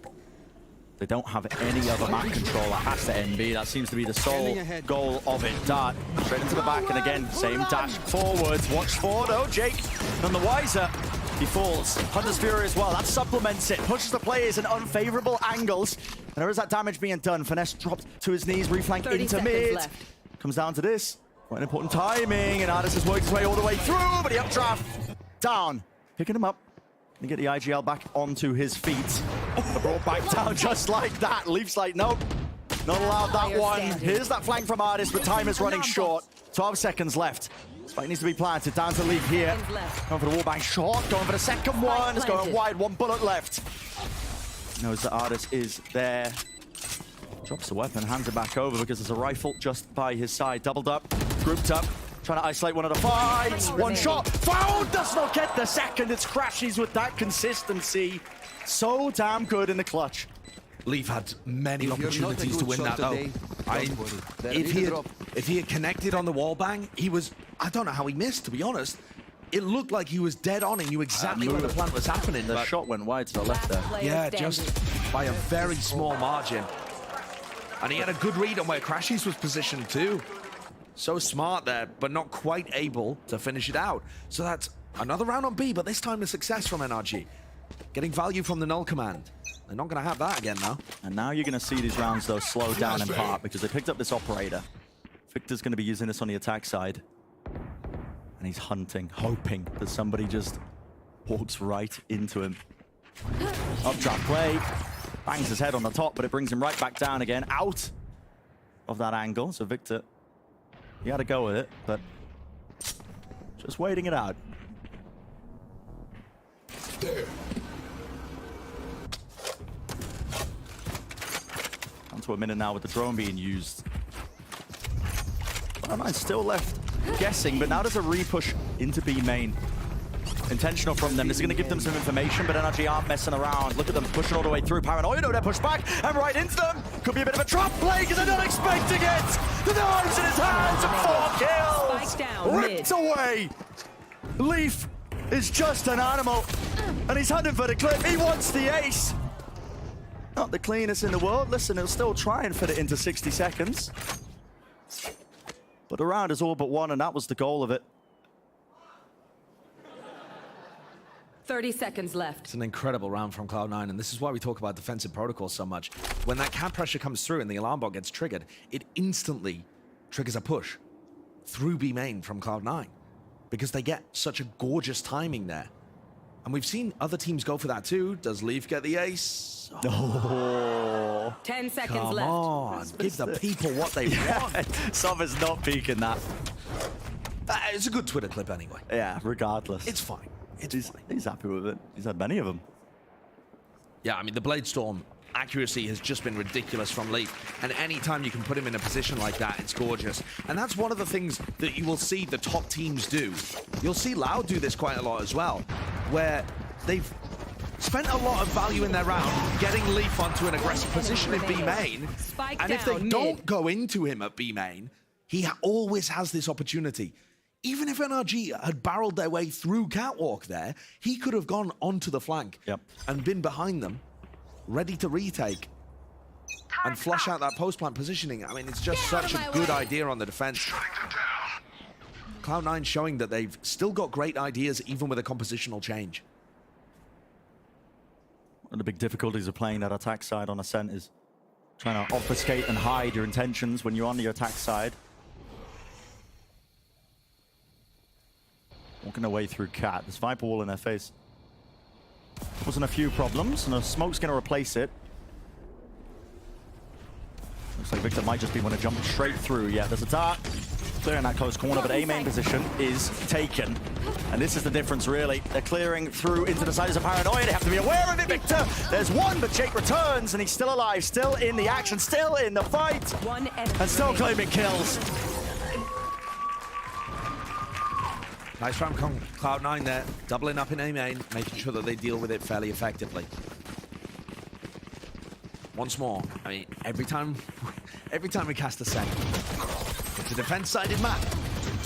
They don't have any other map control. It has to end B. That seems to be the sole goal of it. Dart straight into the back, and again, same dash forwards. Watch for though, Jake. None the wiser. He falls. Hunter's Fury as well. That supplements it. Pushes the players in unfavorable angles. And there is that damage being done. Finesse dropped to his knees, reflank into mid. Left. Comes down to this. Quite important timing, and Artis has worked his way all the way through, but the updraft down. Picking him up. And get the IGL back onto his feet. Brought back down just like that. Leaf's like, nope. Not allowed that one. Here's that flank from Artis, but time is running short. 12 seconds left. Spike needs to be planted. Down to Leaf here. Going for the wallbang shot. Going for the second one. It's going wide. 1 bullet left. Knows that Artis is there. Drops the weapon. Hands it back over because there's a rifle just by his side. Doubled up. Grouped up. Trying to isolate one of the fights. One shot. Found. Does not get the second. It's Crashies with that consistency. So damn good in the clutch. Leaf had many opportunities to win that though. If he had connected on the wall bang, he was, I don't know how he missed, to be honest. It looked like he was dead on and knew exactly where the plant was happening. The shot went wide to the left there. Yeah, just by a very small margin. And he had a good read on where Crashies was positioned too. So smart there, but not quite able to finish it out. So that's another round on B, but this time a success from NRG. Getting value from the null command. They're not going to have that again now. And now you're going to see these rounds, though, slow down in part because they picked up this operator. Victor's going to be using this on the attack side. And he's hunting, hoping that somebody just walks right into him. Updraft play. Bangs his head on the top, but it brings him right back down again, out of that angle. So Victor, he had to go with it, but just waiting it out. There. On to a minute now with the drone being used. Cloud9 still left guessing, but now there's a repush into B main. Intentional from them. This is going to give them some information, but NRG aren't messing around. Look at them pushing all the way through. Paranoid, they're pushed back and right into them. Could be a bit of a trap play because they're not expecting it. The knives in his hands and 4 kills. Down, ripped away. Leaf is just an animal, and he's hunting for the clip. He wants the ace. Not the cleanest in the world. Listen, he'll still try and fit it into 60 seconds. But the round is all but won, and that was the goal of it. 30 seconds left. It's an incredible round from Cloud9, and this is why we talk about defensive protocols so much. When that cap pressure comes through and the alarm bot gets triggered, it instantly triggers a push through B main from Cloud9 because they get such a gorgeous timing there. And we've seen other teams go for that too. Does Leaf get the ace? Oh. 10 seconds Come left. on, give the people what they want. Summer's not peeking that. It's a good Twitter clip anyway. Yeah, regardless. It's fine. He's happy with it. He's had many of them. Yeah, I mean, the Blade Storm accuracy has just been ridiculous from Leaf. And anytime you can put him in a position like that, it's gorgeous. And that's one of the things that you will see the top teams do. You'll see Loud do this quite a lot as well, where they've spent a lot of value in their round getting Leaf onto an aggressive position in B main. And if they don't go into him at B main, he always has this opportunity. Even if NRG had barreled their way through Catwalk there, he could have gone onto the flank and been behind them, ready to retake and flush out that post-plant positioning. I mean, it's just such a good idea on the defense. Cloud9 showing that they've still got great ideas even with a compositional change. One of the big difficulties of playing that attack side on Ascent is trying to obfuscate and hide your intentions when you're on the attack side. Walking away through Cat. There's Viper wall in their face. Wasn't a few problems, and a smoke's going to replace it. Looks like Victor might just be want to jump straight through. Yeah, there's a dart clearing that close corner, but A main position is taken. And this is the difference, really. They're clearing through into the side as a paranoia. They have to be aware of it, Victor. There's one, but Jake returns, and he's still alive, still in the action, still in the fight, and still claiming kills. Nice from Cloud9 there, doubling up in A main, making sure that they deal with it fairly effectively. Once more, I mean, every time we cast a SEN, it's a defense-sided map,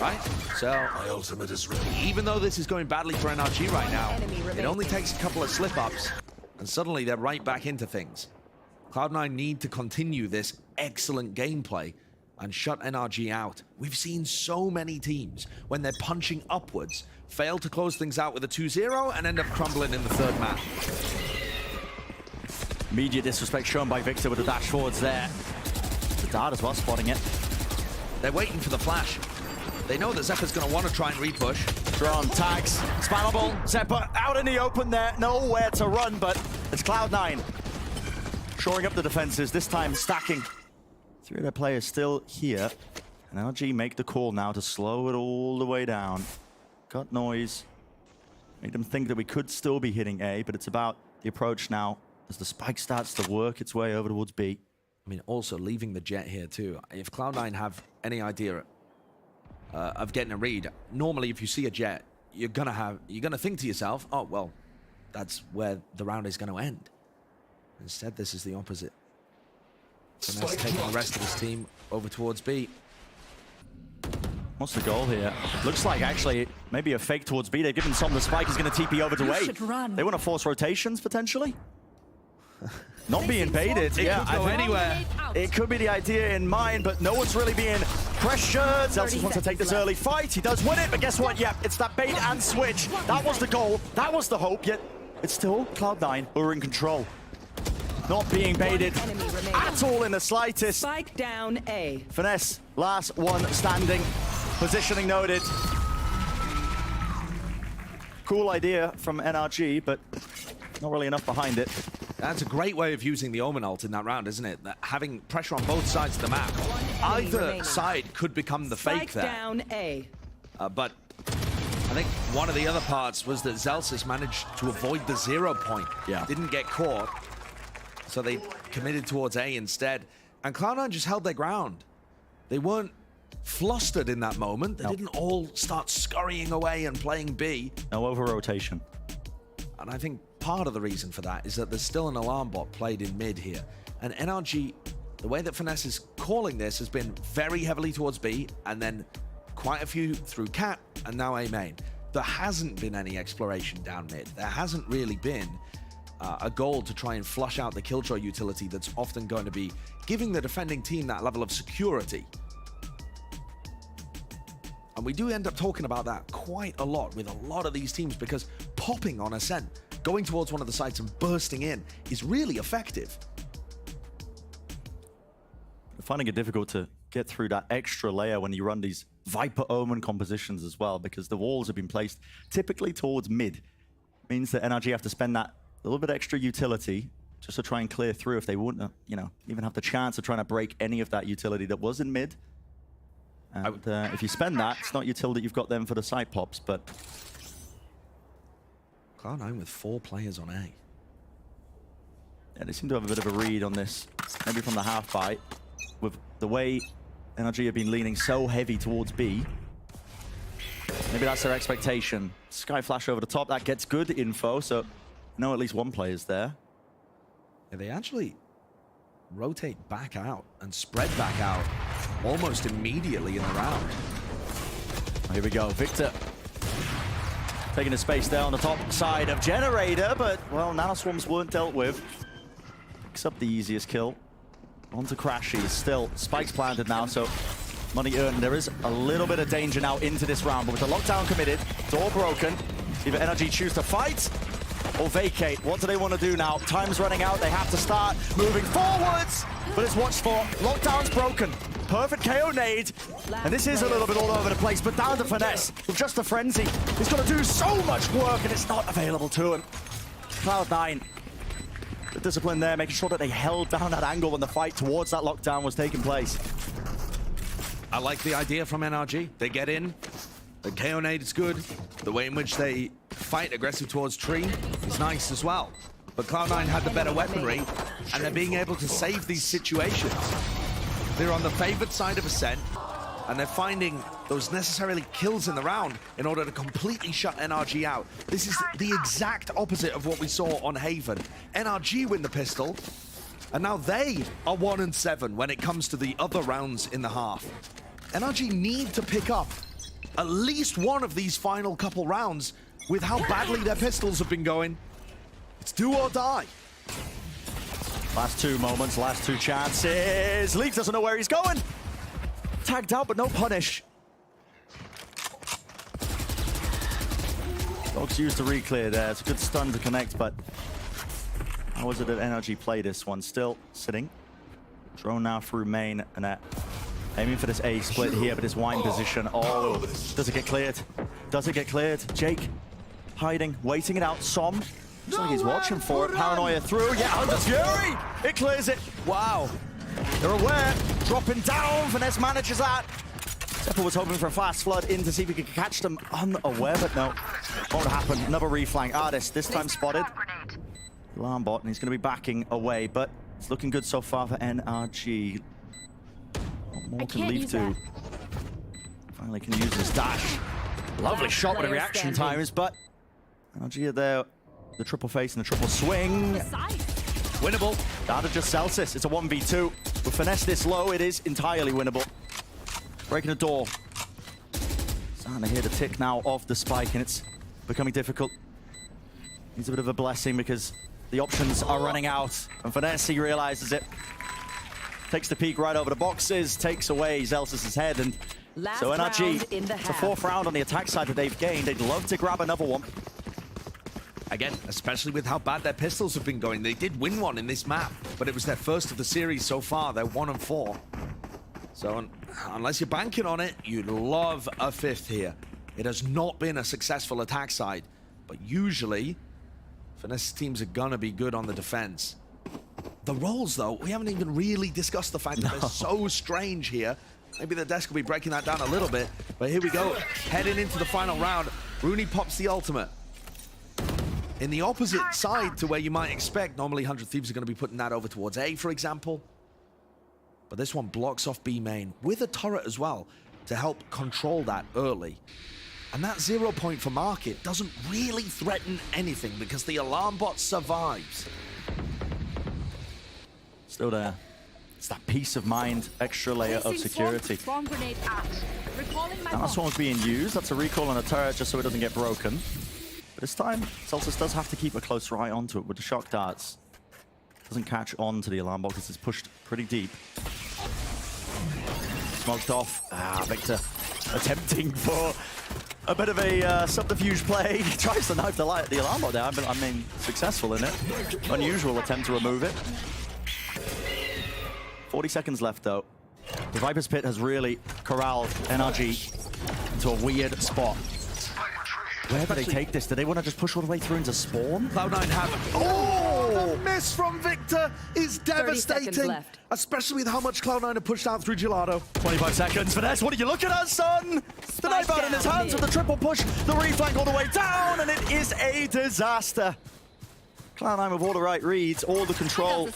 right? So, my ultimate is ready. Even though this is going badly for NRG right now, it only takes a couple of slip-ups, and suddenly they're right back into things. Cloud9 need to continue this excellent gameplay and shut NRG out. We've seen so many teams, when they're punching upwards, fail to close things out with a 2-0 and end up crumbling in the third map. Immediate disrespect shown by Victor with the dash forwards there. The dart as well, spotting it. They're waiting for the flash. They know that Zeppa's going to want to try and repush. Drone tags, spammable. Zeppa out in the open there, nowhere to run, but it's Cloud9 shoring up the defenses, this time stacking. Three of their players still here. And LG make the call now to slow it all the way down. Got noise. Made them think that we could still be hitting A, but it's about the approach now as the spike starts to work its way over towards B. I mean, also leaving the jet here too. If Cloud9 have any idea of getting a read, normally if you see a jet, you're gonna think to yourself, oh well, that's where the round is gonna end. Instead, this is the opposite. Finesse taking the rest of his team over towards B. What's the goal here? Looks like actually maybe a fake towards B. They've given Som the spike. He's going to TP over to A. They want to force rotations potentially. Not being baited. Yeah, I think anywhere. It could be the idea in mind, but no one's really being pressured. Zelsis wants to take this early fight. He does win it, but guess what? Yeah, it's that bait and switch. That was the goal. That was the hope, yet it's still Cloud9 who are in control. Not being baited at all in the slightest. Spike down A. Finesse, last one standing. Positioning noted. Cool idea from NRG, but not really enough behind it. That's a great way of using the Omen ult in that round, isn't it? That having pressure on both sides of the map. Either side could become the fake there. Down A. But I think one of the other parts was that Zelsis managed to avoid the 0 point. Yeah. Didn't get caught. So they committed towards A instead. And Cloud9 just held their ground. They weren't flustered in that moment. They didn't all start scurrying away and playing B. No over-rotation. And I think part of the reason for that is that there's still an alarm bot played in mid here. And NRG, the way that Finesse is calling this has been very heavily towards B, and then quite a few through Cat, and now A main. There hasn't been any exploration down mid. There hasn't really been a goal to try and flush out the Killjoy utility that's often going to be giving the defending team that level of security. And we do end up talking about that quite a lot with a lot of these teams, because popping on Ascent, going towards one of the sites and bursting in is really effective. Finding it difficult to get through that extra layer when you run these Viper Omen compositions as well, because the walls have been placed typically towards mid. Means that NRG have to spend that little bit extra utility just to try and clear through if they wouldn't, you know, even have the chance of trying to break any of that utility that was in mid. And if you spend that, it's not utility that you've got them for the side pops, but... Cloud9 with 4 players on A. Yeah, they seem to have a bit of a read on this, maybe from the half bite. With the way NRG have been leaning so heavy towards B, maybe that's their expectation. Sky flash over the top, that gets good info, so no, at least one player's there. Yeah, they actually rotate back out and spread back out almost immediately in the round. Here we go, Victor. Taking a space there on the top side of Generator, but, well, Nanoswarms weren't dealt with. Picks up the easiest kill. On to Crashy, still. Spike's planted now, so money earned. There is a little bit of danger now into this round, but with the lockdown committed, door broken, either NRG choose to fight or vacate. What do they want to do now? Time's running out, they have to start moving forwards, but it's watched for. Lockdown's broken. Perfect KO nade, and this is a little bit all over the place, but down to Finesse with just a frenzy. He's got to do so much work, and it's not available to him. Cloud9, the discipline there, making sure that they held down that angle when the fight towards that lockdown was taking place. I like the idea from NRG. They get in, the KO nade is good. The way in which they fight aggressive towards Tree is nice as well. But Cloud9 had the better weaponry, and they're being able to save these situations. They're on the favored side of SEN, and they're finding those necessarily kills in the round in order to completely shut NRG out. This is the exact opposite of what we saw on Haven. NRG win the pistol, and now they are 1-7 when it comes to the other rounds in the half. NRG need to pick up at least one of these final couple rounds with how badly their pistols have been going. It's do or die. Last 2 moments, last 2 chances. Leaf doesn't know where he's going. Tagged out, but no punish. Dogs used to re-clear there. It's a good stun to connect, but how was it that NRG play this one? Still sitting. Drone now through main, and aiming for this A split here, but his wine position. Oh, does it get cleared? Does it get cleared? Jake hiding, waiting it out. Som. Looks like he's watching for it. Paranoia through. Yeah, Hunter's Fury! It clears it. Wow. They're aware. Dropping down. Finesse manages that. Zephyr was hoping for a fast flood in to see if he could catch them unaware, but no. Won't happen. Another reflank. Artist, this time spotted. Alarm bot, and he's going to be backing away, but it's looking good so far for NRG. What more can Leaf do? Finally can use his dash. Lovely shot with the reaction times, but NRG are there. The triple face and the triple swing. Winnable. Out of just Celsius. It's a 1v2. With Finesse this low, it is entirely winnable. Breaking the door. Starting to hear the tick now of the spike, and it's becoming difficult. Needs a bit of a blessing because the options are running out. And Finesse, he realizes it. Takes the peek right over the boxes, takes away Zelsis' head, and so NRG, it's a 4th round on the attack side that they've gained. They'd love to grab another one. Again, especially with how bad their pistols have been going. They did win one in this map, but it was their first of the series so far. They're 1-4. So unless you're banking on it, you'd love a 5th here. It has not been a successful attack side, but usually Finesse teams are gonna be good on the defense. The roles, though, we haven't even really discussed the fact that they're so strange here. Maybe the desk will be breaking that down a little bit, but here we go. Heading into the final round, Rooney pops the ultimate. In the opposite side to where you might expect, normally 100 Thieves are going to be putting that over towards A, for example. But this one blocks off B main with a turret as well to help control that early. And that 0 point for Market doesn't really threaten anything because the alarm bot survives. Still there. It's that peace of mind, extra layer of security. Now that's one's being used. That's a recall on a turret just so it doesn't get broken. But this time, Celsius does have to keep a closer eye onto it with the shock darts. Doesn't catch on to the alarm box. It's pushed pretty deep. Smoked off. Victor attempting for a bit of a subterfuge play. He tries to knife the alarm bot down, but I mean, successful in it. Unusual attempt to remove it. 40 seconds left, though. The Viper's Pit has really corralled NRG into a weird spot. Where do they take this? Do they want to just push all the way through into spawn? Cloud9 have... Oh! The miss from Victor is 30 seconds devastating. left. Especially with how much Cloud9 have pushed out through Gelato. 25 seconds. Finesse, what are you looking at, son? The knife out in his hands with the triple push. The reflank all the way down, and it is a disaster. Cloud9 with all the right reads, all the control.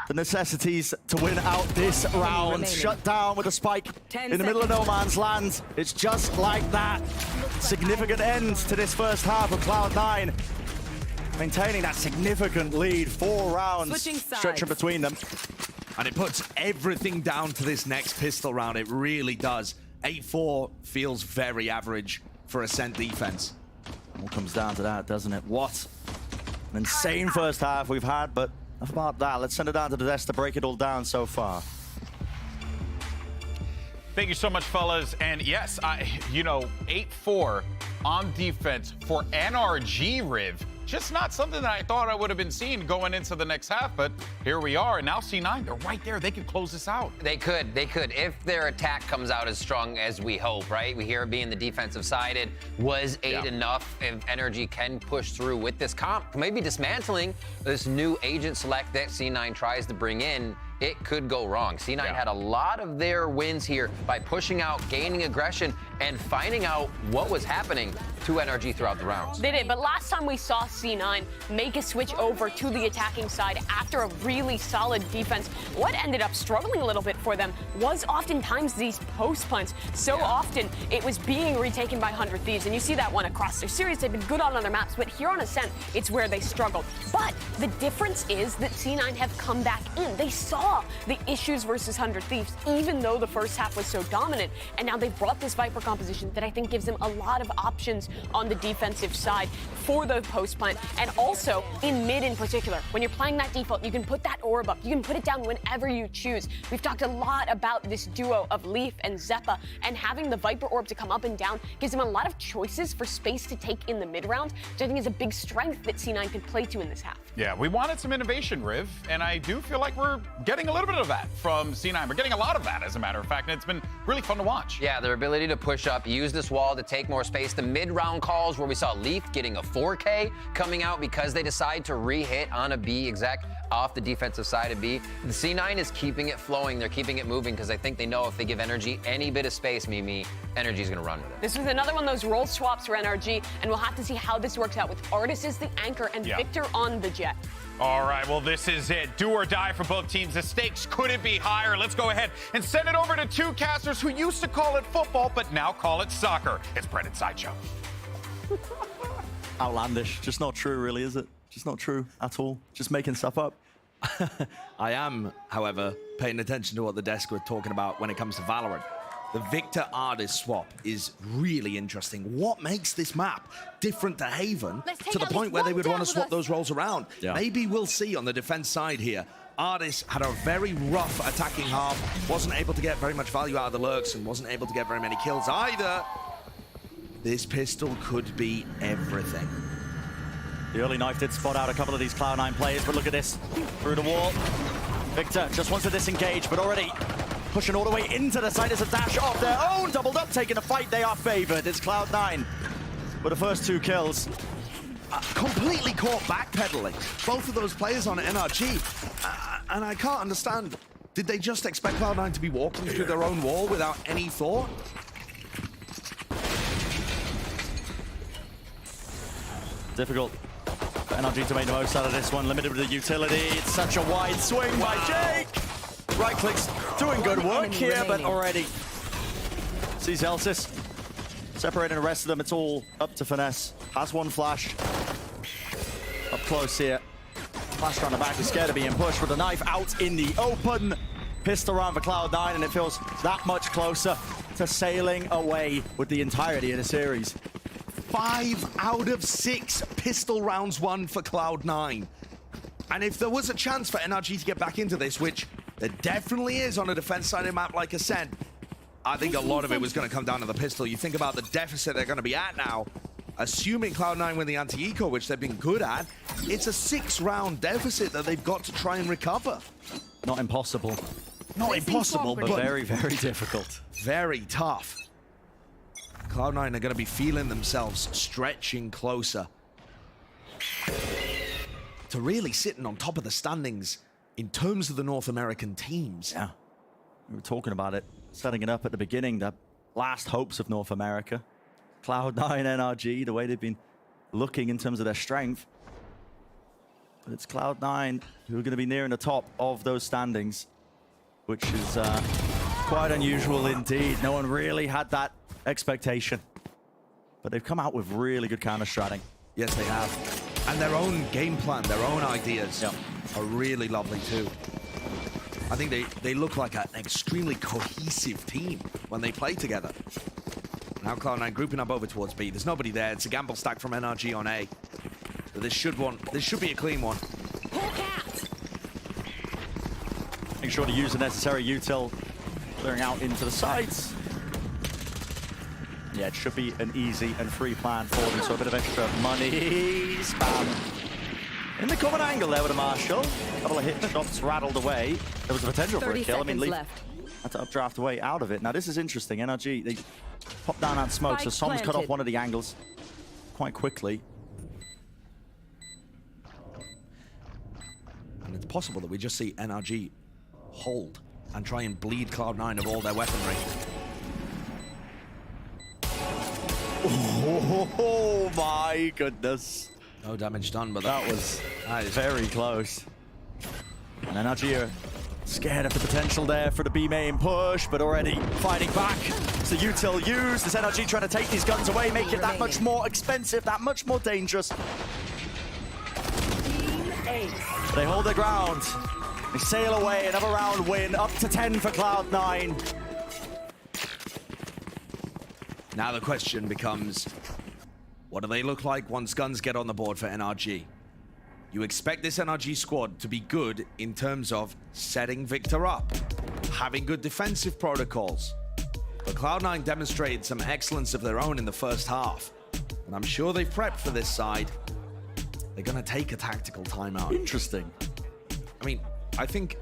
The necessities to win out this round. Shut down with a spike in the middle of no man's land. It's just like that. Significant end to this first half of Cloud9. Maintaining that significant lead, 4 rounds stretching between them. And it puts everything down to this next pistol round. It really does. 8-4 feels very average for a SEN defense. All comes down to that, doesn't it? What an insane first half we've had, but enough about that. Let's send it down to the desk to break it all down so far. Thank you so much, fellas. And yes, 8-4 on defense for NRG, Riv. Just not something that I thought I would have been seeing going into the next half, but here we are. And now C9, they're right there. They can close this out. They could. If their attack comes out as strong as we hope, right? We hear it being the defensive side. It was 8 enough if NRG can push through with this comp. Maybe dismantling this new agent select that C9 tries to bring in. It could go wrong. C9 had a lot of their wins here by pushing out, gaining aggression, and finding out what was happening to NRG throughout the rounds. They did, but last time we saw C9 make a switch over to the attacking side after a really solid defense, what ended up struggling a little bit for them was oftentimes these post punts. So often it was being retaken by 100 Thieves, and you see that one across their series. They've been good on other maps, but here on Ascent, it's where they struggled. But the difference is that C9 have come back in. They saw the issues versus 100 Thieves, even though the first half was so dominant, and now they've brought this Viper composition that I think gives them a lot of options on the defensive side for the post punt, and also in mid in particular. When you're playing that default, you can put that orb up. You can put it down whenever you choose. We've talked a lot about this duo of Leaf and Zeppa, and having the Viper orb to come up and down gives them a lot of choices for space to take in the mid round, which I think is a big strength that C9 can play to in this half. Yeah, we wanted some innovation, Riv, and I do feel like we're getting a little bit of that from C9. We're getting a lot of that, as a matter of fact, and it's been really fun to watch. Yeah, their ability to push up, use this wall to take more space. The mid-round calls where we saw Leaf getting a 4K coming out because they decide to re-hit on a B exec off the defensive side of B. The C9 is keeping it flowing. They're keeping it moving because I think they know if they give NRG any bit of space, Mimi, NRG's going to run with it. This was another one of those role swaps for NRG, and we'll have to see how this works out with Artis as the anchor and Victor on the jet. All right, well, this is it. Do or die for both teams. The stakes couldn't be higher. Let's go ahead and send it over to two casters who used to call it football, but now call it soccer. It's Brendan Sideshow. Outlandish. Just not true, really, is it? Just not true at all. Just making stuff up. I am, however, paying attention to what the desk were talking about when it comes to Valorant. The Victor Artis swap is really interesting. What makes this map different to Haven to the point where they would want to swap those roles around? Yeah. Maybe we'll see on the defense side here. Artis had a very rough attacking half, wasn't able to get very much value out of the lurks, and wasn't able to get very many kills either. This pistol could be everything. The early knife did spot out a couple of these Cloud9 players, but look at this. Through the wall. Victor just wants to disengage, but already pushing all the way into the side as a dash off their own. Doubled up, taking a fight. They are favored. It's Cloud9 with the first 2 kills. Completely caught backpedaling. Both of those players on NRG. And I can't understand. Did they just expect Cloud9 to be walking through their own wall without any thought? Difficult for NRG to make the most out of this one. Limited with the utility. It's such a wide swing by Jake. Right clicks doing good work here, but already sees Elsis separating the rest of them. It's all up to Finesse. Has one flash up close here. Flash around the back is scared of being pushed with the knife out in the open. Pistol round for Cloud9, and it feels that much closer to sailing away with the entirety of the series. 5 out of 6 pistol rounds won for Cloud9. And if there was a chance for NRG to get back into this, which there definitely is on a defense side of map like Ascent, I think a lot of it was going to come down to the pistol. You think about the deficit they're going to be at now. Assuming Cloud9 win the anti-eco, which they've been good at, it's a 6-round deficit that they've got to try and recover. Not impossible. Not impossible, but very, very difficult. Very tough. Cloud9 are going to be feeling themselves stretching closer to really sitting on top of the standings in terms of the North American teams. Yeah, we were talking about it, setting it up at the beginning, the last hopes of North America. Cloud9, NRG, the way they've been looking in terms of their strength. But it's Cloud9 who are going to be nearing the top of those standings, which is quite unusual indeed. No one really had that expectation. But they've come out with really good counter-stratting. Yes, they have. And their own game plan, their own ideas are really lovely too. I think they look like an extremely cohesive team when they play together. Now Cloud9 grouping up over towards B. There's nobody there. It's a gamble stack from NRG on A. But this should be a clean one. Make sure to use the necessary util, clearing out into the sides. Yeah, it should be an easy and free plan for them, so a bit of extra money spam. In the common angle there with a Marshall. A couple of hit shots rattled away. There was a potential for a kill. I mean, Leaf had to updraft away out of it. Now, this is interesting. NRG, they pop down that smoke, so Som's cut off one of the angles quite quickly. And it's possible that we just see NRG hold and try and bleed Cloud9 of all their weaponry. Oh my goodness. No damage done, but that is very close. And NRG are scared of the potential there for the B main push, but already fighting back. So util used. This NRG trying to take these guns away, make it that much more expensive, that much more dangerous. They hold their ground. They sail away, another round win, up to 10 for Cloud9. Now the question becomes, what do they look like once guns get on the board for NRG? You expect this NRG squad to be good in terms of setting Victor up, having good defensive protocols. But Cloud9 demonstrated some excellence of their own in the first half. And I'm sure they've prepped for this side. They're going to take a tactical timeout. Interesting. I mean, I think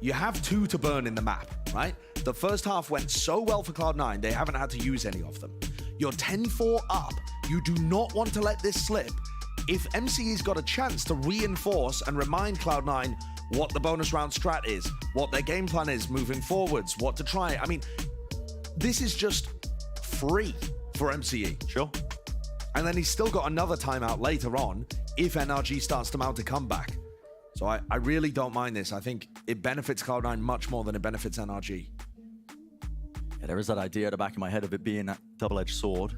you have 2 to burn in the map, right? The first half went so well for Cloud9, they haven't had to use any of them. You're 10-4 up. You do not want to let this slip. If MCE's got a chance to reinforce and remind Cloud9 what the bonus round strat is, what their game plan is moving forwards, what to try. I mean, this is just free for MCE. Sure. And then he's still got another timeout later on if NRG starts to mount a comeback. So I really don't mind this. I think it benefits Cloud9 much more than it benefits NRG. Yeah, there is that idea at the back of my head of it being that double-edged sword.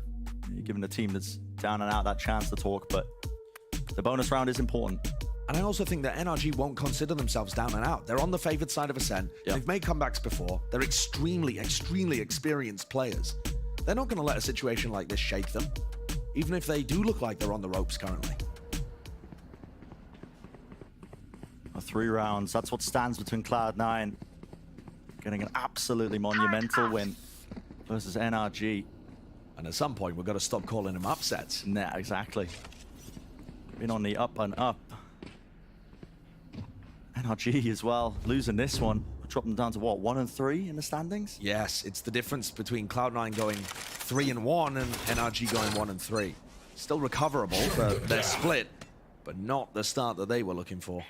You're giving the team that's down and out that chance to talk, but the bonus round is important. And I also think that NRG won't consider themselves down and out. They're on the favored side of a SEN. Yep. They've made comebacks before. They're extremely, extremely experienced players. They're not going to let a situation like this shake them, even if they do look like they're on the ropes currently. 3 rounds, that's what stands between Cloud9 getting an absolutely monumental win versus NRG. And at some point, we've got to stop calling them upsets. Nah, exactly. Been on the up and up. NRG as well, losing this one. Drop them down to what, 1 and 3 in the standings? Yes, it's the difference between Cloud9 going 3 and 1 and NRG going 1 and 3. Still recoverable for their split, but not the start that they were looking for.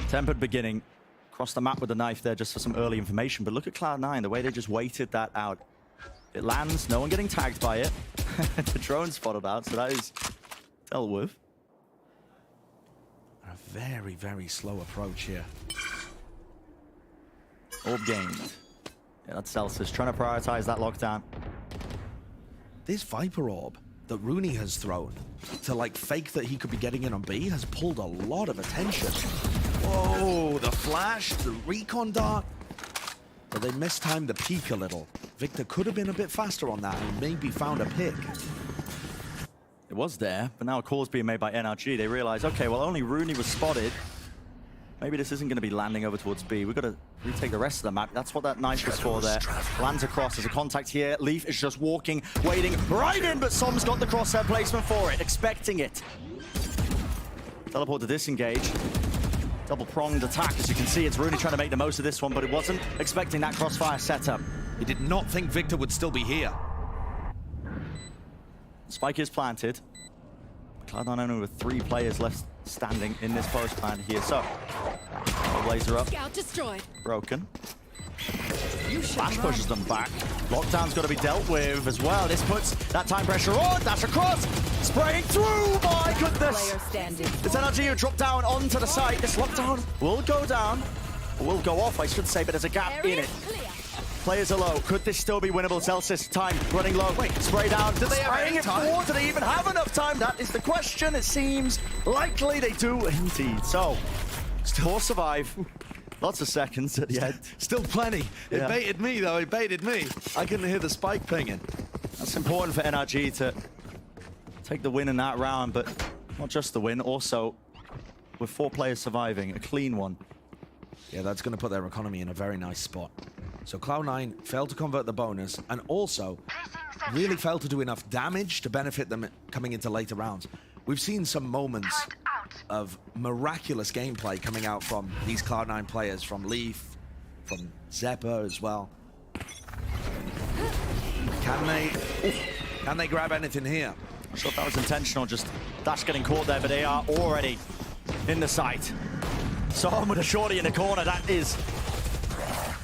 Tempered beginning. Across the map with the knife there just for some early information. But look at Cloud9, the way they just waited that out. It lands, no one getting tagged by it. The drone spotted out, so that is dealt with. A very, very slow approach here. Orb gained. Yeah, that's Celsius trying to prioritize that lockdown. This Viper Orb that Rooney has thrown to like fake that he could be getting in on B has pulled a lot of attention. Whoa, the flash, the recon dart. But they mistimed the peak a little. Victor could have been a bit faster on that and maybe found a pick. It was there, but now a call's being made by NRG. They realize, okay, well, only Rooney was spotted. Maybe this isn't going to be landing over towards B. We've got to retake the rest of the map. That's what that knife was for there. Lands across. There's a contact here. Leaf is just walking, waiting right in, but Som's got the crosshair placement for it, expecting it. Teleport to disengage. Double-pronged attack. As you can see, it's Rooney trying to make the most of this one, but it wasn't expecting that crossfire setup. He did not think Victor would still be here. Spike is planted. Cloud9 only with 3 players left standing in this post plant here. So, Blazer up. Scout destroyed. Broken. Flash pushes them back. Lockdown's got to be dealt with as well. This puts that time pressure on. Dash across. Spraying through. My goodness. It's NRG who dropped down onto the site. This lockdown will go down. Or will go off, I should say, but there's a gap in it. Players are low. Could this still be winnable? Celsius time running low. Wait, spray down. Do they have any time? Do they even have enough time? That is the question. It seems likely they do indeed. So, still survive. Lots of seconds at the end. Still plenty. It baited me, though. It baited me. I couldn't hear the spike pinging. That's important for NRG to take the win in that round, but not just the win, also with 4 players surviving, a clean one. Yeah, that's going to put their economy in a very nice spot. So Cloud9 failed to convert the bonus and also really failed to do enough damage to benefit them coming into later rounds. We've seen some moments of miraculous gameplay coming out from these Cloud9 players, from Leaf, from Zeppa as well. Can they grab anything here? I'm sure if that was intentional, just Dash getting caught there, but they are already in the site. Someone with a shorty in the corner, that is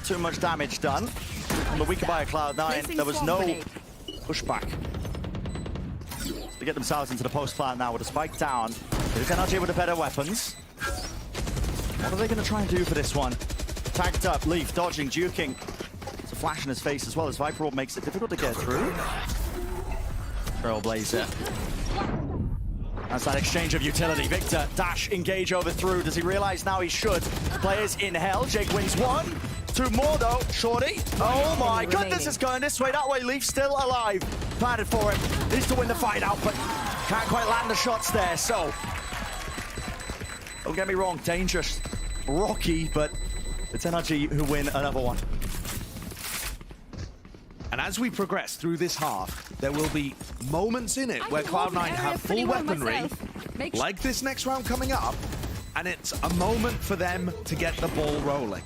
too much damage done. On the weaker by a Cloud9, there was no pushback. They get themselves into the post plant now with a spike down. There's NRG with the better weapons. What are they going to try and do for this one? Tagged up, Leaf dodging, juking. It's a flash in his face as well as Viper Orb makes it difficult to get through. Trailblazer. That's that exchange of utility. Victor, dash, engage over through. Does he realize now he should? Players in hell. Jake wins 1. 2 more though. Shorty. Oh my goodness, it's going this way, that way. Leaf still alive. Planted for him. Needs to win the fight out, but can't quite land the shots there. So, don't get me wrong, dangerous, rocky, but it's NRG who win another one. And as we progress through this half, there will be moments in it where Cloud9 have full weaponry, like this next round coming up, and it's a moment for them to get the ball rolling.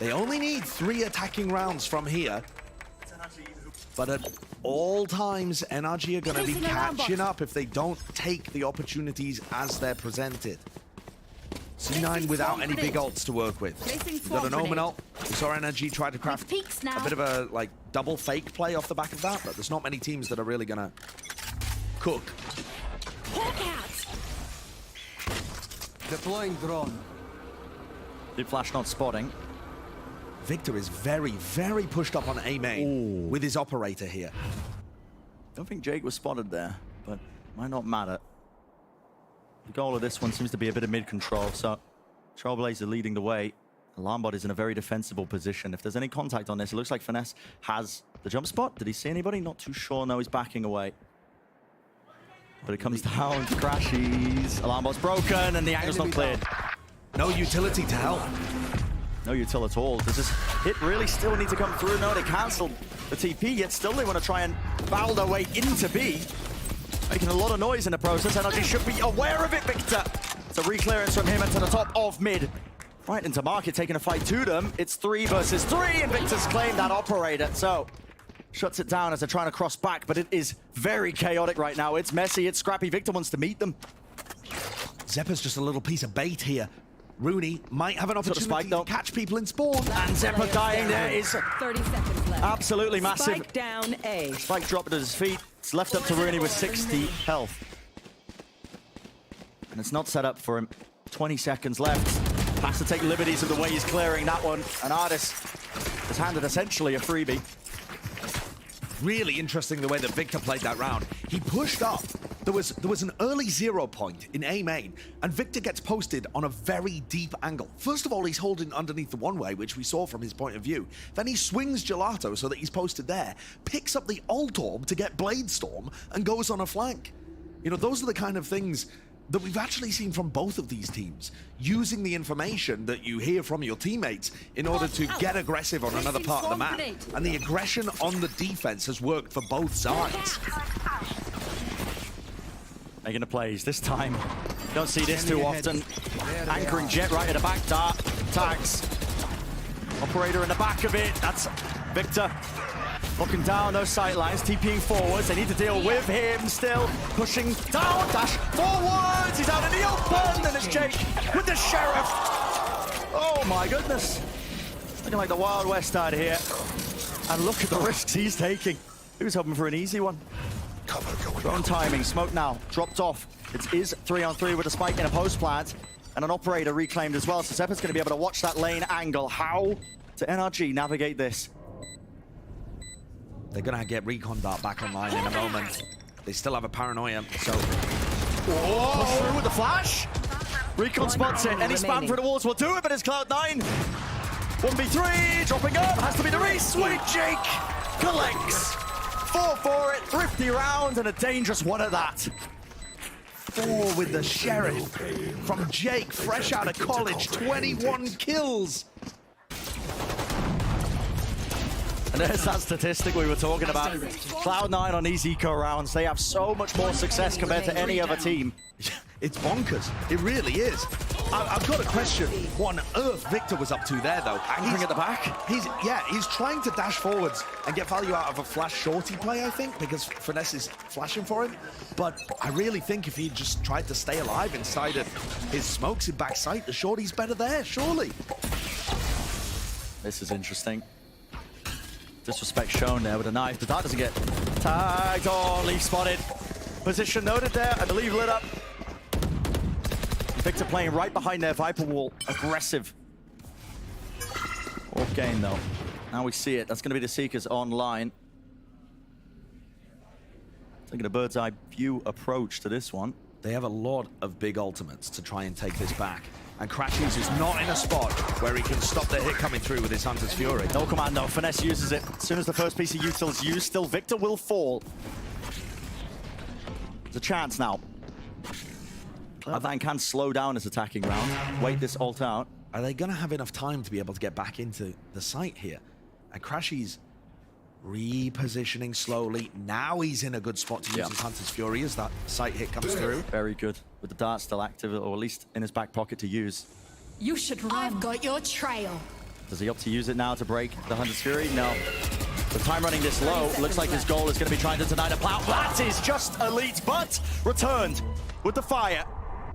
They only need 3 attacking rounds from here, but at all times, NRG are going to be catching up if they don't take the opportunities as they're presented. C9 without any big ults to work with. We've got an Omen ult. We saw NRG try to craft a bit of a double fake play off the back of that, but there's not many teams that are really going to cook. Deploying drone. Deep flash not spotting. Victor is very, very pushed up on A main with his operator here. Don't think Jake was spotted there, but might not matter. The goal of this one seems to be a bit of mid-control, so Trailblazer leading the way. Alarmbot is in a very defensible position. If there's any contact on this, it looks like Finesse has the jump spot. Did he see anybody? Not too sure. No, he's backing away. But it comes down to crashes. Alarmbot's broken, and the angle's not cleared. No utility to help. No util at all. Does this hit really still need to come through? No, they cancelled the TP, yet still they want to try and foul their way into B. Making a lot of noise in the process. NRG should be aware of it, Victor. It's a re-clearance from him into the top of mid. Right into market, taking a fight to them. It's 3 versus 3, and Victor's claimed that operator. So, shuts it down as they're trying to cross back, but it is very chaotic right now. It's messy, it's scrappy. Victor wants to meet them. Zeppa's just a little piece of bait here. Rooney might have an opportunity to catch people in spawn. And Zeppa dying there is 30 seconds left. Absolutely massive. Spike down A. Spike dropped at his feet. It's left up to Rooney with 60 health. And it's not set up for him. 20 seconds left. Has to take liberties of the way he's clearing that one. And Ardis has handed essentially a freebie. Really interesting the way that Victor played that round. He pushed up. There was an early 0 point in A main, and Victor gets posted on a very deep angle. First of all, he's holding underneath the one-way, which we saw from his point of view. Then he swings Gelato so that he's posted there, picks up the ult orb to get Blade Storm, and goes on a flank. You know, those are the kind of things that we've actually seen from both of these teams, using the information that you hear from your teammates in order to get aggressive on another part of the map. And the aggression on the defense has worked for both sides. Making the plays this time. Don't see this too often. Anchoring Jet right at the back. Dart tags. Operator in the back of it. That's Victor looking down those sight lines, TPing forwards. They need to deal with him still. Pushing down, dash forwards. He's out in the open. And it's Jake with the Sheriff. Oh my goodness. Looking like the Wild West out here. And look at the risks he's taking. He was hoping for an easy one. Drone timing, smoke now, dropped off. It is 3-on-3 with a spike in a post plant. And an operator reclaimed as well. So Zeppa's going to be able to watch that lane angle. How to NRG navigate this? They're gonna get Recon Dart back online in a moment. They still have a paranoia, so... Push through with the flash. Recon spots it. Any spam through the walls will do it, but it's Cloud9. 1v3, dropping up. Has to be the race. Sweet Jake collects 4 for it. Thrifty round and a dangerous one at that. 4 with the Sheriff from Jake, fresh out of college, 21 kills. And there's that statistic we were talking about. Cloud9 on these eco rounds, they have so much more success compared to any other team. It's bonkers. It really is. I've got a question. What on earth Victor was up to there, though? Anchoring at the back? He's trying to dash forwards and get value out of a flash shorty play, I think, because Finesse is flashing for him. But I really think if he just tried to stay alive inside of his smokes in backside, the shorty's better there, surely. This is interesting. Disrespect shown there with a knife. The dart doesn't get tagged. Oh, Leaf spotted. Position noted there. I believe lit up. Victor playing right behind their Viper wall. Aggressive. Off game though. Now we see it. That's going to be the Seekers online. Taking a bird's eye view approach to this one. They have a lot of big ultimates to try and take this back. And Crashies is not in a spot where he can stop the hit coming through with his Hunter's Fury. No commando. Finesse uses it. As soon as the first piece of util is used, still Victor will fall. There's a chance now. Cloud9 can slow down his attacking round. Wait this ult out. Are they going to have enough time to be able to get back into the site here? And Crashies repositioning slowly. Now he's in a good spot to use his Hunter's Fury as that sight hit comes through. Very good. With the dart still active, or at least in his back pocket to use. You should run. I've got your trail. Does he opt to use it now to break the Hunter's Fury? No. With time running this low, looks like his goal is going to be trying to deny the plow. That is just elite, but returned with the fire.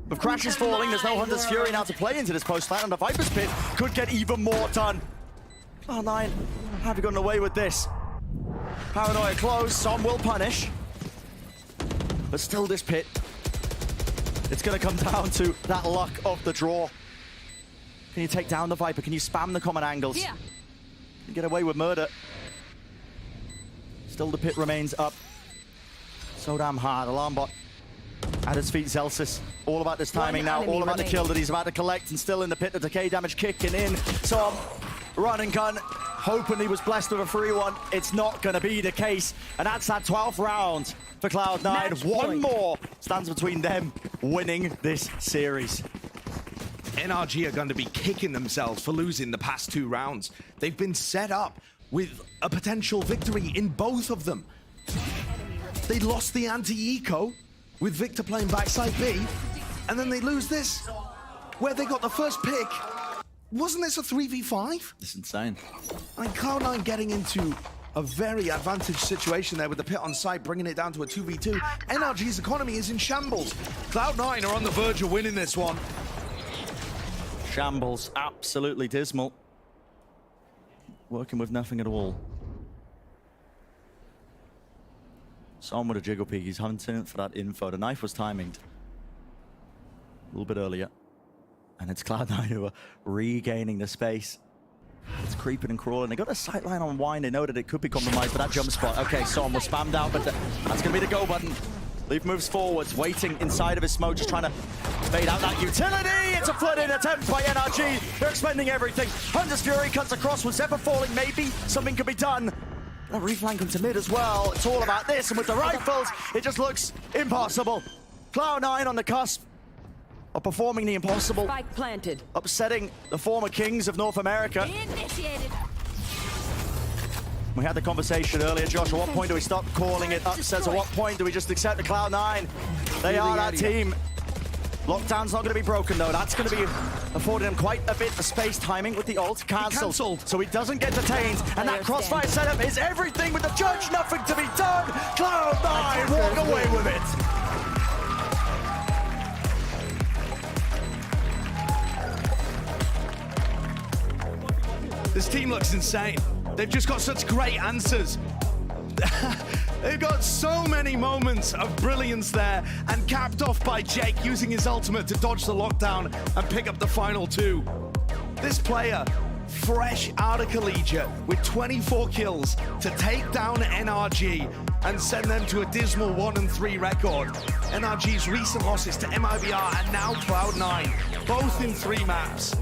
With Crashes falling, there's no Hunter's Fury now to play into this post plant, and the Viper's Pit could get even more done. Cloud9, have you gotten away with this? Paranoia close, Som will punish. But still this pit. It's going to come down to that luck of the draw. Can you take down the Viper? Can you spam the common angles? Yeah. Can you get away with murder? Still the pit remains up. So damn hard. Alarm bot at his feet, Zelsis. All about this timing now, all about the kill that he's about to collect, and still in the pit, the decay damage kicking in. So run and gun, hoping he was blessed with a free one. It's not going to be the case, and that's that 12th round for Cloud9. One more stands between them winning this series. NRG are going to be kicking themselves for losing the past 2 rounds. They've been set up with a potential victory in both of them. They lost the anti-eco with Victor playing backside B, and then they lose this, where they got the first pick. Wasn't this a 3v5? It's insane. I mean, Cloud9 getting into a very advantaged situation there with the pit on site, bringing it down to a 2v2. NRG's economy is in shambles. Cloud9 are on the verge of winning this one. Shambles, absolutely dismal. Working with nothing at all. Som with a jiggle peek, he's hunting for that info. The knife was timinged a little bit earlier. And it's Cloud9 who are regaining the space. It's creeping and crawling. They got a sightline on Wine. They know that it could be compromised for that jump spot. Okay, Som was spammed out, but that's going to be the go button. Leaf moves forwards, waiting inside of his smoke, just trying to fade out that utility. It's a flooding attempt by NRG. They're expending everything. Hunter's Fury cuts across with Zeppa falling. Maybe something could be done. They'll reflank him to mid as well. It's all about this, and with the rifles, it just looks impossible. Cloud9 on the cusp of performing the impossible. Spike planted. Upsetting the former kings of North America. Initiated. We had the conversation earlier, Josh. At what point do we stop calling it upsets? At what point do we just accept the Cloud9? They are that team. Lockdown's not going to be broken, though. That's going to be affording him quite a bit of space timing with the ult. Cancelled. So he doesn't get detained. And that crossfire setup is everything with the judge. Nothing to be done. Cloud9 walk away with it. This team looks insane. They've just got such great answers. They've got so many moments of brilliance there, and capped off by Jake using his ultimate to dodge the lockdown and pick up the final 2. This player, fresh out of collegiate with 24 kills to take down NRG and send them to a dismal 1-3 record. NRG's recent losses to MIBR and now Cloud9, both in 3 maps.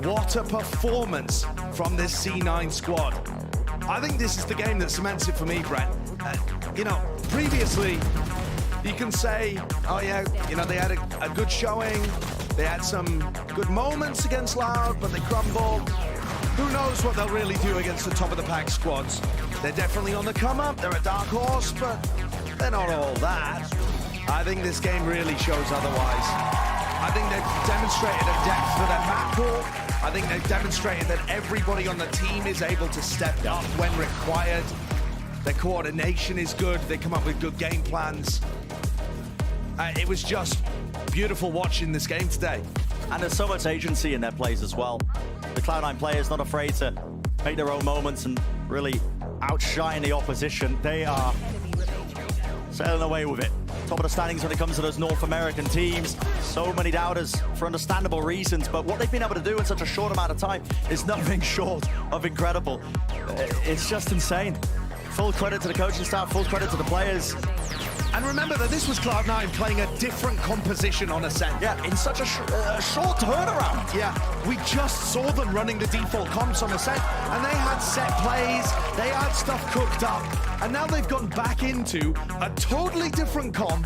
What a performance from this C9 squad. I think this is the game that cements it for me, Brent. You know, previously, you can say, oh yeah, you know, they had a good showing, they had some good moments against Loud, but they crumbled. Who knows what they'll really do against the top of the pack squads. They're definitely on the come up, they're a dark horse, but they're not all that. I think this game really shows otherwise. I think they've demonstrated a depth for their map pool. I think they've demonstrated that everybody on the team is able to step up when required. Their coordination is good. They come up with good game plans. It was just beautiful watching this game today. And there's so much agency in their plays as well. The Cloud9 players not afraid to make their own moments and really outshine the opposition. They are sailing away with it. Top of the standings when it comes to those North American teams. So many doubters for understandable reasons, but what they've been able to do in such a short amount of time is nothing short of incredible. It's just insane. Full credit to the coaching staff, full credit to the players. And remember that this was Cloud9 playing a different composition on SEN. Yeah, in such a short turnaround. Yeah, we just saw them running the default comps on SEN, and they had set plays, they had stuff cooked up, and now they've gone back into a totally different comp.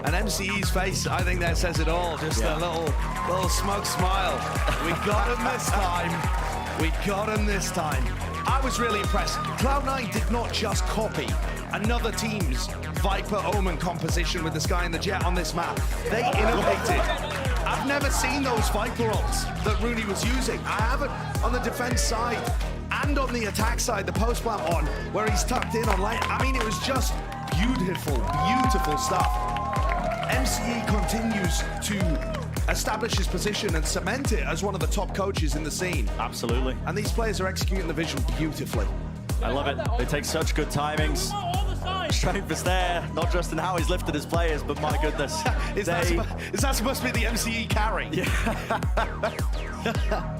And MCE's face, I think that says it all. Just a little smug smile. We got him this time. We got him this time. I was really impressed. Cloud9 did not just copy another team's Viper Omen composition with the Sky and the Jet on this map. They innovated. I've never seen those Viper ults that Rooney was using. I haven't on the defense side and on the attack side, the post plant one, where he's tucked in on lane. I mean, it was just beautiful, beautiful stuff. MCE continues to establish his position and cement it as one of the top coaches in the scene. Absolutely. And these players are executing the vision beautifully. I love it. They take such good timings. Strength is there, not just in how he's lifted his players, but my goodness. Is that supposed to be the MCE carry? Yeah.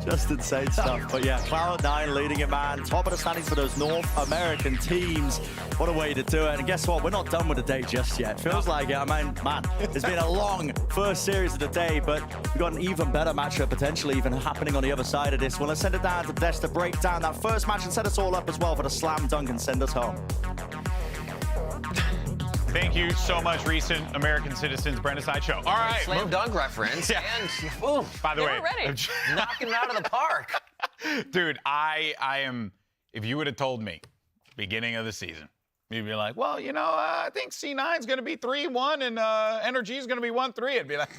Just insane stuff. But yeah, Cloud9 leading it, man. Top of the standings for those North American teams. What a way to do it. And guess what? We're not done with the day just yet. Feels like it. I mean, man, it's been a long first series of the day, but we've got an even better matchup potentially even happening on the other side of this. Well, let's send it down to the desk to break down that first match and set us all up as well for the slam dunk and send us home. Thank you so much, recent American citizens, Brenda Sideshow. All right. Slam dunk reference. Yeah. And boom. By the way, knocking it out of the park. Dude, I am, if you would have told me beginning of the season, you'd be like, well, you know, I think C9 is going to be 3-1 and NRG is going to be 1-3. I'd be like,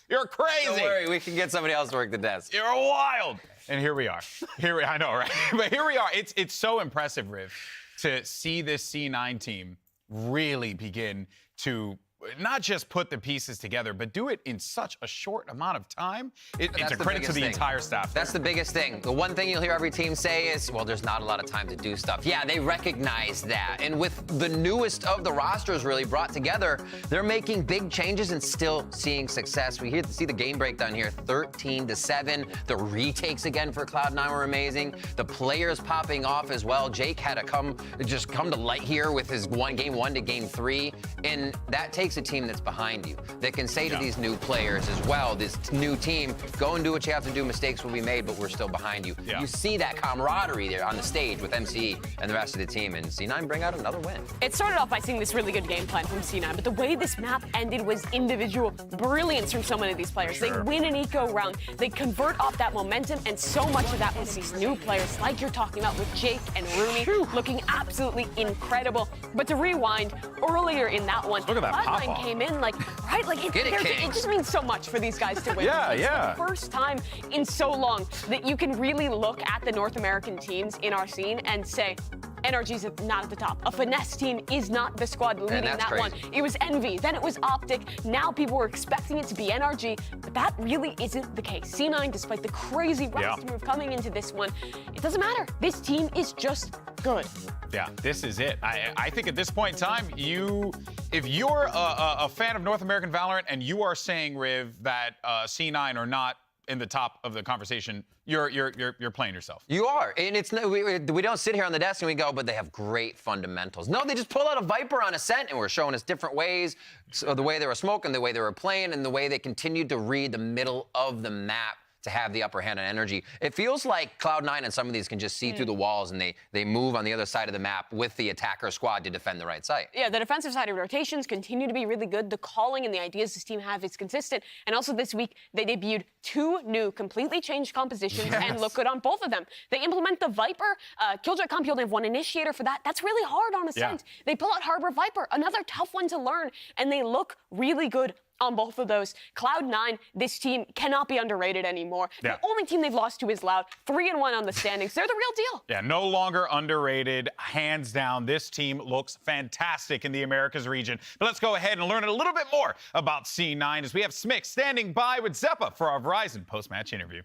you're crazy. Don't worry, we can get somebody else to work the desk. You're wild. And here we are. I know, right? But here we are. It's so impressive, Riv, to see this C9 team really begin to not just put the pieces together, but do it in such a short amount of time. It's a credit to the entire staff. That's the biggest thing. The one thing you'll hear every team say is, well, there's not a lot of time to do stuff. Yeah, they recognize that. And with the newest of the rosters really brought together, they're making big changes and still seeing success. We see the game breakdown here, 13-7. The retakes again for Cloud9 were amazing. The players popping off as well. Jake had to come to light here with his game 1 to game 3. And that takes takes a team that's behind you that can say to these new players as well, this new team, go and do what you have to do, mistakes will be made, but we're still behind you. You see that camaraderie there on the stage with MCE and the rest of the team, and C9 bring out another win. It started off by seeing this really good game plan from C9, but the way this map ended was individual brilliance from so many of these players. They win an eco round, they convert off that momentum, and so much of that was these new players, like you're talking about with Jake and Rooney, looking absolutely incredible. But to rewind, earlier in that one, look at that Cloud9 came in like, right? Like, it just means so much for these guys to win. It's the first time in so long that you can really look at the North American teams in our scene and say, NRG's not at the top. A Finesse team is not the squad leading that one. It was Envy, then it was Optic. Now people were expecting it to be NRG, but that really isn't the case. C9, despite the crazy roster move coming into this one, it doesn't matter. This team is just good. Yeah, this is it. I think at this point in time, if you're a fan of North American Valorant and you are saying, Riv, that C9 are not in the top of the conversation, you're playing yourself. You are, and it's we don't sit here on the desk and we go, but they have great fundamentals. No, they just pull out a Viper on Ascent and we're showing us different ways, so the way they were smoking, the way they were playing, and the way they continued to read the middle of the map to have the upper hand on energy. It feels like Cloud9 and some of these can just see through the walls and they move on the other side of the map with the attacker squad to defend the right side. Yeah, the defensive side of rotations continue to be really good. The calling and the ideas this team have is consistent. And also this week, they debuted 2 new, completely changed compositions and look good on both of them. They implement the Viper. Killjoy Comp, you only have 1 initiator for that. That's really hard on Ascent. They pull out Harbor Viper, another tough one to learn, and they look really good on both of those. Cloud9, this team cannot be underrated anymore. The only team they've lost to is Loud. 3-1 on the standings. They're the real deal. Yeah, no longer underrated. Hands down, this team looks fantastic in the Americas region. But let's go ahead and learn a little bit more about C9 as we have Smick standing by with Zeppa for our Verizon post-match interview.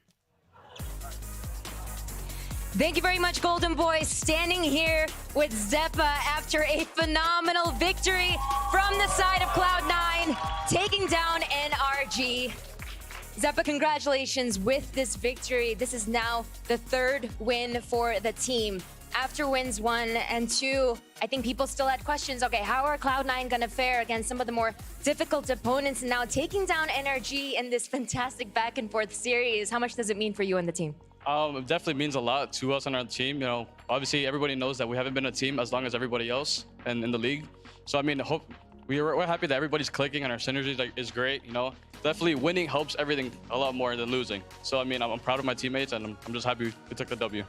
Thank you very much, Golden Boys. Standing here with Zeppa after a phenomenal victory from the side of Cloud9, taking down NRG. Zeppa, congratulations with this victory. This is now the 3rd win for the team. After wins 1 and 2, I think people still had questions. Okay, how are Cloud9 going to fare against some of the more difficult opponents? And now taking down NRG in this fantastic back and forth series, how much does it mean for you and the team? It definitely means a lot to us on our team. You know, obviously everybody knows that we haven't been a team as long as everybody else and in the league. So I mean, we're happy that everybody's clicking and our synergy is great. You know, definitely winning helps everything a lot more than losing. So I mean, I'm proud of my teammates and I'm just happy we took the W.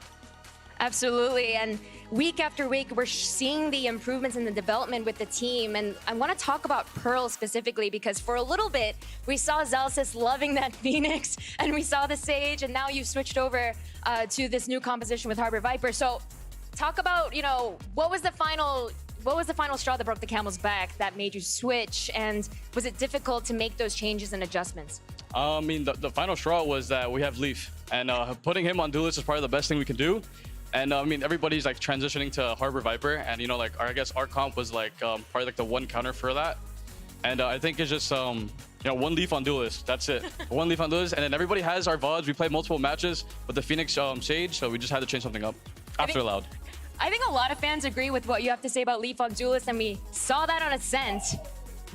Absolutely, and week after week, we're seeing the improvements in the development with the team, and I want to talk about Pearl specifically because for a little bit, we saw Zelsis loving that Phoenix, and we saw the Sage, and now you've switched over to this new composition with Harbor Viper. So talk about, you know, what was the final straw that broke the camel's back that made you switch, and was it difficult to make those changes and adjustments? I mean, the final straw was that we have Leaf, and putting him on Duelist is probably the best thing we can do. And I mean, everybody's like transitioning to Harbor Viper, and you know, like I guess our comp was like probably like the one counter for that. And I think it's just you know, 1 Leaf on Duelist. That's it. 1 Leaf on Duelist, and then everybody has our VODs. We played multiple matches with the Phoenix Sage, so we just had to change something up after Loud. I think a lot of fans agree with what you have to say about Leaf on Duelist, and we saw that on Ascent.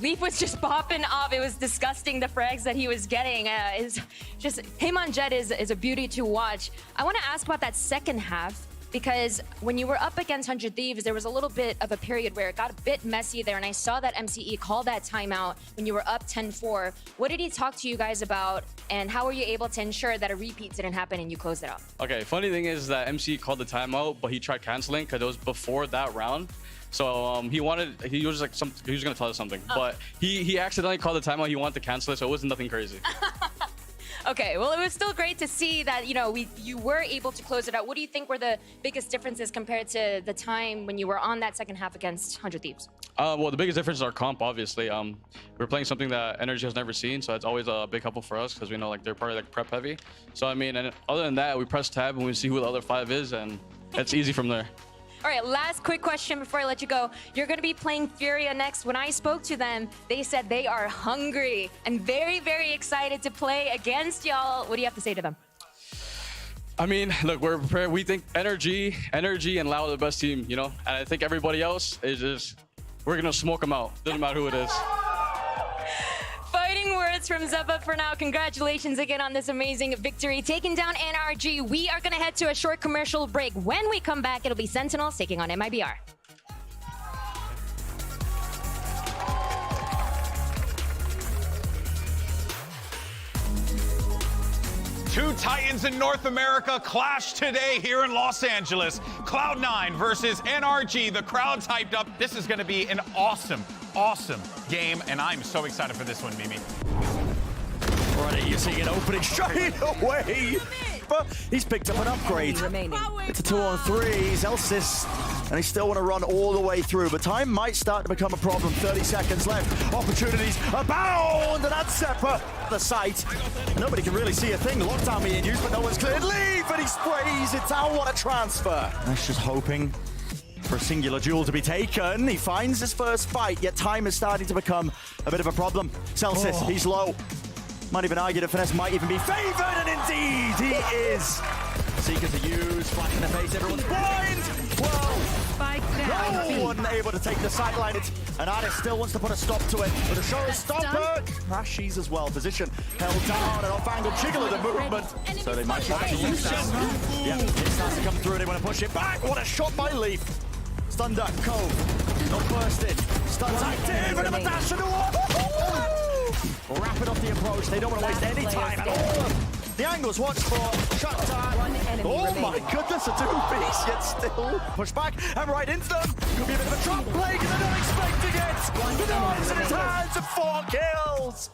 Leaf was just popping off. It was disgusting, the frags that he was getting. Is just him on Jet is a beauty to watch. I want to ask about that second half, because when you were up against 100 Thieves, there was a little bit of a period where it got a bit messy there, and I saw that MCE call that timeout when you were up 10-4. What did he talk to you guys about, and how were you able to ensure that a repeat didn't happen and you closed it out? Okay, funny thing is that MCE called the timeout, but he tried canceling because it was before that round. So he was like he was gonna tell us something, but he accidentally called the timeout. He wanted to cancel it, so it wasn't nothing crazy. Okay, well, it was still great to see that, you know, you were able to close it out. What do you think were the biggest differences compared to the time when you were on that second half against 100 Thieves? Well, the biggest difference is our comp, obviously. We're playing something that Energy has never seen, so it's always a big helpful for us because we know like they're probably like prep heavy. So I mean, and other than that, we press tab and we see who the other 5 is, and it's easy from there. All right, last quick question before I let you go. You're going to be playing Furia next. When I spoke to them, they said they are hungry and very, very excited to play against y'all. What do you have to say to them? I mean, look, we're prepared. We think Energy and Loud are the best team, you know? And I think everybody else is just, we're going to smoke them out. Doesn't matter who it is. minutes from Zeba for now. Congratulations again on this amazing victory, taking down NRG. We are going to head to a short commercial break. When we come back, it'll be Sentinels taking on MIBR. Two Titans in North America clash today here in Los Angeles. Cloud9 versus NRG. The crowd's hyped up. This is going to be an awesome, awesome game, and I'm so excited for this one, Mimi. Already, you're seeing an opening straight away. But he's picked up an upgrade. It's a 2-on-3. He's Elsis, and he still want to run all the way through. But time might start to become a problem. 30 seconds left. Opportunities abound, and that's Seppa. The site. Nobody can really see a thing. Lockdown being used, but no one's cleared. Leave, and he sprays it down. What a transfer. That's just hoping for a singular duel to be taken. He finds his first fight, yet time is starting to become a bit of a problem. Celsius, he's low. Might even argue that Finesse might even be favored, and indeed he is. Seeker to use, flash in the face, everyone's blind. Well, no one able to take the sideline. And Addis still wants to put a stop to it. But a showstopper, crashes as well. Position held down, an off-angle jiggle of the movement. So they might try to use that. Yeah, it starts to come through, they want to push it back. What a shot by Leaf. Stun duck, Cove, not bursted. Stuns active, and a dash into one. Rapid off the approach, they don't want to waste any time at all. The angle's watched for, shut down. Oh my goodness, a two-piece, yet still push back and right into them. Could be a bit of a trap play, because they're not expecting it. The arms in his hands and 4 kills.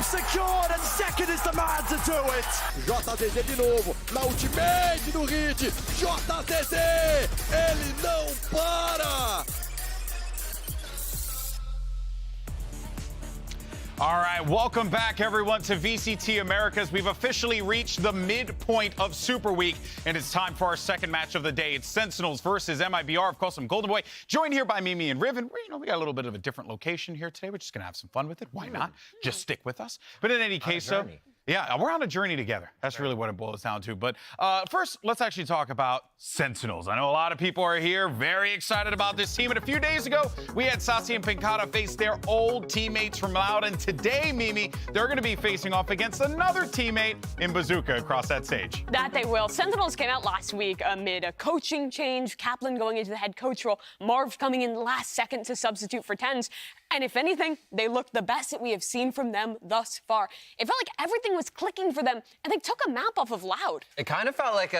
secured, and Second is the man to do it. JZZ de novo, na ultimate do hit. JZZ, ele não para. All right, welcome back, everyone, to VCT Americas. We've officially reached the midpoint of Super Week, and it's time for our second match of the day. It's Sentinels versus MIBR. Of course, I'm Golden Boy, joined here by Mimi and Riven. We got a little bit of a different location here today. We're just going to have some fun with it. Why not? Just stick with us. But in any case, yeah, we're on a journey together. That's really what it boils down to. But first, let's actually talk about Sentinels. I know a lot of people are here very excited about this team. And a few days ago, we had Sassy and Pincata face their old teammates from Loud. And today, Mimi, they're going to be facing off against another teammate in Bazooka across that stage. That they will. Sentinels came out last week amid a coaching change. Kaplan going into the head coach role. Marv coming in last second to substitute for Tens. And if anything, they looked the best that we have seen from them thus far. It felt like everything was clicking for them, and they took a map off of Loud. It kind of felt like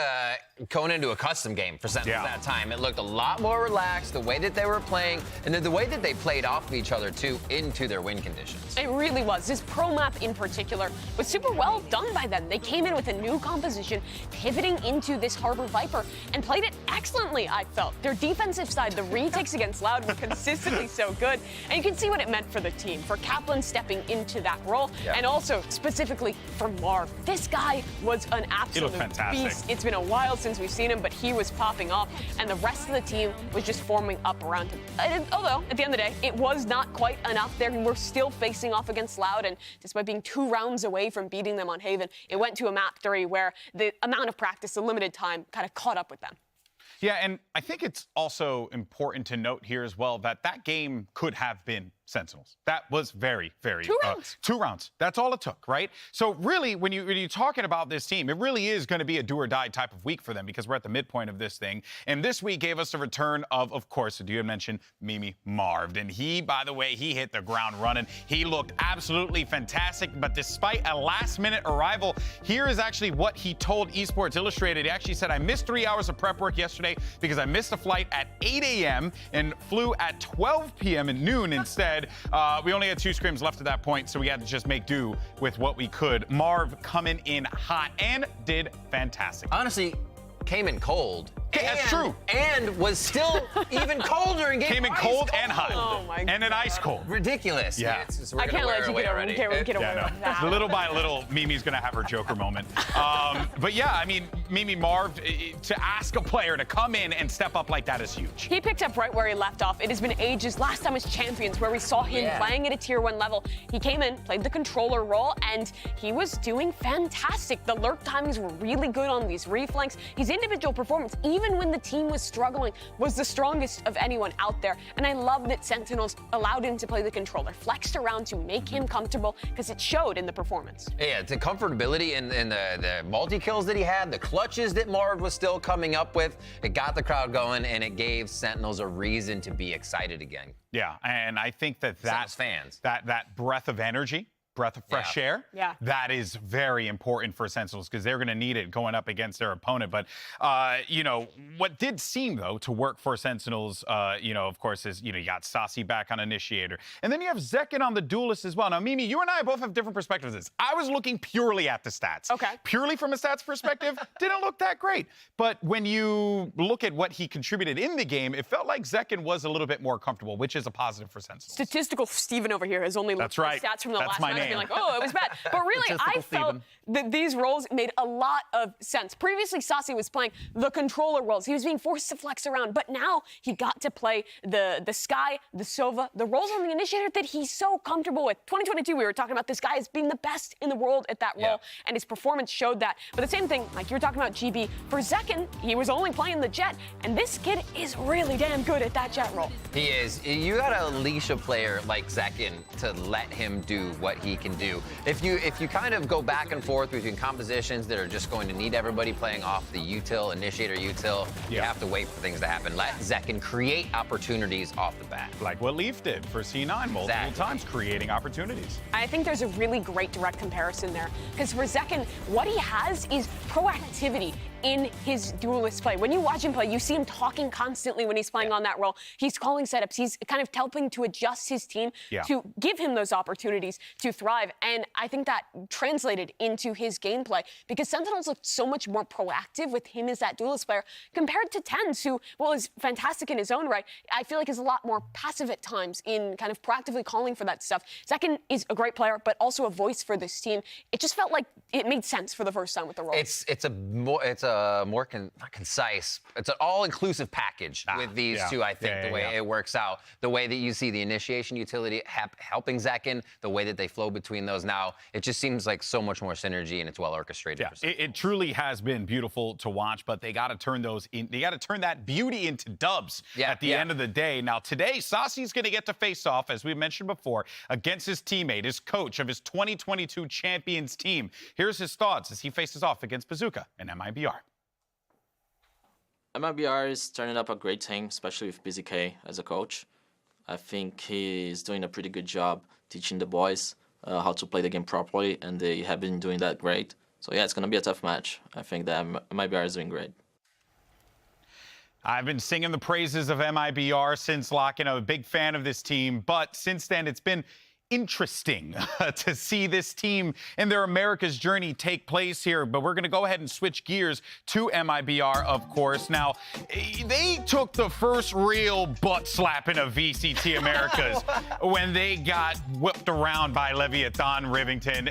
going into a custom game for Sentinels that time. It looked a lot more relaxed, the way that they were playing, and then the way that they played off of each other, too, into their win conditions. It really was. This pro map in particular was super well done by them. They came in with a new composition, pivoting into this Harbor Viper, and played it excellently, I felt. Their defensive side, the retakes against Loud, were consistently so good, and you can see what it meant for the team, for Kaplan stepping into that role, and also specifically for Marv. This guy was an absolute beast. It's been a while since we've seen him, but he was popping off, and the rest of the team was just forming up around him. Although, at the end of the day, it was not quite enough there. We're still facing off against Loud, and despite being 2 rounds away from beating them on Haven, it went to a map 3 where the amount of practice, the limited time, kind of caught up with them. Yeah, and I think it's also important to note here as well that that game could have been Sentinels. That was very, very... 2 rounds. 2 rounds. That's all it took, right? So really, when you're talking about this team, it really is going to be a do-or-die type of week for them because we're at the midpoint of this thing. And this week gave us a return of course, you had mentioned Mimi Marv. And he, by the way, he hit the ground running. He looked absolutely fantastic. But despite a last-minute arrival, here is actually what he told Esports Illustrated. He actually said, I missed 3 hours of prep work yesterday because I missed a flight at 8 a.m. and flew at 12 p.m. and noon instead. We only had 2 scrims left at that point, so we had to just make do with what we could. Marv coming in hot and did fantastic. Honestly, came in cold. That's true. And was still even colder and came in cold and hot. Oh my God. And an ice cold. Ridiculous. Yeah. I can't let you get away with that. Little by little, Mimi's going to have her Joker moment. But yeah, I mean, Mimi Marv, to ask a player to come in and step up like that is huge. He picked up right where he left off. It has been ages. Last time was Champions, where we saw him playing at a tier 1 level. He came in, played the controller role, and he was doing fantastic. The lurk timings were really good on these reflanks. His individual performance, even when the team was struggling, was the strongest of anyone out there. And I love that Sentinels allowed him to play the controller, flexed around to make him comfortable, because it showed in the performance. Yeah, the comfortability in the multi-kills that he had, the clutches that Marv was still coming up with, it got the crowd going, and it gave Sentinels a reason to be excited again. Yeah, and I think that that breath of energy, breath of fresh air. Yeah. That is very important for Sentinels because they're going to need it going up against their opponent. But, you know, what did seem, though, to work for Sentinels, you know, of course, is, you know, you got Sassy back on Initiator. And then you have Zekin on the Duelist as well. Now, Mimi, you and I both have different perspectives of this. I was looking purely at the stats. Okay. Purely from a stats perspective, didn't look that great. But when you look at what he contributed in the game, it felt like Zekin was a little bit more comfortable, which is a positive for Sentinels. Statistical Steven over here has only looked at stats from the last match and been like, oh, it was bad. But really, I felt that these roles made a lot of sense. Previously, Sassy was playing the controller roles. He was being forced to flex around. But now he got to play the Sky, the Sova, the roles on the Initiator that he's so comfortable with. 2022, we were talking about this guy as being the best in the world at that role, and his performance showed that. But the same thing, like you were talking about GB, for Zekin, he was only playing the Jet, and this kid is really damn good at that Jet role. He is. You gotta unleash a player like Zekin to let him do what he can do. If you kind of go back and forth between compositions that are just going to need everybody playing off the util, Initiator util, you have to wait for things to happen. Let Zekin create opportunities off the bat. Like what Leaf did for C9 multiple times, creating opportunities. I think there's a really great direct comparison there. Because for Zekin, what he has is proactivity in his duelist play. When you watch him play, you see him talking constantly when he's playing on that role. He's calling setups. He's kind of helping to adjust his team to give him those opportunities to thrive. And I think that translated into his gameplay because Sentinels looked so much more proactive with him as that duelist player compared to TenZ, who, well, is fantastic in his own right. I feel like is a lot more passive at times in kind of proactively calling for that stuff. Second is a great player, but also a voice for this team. It just felt like it made sense for the first time with the role. It's a more not concise. It's an all-inclusive package with these two. I think the way it works out, the way that you see the initiation utility helping Zekin, the way that they flow between those now, it just seems like so much more synergy and it's well orchestrated. Yeah, it truly has been beautiful to watch, but they got to turn they got to turn that beauty into dubs at the end of the day. Now today, Sasi's going to get to face off, as we mentioned before, against his teammate, his coach of his 2022 champions team. Here's his thoughts as he faces off against Bazooka and MIBR. MIBR is turning up a great team, especially with BZK as a coach. I think he's doing a pretty good job teaching the boys how to play the game properly, and they have been doing that great. So yeah, it's going to be a tough match. I think that MIBR is doing great. I've been singing the praises of MIBR since lock-in. I'm a big fan of this team, but since then it's been interesting to see this team and their America's journey take place here. But we're going to go ahead and switch gears to MIBR, of course. Now, they took the first real butt slapping of VCT Americas when they got whipped around by Leviathan Rivington.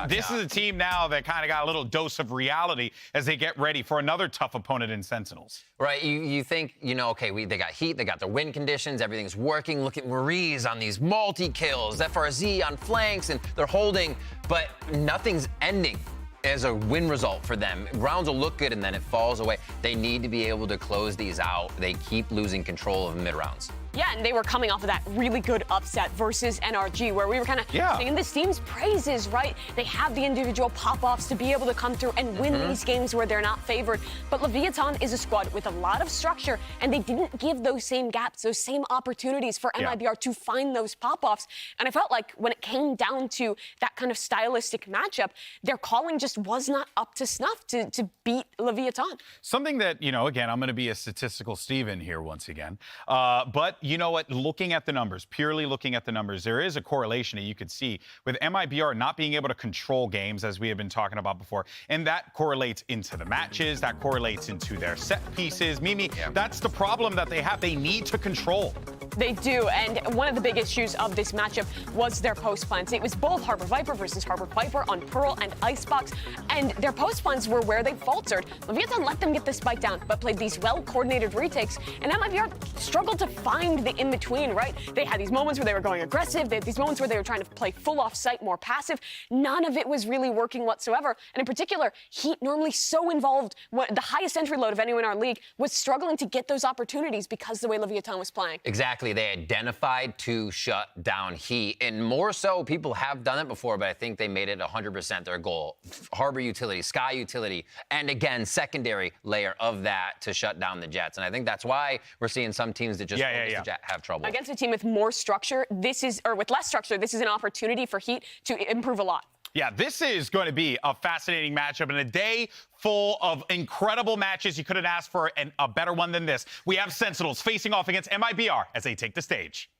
This is a team now that kind of got a little dose of reality as they get ready for another tough opponent in Sentinels. Right, you think, okay, they got heat, they got the win conditions, everything's working. Look at Maurice on these multi-kills, FRZ on flanks, and they're holding, but nothing's ending as a win result for them. Rounds will look good, and then it falls away. They need to be able to close these out. They keep losing control of mid-rounds. Yeah, and they were coming off of that really good upset versus NRG, where we were kind of singing this team's praises, right? They have the individual pop-offs to be able to come through and win these games where they're not favored. But Leviathan is a squad with a lot of structure, and they didn't give those same gaps, those same opportunities for MIBR to find those pop-offs. And I felt like when it came down to that kind of stylistic matchup, their calling just was not up to snuff to beat Leviathan. Something that, again, I'm going to be a statistical Steven here once again, but you know what? Looking at the numbers, purely looking at the numbers, there is a correlation that you could see with MIBR not being able to control games, as we have been talking about before, and that correlates into the matches, that correlates into their set pieces. Mimi, that's the problem that they have. They need to control. They do, and one of the big issues of this matchup was their post plans. It was both Harbor Viper versus Harbor Viper on Pearl and Icebox, and their post plans were where they faltered. Leviathan let them get the spike down, but played these well-coordinated retakes, and MIBR struggled to find the in-between, right? They had these moments where they were going aggressive, they had these moments where they were trying to play full off-site, more passive. None of it was really working whatsoever, and in particular, Heat, normally so involved, the highest entry load of anyone in our league, was struggling to get those opportunities because of the way Leviathan was playing. Exactly. They identified to shut down Heat, and more so, people have done it before, but I think they made it 100% their goal. Harbor utility, Sky utility, and again, secondary layer of that to shut down the Jets. And I think that's why we're seeing some teams that just have trouble. Against a team with more structure, with less structure, this is an opportunity for Heat to improve a lot. Yeah, this is going to be a fascinating matchup and a day full of incredible matches. You couldn't ask for a better one than this. We have Sentinels facing off against MIBR as they take the stage.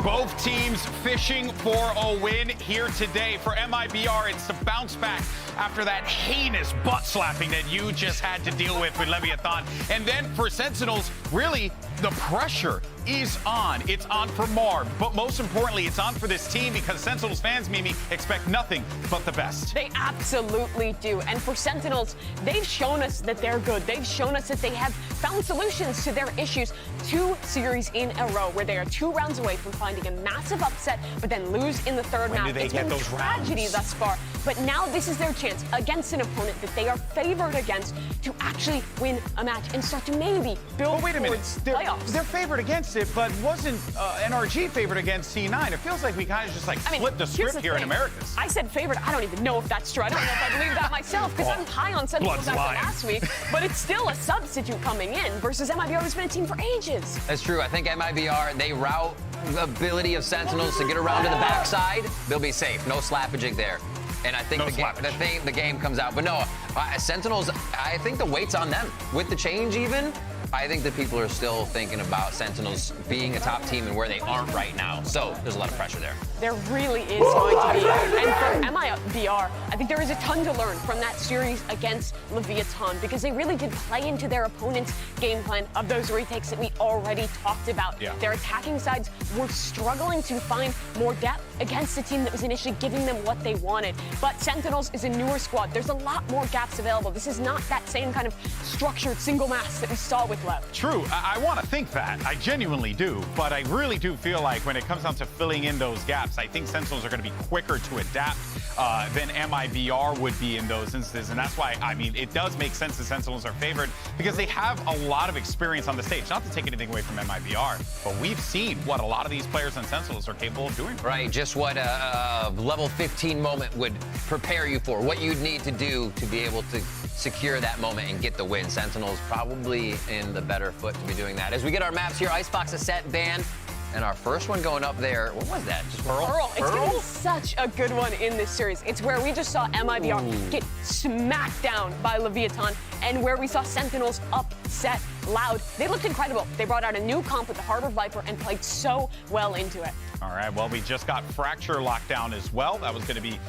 Both teams fishing for a win here today. For MIBR, it's to bounce back after that heinous butt slapping that you just had to deal with Leviathan. And then for Sentinels, really, the pressure is on. It's on for Marv, but most importantly, it's on for this team because Sentinels fans, Mimi, expect nothing but the best. They absolutely do. And for Sentinels, they've shown us that they're good. They've shown us that they have found solutions to their issues. 2 series in a row where they are 2 rounds away from finding a massive upset, but then lose in the 3rd When round. do they It's get been those tragedy rounds? thus far. But now this is their chance against an opponent that they are favored against to actually win a match and start to maybe build But wait a minute, towards they're playoffs. favored against it, but wasn't NRG favored against C9? It feels like we kind of just like flipped the here's script here in thing. Americas. I said favorite. I don't even know if that's true. I don't know if I believe that myself because I'm high on Sentinels Blood's after lying. last week. But it's still a substitute coming in versus MIBR, who's been a team for ages. That's true. I think MIBR, they route the ability of Sentinels to get around to the backside. They'll be safe. No slappaging there. And I think the game comes out. But no, Sentinels, I think the weight's on them. With the change even, I think that people are still thinking about Sentinels being a top team and where they aren't right now. So there's a lot of pressure there. There really is going to be. And for MIBR, I think there is a ton to learn from that series against Leviathan because they really did play into their opponent's game plan of those retakes that we already talked about. Yeah. Their attacking sides were struggling to find more depth against a team that was initially giving them what they wanted. But Sentinels is a newer squad. There's a lot more gaps available. This is not that same kind of structured single mass that we saw with Lev. True, I want to think that. I genuinely do, but I really do feel like when it comes down to filling in those gaps, I think Sentinels are going to be quicker to adapt than MIBR would be in those instances, and that's why, I mean, it does make sense that Sentinels are favored because they have a lot of experience on the stage. Not to take anything away from MIBR, but we've seen what a lot of these players on Sentinels are capable of doing. Right, just what a level 15 moment would prepare you for, what you'd need to do to be able to secure that moment and get the win. Sentinels probably in the better foot to be doing that. As we get our maps here, Icebox, a set ban, and our first one going up there, what was that? Just Pearl? It's going to be such a good one in this series. It's where we just saw MIBR get smacked down by Leviathan and where we saw Sentinels upset Loud. They looked incredible. They brought out a new comp with the Harbor Viper and played so well into it. All right, well, we just got Fracture locked down as well. That was going to be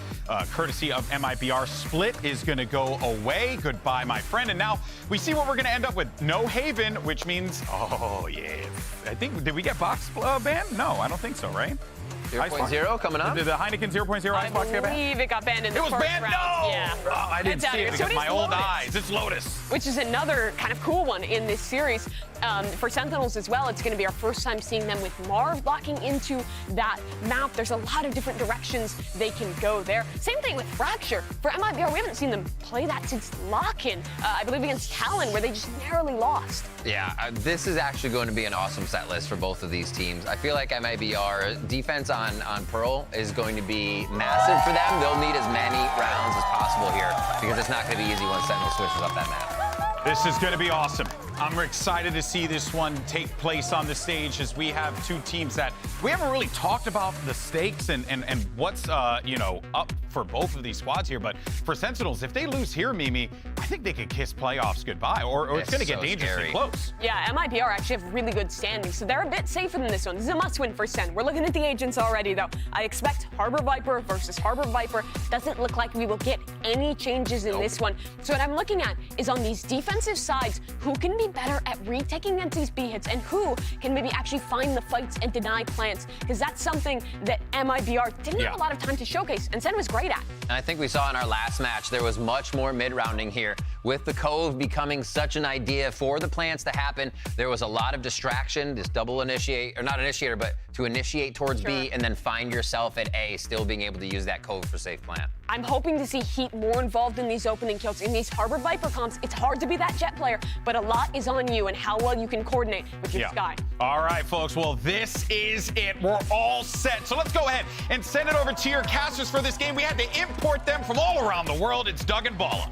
courtesy of MIBR. Split is going to go away. Goodbye, my friend. And now we see what we're going to end up with. No Haven, which means, oh, yeah. I think, did we get Box banned? No, I don't think so, right? 0.0 coming up? Did the Heineken 0.0 Icebox get banned? I believe it got banned in the first round. It was banned? No! Yeah. Oh, I didn't see it because my old eyes. It's Lotus. Which is another kind of cool one in this series. For Sentinels as well, it's going to be our first time seeing them with Marv locking into that map. There's a lot of different directions they can go there. Same thing with Fracture. For MIBR, we haven't seen them play that since Lock-In, I believe against Talon, where they just narrowly lost. Yeah, this is actually going to be an awesome set list for both of these teams. I feel like MIBR defense on Pearl is going to be massive for them. They'll need as many rounds as possible here because it's not going to be easy once Sentinel switches up that map. This is going to be awesome. I'm excited to see this one take place on the stage as we have two teams that we haven't really talked about the stakes and what's, you know, up for both of these squads here. But for Sentinels, if they lose here, Mimi, I think they could kiss playoffs goodbye or it's going to get dangerously close. Yeah, MIBR actually have really good standing, so they're a bit safer than this one. This is a must-win for Sen. We're looking at the agents already, though. I expect Harbor Viper versus Harbor Viper. Doesn't look like we will get any changes in this one. So what I'm looking at is on these defensive sides, who can be better at retaking against these B hits and who can maybe actually find the fights and deny plants, because that's something that MIBR didn't have a lot of time to showcase, and Sen was great at. And I think we saw in our last match, there was much more mid-rounding here. With the Cove becoming such an idea for the plants to happen, there was a lot of distraction, this double initiate, or not initiator, but to initiate towards B and then find yourself at A, still being able to use that Cove for safe plant. I'm hoping to see Heat more involved in these opening kills. In these Harbor Viper comps, it's hard to be that Jet player, but a lot is on you and how well you can coordinate with your Sky. All right, folks. Well, this is it. We're all set. So let's go ahead and send it over to your casters for this game. We had to import them from all around the world. It's Doug and Bala.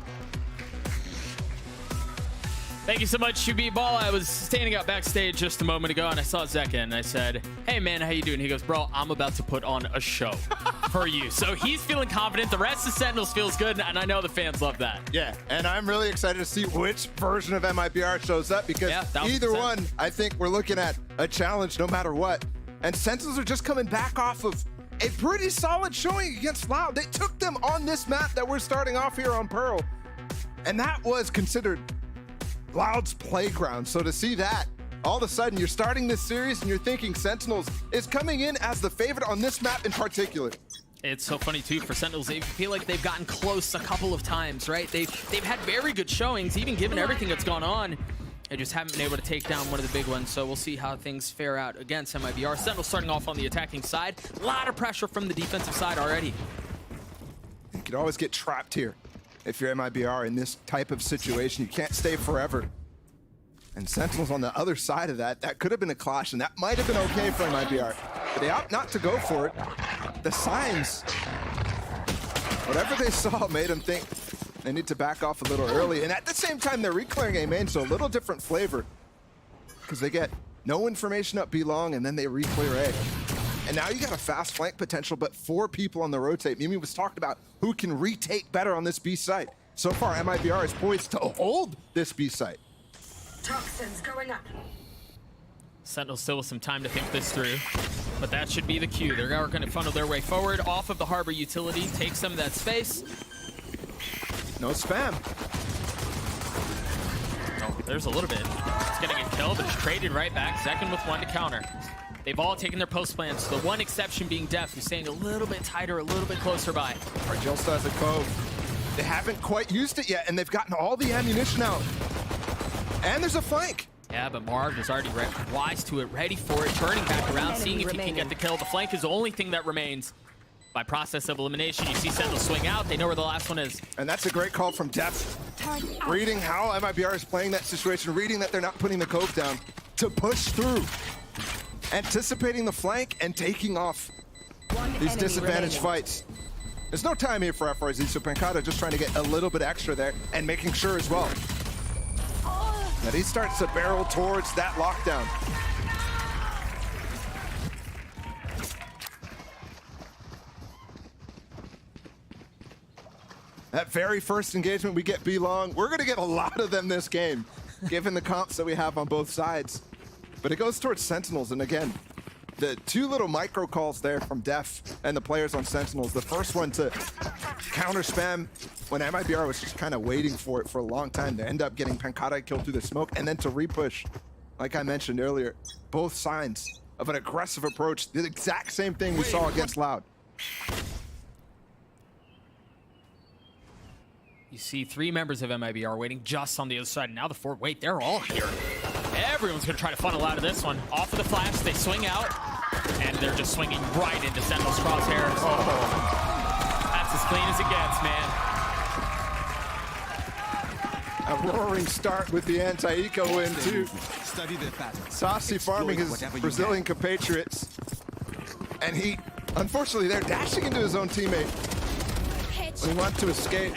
Thank you so much, Shubi Ball. I was standing out backstage just a moment ago, and I saw Zeka, and I said, hey, man, how you doing? He goes, bro, I'm about to put on a show for you. So he's feeling confident. The rest of Sentinels feels good, and I know the fans love that. Yeah, and I'm really excited to see which version of MIBR shows up, because either one, I think we're looking at a challenge no matter what. And Sentinels are just coming back off of a pretty solid showing against Loud. They took them on this map that we're starting off here on Pearl. And that was considered Loud's playground. So to see that, all of a sudden you're starting this series and you're thinking Sentinels is coming in as the favorite on this map in particular. It's so funny too for Sentinels. They feel like they've gotten close a couple of times, right? They've had very good showings, even given everything that's gone on. They just haven't been able to take down one of the big ones. So we'll see how things fare out against MIBR. Sentinels starting off on the attacking side. A lot of pressure from the defensive side already. You could always get trapped here if you're MIBR in this type of situation. You can't stay forever. And Sentinels on the other side of that, that could have been a clash, and that might have been okay for MIBR. But they opt not to go for it. The signs, whatever they saw made them think they need to back off a little early. And at the same time, they're reclearing A main, so a little different flavor. Because they get no information up B long, and then they reclear A. And now you got a fast flank potential, but 4 people on the rotate. Mimi was talking about who can retake better on this B site. So far, MIBR is poised to hold this B site. Toxins going up. Sentinels still with some time to think this through, but that should be the cue. They're going to funnel their way forward off of the Harbor utility, take some of that space. No spam. Oh, there's a little bit. It's getting a kill, but it's traded right back. Second with 1 to counter. They've all taken their post plans. The one exception being Def, who's staying a little bit tighter, a little bit closer by. Argel still has a cove. They haven't quite used it yet, and they've gotten all the ammunition out. And there's a flank. Yeah, but Marv is already wise to it, ready for it, turning back around, seeing if he can get the kill. The flank is the only thing that remains. By process of elimination, you see Sentinel swing out. They know where the last one is. And that's a great call from Def. Reading how MIBR is playing that situation, reading that they're not putting the cove down to push through. Anticipating the flank and taking off these disadvantaged fights. There's no time here for FRZ, so Pancata just trying to get a little bit extra there and making sure as well that he starts to barrel towards that lockdown. That very first engagement, we get B long. We're gonna get a lot of them this game, given the comps that we have on both sides. But it goes towards Sentinels, and again, the 2 little micro calls there from Def and the players on Sentinels. The first one to counter spam when MIBR was just kind of waiting for it for a long time. They end up getting Pancata killed through the smoke, and then to repush, like I mentioned earlier, both signs of an aggressive approach. The exact same thing we saw against Loud. You see 3 members of MIBR waiting just on the other side. Now the 4, wait, they're all here. Everyone's gonna try to funnel out of this one. Off of the flash, they swing out, and they're just swinging right into Sentinel's crosshairs. Oh. That's as clean as it gets, man. A roaring start with the anti-eco win too. Saucy farming his Brazilian compatriots. And he, unfortunately, they're dashing into his own teammate when he wants to escape.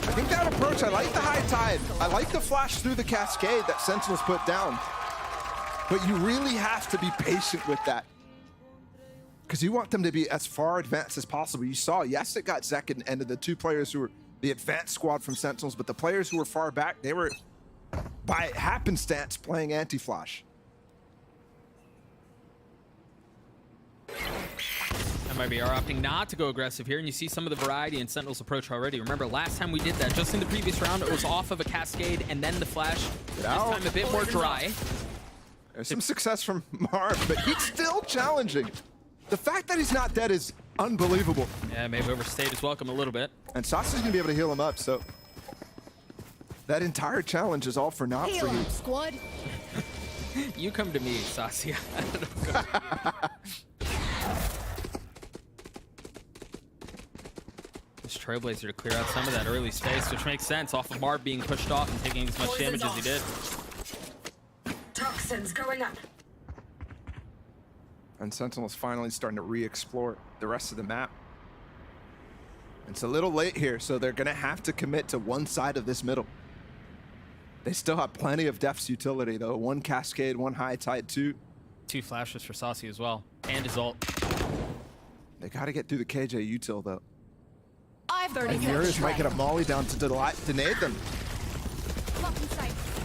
I think that approach, I like the high tide. I like the flash through the cascade that Sentinels put down. But you really have to be patient with that, because you want them to be as far advanced as possible. You saw, yes, it got Zek and ended the 2 players who were the advanced squad from Sentinels, but the players who were far back, they were, by happenstance, playing anti-flash. MIBR opting not to go aggressive here, and you see some of the variety in Sentinel's approach already. Remember, last time we did that, just in the previous round, it was off of a cascade and then the flash. This time a bit more dry. There's some success from Marv, but he's still challenging. The fact that he's not dead is unbelievable. Yeah, maybe overstayed his welcome a little bit. And Sasha's gonna be able to heal him up, so that entire challenge is all for naught for you. Squad. You come to me, Sasha. This Trailblazer to clear out some of that early space, which makes sense off of Marv being pushed off and taking as much damage as he did. Toxins going up. And Sentinel's finally starting to re-explore the rest of the map. It's a little late here, so they're gonna have to commit to one side of this middle. They still have plenty of Def's utility though. 1 cascade, 1 high tide, 2 flashes for Saucy as well, and his ult. They gotta get through the KJ util though. I've got And Furious might get a molly down to deny them.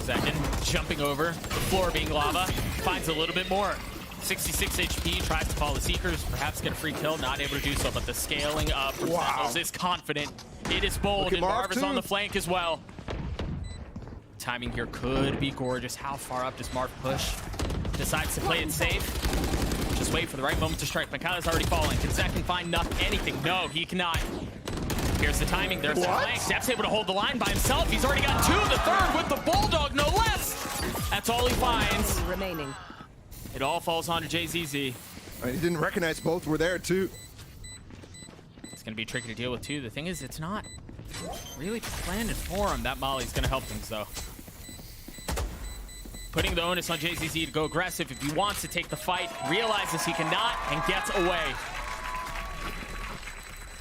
Second, jumping over, the floor being lava, finds a little bit more. 66 HP, tries to follow the Seekers, perhaps get a free kill, not able to do so, but the scaling up from Sentinels is confident. It is bold, and Marv is on the flank as well. Timing here could be gorgeous. How far up does Marv push? Decides to play it safe. Just wait for the right moment to strike. Mikhail's already falling. Can Zek find anything? No, he cannot. Here's the timing. There's the flank. Zep's able to hold the line by himself. He's already got 2, the third with the Bulldog, no less. That's all he finds. Remaining. It all falls onto JZZ. He didn't recognize both were there, too. It's going to be tricky to deal with, too. The thing is, it's not really planned for him. That Molly's going to help things, though. Putting the onus on JZZ to go aggressive if he wants to take the fight, realizes he cannot, and gets away.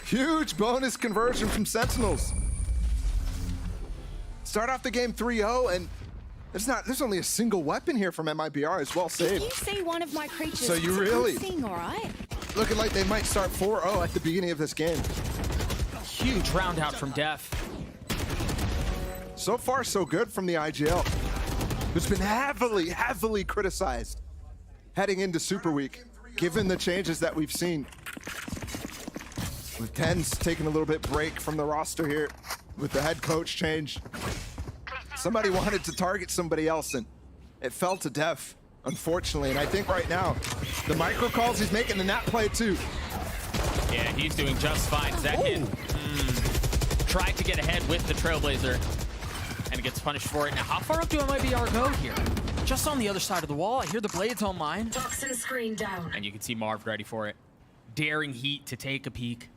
Huge bonus conversion from Sentinels. Start off the game 3-0, and there's only a single weapon here from MIBR as well saved. Did you see one of my creatures? So you really thing, all right? looking like they might start 4-0 at the beginning of this game. Huge round out from Def. So far, so good from the IGL, who's been heavily criticized heading into Super Week, given the changes that we've seen. With Tens taking a little bit break from the roster here with the head coach change. Somebody wanted to target somebody else, and it fell to Def, unfortunately. And I think right now, the micro calls he's making the nap play too. Yeah, he's doing just fine. Zekin tried to get ahead with the Trailblazer, and gets punished for it. Now, how far up do MIBR go here? Just on the other side of the wall. I hear the blades online. Toxin screen down. And you can see Marv ready for it. Daring Heat to take a peek.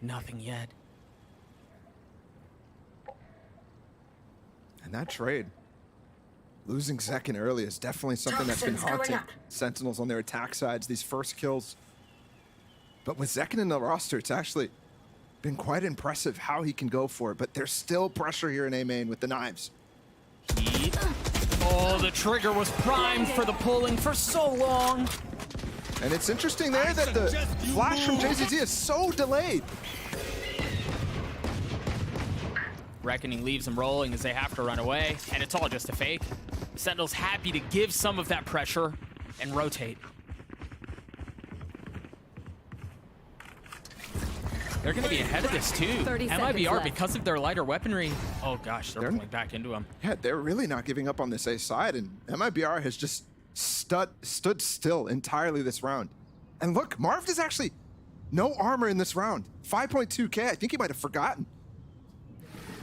Nothing yet. And that trade, losing Zekin early, is definitely something that's been haunting Sentinels on their attack sides, these first kills. But with Zekin in the roster, it's actually been quite impressive how he can go for it, but there's still pressure here in A main with the knives. Heat. Oh, the trigger was primed for the pulling for so long. And it's interesting there that the flash from JZZ is so delayed. Reckoning leaves them rolling as they have to run away, and it's all just a fake. Sentinel's happy to give some of that pressure and rotate. They're going to be ahead of this too. MIBR, because of their lighter weaponry. Oh gosh, they're pulling back into him. Yeah, they're really not giving up on this A side, and MIBR has just stood still entirely this round. And look, Marv is actually no armor in this round. 5.2k, I think he might have forgotten.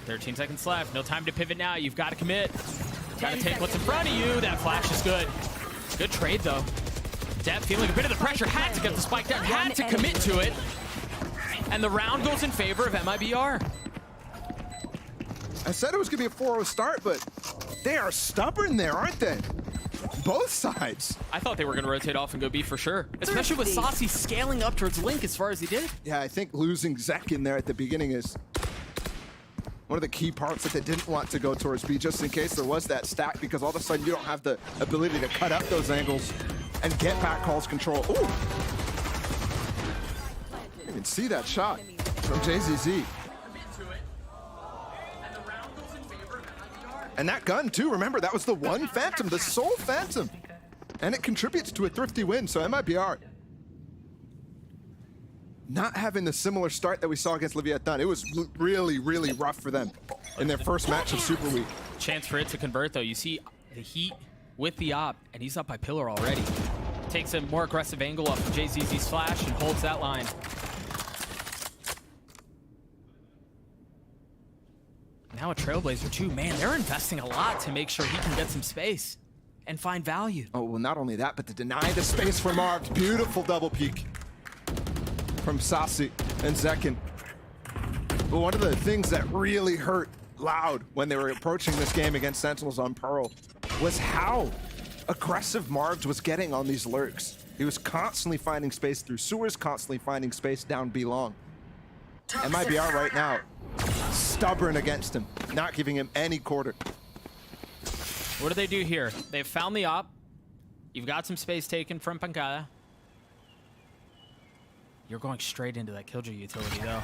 13 seconds left, no time to pivot now. You've got to commit. Got to take what's in front of you. That flash is good. Good trade though. Def feeling a bit of the pressure, had to get the spike down, had to commit to it. And the round goes in favor of MIBR. I said it was going to be a 4-0 start, but they are stubborn there, aren't they? Both sides. I thought they were going to rotate off and go B for sure, especially with Saucy scaling up towards Link as far as he did. Yeah, I think losing Zek in there at the beginning is one of the key parts that they didn't want to go towards B, just in case there was that stack, because all of a sudden you don't have the ability to cut up those angles and get back calls control. Ooh! You can see that shot from JZZ. And that gun too, remember, that was the one Phantom, the sole Phantom. And it contributes to a thrifty win, so MIBR not having the similar start that we saw against Leviathan. It was really rough for them in their first match of Super Week. Chance for it to convert though. You see the Heat with the op, and he's up by Pillar already. Takes a more aggressive angle off of JZZ's flash and holds that line. Now a Trailblazer too. Man, they're investing a lot to make sure he can get some space and find value. Oh, well, not only that, but to deny the space for Marv. Beautiful double peek from Saucy and Zekin. But one of the things that really hurt Loud when they were approaching this game against Sentinels on Pearl was how aggressive Marv was getting on these lurks. He was constantly finding space through sewers, constantly finding space down B long. MIBR right now, stubborn against him, not giving him any quarter. What do they do here? They've found the op. You've got some space taken from Pancada. You're going straight into that Killjoy utility though.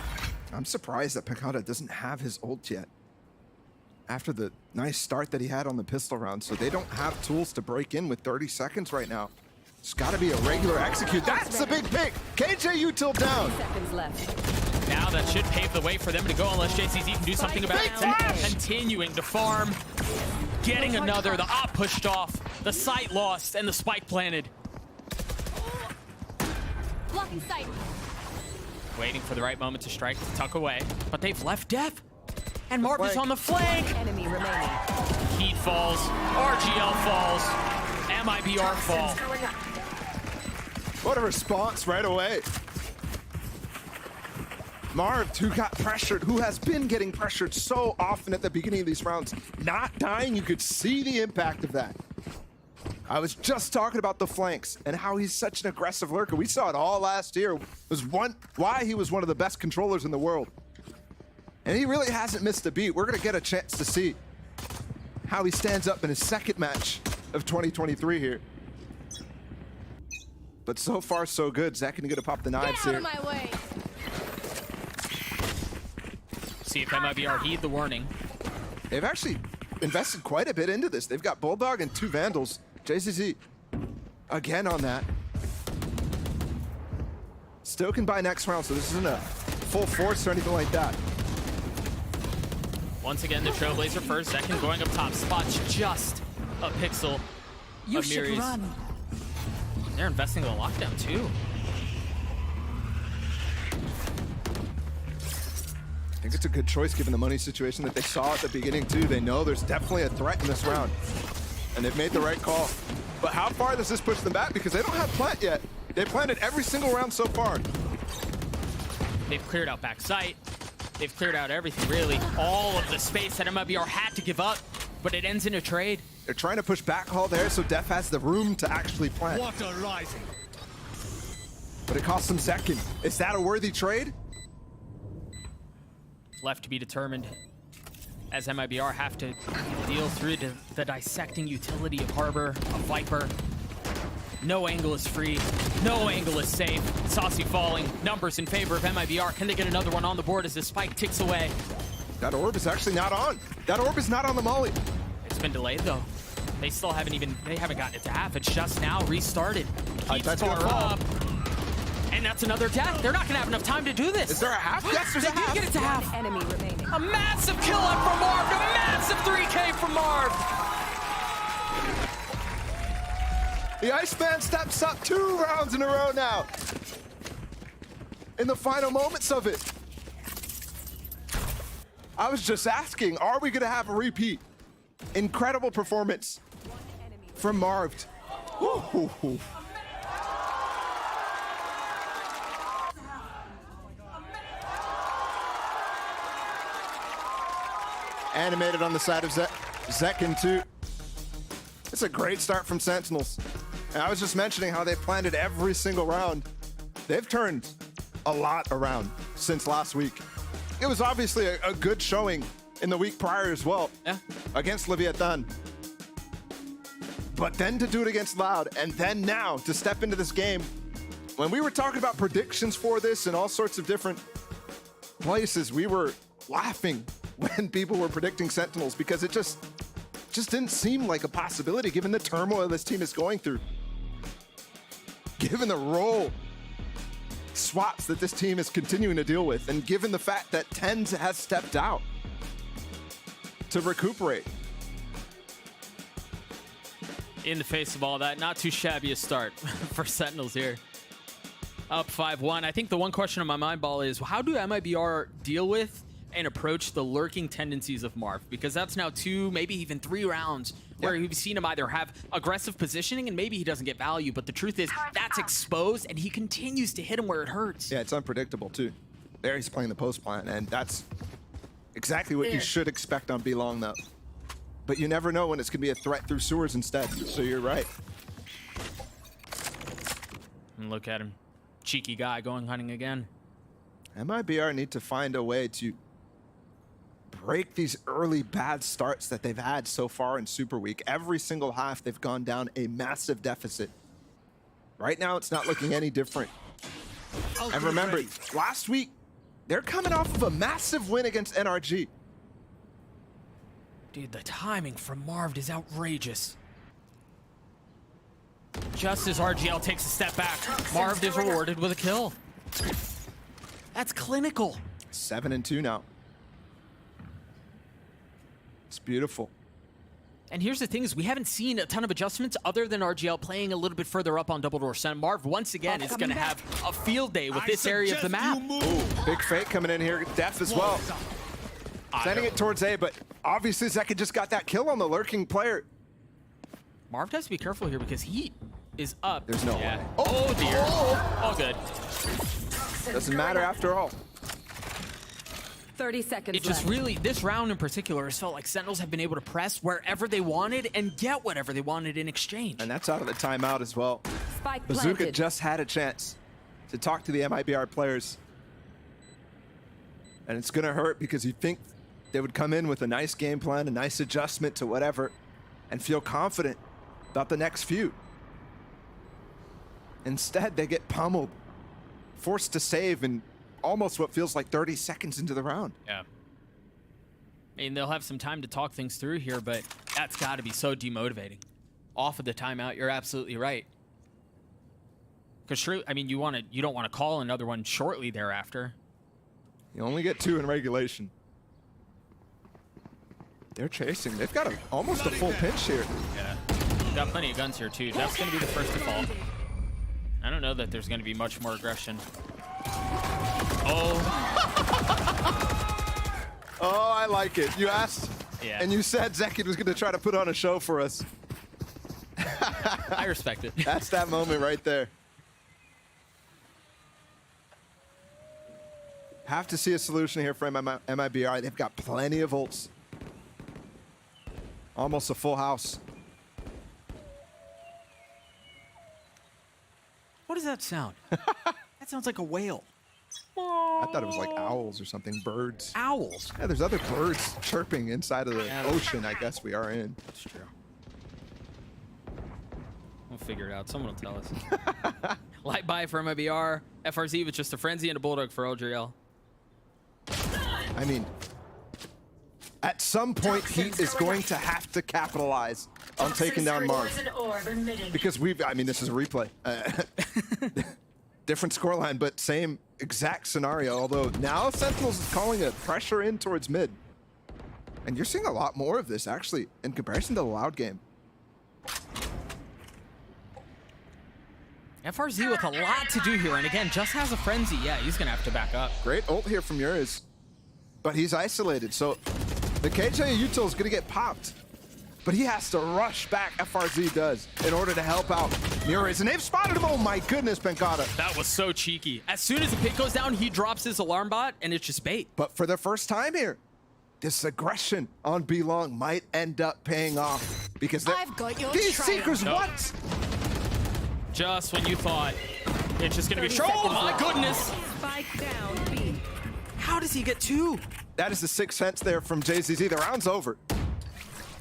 I'm surprised that Pancada doesn't have his ult yet. after the nice start that he had on the pistol round, so they don't have tools to break in with 30 seconds right now. It's got to be a regular execute. That's the big pick. KJ util down. Seconds left. Now that should pave the way for them to go unless JCZ can do something about it. Continuing to farm. Getting another. The op pushed off. The sight lost and the spike planted. Blocking sight. Waiting for the right moment to strike to tuck away. But they've left Def. And Marv is on the flank. Enemy remaining. Heat falls. RGL falls. MIBR fall. What a response right away. Marv, who got pressured, who has been getting pressured so often at the beginning of these rounds, not dying. You could see the impact of that. I was just talking about the flanks and how he's such an aggressive lurker. We saw it all last year. It was why he was one of the best controllers in the world. And he really hasn't missed a beat. We're going to get a chance to see how he stands up in his second match of 2023 here. But so far, so good. Zach going to pop the knives here. Get out of my way. See if MIBR heed the warning. They've actually invested quite a bit into this. They've got Bulldog and 2 Vandals. JCZ again on that. Still can buy next round, so this isn't a full force or anything like that. Once again, the Trailblazer first, second going up top. Spots just a pixel of Miri's. Run. They're investing in the lockdown too. I think it's a good choice given the money situation that they saw at the beginning too. They know there's definitely a threat in this round. And they've made the right call. But how far does this push them back? Because they don't have plant yet. They planted every single round so far. They've cleared out back sight. They've cleared out everything, really. All of the space that MIBR had to give up, but it ends in a trade. They're trying to push back haul there so Def has the room to actually plant. Water rising. But it costs them second. Is that a worthy trade? Left to be determined, as MIBR have to deal through the dissecting utility of Harbor, of Viper. No angle is free, no angle is safe. Saucy falling, numbers in favor of MIBR. Can they get another one on the board as the spike ticks away? That orb is actually not on. That orb is not on the molly. It's been delayed though. They still haven't gotten it to half. It's just now restarted. Keeps far up. And that's another death. They're not gonna have enough time to do this. Is there a half? Yes, there's a half. They did get it to half. Enemy remaining. A massive kill up from Marv. A massive 3K from Marv. The Iceman steps up 2 rounds in a row now. In the final moments of it. I was just asking, are we gonna have a repeat? Incredible performance from Marv. Woo-hoo-hoo. Animated on the side of Zekin too. It's a great start from Sentinels. And I was just mentioning how they've planted every single round. They've turned a lot around since last week. It was obviously a good showing in the week prior as well, against Leviathan. But then to do it against Loud, and then now to step into this game. When we were talking about predictions for this in all sorts of different places, we were laughing when people were predicting Sentinels because it just didn't seem like a possibility given the turmoil this team is going through. Given the role swaps that this team is continuing to deal with, and given the fact that Tens has stepped out to recuperate. In the face of all that, not too shabby a start for Sentinels here. Up 5-1. I think the one question on my mind, Ball, is how do MIBR deal with and approach the lurking tendencies of Marv? Because that's now 2, maybe even 3 rounds where we've seen him either have aggressive positioning and maybe he doesn't get value, but the truth is that's exposed and he continues to hit him where it hurts. Yeah, it's unpredictable too. There he's playing the post plan, and that's exactly what you should expect on B-Long though. But you never know when it's gonna be a threat through sewers instead, so you're right. And look at him. Cheeky guy going hunting again. MIBR need to find a way to break these early bad starts that they've had so far in Super Week. Every single half, they've gone down a massive deficit. Right now, it's not looking any different. And remember, last week, they're coming off of a massive win against NRG. Dude, the timing from Marv is outrageous. Just as RGL takes a step back, Marv is rewarded with a kill. That's clinical. 7-2 now. It's beautiful. And here's the thing is we haven't seen a ton of adjustments other than RGL playing a little bit further up on Double Door Center. Marv, once again, is going to have a field day with this area of the map. Ooh, big fake coming in here. Def as well. Sending it towards A, but obviously Zeki just got that kill on the lurking player. Marv has to be careful here because he is up. There's no way. Oh, dear. All good. Doesn't matter after all. 30 seconds It just left. really, this round in particular, has felt like Sentinels have been able to press wherever they wanted and get whatever they wanted in exchange. And that's out of the timeout as well. Spike Bazooka planted. just had a chance to talk to the MIBR players. And it's going to hurt because you think they would come in with a nice game plan, a nice adjustment to whatever, and feel confident about the next few. Instead, they get pummeled, forced to save in almost what feels like 30 seconds into the round. Yeah. I mean, they'll have some time to talk things through here, but that's got to be so demotivating. Off of the timeout, you're absolutely right. Because, I mean, you don't want to call another one shortly thereafter. You only get 2 in regulation. They're chasing. They've got almost a full pinch here. Yeah. Got plenty of guns here, too. That's going to be the first to fall. I don't know that there's going to be much more aggression. Oh. Oh, I like it. You asked, and you said Zeki was going to try to put on a show for us. I respect it. That's that moment right there. Have to see a solution here for MIBR. They've got plenty of ults. Almost a full house. What does that sound? That sounds like a whale. I thought it was like owls or something, birds. Owls? Yeah, there's other birds chirping inside of the ocean, I guess we are in. That's true. We'll figure it out. Someone will tell us. Light buy for MIBR. FRZ with just a frenzy and a bulldog for LGL. I mean, at some point, Heat is going to have to capitalize on taking down Marv. Because this is a replay. Different scoreline, but same exact scenario. Although now Sentinels is calling a pressure in towards mid. And you're seeing a lot more of this, actually, in comparison to the Loud game. FRZ with a lot to do here, and again, just has a frenzy. Yeah, he's gonna have to back up. Great ult here from Uriz, but he's isolated, so the KJ util is gonna get popped. But he has to rush back, FRZ does, in order to help out Uriz, and they've spotted him. Oh my goodness, Benkata. That was so cheeky. As soon as the pit goes down, he drops his alarm bot, and it's just bait. But for the first time here, this aggression on B Long might end up paying off, because I've got your these trail. Seekers, Nope. what? Just when you thought it's just gonna be oh my goodness! Spike down B. How does he get 2? That is the 6th sense there from JZZ. The round's over.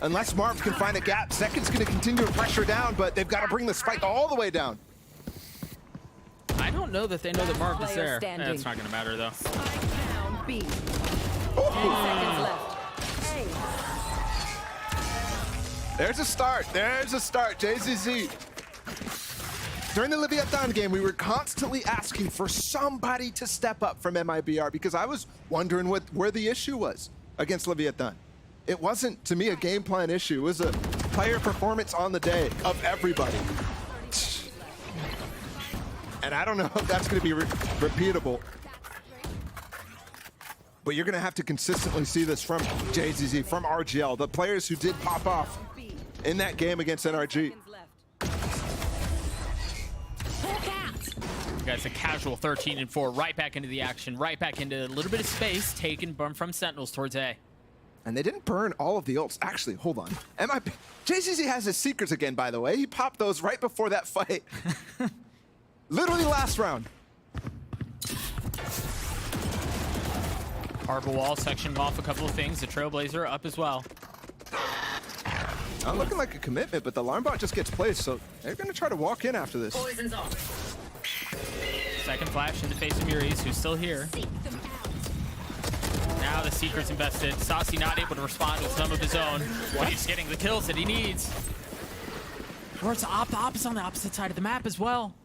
Unless Marv can find a gap, Second's gonna continue to pressure down, but they've got to bring the spike all the way down. I don't know that they know that Marv is there. Standing. That's not gonna matter though. Spike down B. 10 seconds left. Hey. There's a start. There's a start. JZZ. During the Leviathan game, we were constantly asking for somebody to step up from MIBR because I was wondering where the issue was against Leviathan. It wasn't, to me, a game plan issue. It was a player performance on the day of everybody. And I don't know if that's going to be repeatable. But you're going to have to consistently see this from JZZ, from RGL, the players who did pop off in that game against NRG. Guys, a casual 13-4, right back into the action, right back into a little bit of space taken from Sentinels towards A. And they didn't burn all of the ults. Actually, hold on. JCC has his Seekers again, by the way. He popped those right before that fight. Literally last round. Harbor Wall sectioning off a couple of things. The Trailblazer up as well. Not looking like a commitment, but the alarm bot just gets placed, so they're going to try to walk in after this. Poison's off. Second flash in the face of Muriz, who's still here. Now the Secret's invested. Saucy not able to respond with some of his own. But he's getting the kills that he needs. Or it's Op is on the opposite side of the map as well.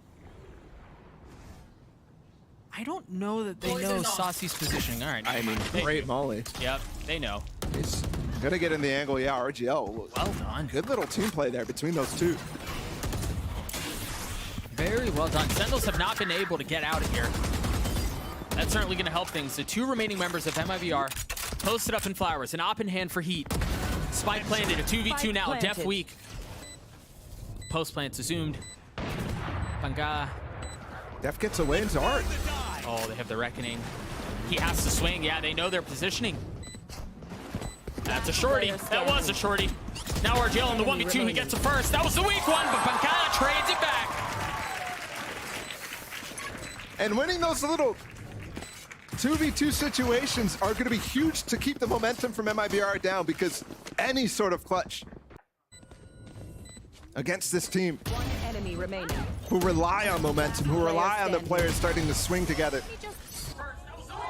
I don't know that they know Saucy's positioning. All right. I mean, great molly. Yep, they know. He's gonna get in the angle. Yeah, RGL. Well done. Good little team play there between those two. Very well done. Sentinels have not been able to get out of here. That's certainly going to help things. The two remaining members of MIBR posted up in flowers. An op in hand for Heat. Spike planted. A 2v2 now. Planted. Def weak. Post plant's assumed. Banga. Def gets away into Art. Oh, they have the Reckoning. He has to swing. Yeah, they know their positioning. That's a shorty. That was a shorty. Now RGL in the 1v2. He gets it first. That was the weak one, but Banga trades it back. And winning those little 2v2 situations are going to be huge to keep the momentum from MIBR down, because any sort of clutch against this team One enemy remaining. who rely on momentum, who rely on the players starting to swing together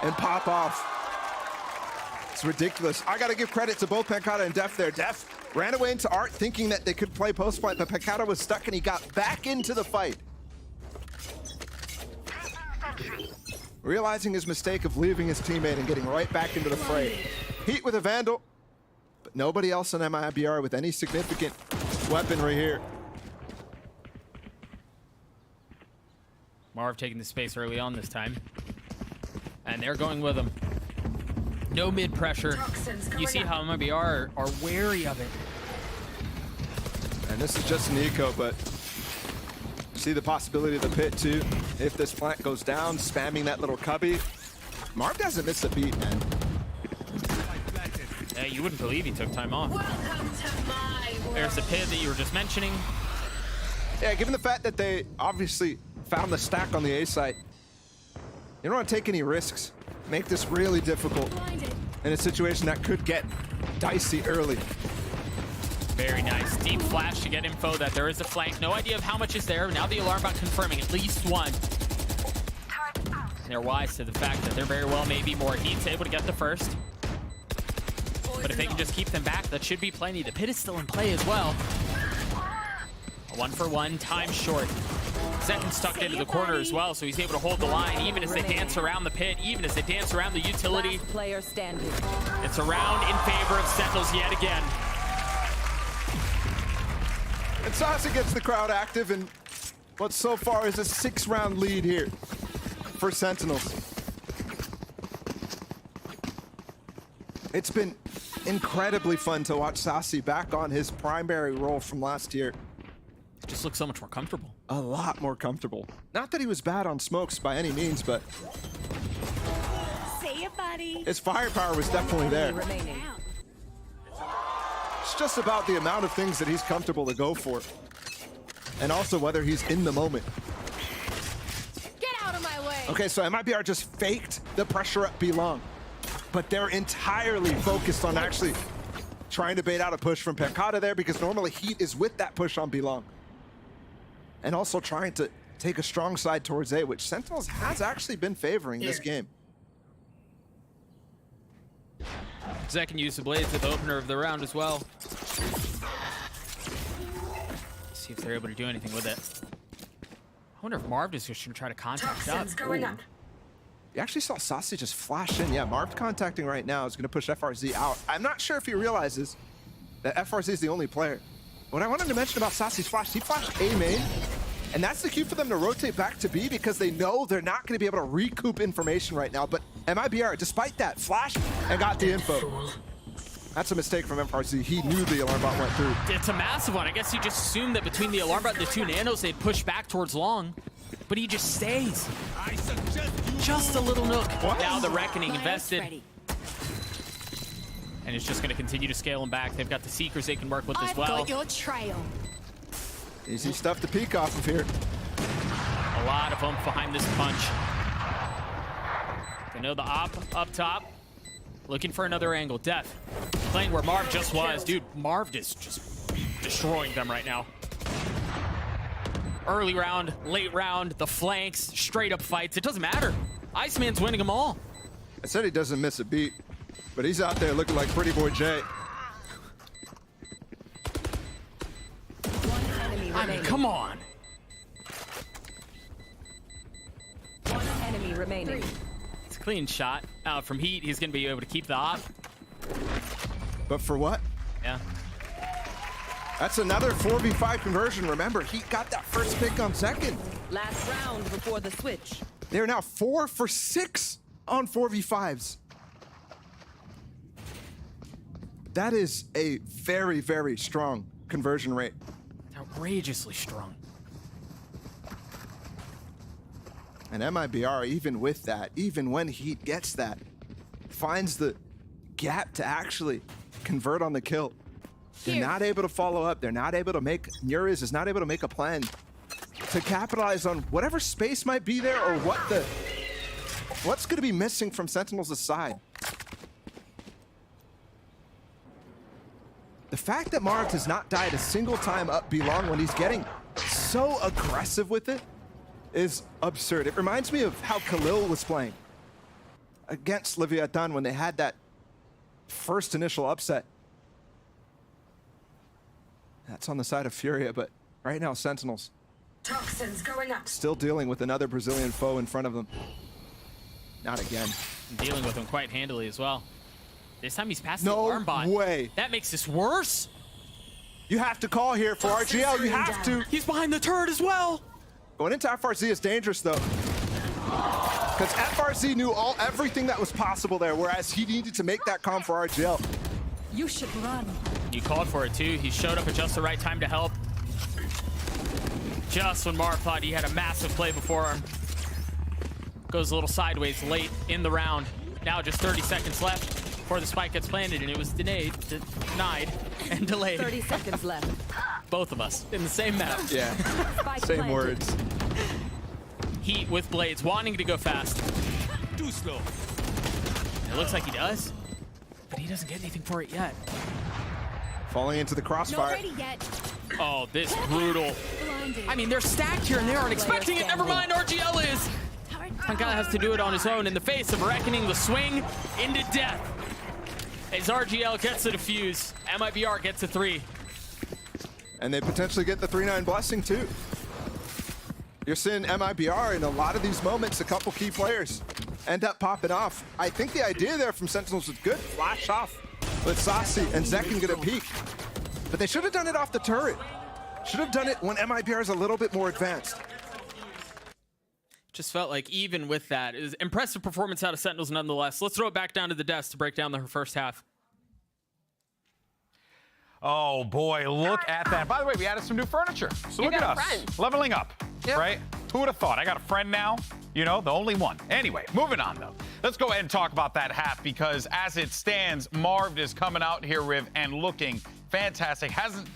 and pop off. It's ridiculous. I got to give credit to both Pancata and Def there. Def ran away into Art thinking that they could play post fight, but Pancata was stuck and he got back into the fight. Realizing his mistake of leaving his teammate and getting right back into the fray. Heat with a Vandal, but nobody else on MIBR with any significant weaponry here. Marv taking the space early on this time. And they're going with him. No mid pressure. You see how MIBR are wary of it. And this is just an eco, but see the possibility of the pit too. If this plant goes down, spamming that little cubby. Marv doesn't miss a beat, man. Yeah, you wouldn't believe he took time off. There's the pit that you were just mentioning. Yeah, given the fact that they obviously found the stack on the A site, you don't want to take any risks. Make this really difficult in a situation that could get dicey early. Very nice. Deep flash to get info that there is a flank. No idea of how much is there. Now the alarm bot confirming at least one. They're wise to the fact that there very well may be more. Heat's able to get the first. But if they can just keep them back, that should be plenty. The pit is still in play as well. A 1-for-1, time short. Zetton's stuck into the corner as well, so he's able to hold the line even as they dance around the pit, even as they dance around the utility. Last player standing. It's a round in favor of Sentinels yet again. And Saucy gets the crowd active in what so far is a 6-round lead here for Sentinels. It's been incredibly fun to watch Saucy back on his primary role from last year. It just looks so much more comfortable. A lot more comfortable. Not that he was bad on smokes by any means, but See ya, buddy. his firepower was definitely there. Remaining. It's just about the amount of things that he's comfortable to go for. And also whether he's in the moment. Get out of my way. Okay, so MIBR just faked the pressure up B long. But they're entirely focused on actually trying to bait out a push from Pancata there, because normally Heat is with that push on B long. And also trying to take a strong side towards A, which Sentinels has actually been favoring this game. Zek can use the blades at the opener of the round as well. See if they're able to do anything with it. I wonder if Marv is just going to try to contact up. You actually saw Saucy just flash in. Yeah, Marv contacting right now is going to push FRZ out. I'm not sure if he realizes that FRZ is the only player. What I wanted to mention about Saucy's flash, he flashed A main, and that's the cue for them to rotate back to B, because they know they're not going to be able to recoup information right now. But MIBR, despite that, flashed and got the info. That's a mistake from FRZ. He knew the alarm bot went through. It's a massive one. I guess he just assumed that between the alarm bot and the two nanos, they'd push back towards long. But he just stays. Just a little nook. Now the Reckoning invested. And it's just going to continue to scale them back. They've got the Seekers they can work with as well. I've got your trail. Easy stuff to peek off of here. A lot of oomph behind this punch. They know the op up top. Looking for another angle. Death. Playing where Marv just was. Dude, Marv is just destroying them right now. Early round, late round, the flanks, straight up fights. It doesn't matter. Iceman's winning them all. I said he doesn't miss a beat. But he's out there looking like Pretty Boy Jay. I mean, come on. One enemy remaining. It's a clean shot from Heat. He's going to be able to keep the op. But for what? Yeah. That's another 4v5 conversion. Remember, Heat got that first pick on second. Last round before the switch. They're now 4 for 6 on 4v5s. That is a very, very strong conversion rate. Outrageously strong. And MIBR, even with that, even when Heat gets that, finds the gap to actually convert on the kill. They're not able to follow up. They're not able to make, Nuriz is not able to make a plan to capitalize on whatever space might be there or what's going to be missing from Sentinels' side. The fact that Marv has not died a single time up B long when he's getting so aggressive with it is absurd. It reminds me of how Khalil was playing against Leviathan when they had that first initial upset. That's on the side of Furia, but right now Sentinels Toxins going up. still dealing with another Brazilian foe in front of them. Not again. Dealing with him quite handily as well. This time he's passing the No armbot. way. That makes this worse. You have to call here for RGL. You have to. He's behind the turret as well. Going into FRZ is dangerous though, because FRZ knew everything that was possible there, whereas he needed to make that call for RGL. You should run. He called for it too. He showed up at just the right time to help. Just when Marv thought he had a massive play before him. Goes a little sideways late in the round. Now just 30 seconds left before the spike gets planted, and it was denied, and delayed. 30 seconds left. Both of us in the same map. Yeah, same words. Heat with blades, wanting to go fast. Too slow. It looks like he does, but he doesn't get anything for it yet. Falling into the crossfire. Not ready yet. Oh, this brutal. Blinded. I mean, they're stacked here and they aren't expecting it. Never mind, RGL is. One guy has to do it on his own in the face of reckoning the swing into death. As RGL gets a defuse, MIBR gets a 3. And they potentially get the 3-9 blessing too. You're seeing MIBR in a lot of these moments, a couple key players end up popping off. I think the idea there from Sentinels was good. Flash off with Sasi and Zekin get a peek. But they should have done it off the turret. Should have done it when MIBR is a little bit more advanced. Just felt like even with that, it was impressive performance out of Sentinels nonetheless. Let's throw it back down to the desk to break down the first half. Oh boy, look at that. By the way, we added some new furniture. So You look at got a us. friend. Leveling up, Yep. right? Who would have thought? I got a friend now, you know, the only one. Anyway, moving on though. Let's go ahead and talk about that half because as it stands, Marv is coming out here, Riv, and looking fantastic. Hasn't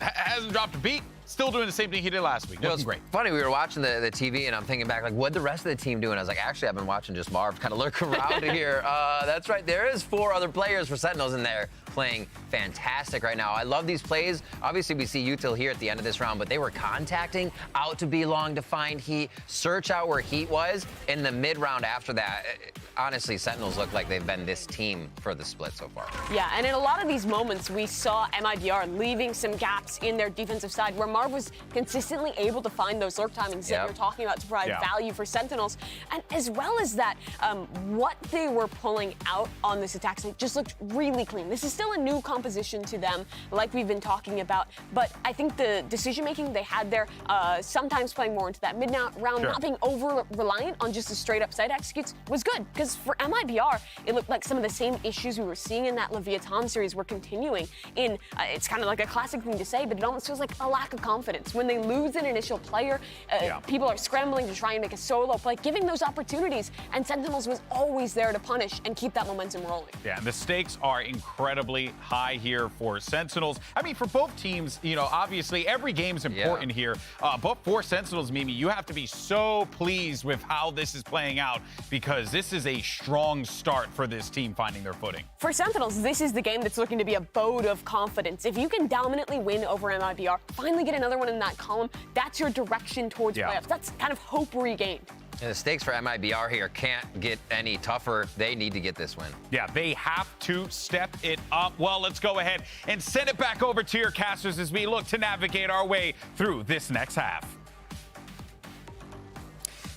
dropped a beat. Still doing the same thing he did last week. Looking great. Funny, we were watching the TV and I'm thinking back, like, what'd the rest of the team do? And I was like, actually, I've been watching just Marv kind of lurk around here. That's right, there is 4 other players for Sentinels in there playing fantastic right now. I love these plays. Obviously, we see Util here at the end of this round, but they were contacting out to B long to find Heat, search out where Heat was. In the mid-round after that, honestly, Sentinels look like they've been this team for the split so far. Yeah, and in a lot of these moments, we saw MIBR leaving some gaps in their defensive side where Marv was consistently able to find those lurk timings that you're talking about to provide value for Sentinels. And as well as that, what they were pulling out on this attack side just looked really clean. This is still a new composition to them, like we've been talking about. But I think the decision-making they had there, sometimes playing more into that mid-round, not being over-reliant on just a straight-up side executes, was good. Because for MIBR, it looked like some of the same issues we were seeing in that Leviathan series were continuing in, it's kind of like a classic thing to say, but it almost feels like a lack of confidence. When they lose an initial player, people are scrambling to try and make a solo play, giving those opportunities, and Sentinels was always there to punish and keep that momentum rolling. Yeah, and the stakes are incredibly high here for Sentinels. I mean, for both teams, you know, obviously every game's important here, but for Sentinels, Mimi, you have to be so pleased with how this is playing out because this is a strong start for this team finding their footing. For Sentinels, this is the game that's looking to be a boat of confidence. If you can dominantly win over MIBR, finally get another one in that column, that's your direction towards playoffs. That's kind of hope regained. And the stakes for MIBR here can't get any tougher. They need to get this win. Yeah, they have to step it up. Well, let's go ahead and send it back over to your casters as we look to navigate our way through this next half.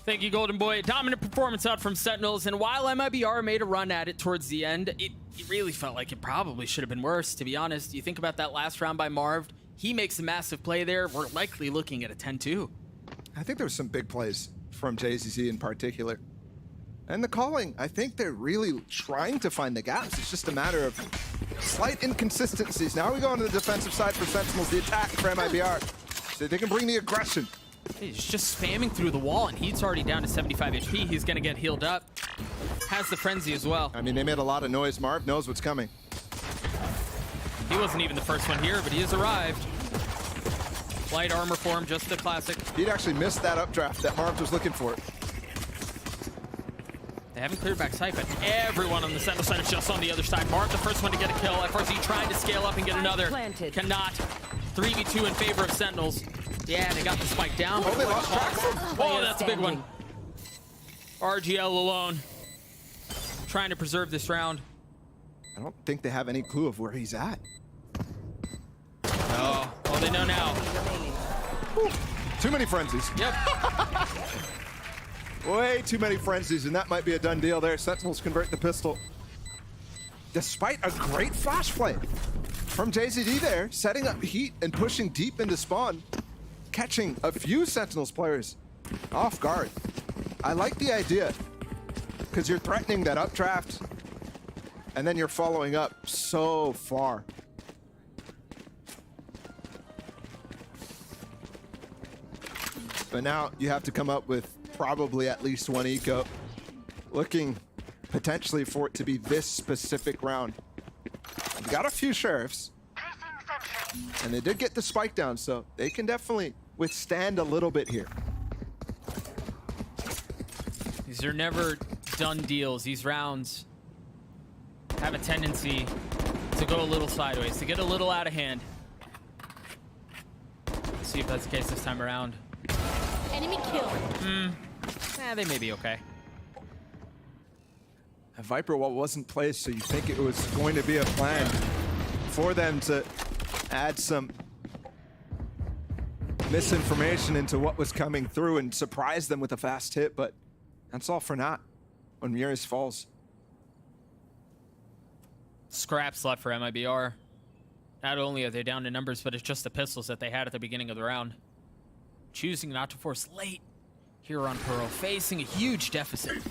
Thank you, Golden Boy. Dominant performance out from Sentinels, and while MIBR made a run at it towards the end, it really felt like it probably should have been worse, to be honest. You think about that last round by Marv, he makes a massive play there. We're likely looking at a 10-2. I think there were some big plays from JZZ in particular. And the calling, I think they're really trying to find the gaps. It's just a matter of slight inconsistencies. Now we go on to the defensive side for Sentinels, the attack for MIBR. So they can bring the aggression. He's just spamming through the wall, and he's already down to 75 HP. He's going to get healed up. Has the frenzy as well. I mean, they made a lot of noise. Marv knows what's coming. He wasn't even the first one here, but he has arrived. Light armor for him, just the classic. He'd actually missed that updraft that Marv was looking for. They haven't cleared back sight, but everyone on the Sentinel side is just on the other side. Marv, the first one to get a kill. FRZ trying to scale up and get another. Cannot. 3v2 in favor of Sentinels. Yeah, they got the spike down. Oh, they lost track. Oh, that's a big one. RGL alone. Trying to preserve this round. I don't think they have any clue of where he's at. Oh, they know now. Whew. Too many frenzies. Yep. Way too many frenzies, and that might be a done deal there. Sentinels convert the pistol. Despite a great flash play from JZD there, setting up heat and pushing deep into spawn, catching a few Sentinels players off guard. I like the idea, because you're threatening that updraft, and then you're following up so far. But now you have to come up with probably at least one eco. Looking potentially for it to be this specific round. We've got a few sheriffs. And they did get the spike down, so they can definitely withstand a little bit here. These are never done deals. These rounds have a tendency to go a little sideways, to get a little out of hand. Let's see if that's the case this time around. Enemy kill. They may be okay. A Viper wall wasn't placed, so you think it was going to be a plan for them to add some misinformation into what was coming through and surprise them with a fast hit, but that's all for naught when Muris falls. Scraps left for MIBR. Not only are they down to numbers, but it's just the pistols that they had at the beginning of the round. Choosing not to force late here on Pearl, facing a huge deficit.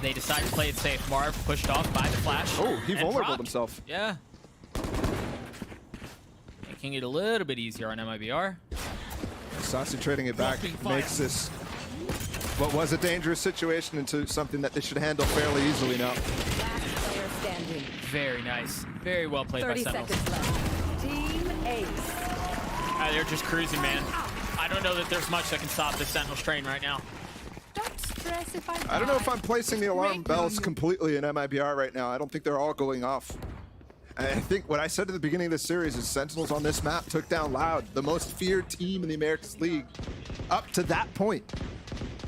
They decide to play it safe. Marv pushed off by the flash. Oh, he vulnerable dropped himself. Yeah. Making it a little bit easier on MIBR. Saucy trading it back makes this what was a dangerous situation into something that they should handle fairly easily now. Very nice. Very well played by Sentinels. 30 seconds left. Team Ace. They're just cruising, man. I don't know that there's much that can stop this Sentinels train right now. Don't stress if I don't know if I'm placing the alarm bells completely in MIBR right now. I don't think they're all going off. I think what I said at the beginning of this series is Sentinels on this map took down Loud, the most feared team in the Americas League, up to that point,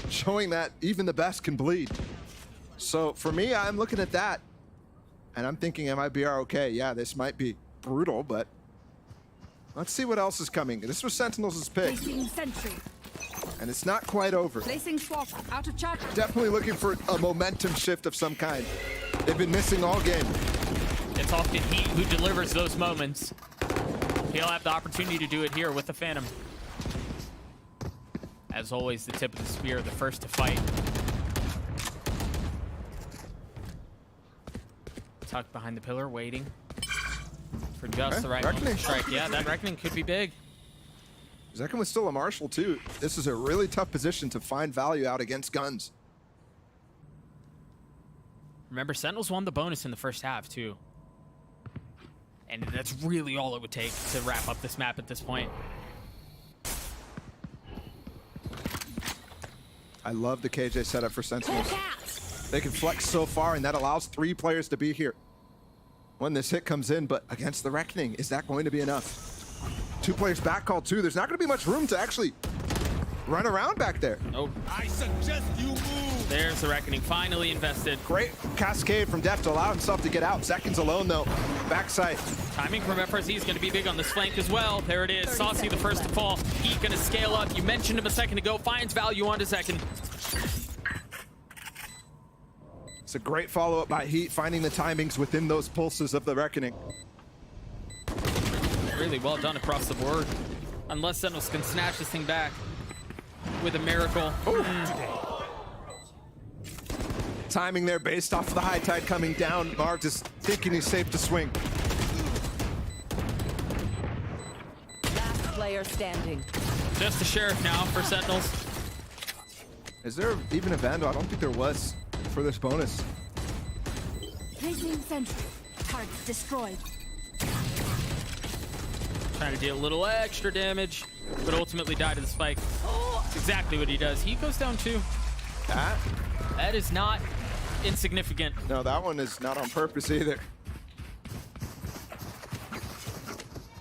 showing that even the best can bleed. So for me, I'm looking at that, and I'm thinking MIBR okay. Yeah, this might be brutal, but let's see what else is coming. This was Sentinels' pick. Placing sentry. And it's not quite over. Placing swap. Out of charge. Definitely looking for a momentum shift of some kind. They've been missing all game. It's often he who delivers those moments. He'll have the opportunity to do it here with the Phantom. As always, the tip of the spear, the first to fight. Tucked behind the pillar, waiting for just the right moment to strike. Yeah, that Reckoning could be big. Zekin was still a Marshal too. This is a really tough position to find value out against guns. Remember, Sentinels won the bonus in the first half too. And that's really all it would take to wrap up this map at this point. I love the KJ setup for Sentinels. They can flex so far, and that allows 3 players to be here when this hit comes in, but against the Reckoning, is that going to be enough? 2 players back call too. There's not going to be much room to actually run around back there. Nope. I suggest you move. There's the Reckoning, finally invested. Great cascade from Def to allow himself to get out. Seconds alone, though. Backside. Timing from FRZ is going to be big on this flank as well. There it is. Saucy the first to fall. Heat going to scale up. You mentioned him a second ago. Finds value onto second. It's a great follow-up by Heat, finding the timings within those pulses of the Reckoning. Really well done across the board. Unless Sentinels can snatch this thing back with a miracle. Timing there based off of the high tide coming down. Marv just thinking he's safe to swing. Last player standing. Just the Sheriff now for Sentinels. Is there even a Vandal? I don't think there was for this bonus. Placing sentry. Target destroyed. Trying to deal a little extra damage, but ultimately die to the spike. That's exactly what he does. He goes down too. That is not insignificant. No, that one is not on purpose either.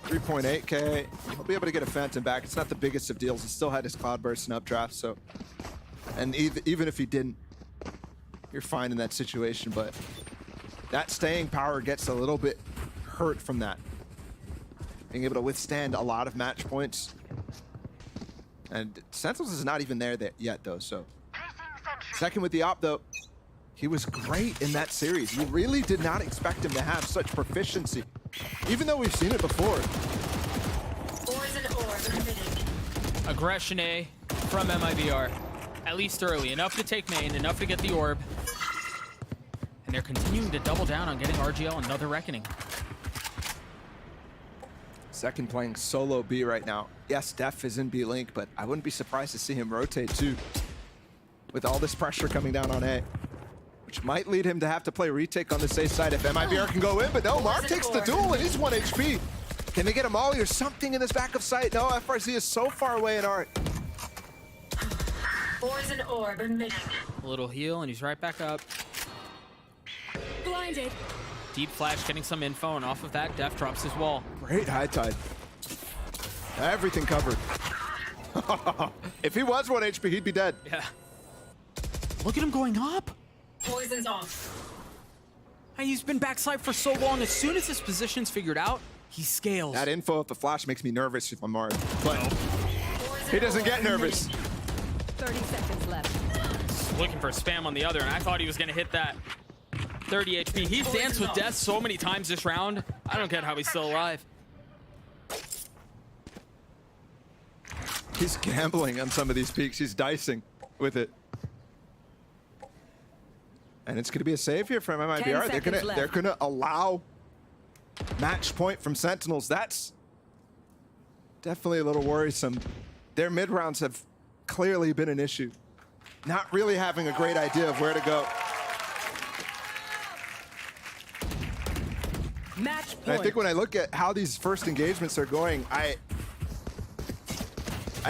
3.8K. He'll be able to get a Phantom back. It's not the biggest of deals. He still had his Cloudburst and updraft, so. And even if he didn't, you're fine in that situation, but that staying power gets a little bit hurt from that. Being able to withstand a lot of match points. And Sentinels is not even there yet, though, so. Second with the op, though. He was great in that series. You really did not expect him to have such proficiency, even though we've seen it before. Aggression A from MIBR. At least early. Enough to take main, enough to get the orb. And they're continuing to double down on getting RGL another Reckoning. Second playing solo B right now. Yes, Def is in B-Link, but I wouldn't be surprised to see him rotate too. With all this pressure coming down on A. Which might lead him to have to play retake on the safe side if MIBR can go in, but no, Marv takes the duel and he's 1 HP. Can they get a molly or something in this back of sight? No, FRZ is so far away in art. Poison orb emitting. A little heal and he's right back up. Blinded. Deep flash getting some info, and off of that, Def drops his wall. Great high tide. Everything covered. If he was 1 HP, he'd be dead. Yeah. Look at him going up. Poison's off. He's been backside for so long. As soon as his position's figured out, he scales. That info of the flash makes me nervous if I'm Marv, but he doesn't get nervous. 30 seconds left. Looking for spam on the other, and I thought he was gonna hit that. 30 HP. He's danced with death so many times this round. I don't get how he's still alive. He's gambling on some of these peaks. He's dicing with it. And it's going to be a save here from MIBR. They're gonna allow match point from Sentinels. That's definitely a little worrisome. Their mid rounds have clearly been an issue. Not really having a great idea of where to go. Match point. And I think when I look at how these first engagements are going, I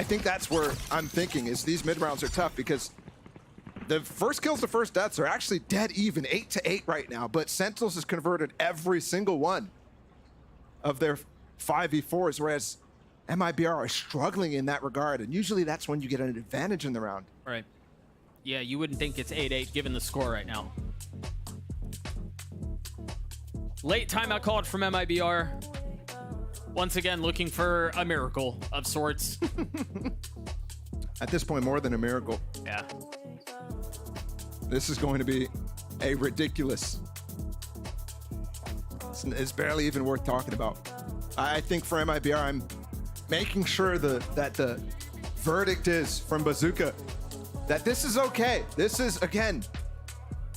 think that's where I'm thinking is these mid rounds are tough because the first kills to first deaths are actually dead even, 8-8 right now, but Sentinels has converted every single one of their 5v4s, whereas MIBR are struggling in that regard, and usually that's when you get an advantage in the round. Right. Yeah, you wouldn't think it's 8-8 given the score right now. Late timeout called from MIBR. Once again, looking for a miracle of sorts. At this point, more than a miracle. Yeah. This is going to be a ridiculous. It's barely even worth talking about. I think for MIBR, I'm making sure that the verdict is from Bazooka that this is okay. This is, again,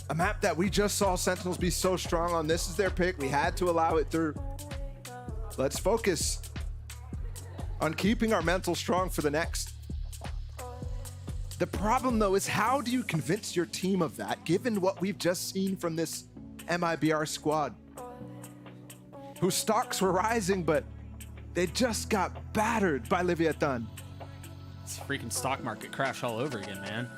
a map that we just saw Sentinels be so strong on. This is their pick. We had to allow it through. Let's focus on keeping our mental strong for the next. The problem, though, is how do you convince your team of that, given what we've just seen from this MIBR squad, whose stocks were rising, but they just got battered by Leviathan. It's a freaking stock market crash all over again, man.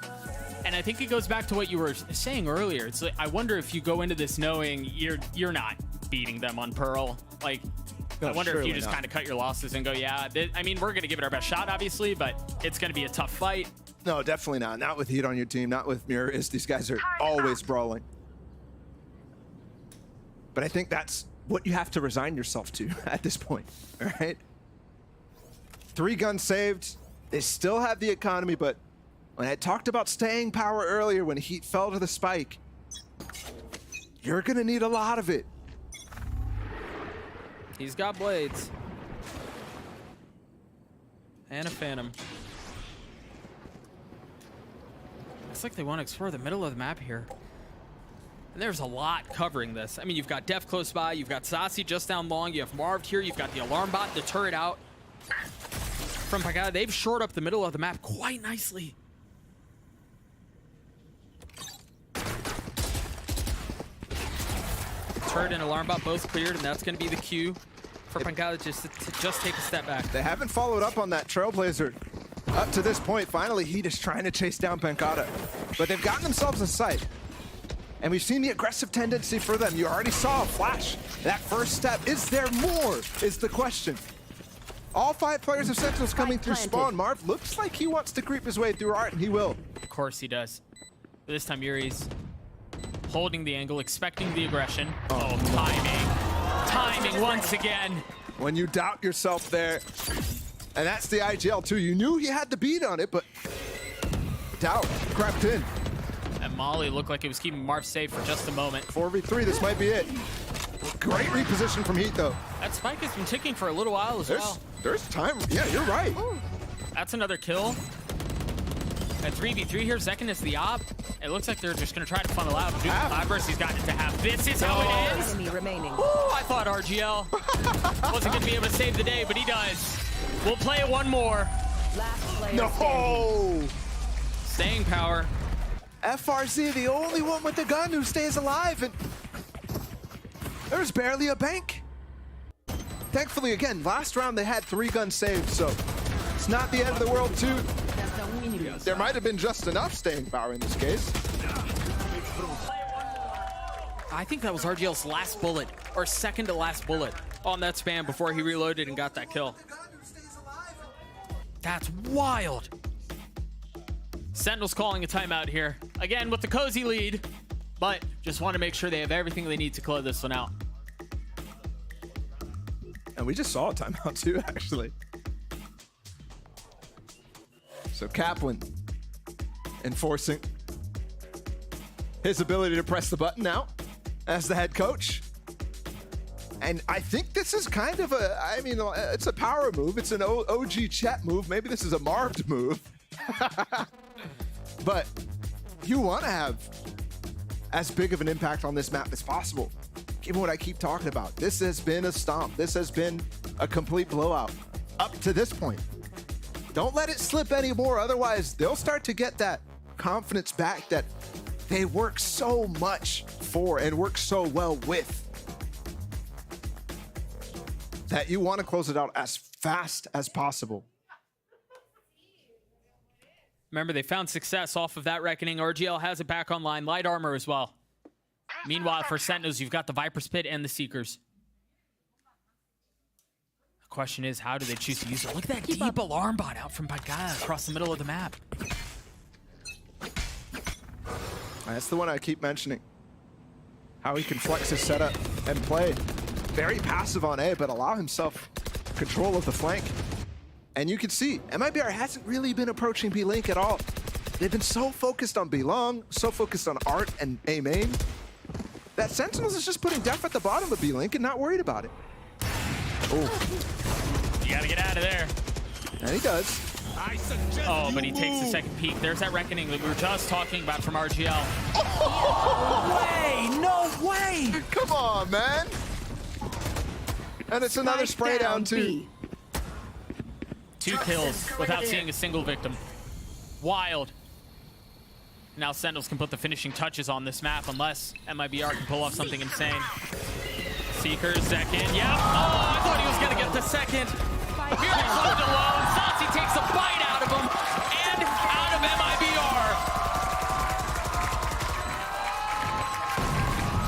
And I think it goes back to what you were saying earlier. It's like, I wonder if you go into this knowing you're not beating them on Pearl. Like, I wonder if you just kind of cut your losses and go, yeah, I mean, we're going to give it our best shot, obviously, but it's going to be a tough fight. No, definitely not. Not with Heat on your team, not with Mirrors. These guys are always brawling. But I think that's what you have to resign yourself to at this point, all right? 3 guns saved. They still have the economy, but when I talked about staying power earlier, when Heat fell to the spike, you're gonna need a lot of it. He's got blades. And a Phantom. Looks like they want to explore the middle of the map here. And there's a lot covering this. I mean, you've got Def close by, you've got Sassy just down long, you have Marv here, you've got the alarm bot, the turret out. From Pagada, they've shored up the middle of the map quite nicely. Turret and alarm bot both cleared, and that's going to be the cue for Pagada just to take a step back. They haven't followed up on that Trailblazer up to this point. Finally, Heat is trying to chase down Pancada, but they've gotten themselves in sight. And we've seen the aggressive tendency for them. You already saw a flash. That first step, is there more, is the question. All 5 players of Sentinels coming through spawn. Marv looks like he wants to creep his way through Art, and he will. Of course he does. But this time Yuri's holding the angle, expecting the aggression. Oh, timing. Timing once again. When you doubt yourself there, and that's the IGL too. You knew he had the beat on it, but doubt crept in. And Molly looked like it was keeping Marv safe for just a moment. 4v3, this might be it. Great reposition from Heat, though. That spike has been ticking for a little while as well. There's time. Yeah, you're right. Ooh. That's another kill. At 3v3 here, second is the op. It looks like they're just going to try to funnel out. Duke Librus, he's gotten it to half. This is how it is. Enemy remaining. Ooh, I thought RGL wasn't going to be able to save the day, but he does. We'll play it one more. Last player No! Staying power. FRZ, the only one with the gun who stays alive, and there's barely a bank. Thankfully, again, last round they had 3 guns saved, so it's not the end of the world, too. There might have been just enough staying power in this case. I think that was RGL's last bullet, or second to last bullet on that spam before he reloaded and got that kill. That's wild. Sentinel's calling a timeout here. Again, with the cozy lead, but just want to make sure they have everything they need to close this one out. And we just saw a timeout too, actually. So Kaplan enforcing his ability to press the button now as the head coach. And I think this is kind of a, I mean, it's a power move. It's an OG Chet move. Maybe this is a Marved move. But you want to have as big of an impact on this map as possible. Given what I keep talking about, this has been a stomp. This has been a complete blowout up to this point. Don't let it slip anymore, otherwise they'll start to get that confidence back that they work so much for and work so well with, that you want to close it out as fast as possible. Remember, they found success off of that Reckoning. RGL has it back online. Light armor as well. Meanwhile, for Sentinels, you've got the Viper's Pit and the Seekers. The question is, how do they choose to use it? Look at that deep alarm bot out from Pagaya across the middle of the map. That's the one I keep mentioning. How he can flex his setup and play very passive on A, but allow himself control of the flank. And you can see, MIBR hasn't really been approaching B-Link at all. They've been so focused on B-Long, so focused on Art and A main, that Sentinels is just putting Def at the bottom of B-Link and not worried about it. Oh. You gotta get out of there. And he does. Oh, but he takes the second peek. There's that Reckoning that we were just talking about from RGL. No way! Come on, man! And it's another spray down too. 2 kills without seeing a single victim. Wild. Now Sentinels can put the finishing touches on this map unless MIBR can pull off something insane. Seekers, second. Yeah. Oh, I thought he was going to get the second. Here's left alone. Saucy takes a bite out of him and out of MIBR.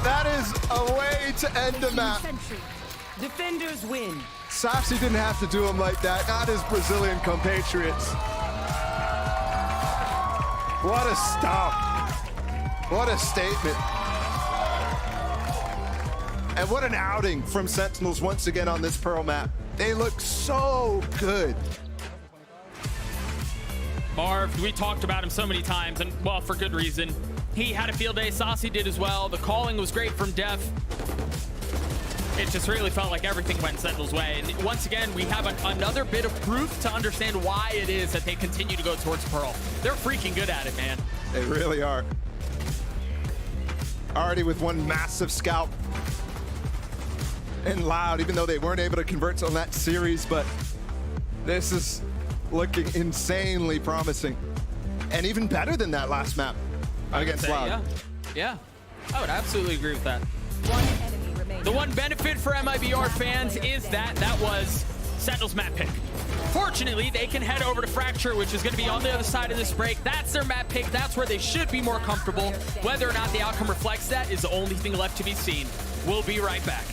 That is a way to end the map. Defenders win. Safsy didn't have to do him like that, not his Brazilian compatriots. What a stomp. What a statement. And what an outing from Sentinels once again on this Pearl map. They look so good. Marv, we talked about him so many times, and well, for good reason. He had a field day, Saucy did as well. The calling was great from Def. It just really felt like everything went Sentinel's way. And once again, we have another bit of proof to understand why it is that they continue to go towards Pearl. They're freaking good at it, man. They really are. Already with one massive scalp. And Loud, even though they weren't able to convert on that series, but this is looking insanely promising. And even better than that last map against Loud. Yeah, I would absolutely agree with that. The one benefit for MIBR fans is that was Sentinel's map pick. Fortunately, they can head over to Fracture, which is going to be on the other side of this break. That's their map pick. That's where they should be more comfortable. Whether or not the outcome reflects that is the only thing left to be seen. We'll be right back.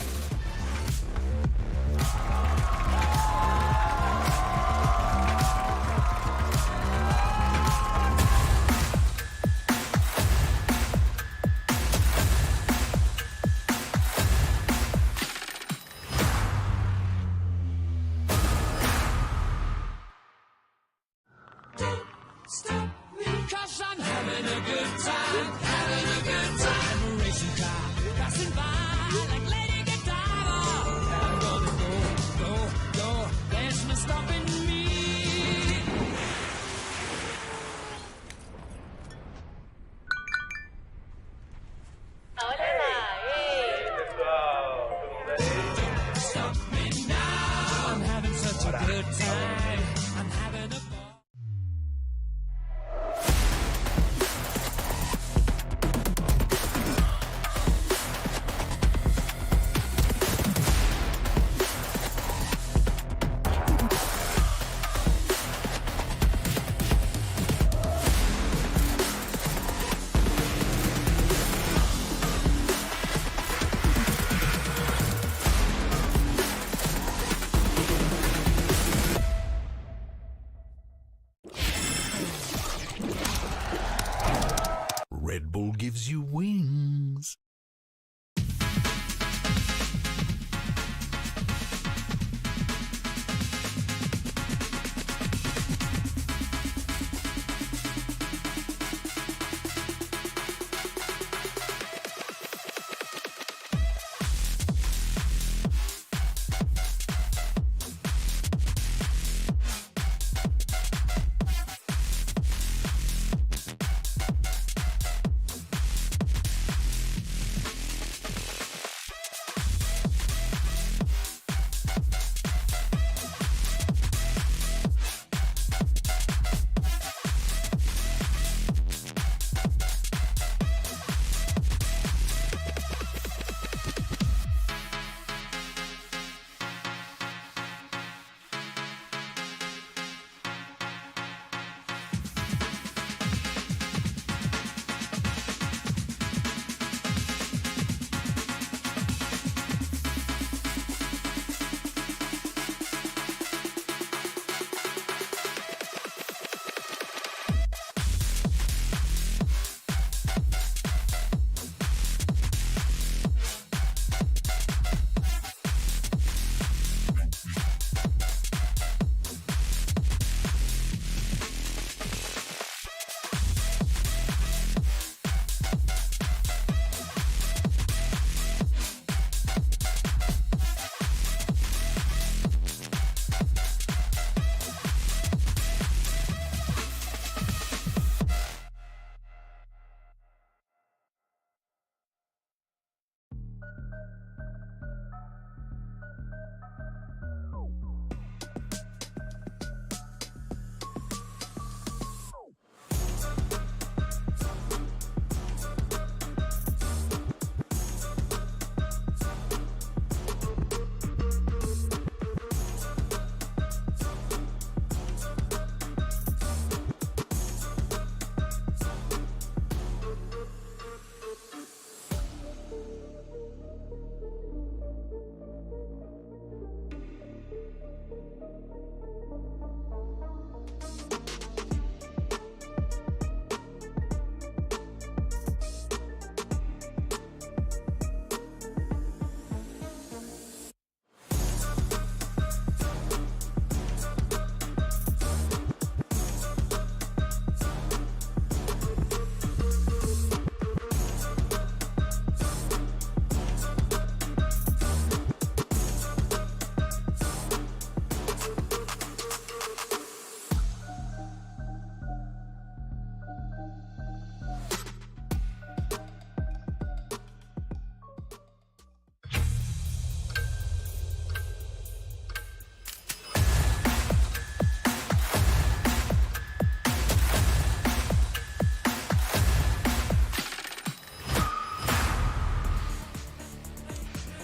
Red Bull gives you wings.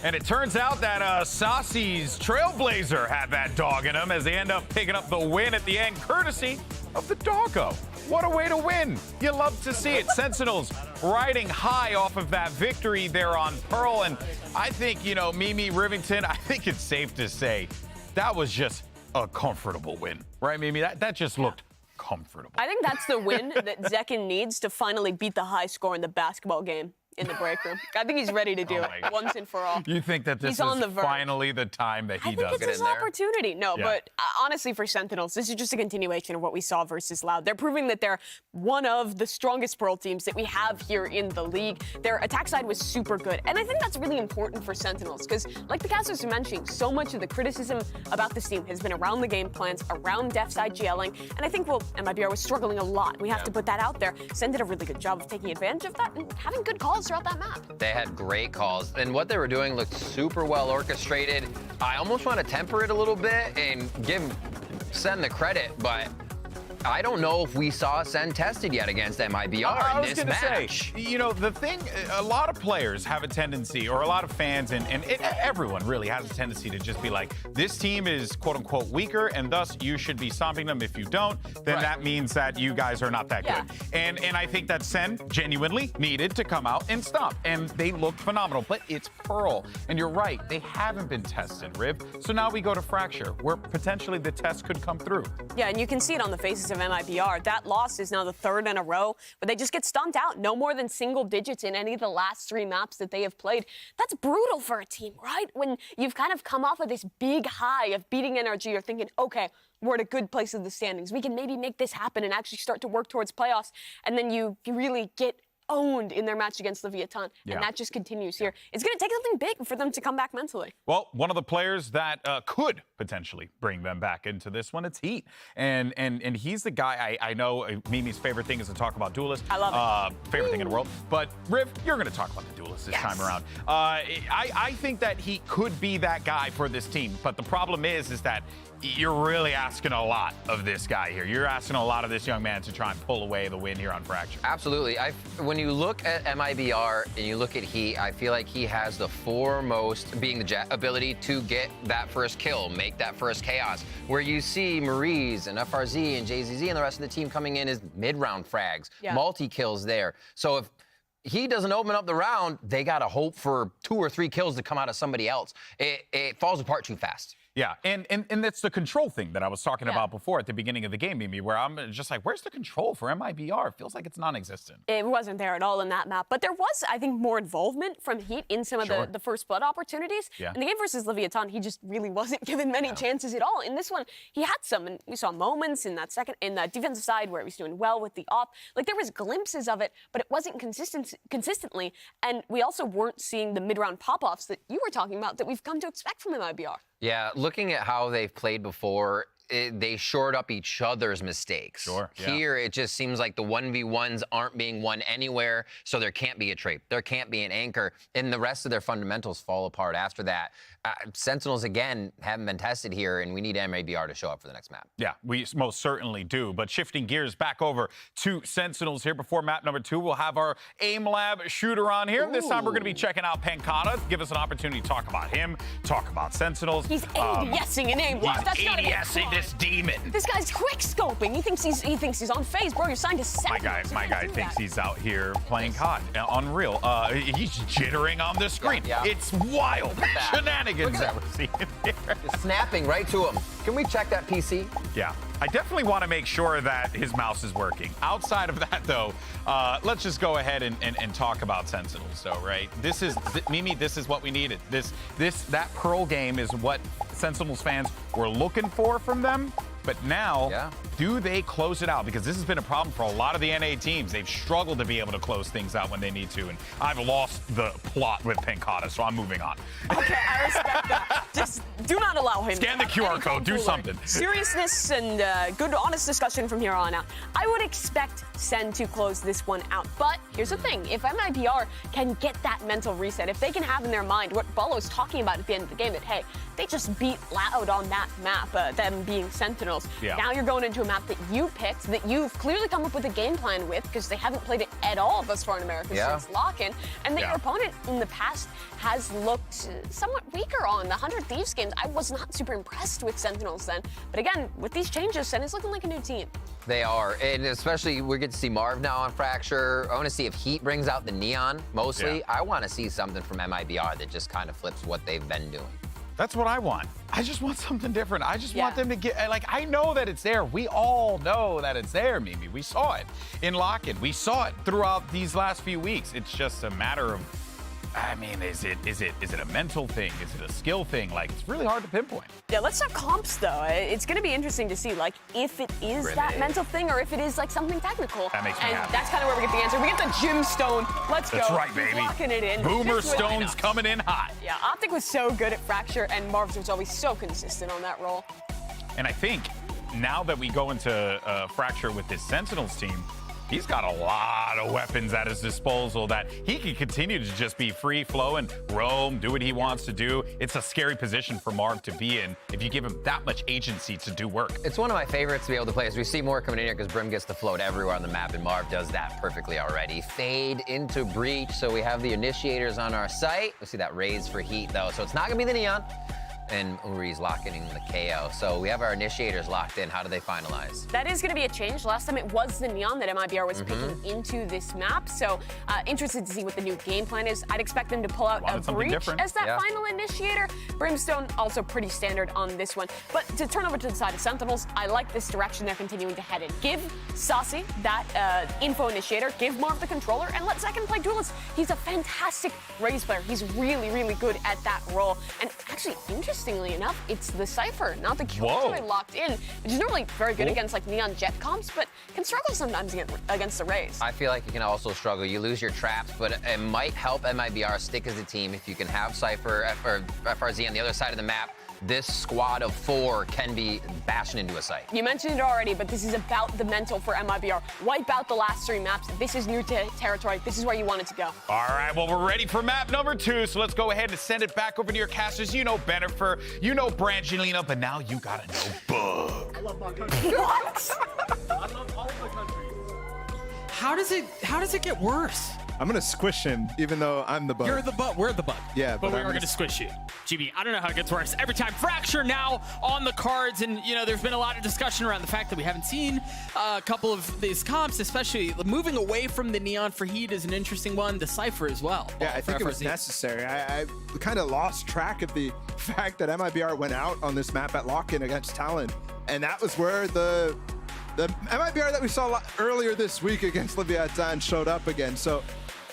And it turns out that Saucy's Trailblazer had that dog in him as they end up picking up the win at the end, courtesy of the doggo. What a way to win. You love to see it. Sentinels riding high off of that victory there on Pearl. And I think, you know, Mimi Rivington, I think it's safe to say that was just a comfortable win. Right, Mimi? That just looked comfortable. I think that's the win that Zekin needs to finally beat the high score in the basketball game in the break room. I think he's ready to do it once and for all. You think that this is finally the time that he does it? I think it's his opportunity. No, Yeah. but honestly, for Sentinels, this is just a continuation of what we saw versus Loud. They're proving that they're one of the strongest Pearl teams that we have here in the league. Their attack side was super good, and I think that's really important for Sentinels because, like the cast was mentioning, so much of the criticism about this team has been around the game plans, around def side GLing, and I think, well, MIBR was struggling a lot. We have to put that out there. Sen did a really good job of taking advantage of that and having good calls throughout that map. They had great calls, and what they were doing looked super well orchestrated. I almost want to temper it a little bit and give Sen the credit, but I don't know if we saw Sen tested yet against MIBR in this match. Say, you know, the thing, a lot of players have a tendency, or a lot of fans, and everyone really has a tendency to just be like, this team is quote unquote weaker, and thus you should be stomping them. If you don't, then that means that you guys are not that good. And I think that Sen genuinely needed to come out and stomp, and they looked phenomenal. But it's Pearl, and you're right, they haven't been tested, Riv. So now we go to Fracture, where potentially the test could come through. Yeah, and you can see it on the faces of MIBR. That loss is now the third in a row, but they just get stomped out. No more than single digits in any of the last 3 maps that they have played. That's brutal for a team, right? When you've kind of come off of this big high of beating NRG, you're thinking, okay, we're at a good place in the standings. We can maybe make this happen and actually start to work towards playoffs. And then you really get owned in their match against Leviathan, and that just continues here. It's going to take something big for them to come back mentally. Well, one of the players that could potentially bring them back into this one, it's Heat. And he's the guy, I know Mimi's favorite thing is to talk about duelists. I love it. Favorite thing in the world. But, Riv, you're going to talk about the duelists this time around. I think that he could be that guy for this team. But the problem is that you're really asking a lot of this guy here. You're asking a lot of this young man to try and pull away the win here on Fracture. Absolutely. When you look at MIBR and you look at Heat, I feel like he has the foremost being the jet ability to get that first kill, make that first chaos. Where you see Maurice and FRZ and JZZ and the rest of the team coming in as mid-round frags, multi-kills there. So if he doesn't open up the round, they got to hope for 2 or 3 kills to come out of somebody else. It falls apart too fast. Yeah, and that's the control thing that I was talking about before at the beginning of the game, Mimi, where I'm just like, where's the control for MIBR? It feels like it's non-existent. It wasn't there at all in that map, but there was, I think, more involvement from Heat in some of the first blood opportunities. In the game versus Leviathan, he just really wasn't given many chances at all. In this one, he had some, and we saw moments in that defensive side where he was doing well with the op. Like, there was glimpses of it, but it wasn't consistently, and we also weren't seeing the mid-round pop-offs that you were talking about that we've come to expect from MIBR. Yeah, looking at how they've played before, they shored up each other's mistakes. Here, it just seems like the 1v1s aren't being won anywhere, so there can't be a trade. There can't be an anchor, and the rest of their fundamentals fall apart after that. Sentinels, again, haven't been tested here, and we need MIBR to show up for the next map. Yeah, we most certainly do. But shifting gears back over to Sentinels here before map number 2, we'll have our Aim Lab shooter on here. This time we're going to be checking out Pancata. Give us an opportunity to talk about him, talk about Sentinels. He's ADSing an Aim Lab. That's not ADSing this demon. This guy's quick scoping. He thinks he's on phase, bro. You're signed to Sentinels. My guy thinks he's out here playing COD. Unreal. He's jittering on the screen. It's wild. Shenanigans that we're seeing here. Just snapping right to him. Can we check that PC? Yeah. I definitely want to make sure that his mouse is working. Outside of that, though, let's just go ahead and talk about Sentinels. So, right, Mimi, this is what we needed. That Pearl game is what Sentinels fans were looking for from them. But now, do they close it out? Because this has been a problem for a lot of the NA teams. They've struggled to be able to close things out when they need to. And I've lost the plot with Pancata, so I'm moving on. Okay, I respect that. Just do not allow him. Scan the QR code. Do something. Seriousness and good, honest discussion from here on out. I would expect Sen to close this one out. But here's the thing. If MIBR can get that mental reset, if they can have in their mind what Bolo's talking about at the end of the game, that, hey, they just beat Loud on that map, them being Sentinels. Now you're going into a map that you picked, that you've clearly come up with a game plan with, because they haven't played it at all thus far in America since lock-in, and that your opponent in the past has looked somewhat weaker on. The 100 Thieves games, I was not super impressed with Sentinels then. But again, with these changes, Sen is looking like a new team. They are, and especially we get to see Marv now on Fracture. I want to see if Heat brings out the Neon, mostly. I want to see something from MIBR that just kind of flips what they've been doing. That's what I want. I just want something different. I just want them to get, like, I know that it's there. We all know that it's there, Mimi. We saw it in Lock-In. We saw it throughout these last few weeks. It's just a matter of, I mean, is it a mental thing? Is it a skill thing? Like, it's really hard to pinpoint. Yeah, let's talk comps, though. It's going to be interesting to see, like, if it is that mental thing or if it is, like, something technical. That makes me happy. That's kind of where we get the answer. We get the Gemstone. Let's go. That's right, baby. Locking it in. Boomer Stone's coming in hot. Yeah, Optic was so good at Fracture, and Marv's was always so consistent on that role. And I think now that we go into Fracture with this Sentinels team, he's got a lot of weapons at his disposal that he can continue to just be free flowing, roam, do what he wants to do. It's a scary position for Marv to be in if you give him that much agency to do work. It's one of my favorites to be able to play. As we see more coming in here because Brim gets to float everywhere on the map, and Marv does that perfectly already. Fade into Breach, so we have the initiators on our site. We see that raise for Heat, though, so it's not going to be the Neon. And Uri's locking in the KO. So we have our initiators locked in. How do they finalize? That is going to be a change. Last time it was the Neon that MIBR was picking into this map. So interested to see what the new game plan is. I'd expect them to pull out a Breach as that final initiator. Brimstone also pretty standard on this one. But to turn over to the side of Sentinels, I like this direction they're continuing to head in. Give Saucy that info initiator, give Marv the controller, and let Second play Duelist. He's a fantastic Raze player. He's really, really good at that role. And actually, interestingly enough, it's the Cypher, not the Killjoy locked in, which is normally very good against like Neon Jet comps, but can struggle sometimes against the Raze. I feel like you can also struggle. You lose your traps, but it might help MIBR stick as a team if you can have Cypher or FRZ on the other side of the map. This squad of 4 can be bashing into a site. You mentioned it already, but this is about the mental for MIBR. Wipe out the last 3 maps. This is new territory. This is where you want it to go. All right, well, we're ready for map number 2, so let's go ahead and send it back over to your casters. You know Bennifer, you know Brangelina, but now you gotta know Bug. I love my country. What? I love all my countries. How does it get worse? I'm gonna squish him, even though I'm the bug. You're the bug. We're the bug. Yeah, but we are gonna squish you. GB, I don't know how it gets worse. Every time Fracture now on the cards, and you know, there's been a lot of discussion around the fact that we haven't seen a couple of these comps, especially moving away from the Neon for Heat is an interesting one. The Cypher as well. Yeah, I think it was necessary. I kind of lost track of the fact that MIBR went out on this map at lock-in against Talon, and that was where the MIBR that we saw earlier this week against Leviathan showed up again. So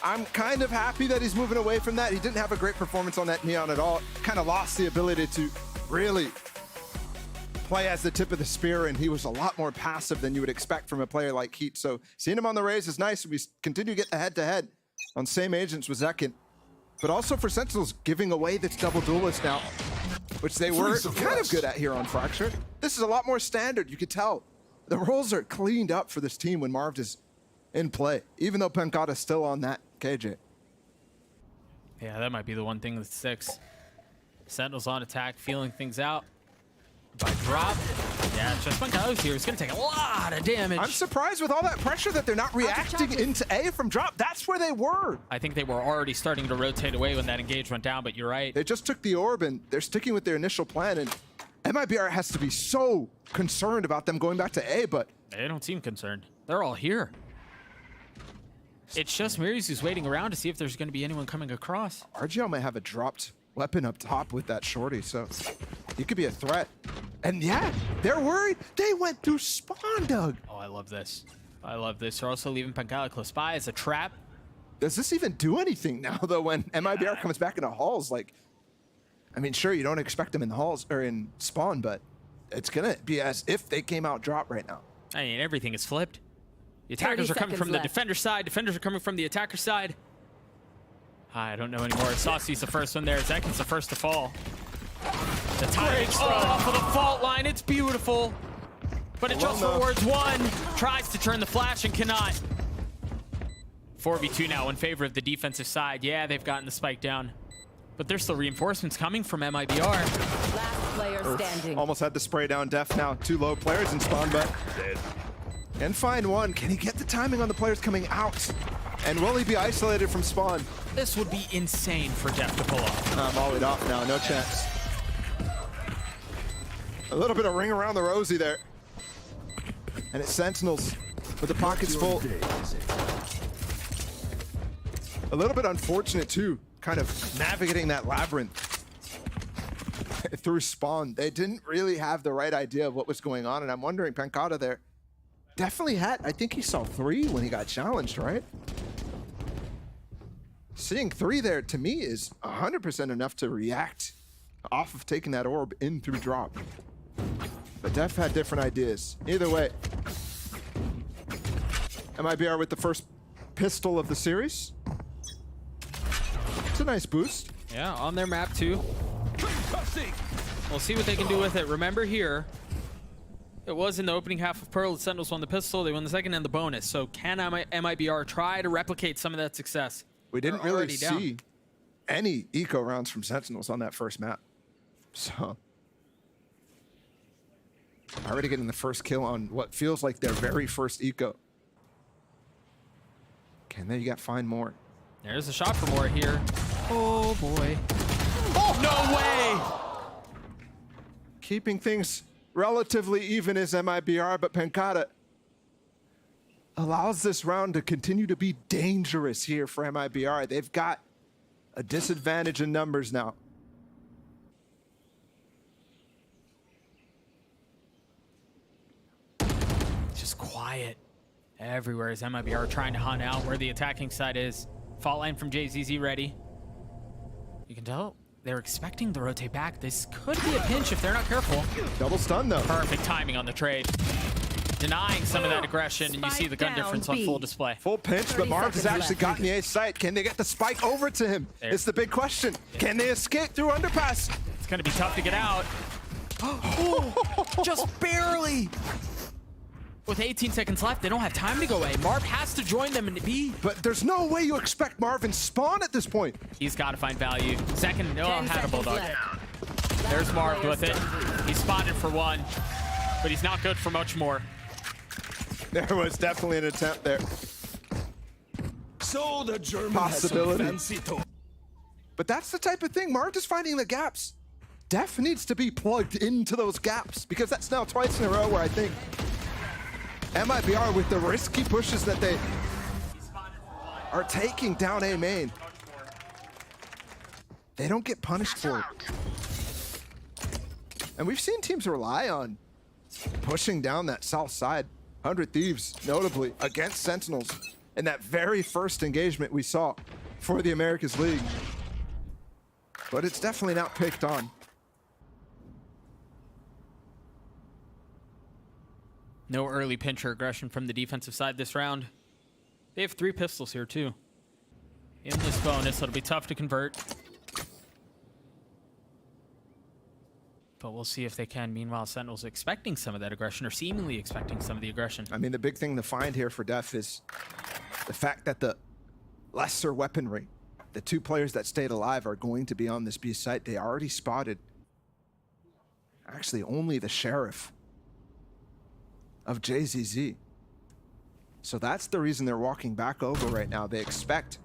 I'm kind of happy that he's moving away from that. He didn't have a great performance on that Neon at all. Kind of lost the ability to really play as the tip of the spear, and he was a lot more passive than you would expect from a player like Heat. So seeing him on the Raze is nice. We continue to get the head-to-head on same agents with Zekin. But also for Sentinels, giving away this double duelist now, which they were kind of good at here on Fracture. This is a lot more standard, you could tell. The roles are cleaned up for this team when Marv is in play, even though Pencata's still on that KJ. Yeah, that might be the one thing that sticks. Sentinels on attack, feeling things out. By drop. Yeah, just Pencata's here. It's going to take a lot of damage. I'm surprised with all that pressure that they're not reacting into A from drop. That's where they were. I think they were already starting to rotate away when that engage went down, but you're right. They just took the orb, and they're sticking with their initial plan, and MIBR has to be so concerned about them going back to A, but they don't seem concerned. They're all here. It's just Miris who's waiting around to see if there's going to be anyone coming across. RGL might have a dropped weapon up top with that shorty, so he could be a threat. And yeah, they're worried. They went through spawn, Doug. Oh, I love this. I love this. They're also leaving Pencata close by as a trap. Does this even do anything now, though, when MIBR comes back into halls? Like, I mean, sure, you don't expect them in the halls or in spawn, but it's going to be as if they came out drop right now. I mean, everything is flipped. The attackers are coming from the defender side. Defenders are coming from the attacker side. I don't know anymore. Saucy's the first one there. Zekin's the first to fall. The timing off of the fault line. It's beautiful. But it just rewards one. Tries to turn the flash and cannot. 4v2 now in favor of the defensive side. Yeah, they've gotten the spike down. But there's still reinforcements coming from MIBR. player standing. Almost had the spray down. Def now 2 low players in spawn, but and find one. Can he get the timing on the players coming out? And will he be isolated from spawn? This would be insane for Def to pull off. Mollied off now, no chance. A little bit of ring around the rosy there. And it's Sentinels with the pockets full. A little bit unfortunate too, kind of navigating that labyrinth through spawn. They didn't really have the right idea of what was going on, and I'm wondering, Pancata there definitely had, I think he saw 3 when he got challenged, right? Seeing 3 there, to me, is 100% enough to react off of taking that orb in through drop. But Def had different ideas. Either way, MIBR with the first pistol of the series. It's a nice boost. Yeah, on their map too. We'll see what they can do with it. Remember here, it was in the opening half of Pearl. The Sentinels won the pistol, they won the second and the bonus. So can MIBR try to replicate some of that success? We didn't really see any eco rounds from Sentinels on that first map. So already getting the first kill on what feels like their very first eco. Okay, and then you got find more. There's a shot for more here. Oh boy. Oh, no way! Keeping things relatively even is MIBR, but Pancata allows this round to continue to be dangerous here for MIBR. They've got a disadvantage in numbers now. Just quiet everywhere as MIBR trying to hunt out where the attacking side is. Fault line from JZZ ready. You can tell they're expecting to rotate back. This could be a pinch if they're not careful. Double stun though. Perfect timing on the trade. Denying some of that aggression, and you see the gun difference on full display. Full pinch, but Marv has actually gotten the A site. Can they get the spike over to him? It's the big question. Can they escape through underpass? It's gonna be tough to get out. Just barely. With 18 seconds left, they don't have time to go A. Marv has to join them in B. But there's no way you expect Marvin spawn at this point. He's got to find value. Second, had a bulldog. There's Marv with it. He's spotted for 1, but he's not good for much more. There was definitely an attempt there. So the German possibility. has some fancy But that's the type of thing. Marv is finding the gaps. Def needs to be plugged into those gaps, because that's now twice in a row where I think MIBR, with the risky pushes that they are taking down A main, they don't get punished for it. And we've seen teams rely on pushing down that south side. 100 Thieves, notably, against Sentinels in that very first engagement we saw for the Americas League. But it's definitely not picked on. No early pincher aggression from the defensive side this round. They have 3 pistols here too. In this bonus, it'll be tough to convert. But we'll see if they can. Meanwhile, Sentinel's expecting some of that aggression, or seemingly expecting some of the aggression. I mean, the big thing to find here for Def is the fact that the lesser weaponry, the 2 players that stayed alive, are going to be on this B site. They already spotted actually only the Sheriff of JZZ. So that's the reason they're walking back over right now. They expect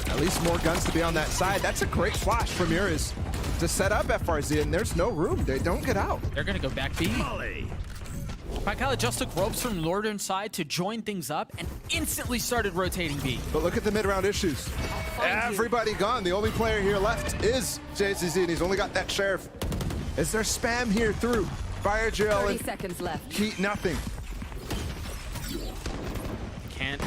at least more guns to be on that side. That's a great flash from Uriz to set up FRZ, and there's no room. They don't get out. They're gonna go back B. Pancala just took ropes from the northern side to join things up and instantly started rotating B. But look at the mid-round issues. Everybody gone. The only player here left is JZZ, and he's only got that Sheriff. Is there spam here through Fire Drill 30 seconds left. Heat nothing. Can't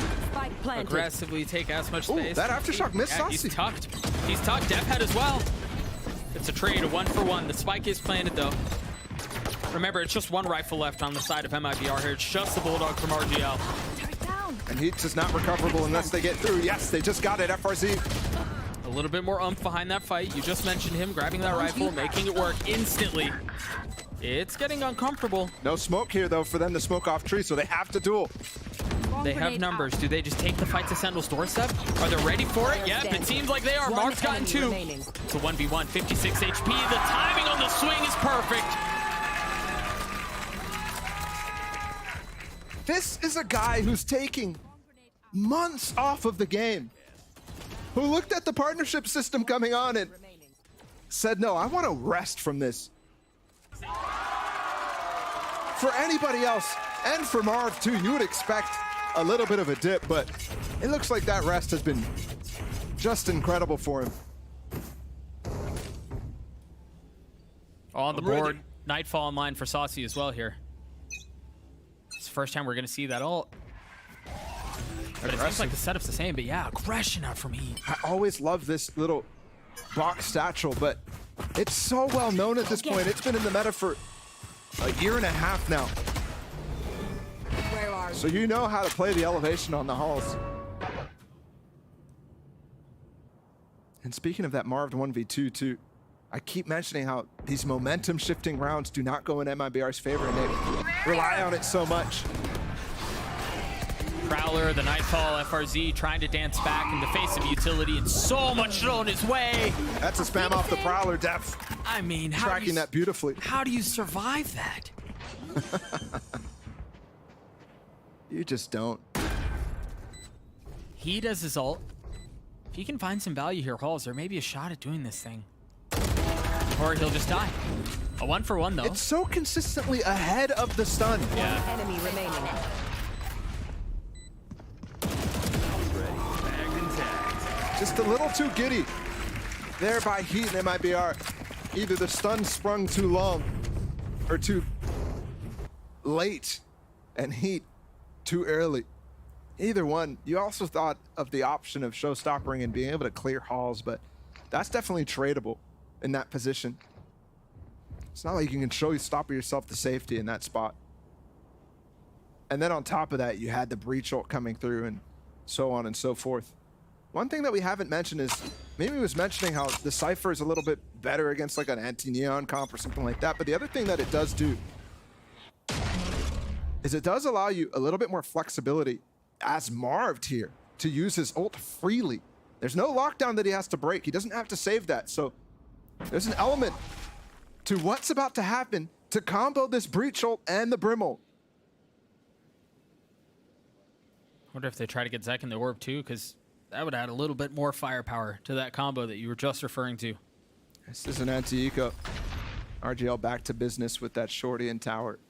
aggressively take as much space. That aftershock missed yeah, Saucy. He's tucked. He's tucked. Def head as well. It's a trade, a 1-for-1. The spike is planted though. Remember, it's just 1 rifle left on the side of MIBR here. It's just the bulldog from RGL. And Heat is not recoverable unless they get through. Yes, they just got it, FRZ. A little bit more umph behind that fight. You just mentioned him grabbing that rifle, making it work instantly. It's getting uncomfortable. No smoke here, though, for them to smoke off tree, so they have to duel. They have numbers. Do they just take the fight to Sentinel's doorstep? Are they ready for it? Yep, it seems like they are. Marv's gotten 2. It's a 1v1, 56 HP. The timing on the swing is perfect. This is a guy who's taking months off of the game, who looked at the partnership system coming on and said, no, I want to rest from this. For anybody else, and for Marv too, you would expect a little bit of a dip, but it looks like that rest has been just incredible for him. On the board, Nightfall in line for Saucy as well here. It's the first time we're going to see that ult. But it seems like the setup's the same, but yeah, aggression out from E. I always love this little box satchel, but it's so well known at this point. It's been in the meta for a year and a half now. So you know how to play the elevation on the halls. And speaking of that Marved 1v2 too, I keep mentioning how these momentum shifting rounds do not go in MIBR's favor, and they rely on it so much. Prowler, the Nightfall, FRZ trying to dance back in the face of utility, and so much thrown his way. That's a spam off the Prowler, Def. I mean, tracking that beautifully. How do you survive that? You just don't. He does his ult. If he can find some value here, Halls, there may be a shot at doing this thing. Or he'll just die. A 1-for-1 though. It's so consistently ahead of the stun. Yeah. Enemy remaining. Just a little too giddy there by Heat and MIBR. Either the stun sprung too long or too late, and Heat too early. Either one. You also thought of the option of showstopping and being able to clear halls, but that's definitely tradable in that position. It's not like you can stop yourself to safety in that spot. And then on top of that, you had the breach ult coming through and so on and so forth. One thing that we haven't mentioned is, Mimi was mentioning how the Cypher is a little bit better against like an anti-neon comp or something like that, but the other thing that it does do is it does allow you a little bit more flexibility as Marved here to use his ult freely. There's no lockdown that he has to break. He doesn't have to save that. So there's an element to what's about to happen to combo this breach ult and the brim ult. Wonder if they try to get Zek in the orb too, because that would add a little bit more firepower to that combo that you were just referring to. This is an anti-eco. RGL back to business with that shorty in tower.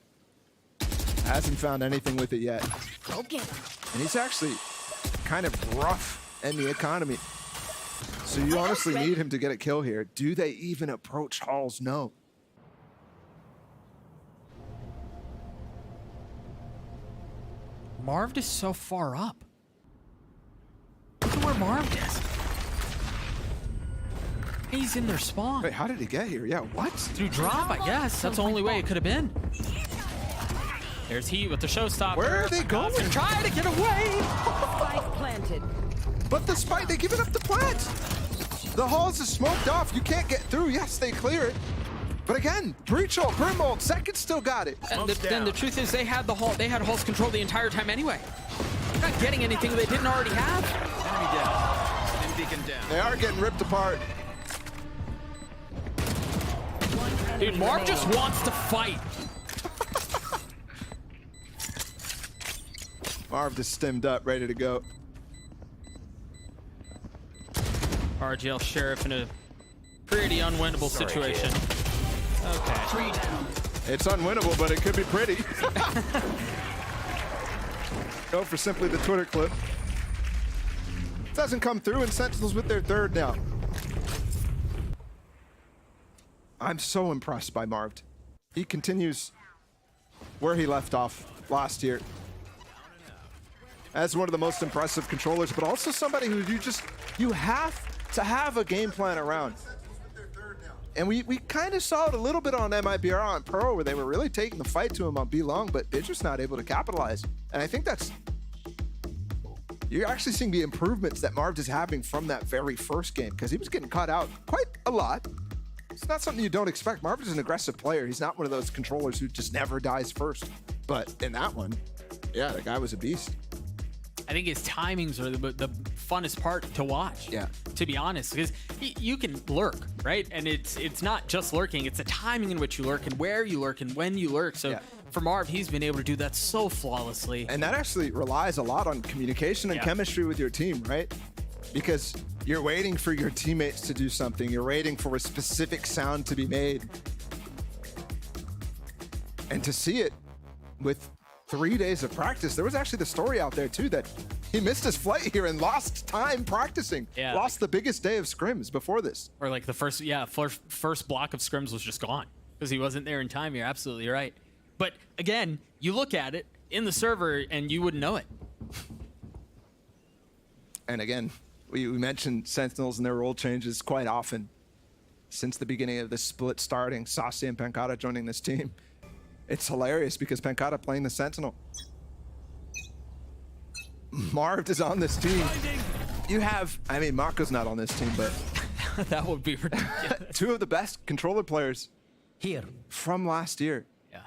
Hasn't found anything with it yet. Go get him. And he's actually kind of rough in the economy. So you honestly need him to get a kill here. Do they even approach halls? No. Marved is so far up. Look at where Marved is. He's in their spawn. Wait, how did he get here? Yeah, what? Through drop, I guess. That's the only way it could have been. There's Heat with the showstopper. Where are they going? Try to get away. Spike planted. But the spike, they give it up the plant. The halls is smoked off. You can't get through. Yes, they clear it. But again, breach ult, brim ult, second still got it. And then the truth is they had the hall. They had halls control the entire time anyway. They're not getting anything they didn't already have. Enemy down. And beacon down. They are getting ripped apart. Dude, Marv just wants to fight. Marv just stemmed up, ready to go. RGL Sheriff in a pretty unwinnable situation. Okay. 3 down. It's unwinnable, but it could be pretty. Go for simply the Twitter clip. Doesn't come through, and Sentinels with their third now. I'm so impressed by Marved. He continues where he left off last year as one of the most impressive controllers, but also somebody who you have to have a game plan around. And we kind of saw it a little bit on MIBR on Pro, where they were really taking the fight to him on B long, but they're just not able to capitalize. And I think you're actually seeing the improvements that Marv is having from that very first game, because he was getting caught out quite a lot. It's not something you don't expect. Marv is an aggressive player. He's not one of those controllers who just never dies first. But in that one, yeah, the guy was a beast. I think his timings are the funnest part to watch. Yeah. To be honest, because you can lurk, right? And it's not just lurking; it's the timing in which you lurk and where you lurk and when you lurk. So for Marv, he's been able to do that so flawlessly. And that actually relies a lot on communication and chemistry with your team, right? Because you're waiting for your teammates to do something. You're waiting for a specific sound to be made. And to see it with 3 days of practice, there was actually the story out there too that he missed his flight here and lost time practicing. Yeah. Lost the biggest day of scrims before this. Or like the first block of scrims was just gone because he wasn't there in time. You're absolutely right. But again, you look at it in the server and you wouldn't know it. And again, we mentioned Sentinels and their role changes quite often since the beginning of the split starting, Saucy and Pancada joining this team. It's hilarious because Pancada playing the Sentinel. Marv is on this team. You have, I mean, Mako's not on this team, but that would be ridiculous. 2 of the best controller players here from last year. Yeah.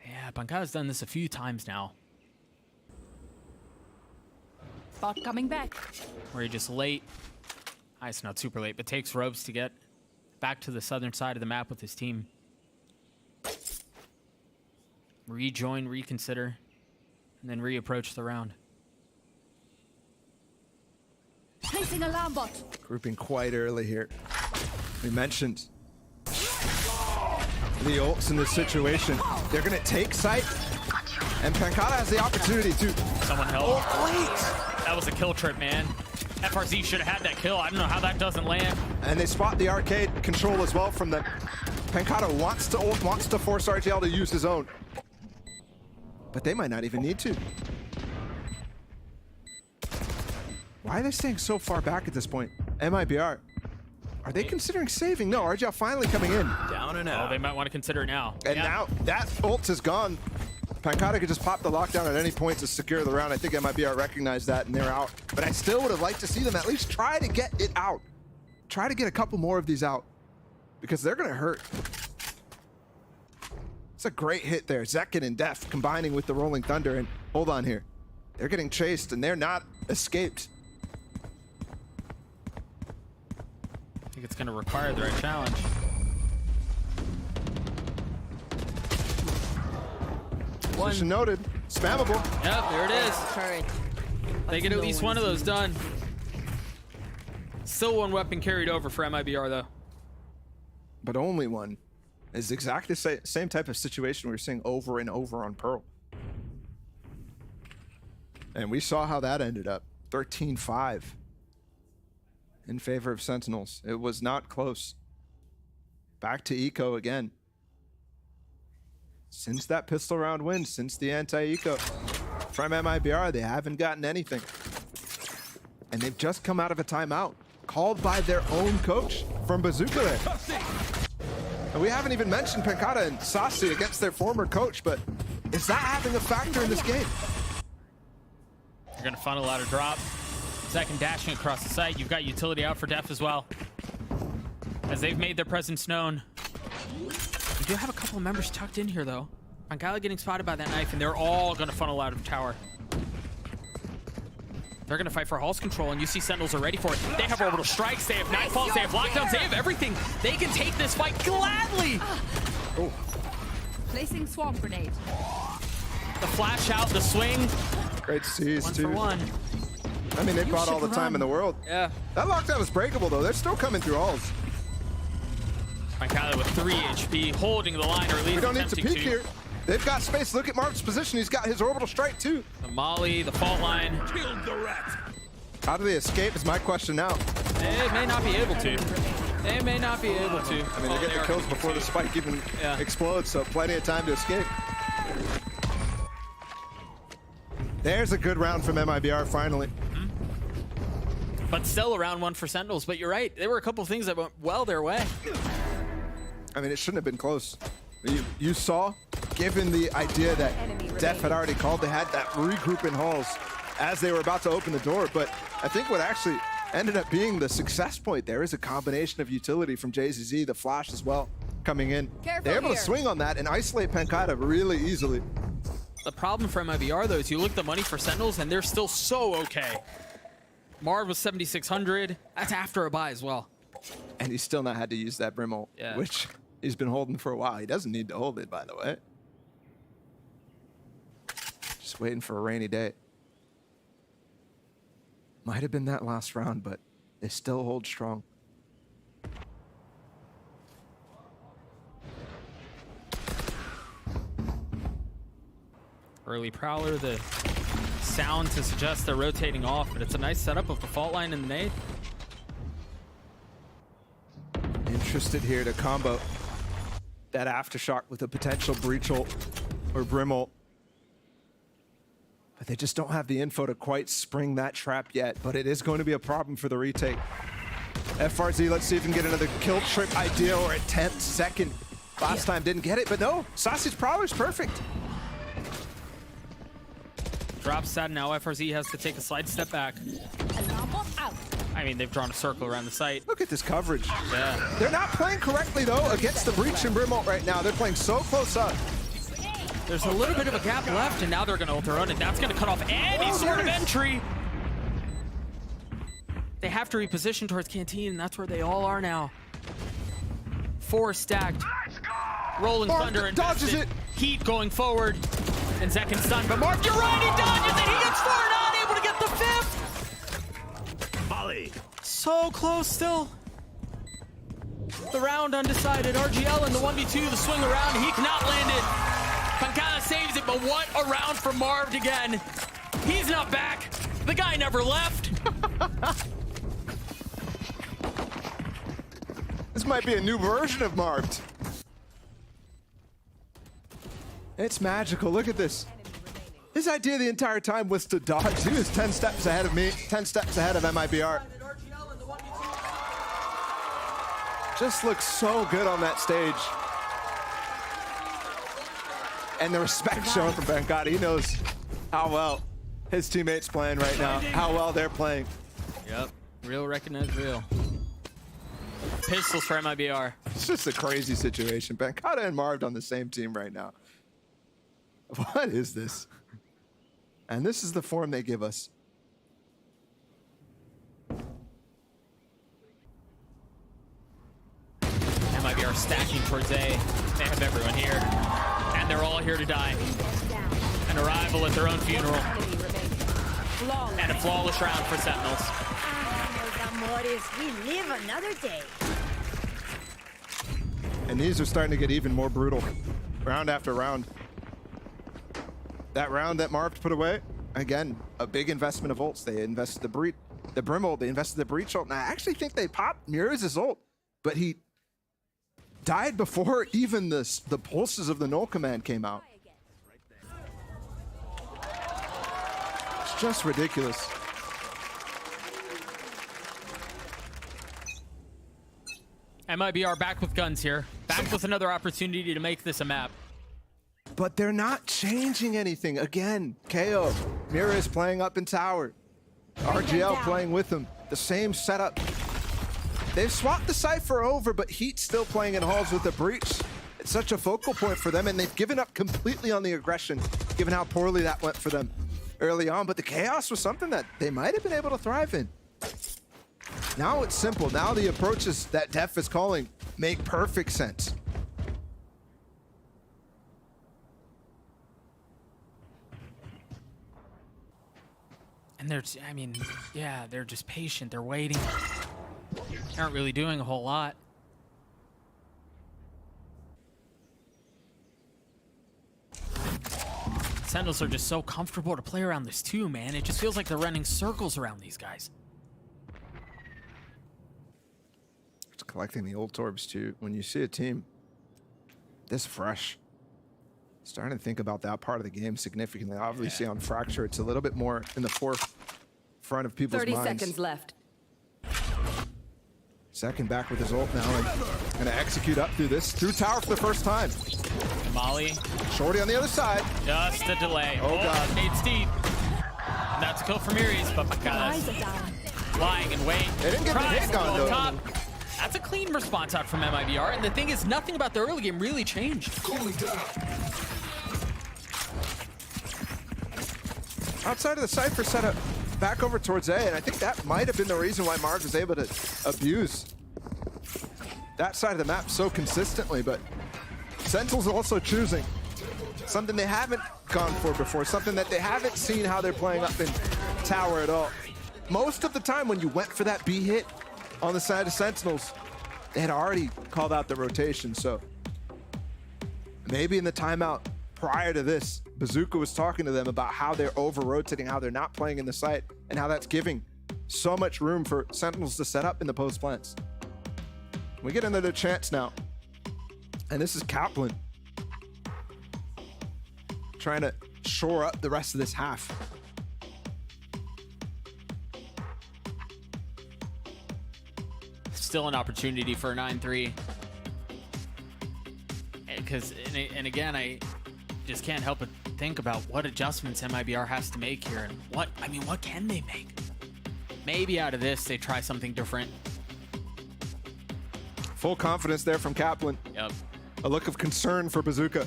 Yeah, Pancada's done this a few times now. Bot coming back. Where he just late. It's not super late, but takes ropes to get back to the southern side of the map with his team. Rejoin, reconsider, and then reapproach the round. Placing alarm bot. Grouping quite early here. We mentioned the ults in this situation. They're going to take site, and Pancada has the opportunity to... Someone help. Oh, wait! That was a kill trip, man. FRZ should have had that kill. I don't know how that doesn't land. And they spot the arcade control as well from the... Pancada wants to ult, wants to force RGL to use his own. But they might not even need to. Why are they staying so far back at this point? MIBR. Are they considering saving? No, RGL finally coming in. Down and out. Oh, they might want to consider it now. And now that ult is gone. Pancada could just pop the lockdown at any point to secure the round. I think MIBR recognized that and they're out. But I still would have liked to see them at least try to get it out. Try to get a couple more of these out because they're going to hurt. It's a great hit there. Zekin and Def combining with the Rolling Thunder. And hold on here. They're getting chased and they're not escaped. I think it's going to require the right challenge. Position noted. Spammable. Yep, there it is. They get at least one of those done. Still one weapon carried over for MIBR though. But only one. It's exactly the same type of situation we were seeing over and over on Pearl. And we saw how that ended up. 13-5 in favor of Sentinels. It was not close. Back to Eco again. Since that pistol round win, since the anti-Eco from MIBR, they haven't gotten anything. And they've just come out of a timeout called by their own coach from Bazooka there. And we haven't even mentioned Pancada and Saucy against their former coach, but is that having a factor in this game? You're going to funnel out a drop. Second dashing across the site. You've got utility out for Def as well, as they've made their presence known. We do have a couple of members tucked in here, though. Pancada getting spotted by that knife, and they're all going to funnel out of tower. They're going to fight for Hall's control, and you see Sentinels are ready for it. They have orbital strikes, they have nightfalls, they have lockdowns, they have everything. They can take this fight gladly. Oh. Placing swamp grenade. The flash out, the swing. Great sees, one too. For one. I mean, they brought all the time in the world. Yeah. That lockdown is breakable, though. They're still coming through halls. Pancada with 3 HP, holding the line, or at least we don't need to attempting peek here. They've got space. Look at Marv's position. He's got his orbital strike, too. The molly, the fault line. Killed the rat. How do they escape is my question now. They may not be able to. They may not be able to. I mean, they get the kills before the spike even explodes, so plenty of time to escape. There's a good round from MIBR, finally. But still a round one for Sentinels. But you're right. There were a couple of things that went well their way. I mean, it shouldn't have been close. You saw, given the idea that Def had already called, they had that regroup in halls as they were about to open the door. But I think what actually ended up being the success point there is a combination of utility from JZZ, the flash as well, coming in. Careful They're able to here. swing on that and isolate Pancada really easily. The problem for MIBR, though, is you look at the money for Sentinels, and they're still so okay. Marv was 7,600. That's after a buy as well. And he's still not had to use that Brim ult, which he's been holding for a while. He doesn't need to hold it, by the way. Just waiting for a rainy day. Might have been that last round, but they still hold strong. Early Prowler, the sound to suggest they're rotating off, but it's a nice setup of the fault line in the nade. Interested here to combo that Aftershock with a potential Breach ult or Brim ult. But they just don't have the info to quite spring that trap yet, but it is going to be a problem for the retake. FRZ, let's see if we can get another kill trip idea or a 10th second. Last time didn't get it, but no, Sausage Prowler's perfect. Drops that, now FRZ has to take a slight step back. I mean, they've drawn a circle around the site. Look at this coverage. Yeah. They're not playing correctly, though, against the Breach and Brim ult right now. They're playing so close up. There's a little bit of a gap left, and now they're going to ult their own, and that's going to cut off any sort of entry. They have to reposition towards Canteen, and that's where they all are now. 4 stacked. Rolling Thunder and dodges it. Heat going forward. And Zekin stunned, but Mark, you're right, he dodges it. He gets 4, not able to get the 5th. Molly. So close still. The round undecided. RGL in the 1v2, the swing around. He cannot land it. Pancada saves it, but what a round for Marv again. He's not back. The guy never left. This might be a new version of Marved. It's magical. Look at this. His idea the entire time was to dodge. He was 10 steps ahead of me, 10 steps ahead of MIBR. Just looks so good on that stage. And the respect shown from Pancada. He knows how well his teammates playing right now, how well they're playing. Yep. Real recognize real. Pistols for MIBR. It's just a crazy situation. Pancada and Marved on the same team right now. What is this? And this is the form they give us. MIBR stacking towards A. They have everyone here. And they're all here to die. An arrival at their own funeral. And a flawless round for Sentinels. We live another day. And these are starting to get even more brutal. Round after round. That round that Marv put away, again, a big investment of ults. They invested the Brim ult, they invested the Breach ult, and I actually think they popped Mirrors' ult, but he died before even the pulses of the null command came out. It's just ridiculous. MIBR back with guns here. Back with another opportunity to make this a map. But they're not changing anything. Again, KO. Mira is playing up in tower. RGL playing with them. The same setup. They've swapped the Cypher over, but Heat's still playing in halls with the Breach. It's such a focal point for them, and they've given up completely on the aggression, given how poorly that went for them early on. But the chaos was something that they might have been able to thrive in. Now it's simple. Now the approaches that Def is calling make perfect sense. And they're, I mean, yeah, they're just patient. They're waiting. They aren't really doing a whole lot. Sentinels are just so comfortable to play around this too, man. It just feels like they're running circles around these guys. It's collecting the old Torbs too. When you see a team this fresh, starting to think about that part of the game significantly. Obviously on Fracture, it's a little bit more in the forefront of people's 30 minds. seconds left. Second back with his ult now and gonna execute up through tower for the first time. Molly. Shorty on the other side. Just a delay. Oh God. Nate's deep. And that's a kill from Iris, but Pancada's lying in wait. They didn't get the hit on though. That's a clean response out from MIBR. And the thing is, nothing about the early game really changed. Outside of the Cypher setup, back over towards A, and I think that might have been the reason why Marv was able to abuse that side of the map so consistently, but Sentinels also choosing something they haven't gone for before, something that they haven't seen how they're playing up in Tower at all. Most of the time when you went for that B hit on the side of Sentinels, they had already called out the rotation, so maybe in the timeout prior to this, Bazooka was talking to them about how they're over-rotating, how they're not playing in the site, and how that's giving so much room for Sentinels to set up in the post plants. We get another chance now, and this is Kaplan trying to shore up the rest of this half. Still an opportunity for a 9-3. And again, I just can't help but think about what adjustments MIBR has to make here, and what can they make? Maybe out of this, they try something different. Full confidence there from Kaplan. Yep. A look of concern for Bazooka.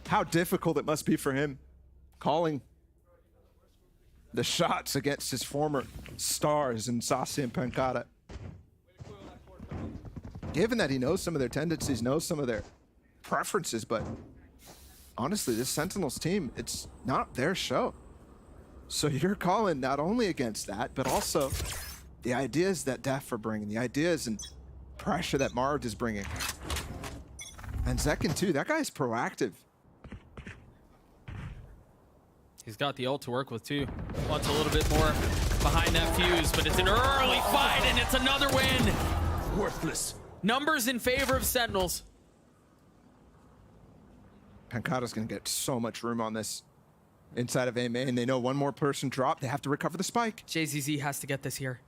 How difficult it must be for him calling the shots against his former stars in Sasi and Pancada. Given that he knows some of their tendencies, knows some of their preferences, but honestly, this Sentinels team, it's not their show. So you're calling not only against that, but also the ideas that Def are bringing, the ideas and pressure that Marv is bringing. And Zekin too, that guy's proactive. He's got the ult to work with too. Wants a little bit more behind that fuse, but it's an early fight and it's another win. Worthless. Numbers in favor of Sentinels. Pancada's gonna get so much room on this inside of A main. They know one more person dropped. They have to recover the spike. JZZ has to get this here.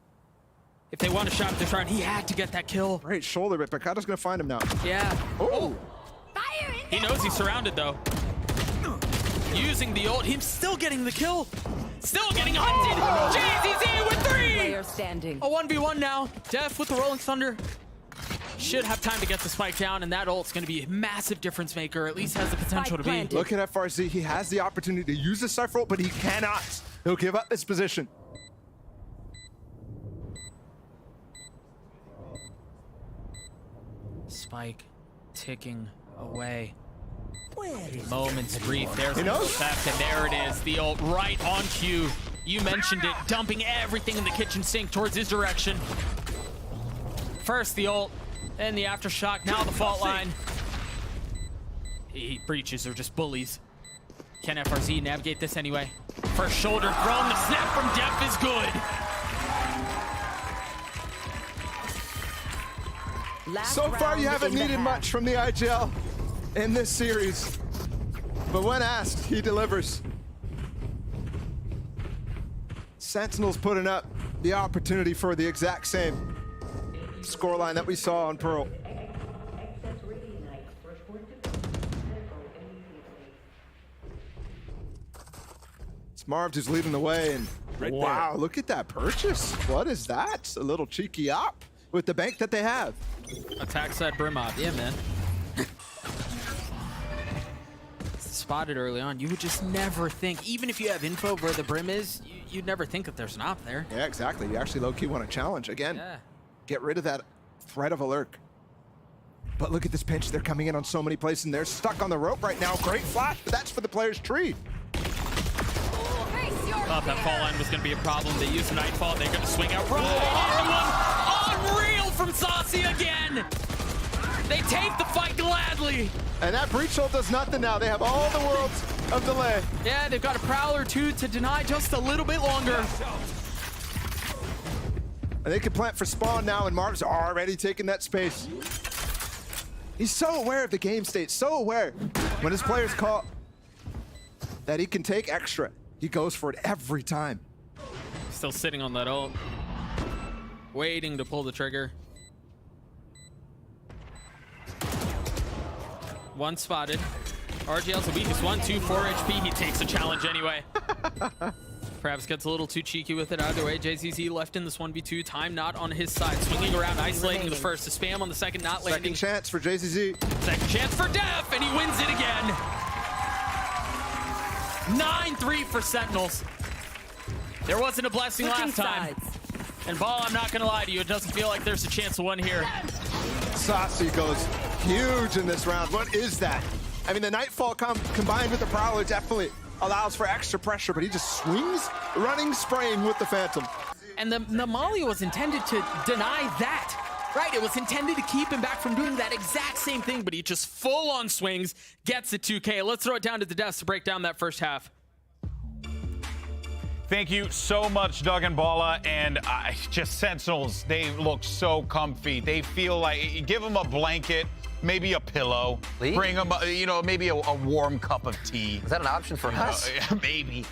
If they want a shot at this round, he had to get that kill. Great shoulder, but Pancada's gonna find him now. Yeah. Oh. He knows he's surrounded though. Using the ult, he's still getting the kill. Still getting hunted. JZZ with 3. Player standing. A 1v1 now. Def with the Rolling Thunder. Should have time to get the spike down, and that ult's going to be a massive difference maker. At least has the potential to be. Look at FRZ. He has the opportunity to use the Cypher ult, but he cannot. He'll give up this position. Spike ticking away. Moments brief. There's the theft, and there it is. The ult right on cue. You mentioned it, dumping everything in the kitchen sink towards his direction. First the ult, then the aftershock, now the fault line. Breaches are just bullies. Can FRZ navigate this anyway? First shoulder thrown, the snap from Def is good. So far, you haven't needed much from the IGL in this series, but when asked, he delivers. Sentinels putting up the opportunity for the exact same scoreline that we saw on Pearl. It's Marv who's leading the way, and wow, look at that purchase. What is that? A little cheeky op with the bank that they have. Attack side brim op, yeah, man. Spotted early on. You would just never think, even if you have info where the brim is, you'd never think that there's an op there. Yeah, exactly. You actually low-key want to challenge. Again, get rid of that threat of a lurk. But look at this pinch. They're coming in on so many places, and they're stuck on the rope right now. Great flash, but that's for the player's tree. Thought that fall line was going to be a problem. They use Nightfall. They're going to swing out right into one. Unreal from Saucy again. They take the fight gladly. And that breach ult does nothing now. They have all the worlds of delay. Yeah, they've got a Prowler too to deny just a little bit longer. And they can plant for spawn now, and Marv's already taking that space. He's so aware of the game state, so aware. When his players call that he can take extra, he goes for it every time. Still sitting on that ult. Waiting to pull the trigger. One spotted. RGL's the weakest one, 4 HP. He takes a challenge anyway. Perhaps gets a little too cheeky with it. Either way, JZZ left in this 1v2. Time not on his side. Swinging around, isolating the first. To spam on the second, not landing. Second chance for JZZ. Second chance for Def, and he wins it again. 9-3 for Sentinels. There wasn't a blessing last time. And Ball, I'm not going to lie to you, it doesn't feel like there's a chance of one here. Saucy goes huge in this round. What is that? I mean, the Nightfall combined with the Prowler definitely allows for extra pressure, but he just swings, running, spraying with the Phantom. And the Molly was intended to deny that. Right, it was intended to keep him back from doing that exact same thing, but he just full-on swings, gets the 2K. Let's throw it down to the desk to break down that first half. Thank you so much, Doug and Balla. And just Sentinels, they look so comfy. They feel like, give them a blanket, maybe a pillow, bring them, maybe a warm cup of tea. Is that an option for us? Maybe.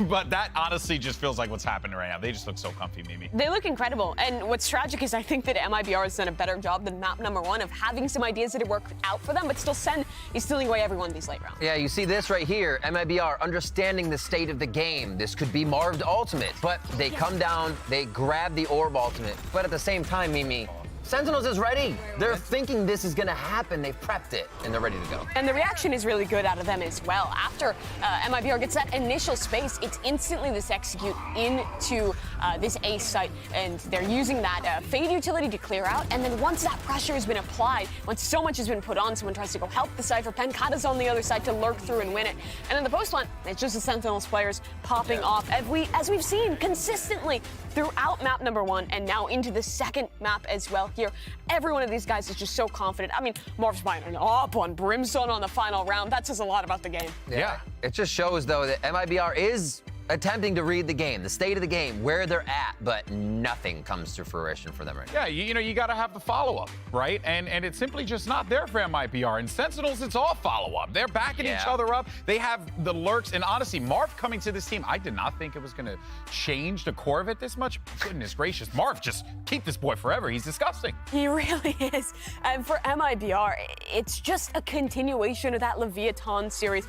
But that honestly just feels like what's happening right now. They just look so comfy, Mimi. They look incredible. And what's tragic is I think that MIBR has done a better job than map number 1 of having some ideas that have worked out for them, but still Sen is stealing away every one of these late rounds. Yeah, you see this right here. MIBR understanding the state of the game. This could be Marved ultimate, but they come down, they grab the orb ultimate. But at the same time, Mimi, Sentinels is ready. They're thinking this is going to happen. They've prepped it, and they're ready to go. And the reaction is really good out of them as well. After MIBR gets that initial space, it's instantly this execute into this ace site, and they're using that Fade utility to clear out. And then once that pressure has been applied, once so much has been put on, someone tries to go help the Cypher. Pencata's on the other side to lurk through and win it. And in the post one, it's just the Sentinels players popping off, as we've seen consistently throughout map number 1 and now into the second map as well here. Every one of these guys is just so confident. I mean, Marv's buying an up on Brimstone on the final round. That says a lot about the game. Yeah. It just shows, though, that MIBR is attempting to read the game, the state of the game, where they're at, but nothing comes to fruition for them right now. Yeah, you got to have the follow-up, right? And it's simply just not there for MIBR. And Sentinels, it's all follow-up. They're backing each other up. They have the lurks. And honestly, Marv coming to this team, I did not think it was going to change the core of it this much. Goodness gracious, Marv, just keep this boy forever. He's disgusting. He really is. And for MIBR, it's just a continuation of that Leviathan series.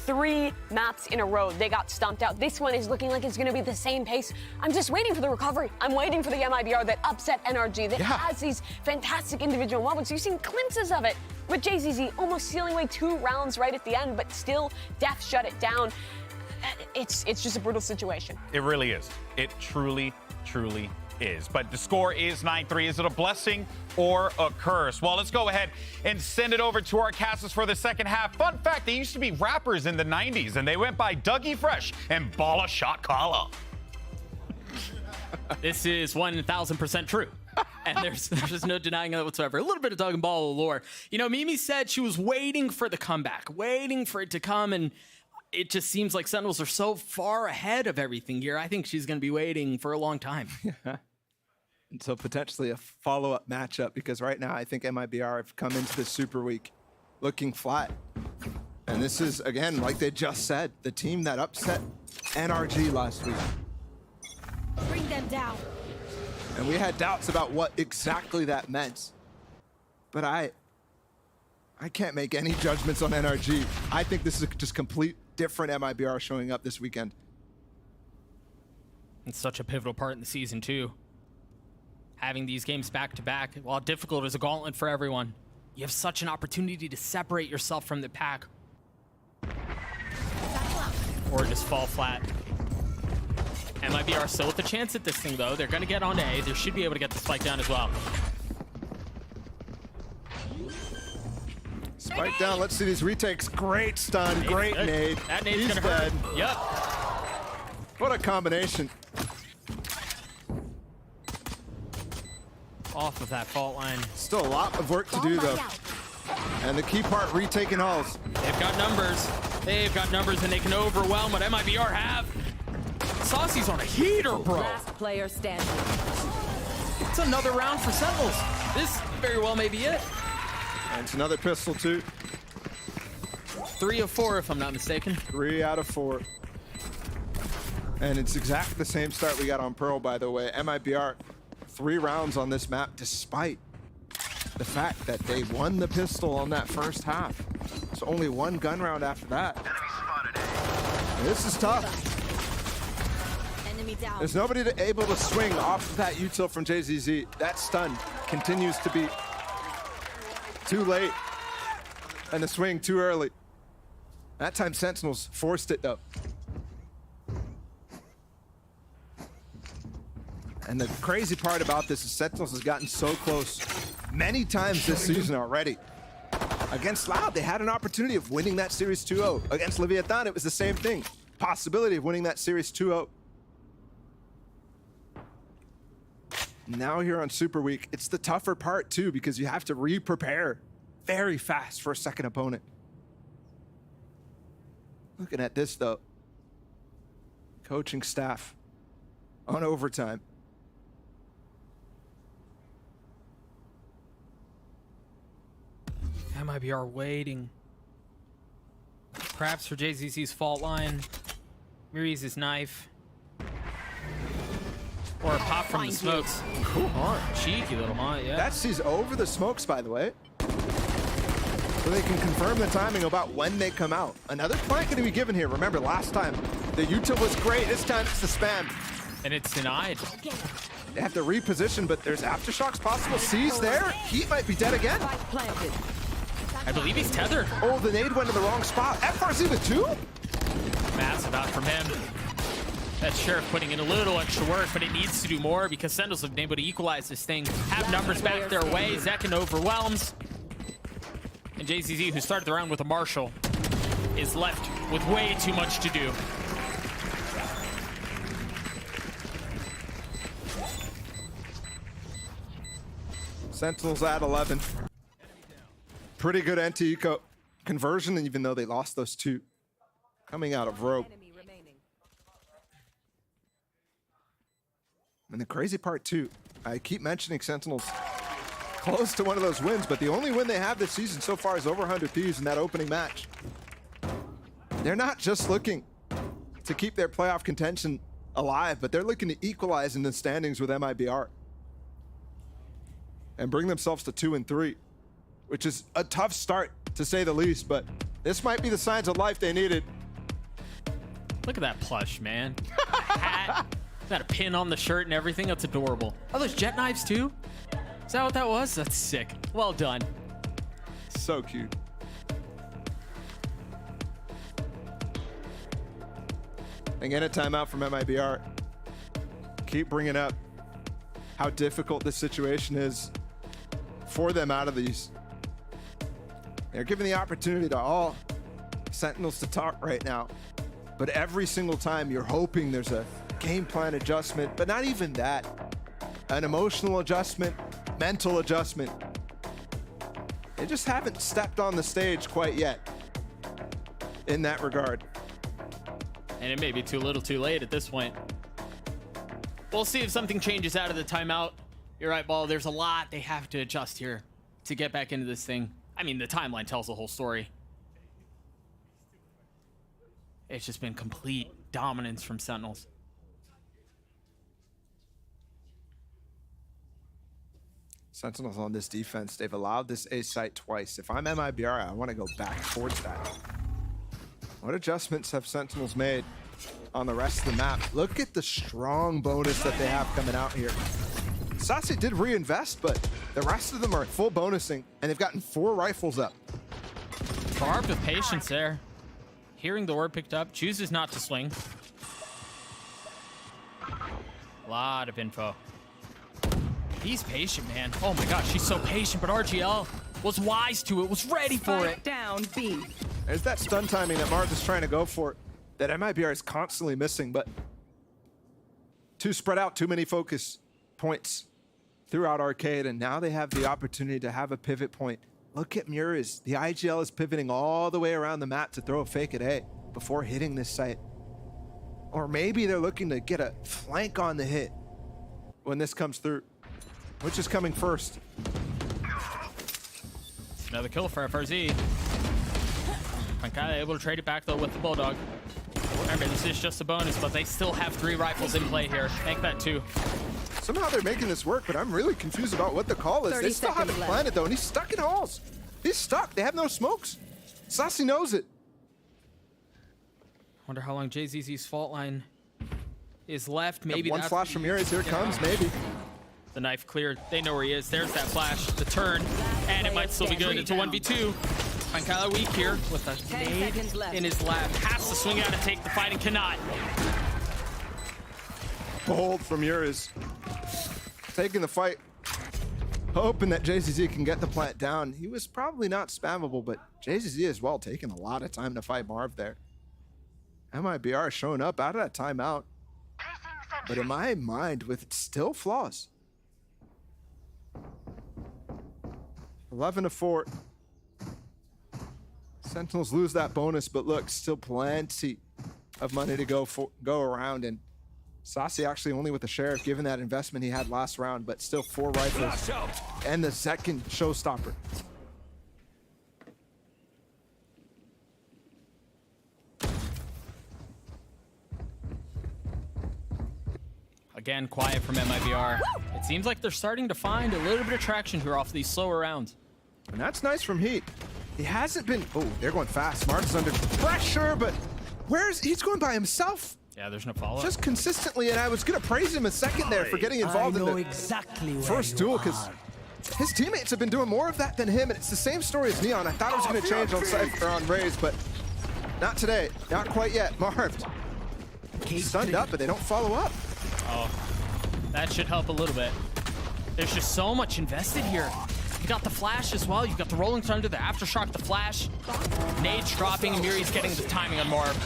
3 maps in a row, they got stomped out. This one is looking like it's going to be the same pace. I'm just waiting for the recovery. I'm waiting for the MIBR that upset NRG, that has these fantastic individual moments. You've seen glimpses of it with JZZ almost sealing away 2 rounds right at the end, but still Def shut it down. It's just a brutal situation. It really is. It truly, truly is. But the score is 9-3. Is it a blessing or a curse? Well, let's go ahead and send it over to our casters for the second half. Fun fact, they used to be rappers in the 90s, and they went by Dougie Fresh and Balla Shot Caller. This is 1,000% true. And there's just no denying that whatsoever. A little bit of Doug and Balla lore. You know, Mimi said she was waiting for the comeback, waiting for it to come, and it just seems like Sentinels are so far ahead of everything here. I think she's going to be waiting for a long time. And so potentially a follow-up matchup, because right now I think MIBR have come into this Super Week looking flat. And this is, again, like they just said, the team that upset NRG last week. Bring them down. And we had doubts about what exactly that meant. But I can't make any judgments on NRG. I think this is a just complete different MIBR showing up this weekend. It's such a pivotal part in the season, too. Having these games back-to-back, while difficult, is a gauntlet for everyone. You have such an opportunity to separate yourself from the pack. Or just fall flat. MIBR still with a chance at this thing, though. They're going to get on A. They should be able to get the spike down as well. Spike down. Let's see these retakes. Great stun. Great nade. That nade's He's going to hurt. dead. Yep. What a combination. Off of that fault line. Still a lot of work to do, though. And the key part, retaking hulls. They've got numbers. They've got numbers, and they can overwhelm what MIBR have. Saucy's on a heater, bro. Last player standing. It's another round for Sentinels. This very well may be it. And it's another pistol, too. 3 of 4, if I'm not mistaken. 3 out of 4. And it's exactly the same start we got on Pearl, by the way. MIBR, 3 rounds on this map, despite the fact that they won the pistol on that first half. So only 1 gun round after that. And this is tough. Enemy down. There's nobody able to swing off of that util from JZZ. That stun continues to be too late, and the swing too early. That time Sentinels forced it though. And the crazy part about this is Sentinels has gotten so close many times this season already. Against Loud, they had an opportunity of winning that series 2-0. Against Leviathan, it was the same thing. Possibility of winning that series 2-0. Now here on Super Week, it's the tougher part too, because you have to re-prepare very fast for a second opponent. Looking at this though, coaching staff on overtime. MIBR waiting. Perhaps for JZZ's fault line. Miri's his knife. Or a pop from the smokes. Cool haunt. Cheeky little haunt, yeah. That sees over the smokes, by the way. So they can confirm the timing about when they come out. Another plant going to be given here. Remember, last time the util was great. This time it's the spam. And it's denied. They have to reposition, but there's aftershocks possible. C's there. Heat might be dead again. I believe he's tethered. Oh, the nade went to the wrong spot. FRZ with 2? Massive out from him. That Sheriff putting in a little extra work, but it needs to do more because Sentinels have been able to equalize this thing. Have numbers back their way. Zekin overwhelms. And JZZ, who started the round with a Marshall, is left with way too much to do. Sentinels at 11. Pretty good NT-eco conversion, even though they lost those 2 coming out of rope. And the crazy part too, I keep mentioning Sentinels close to one of those wins, but the only win they have this season so far is over 100 Thieves in that opening match. They're not just looking to keep their playoff contention alive, but they're looking to equalize in the standings with MIBR and bring themselves to 2 and 3, which is a tough start to say the least, but this might be the signs of life they needed. Look at that plush, man. Hat. Got a pin on the shirt and everything. That's adorable. Oh, those jet knives too? Is that what that was? That's sick. Well done. So cute. Again, a timeout from MIBR. Keep bringing up how difficult this situation is for them out of these. They're given the opportunity to all Sentinels to talk right now, but every single time you're hoping there's a game plan adjustment, but not even that. An emotional adjustment, mental adjustment. They just haven't stepped on the stage quite yet in that regard. And it may be too little too late at this point. We'll see if something changes out of the timeout. You're right, Ball. There's a lot they have to adjust here to get back into this thing. I mean, the timeline tells the whole story. It's just been complete dominance from Sentinels. Sentinels on this defense, they've allowed this A site twice. If I'm MIBR, I want to go back towards that. What adjustments have Sentinels made on the rest of the map? Look at the strong bonus that they have coming out here. Sassy did reinvest, but the rest of them are full bonusing, and they've gotten 4 rifles up. Barbed with patience there. Hearing the word picked up, chooses not to swing. A lot of info. He's patient, man. Oh my gosh, she's so patient, but RGL was wise to it, was ready for it. Down B. There's that stun timing that Mars is trying to go for that MIBR is constantly missing, but too spread out, too many focus points throughout Arcade, and now they have the opportunity to have a pivot point. Look at Mures. The IGL is pivoting all the way around the map to throw a fake at A before hitting this site. Or maybe they're looking to get a flank on the hit when this comes through. Which is coming first? Another kill for FRZ. Pankada able to trade it back though with the Bulldog. Remember, this is just a bonus, but they still have 3 rifles in play here. Make that 2. Somehow they're making this work, but I'm really confused about what the call is. They still haven't planted though, and he's stuck in halls. He's stuck. They have no smokes. Sassy knows it. Wonder how long JZZ's fault line is left. Maybe one that's flash from Uri's. Here it comes. Maybe. The knife cleared. They know where he is. There's that flash. The turn. And it might still be good. It's a 1v2. Pankala weak here with a nade in his lap. Has to swing out and take the fight and cannot. Bold from Uri's. Taking the fight. Hoping that JZZ can get the plant down. He was probably not spammable, but JZZ as well taking a lot of time to fight Marv there. MIBR showing up out of that timeout. But in my mind, with still flaws. 11-4. Sentinels lose that bonus, but look, still plenty of money to go around. And Saucy actually only with the Sheriff, given that investment he had last round, but still 4 rifles and the second showstopper. Again, quiet from MIBR. It seems like they're starting to find a little bit of traction here off these slower rounds. And that's nice from Heat. He hasn't been, oh, they're going fast. Marv's under pressure, but he's going by himself. Yeah, there's no follow-up. Just consistently, and I was gonna praise him a second there for getting involved in the first duel, because his teammates have been doing more of that than him, and it's the same story as Neon. I thought it was gonna change on Cypher or on Raze, but not today, not quite yet. Marv stunned up, but they don't follow up. Oh, that should help a little bit. There's just so much invested here. You got the flash as well. You've got the rolling thunder, the aftershock, the flash. Nades dropping, and Miri's getting the timing on Marv.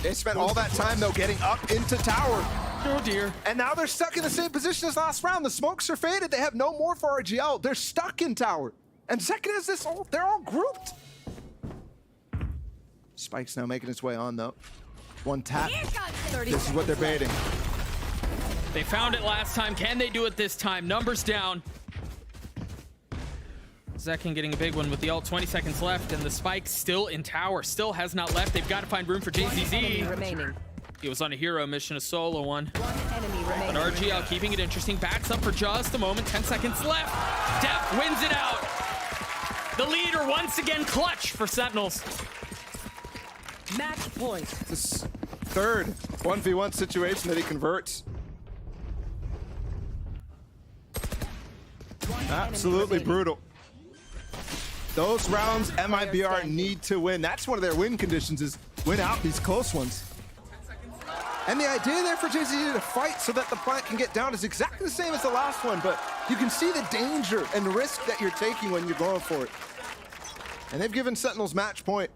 They spent all that time, though, getting up into tower. Oh, dear. And now they're stuck in the same position as last round. The smokes are faded. They have no more for RGL. They're stuck in tower. And Second has this all, they're all grouped. Spike's now making its way on, though. One tap. This is what they're baiting. They found it last time. Can they do it this time? Numbers down. Zekin getting a big one with the ult. 20 seconds left, and the spike still in tower. Still has not left. They've got to find room for JZZ. He was on a hero mission, a solo one. But RGL keeping it interesting. Backs up for just a moment. 10 seconds left. Def wins it out. The leader once again clutch for Sentinels. Match point. This third 1v1 situation that he converts. Absolutely brutal. Those rounds MIBR need to win. That's one of their win conditions, is win out these close ones. And the idea there for JZZ to fight so that the plant can get down is exactly the same as the last one, but you can see the danger and risk that you're taking when you're going for it. And they've given Sentinels match point.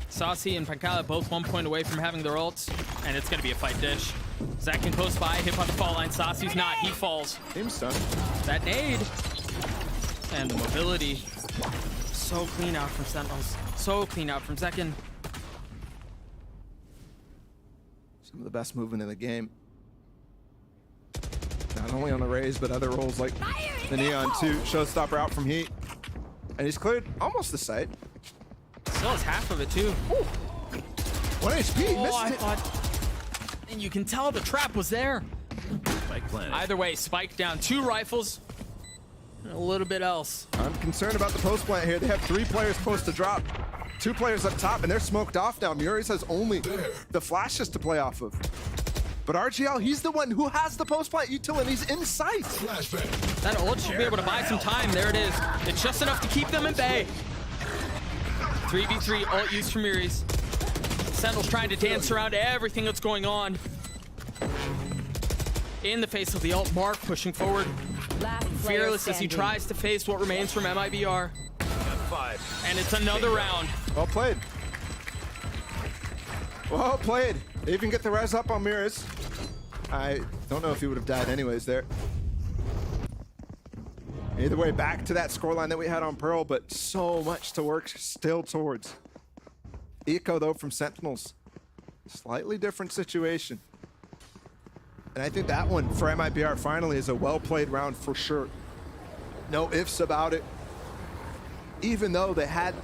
Saucy and Pankala both 1 point away from having their ults, and it's going to be a fight dish. Zach can close by, hip on the fall line. Saucy's not, he falls. Team stun. That nade. And the mobility. So clean out from Sentinels. So clean out from Zekin. Some of the best movement in the game. Not only on the Raze, but other roles like the Neon too. Showstopper out from Heat. And he's cleared almost the site. Still has half of it too. Ooh. 1 HP, missed I it. thought... And you can tell the trap was there. Spike planted. Either way, Spike down 2 rifles. And a little bit else. I'm concerned about the post plant here. They have 3 players post to drop. 2 players up top, and they're smoked off now. Muri's has only the flashes to play off of. But RGL, he's the one who has the post plant util, and he's in sight. That ult should be able to buy some time. There it is. It's just enough to keep them in bay. 3v3 ult use from Muri's. Sentinel's trying to dance around everything that's going on. In the face of the ult, Mark pushing forward. Fearless as he tries to face what remains from MIBR. And it's another round. Well played. Well played. They even get the res up on Mirrors. I don't know if he would have died anyways there. Either way, back to that scoreline that we had on Pearl, but so much to work still towards. Eco, though, from Sentinels. Slightly different situation. And I think that one for MIBR finally is a well-played round for sure. No ifs about it. Even though they had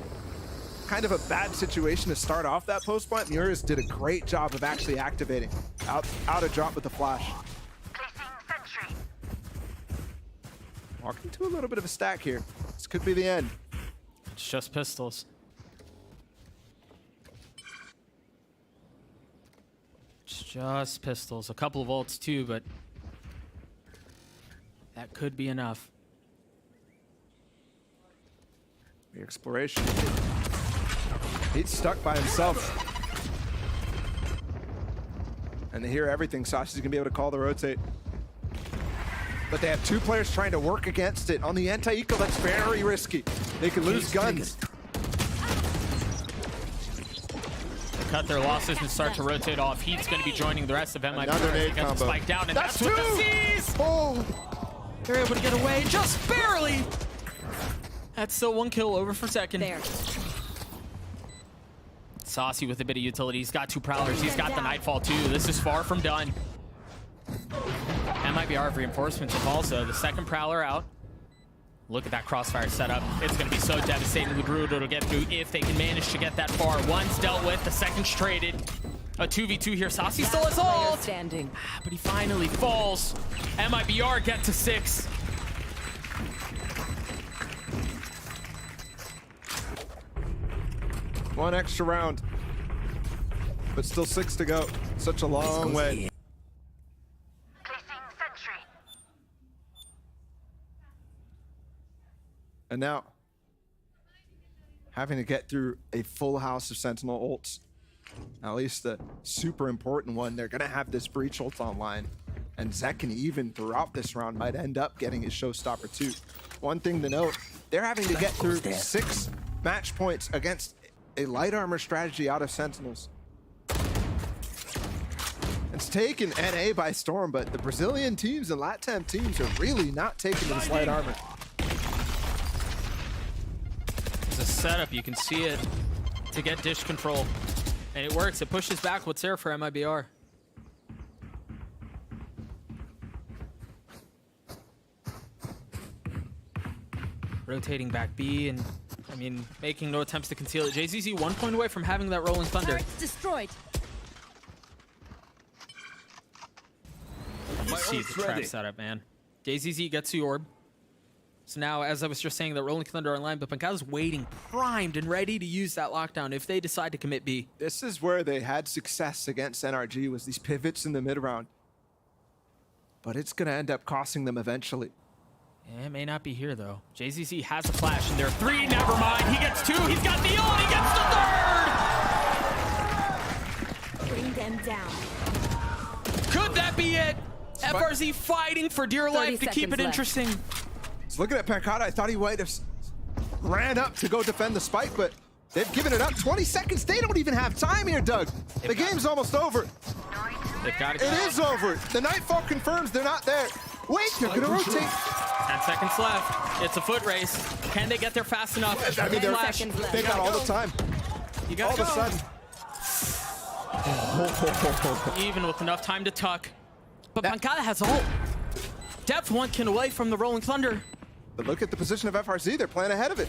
kind of a bad situation to start off that post plant, Murius did a great job of actually activating. Out of drop with the flash. Walking to a little bit of a stack here. This could be the end. It's just pistols. Just pistols. A couple of ults too, but that could be enough. The exploration. He's stuck by himself. And they hear everything. Sashi's gonna be able to call the rotate. But they have two players trying to work against it. On the anti-eco, that's very risky. They can lose guns. Cut their losses and start to rotate off. Heat's going to be joining the rest of MIBR. Another nade They got the combo. spike down, and That's that's what two! the C's! Oh! They're able to get away just barely. That's still 1 kill over for second. There. Saucy with a bit of utility. He's got 2 prowlers. He's got the Nightfall too. This is far from done. MIBR have reinforcements also. The second prowler out. Look at that crossfire setup. It's going to be so devastatingly brutal to get through if they can manage to get that far. One's dealt with, the second's traded. A 2v2 here. Saucy still has ult. Standing. But he finally falls. MIBR get to 6. One extra round. But still 6 to go. Such a long way. And now, having to get through a full house of Sentinel ults, at least the super important one, they're gonna have this breach ult online. And Zekken even throughout this round might end up getting his showstopper too. One thing to note, they're having to get through 6 match points against a light armor strategy out of Sentinels. It's taken NA by storm, but the Brazilian teams and LATAM teams are really not taking to this light armor. It's a setup, you can see it, to get dish control. And it works, it pushes back what's there for MIBR. Rotating back B and, I mean, making no attempts to conceal it. JZZ 1 point away from having that rolling thunder. Destroyed. You see the trap setup, man. JZZ gets the orb. So now, as I was just saying, the rolling thunder online, but Pancada's waiting, primed and ready to use that lockdown if they decide to commit B. This is where they had success against NRG, was these pivots in the mid round. But it's gonna end up costing them eventually. Yeah, it may not be here though. JZZ has a flash and there are 3, never mind. He gets 2, he's got the ult, he gets the 3rd! Bring them down. Could that be it? FRZ fighting for dear life to keep it left. interesting. So looking at Pancada, I thought he might have ran up to go defend the spike, but they've given it up. 20 seconds, they don't even have time here, Doug. The game's almost over. They've got It is over. The Nightfall confirms they're not there. Wait, they're gonna rotate. 10 seconds left. It's a foot race. Can they get there fast enough? I mean, they're, Flash. they got all the time. You gotta all of a sudden. Even with enough time to tuck. But Pancada has ult. Depth 1 can away from the Rolling Thunder. But look at the position of FRZ. They're playing ahead of it.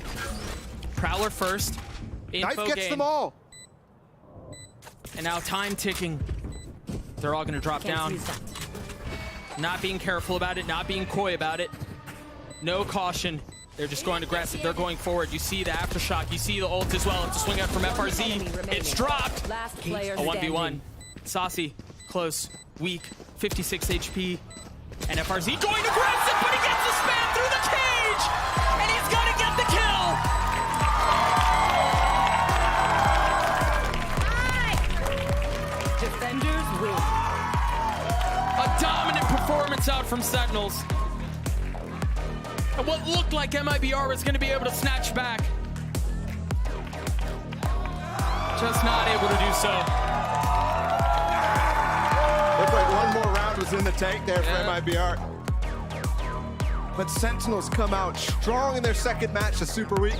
Prowler first. Info Knife gets game. them all. And now time ticking. They're all gonna drop down. Not being careful about it, not being coy about it. No caution. They're just going aggressive. They're going forward. You see the aftershock. You see the ult as well. It's a swing out from FRZ. It's dropped. Last player A 1v1. standing. Saucy, close, weak, 56 HP. And FRZ going aggressive, but he gets the spam through the cage! And he's gonna get the kill! Defenders win. A dominant performance out from Sentinels. And what looked like MIBR was going to be able to snatch back. Just not able to do so. Looked like one more round was in the tank there for MIBR. But Sentinels come out strong in their second match of Super Week.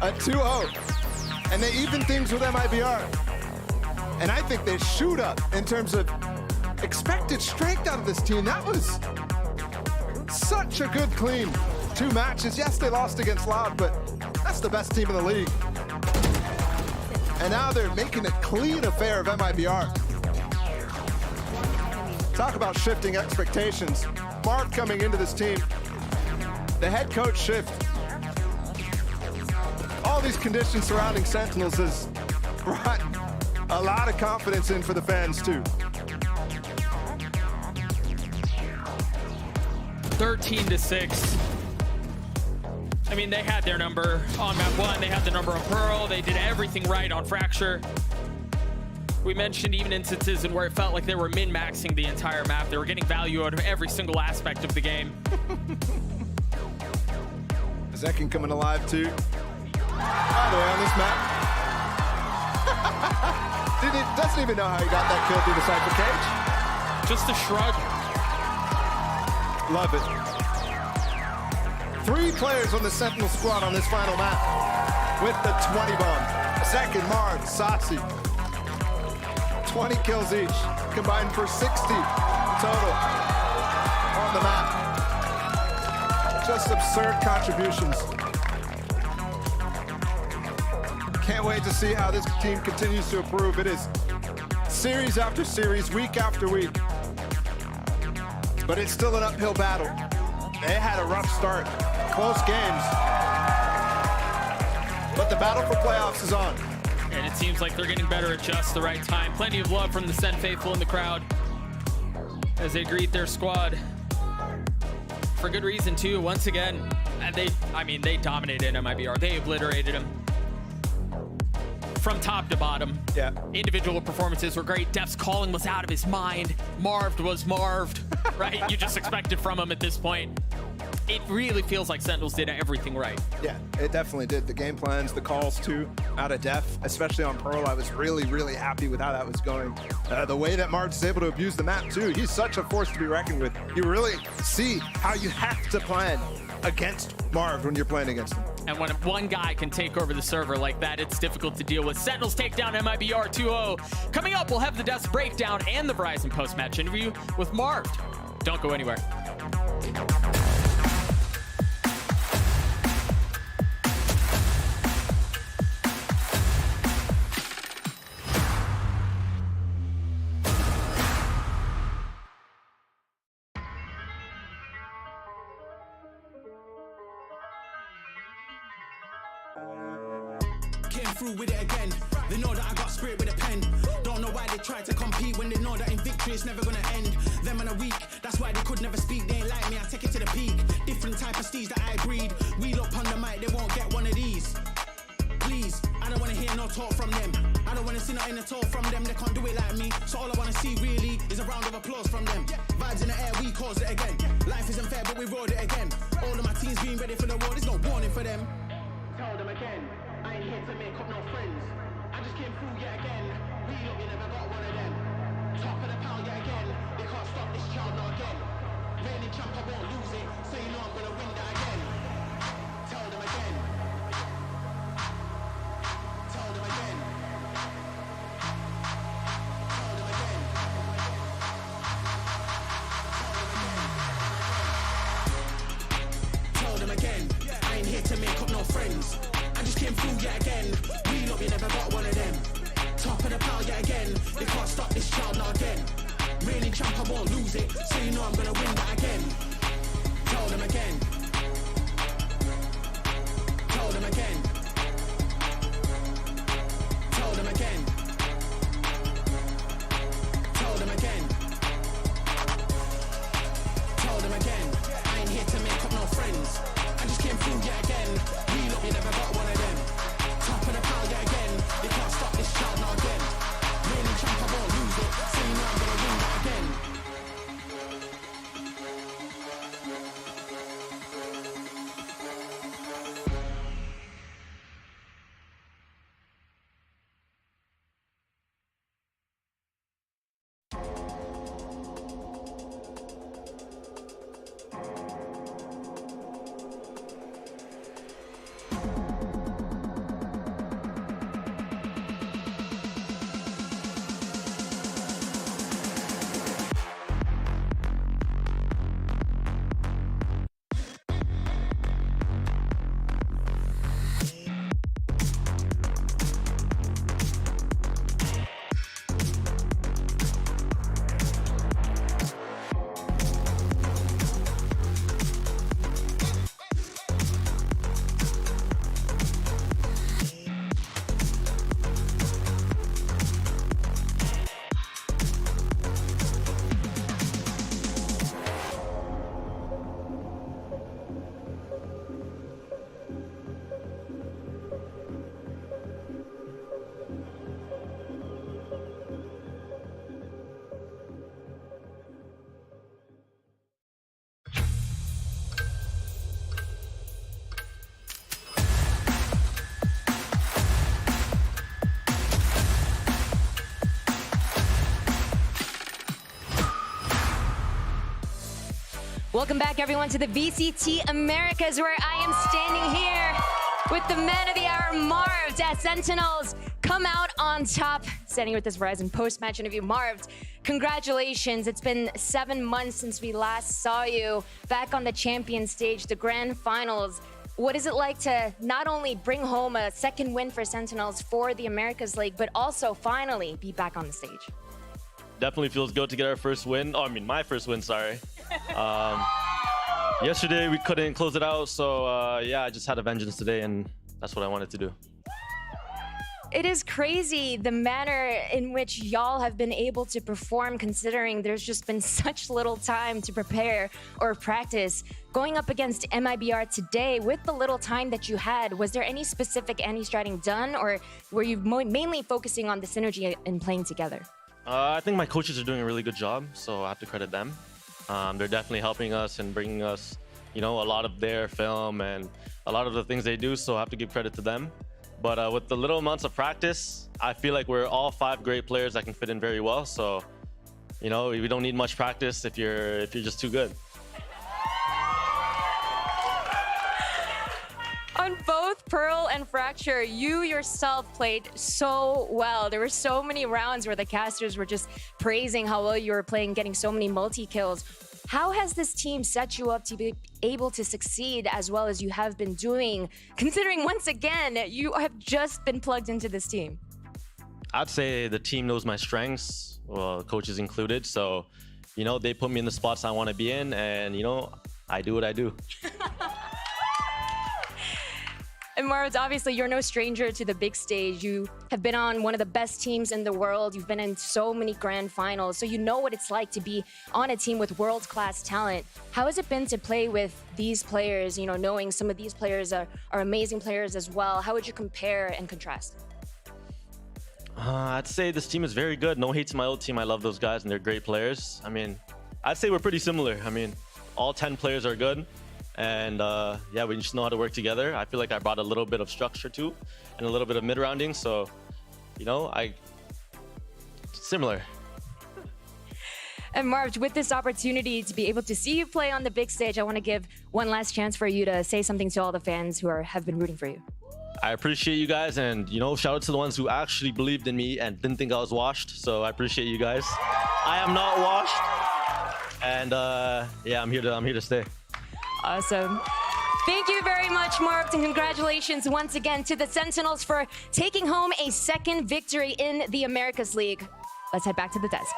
A 2-0. And they even things with MIBR. And I think they shoot up in terms of expected strength out of this team. That was such a good clean 2 matches. Yes, they lost against Loud, but that's the best team in the league. And now they're making a clean affair of MIBR. Talk about shifting expectations. Mark coming into this team. The head coach shift. All these conditions surrounding Sentinels has brought a lot of confidence in for the fans too. 13-6. I mean, they had their number on map 1. They had the number on Pearl. They did everything right on Fracture. We mentioned even instances in where it felt like they were min-maxing the entire map. They were getting value out of every single aspect of the game. Zekin coming alive too. By the way, on this map, dude, he doesn't even know how he got that kill through the Cypher cage. Just a shrug. Love it. 3 players on the Sentinel squad on this final map with the 20 bomb. Second, Marv, Satsi. 20 kills each, combined for 60 total on the map. Just absurd contributions. Can't wait to see how this team continues to improve. It is series after series, week after week. But it's still an uphill battle. They had a rough start, close games. But the battle for playoffs is on. And it seems like they're getting better at just the right time. Plenty of love from the SEN faithful in the crowd as they greet their squad. For good reason too, once again. And they dominated MIBR. They obliterated them from top to bottom. Yeah. Individual performances were great. Def's calling was out of his mind. Marved was Marved, right? You just expect it from him at this point. It really feels like Sentinels did everything right. Yeah, it definitely did. The game plans, the calls too, out of Def, especially on Pearl. I was really, really happy with how that was going. The way that Marge is able to abuse the map too. He's such a force to be reckoned with. You really see how you have to plan against Marv when you're playing against him. And when one guy can take over the server like that, it's difficult to deal with. Sentinels take down MIBR 2-0. Coming up, we'll have the Death's breakdown and the Verizon post-match interview with Marv. Don't go anywhere. Came through with it again. They know that I got spirit with a pen. Don't know why they try to compete when they know that in victory it's never gonna end. Them in a week, that's why they could never speak. They ain't like me, I take it to the peak. Different type of steeds that I breed. Wheel up on the mic, they won't get one of these. Please, I don't wanna hear no talk from them. I don't wanna see nothing at all from them. They can't do it like me. So all I wanna see really is a round of applause from them. Vibes in the air, we cause it again. Life isn't fair, but we rode it again. All of my teams being ready for the war, there's no warning for them. Tell them again, I ain't here to make up no friends. I just came through yet again. We look, you never got one of them. Top of the pound yet again. They can't stop this child not again. Reigning champ, I won't lose it. So you know I'm gonna win that again. Tell them again. Tell them again. Tell them again. Tell them again. I ain't here to make up no friends. I just came through yet again. We look, you never got one of them. Top of the pile yet again. They can't stop this child not again. Reigning champ, I won't lose it. So you know I'm gonna win that again. Tell them again. Tell them again. Tell them again. Tell them again. Tell them again. I ain't here to make up no friends. I just came through yet again. We look, you never got one of them. Top of the pile yet again. They can't stop this child not again. Reigning champ, I won't lose it. So you know I'm gonna win that again. Welcome back, everyone, to the VCT Americas, where I am standing here with the man of the hour, Marv, as Sentinels come out on top. Standing with this Verizon post-match interview. Marv, congratulations. It's been 7 months since we last saw you back on the champion stage, the grand finals. What is it like to not only bring home a second win for Sentinels for the Americas League, but also finally be back on the stage? Definitely feels good to get our first win. Oh, I mean, my first win, sorry. Yesterday, we couldn't close it out, so yeah, I just had a vengeance today, and that's what I wanted to do. It is crazy the manner in which y'all have been able to perform, considering there's just been such little time to prepare or practice. Going up against MIBR today, with the little time that you had, was there any specific anti-stratting done, or were you mainly focusing on the synergy and playing together? I think my coaches are doing a really good job, so I have to credit them. They're definitely helping us and bringing us, you know, a lot of their film and a lot of the things they do, so I have to give credit to them. But with the little amounts of practice, I feel like we're all 5 great players that can fit in very well. So, you know, we don't need much practice if you're just too good. On both Pearl and Fracture, you yourself played so well. There were so many rounds where the casters were just praising how well you were playing, getting so many multi-kills. How has this team set you up to be able to succeed as well as you have been doing, considering once again, you have just been plugged into this team? I'd say the team knows my strengths, well, coaches included. So, you know, they put me in the spots I want to be in, and, you know, I do what I do. And Marv, obviously, you're no stranger to the big stage. You have been on one of the best teams in the world. You've been in so many grand finals, so you know what it's like to be on a team with world-class talent. How has it been to play with these players, you know, knowing some of these players are amazing players as well? How would you compare and contrast? I'd say this team is very good. No hate to my old team. I love those guys, and they're great players. I mean, I'd say we're pretty similar. I mean, all 10 players are good. And yeah, we just know how to work together. I feel like I brought a little bit of structure too, and a little bit of mid-rounding. So, you know, similar. And Marv, with this opportunity to be able to see you play on the big stage, I want to give one last chance for you to say something to all the fans who have been rooting for you. I appreciate you guys, and, you know, shout out to the ones who actually believed in me and didn't think I was washed. So I appreciate you guys. I am not washed, and yeah, I'm here to stay. Awesome. Thank you very much, Mark, and congratulations once again to the Sentinels for taking home a second victory in the Americas League. Let's head back to the desk.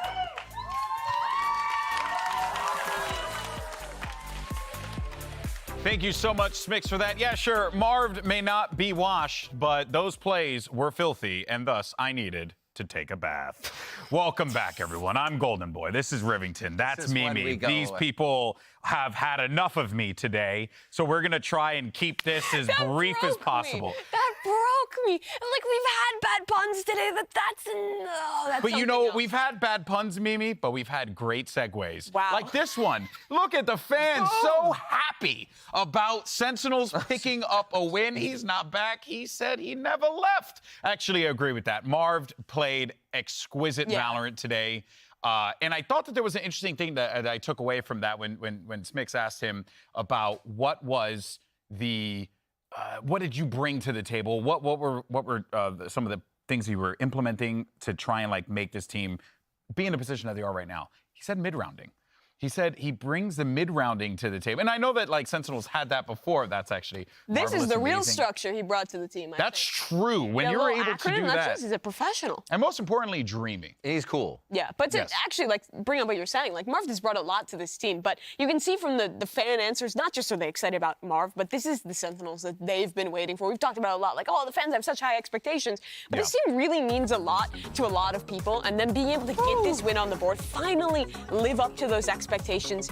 Thank you so much, Smix, for that. Yeah, sure, Marv may not be washed, but those plays were filthy, and thus I needed to take a bath. Welcome back, everyone. I'm Golden Boy. This is Rivington. That's Mimi. These people have had enough of me today, so we're going to try and keep this as brief as possible. That broke me. Like, we've had bad puns today, but that's But you know, we've had bad puns, Mimi, but we've had great segues. Wow. Like this one. Look at the fans so happy about Sentinels picking up a win. He's not back. He said he never left. Actually, I agree with that. Marv played exquisite Valorant today. And I thought that there was an interesting thing that I took away from that when Smix asked him about what was the what did you bring to the table? What were some of the things you were implementing to try and like make this team be in a position that they are right now? He said mid-rounding. He said he brings the mid-rounding to the table. And I know that, like, Sentinels had that before. That's actually This is the real amazing structure he brought to the team, I That's think. true. When you're able to do that. He's a professional. And most importantly, dreaming. He's cool. Yeah, but to actually, like, bring up what you're saying, like, Marv has brought a lot to this team. But you can see from the fan answers, not just are they excited about Marv, but this is the Sentinels that they've been waiting for. We've talked about it a lot, like, oh, the fans have such high expectations. But this team really means a lot to a lot of people. And then being able to get this win on the board, finally live up to those expectations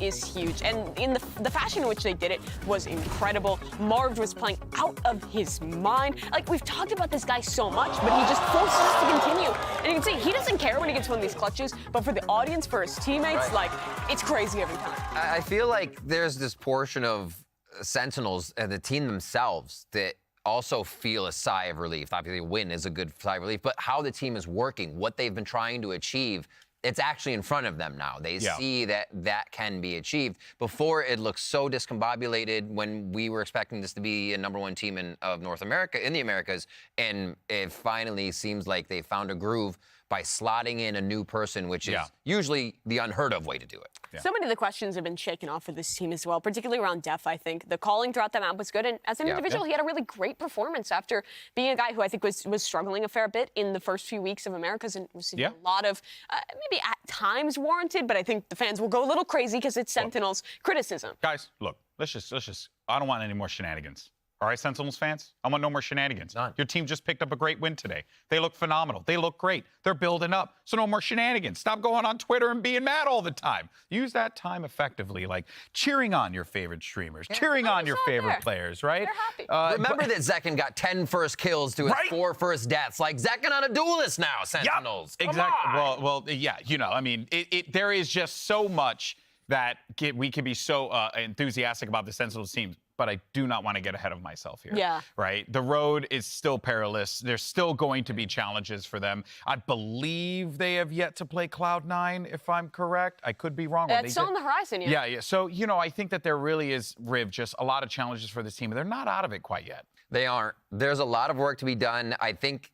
is huge. And in the fashion in which they did it was incredible. Marv was playing out of his mind. Like, we've talked about this guy so much, but he just forces us to continue. And you can see he doesn't care when he gets one of these clutches, but for the audience, for his teammates, like, it's crazy every time. I feel like there's this portion of Sentinels and the team themselves that also feel a sigh of relief. Obviously, a win is a good sigh of relief, but how the team is working, what they've been trying to achieve, it's actually in front of them now. They see that that can be achieved. Before, it looked so discombobulated when we were expecting this to be a #1 team of North America, in the Americas, and it finally seems like they found a groove by slotting in a new person, which is usually the unheard of way to do it. So many of the questions have been shaken off for this team as well, particularly around Def, I think. The calling throughout the map was good, and as an individual, he had a really great performance after being a guy who I think was struggling a fair bit in the first few weeks of Americas, and was a lot of, maybe at times warranted, but I think the fans will go a little crazy because it's Sentinels criticism. Guys, look, let's just, I don't want any more shenanigans. All right, Sentinels fans? I want no more shenanigans. None. Your team just picked up a great win today. They look phenomenal. They look great. They're building up. So no more shenanigans. Stop going on Twitter and being mad all the time. Use that time effectively, like cheering on your favorite streamers, cheering on your favorite players, right? They're happy. Remember that Zekken got 10 first kills to his 4 first deaths. Like, Zekken on a duelist now, Sentinels. Yep, exactly. Well, yeah, you know, I mean, there is just so much that we can be so enthusiastic about the Sentinels team, but I do not want to get ahead of myself here. Yeah. Right? The road is still perilous. There's still going to be challenges for them. I believe they have yet to play Cloud9, if I'm correct. I could be wrong. It's still on the horizon, Yeah. So, you know, I think that there really is, Riv, just a lot of challenges for this team. They're not out of it quite yet. They aren't. There's a lot of work to be done. I think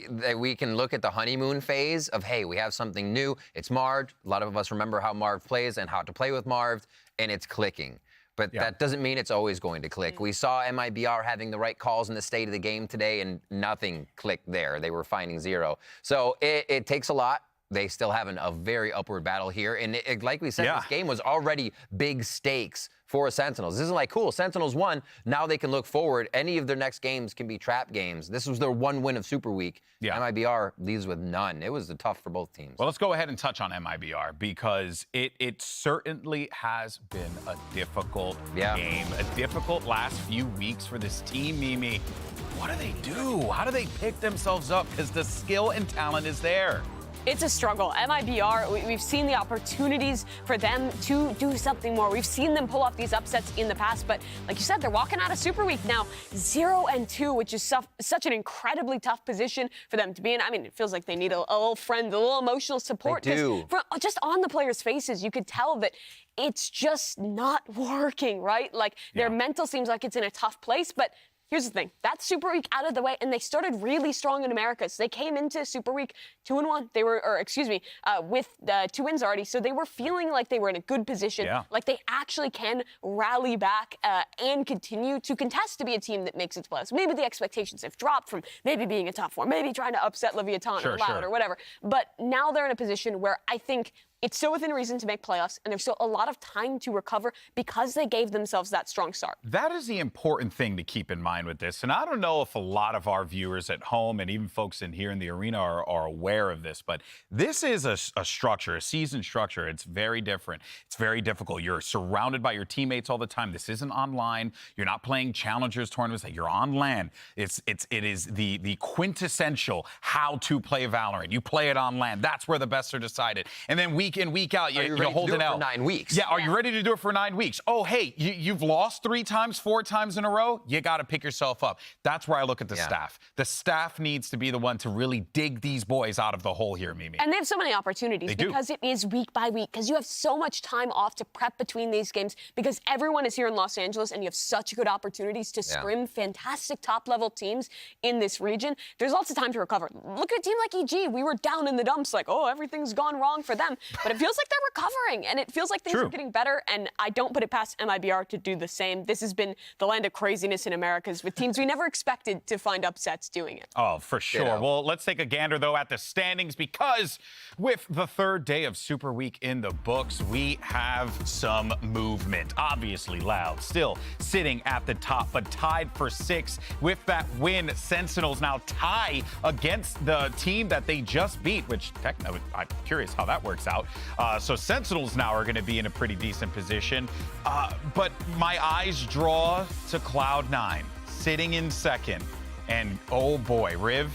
that we can look at the honeymoon phase of, hey, we have something new. It's Marv. A lot of us remember how Marv plays and how to play with Marv, and it's clicking. But that doesn't mean it's always going to click. We saw MIBR having the right calls in the state of the game today, and nothing clicked there. They were finding 0. So it takes a lot. They still have a very upward battle here. And like we said, this game was already big stakes for Sentinels. This isn't like, cool, Sentinels won. Now they can look forward. Any of their next games can be trap games. This was their 1 win of Super Week. MIBR leaves with none. It was tough for both teams. Well, let's go ahead and touch on MIBR because it certainly has been a difficult game. A difficult last few weeks for this team, Mimi. What do? How do they pick themselves up? Because the skill and talent is there. It's a struggle. MIBR, we've seen the opportunities for them to do something more. We've seen them pull off these upsets in the past, but like you said, they're walking out of Super Week now 0-2, which is such an incredibly tough position for them to be in. I mean, it feels like they need a little friend, a little emotional support. They do. Just on the players' faces, you could tell that it's just not working, right? Like, their mental seems like it's in a tough place, but here's the thing. That's Super Week out of the way, and they started really strong in Americas. They came into Super Week 2-1. They were, with 2 wins already. So they were feeling like they were in a good position, like they actually can rally back and continue to contest to be a team that makes its playoffs. Maybe the expectations have dropped from maybe being a top 4, maybe trying to upset Leviathan or Loud or whatever. But now they're in a position where I think it's still within reason to make playoffs, and there's still a lot of time to recover because they gave themselves that strong start. That is the important thing to keep in mind with this. And I don't know if a lot of our viewers at home and even folks in here in the arena are aware of this, but this is a structure, a season structure. It's very different. It's very difficult. You're surrounded by your teammates all the time. This isn't online. You're not playing challengers tournaments. You're on LAN. It is the quintessential how to play Valorant. You play it on LAN. That's where the best are decided. And then week in, week out, you're holding out for 9 weeks. Yeah, are you ready to do it for 9 weeks? Oh, hey, you've lost 3 times, 4 times in a row. You got to pick yourself up. That's where I look at the staff. The staff needs to be the one to really dig these boys out of the hole here, Mimi. And they have so many opportunities because it is week by week, because you have so much time off to prep between these games, because everyone is here in Los Angeles and you have such good opportunities to scrim fantastic top-level teams in this region. There's lots of time to recover. Look at a team like EG. We were down in the dumps like, oh, everything's gone wrong for them. But it feels like they're recovering, and it feels like things are getting better, and I don't put it past MIBR to do the same. This has been the land of craziness in Americas with teams we never expected to find upsets doing it. Oh, for sure. Well, let's take a gander, though, at the standings, because with the 3rd day of Super Week in the books, we have some movement. Obviously, Loud still sitting at the top, but tied for 6th with that win. Sentinels now tie against the team that they just beat, which technically, I'm curious how that works out. So Sentinels now are going to be in a pretty decent position. But my eyes draw to Cloud9, sitting in 2nd. And oh boy, Riv,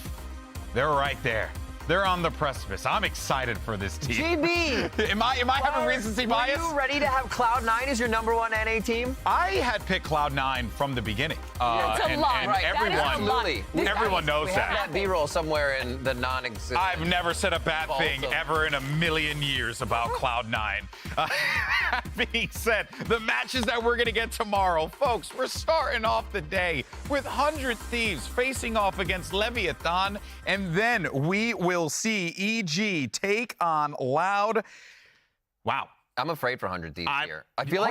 they're right there. They're on the precipice. I'm excited for this team. GB! Am I having recency bias? Are you ready to have Cloud9 as your #1 NA team? I had picked Cloud9 from the beginning. That's a lot, and right? everyone knows we that. have that B-roll somewhere in the non-existent. I've never said a bad thing ever in a million years about Cloud9. That being said, the matches that we're going to get tomorrow, folks, we're starting off the day with 100 Thieves facing off against Leviathan, and then we will see EG take on Loud. Wow. I'm afraid for 100 Thieves here. I feel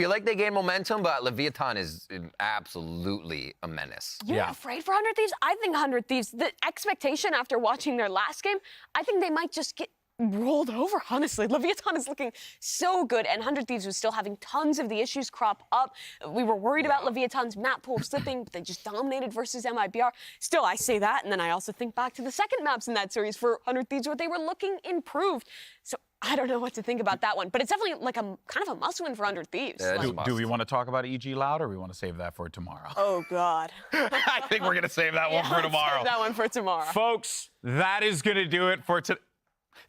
like they gain momentum, but Leviathan is absolutely a menace. You're afraid for 100 Thieves? I think 100 Thieves, the expectation after watching their last game, I think they might just get rolled over, honestly. Leviathan is looking so good, and 100 Thieves was still having tons of the issues crop up. We were worried about Leviathan's map pool slipping, but they just dominated versus MIBR. Still, I say that, and then I also think back to the second maps in that series for 100 Thieves where they were looking improved. So I don't know what to think about that one, but it's definitely like a kind of a must-win for 100 Thieves. Do we want to talk about EG Loud, or we want to save that for tomorrow? Oh, God. I think we're going to save that one for tomorrow. Save that one for tomorrow. Folks, that is going to do it for today.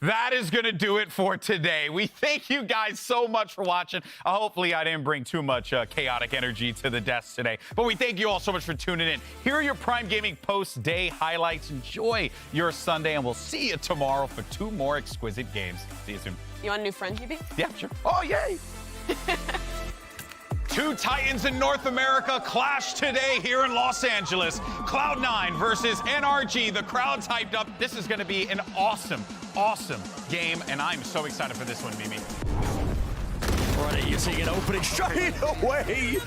That is going to do it for today. We thank you guys so much for watching. Hopefully, I didn't bring too much chaotic energy to the desk today. But we thank you all so much for tuning in. Here are your Prime Gaming post-day highlights. Enjoy your Sunday, and we'll see you tomorrow for 2 more exquisite games. See you soon. You want a new friend, GB? Yeah, sure. Oh, yay! 2 Titans in North America clash today here in Los Angeles. Cloud9 versus NRG. The crowd's hyped up. This is going to be an awesome game, and I'm so excited for this one, Mimi. Already, you're seeing an opening straight away.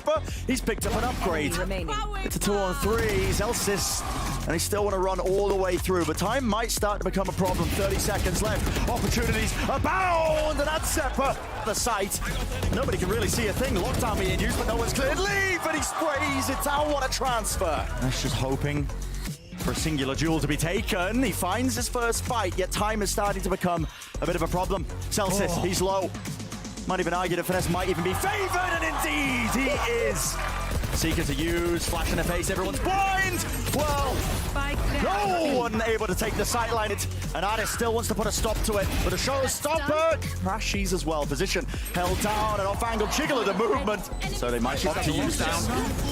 But he's picked up an upgrade. It's a 2-on-3. Elsis, and they still want to run all the way through. But time might start to become a problem. 30 seconds left. Opportunities abound, and that's Seppa. The site. Nobody can really see a thing. Lockdown being used, but no one's cleared. Leave, and he sprays it down. What a transfer. That's just hoping for a singular duel to be taken. He finds his first fight, yet time is starting to become a bit of a problem. Celsius, he's low. Might even argue that Finesse might even be favored, and indeed he is. Seeker to use, flash in the face, everyone's blind. Well, no one able to take the sideline. And Artist still wants to put a stop to it, but a showstopper crashes as well. Position held down, and off-angle jiggle of the movement. So they might opt to use down.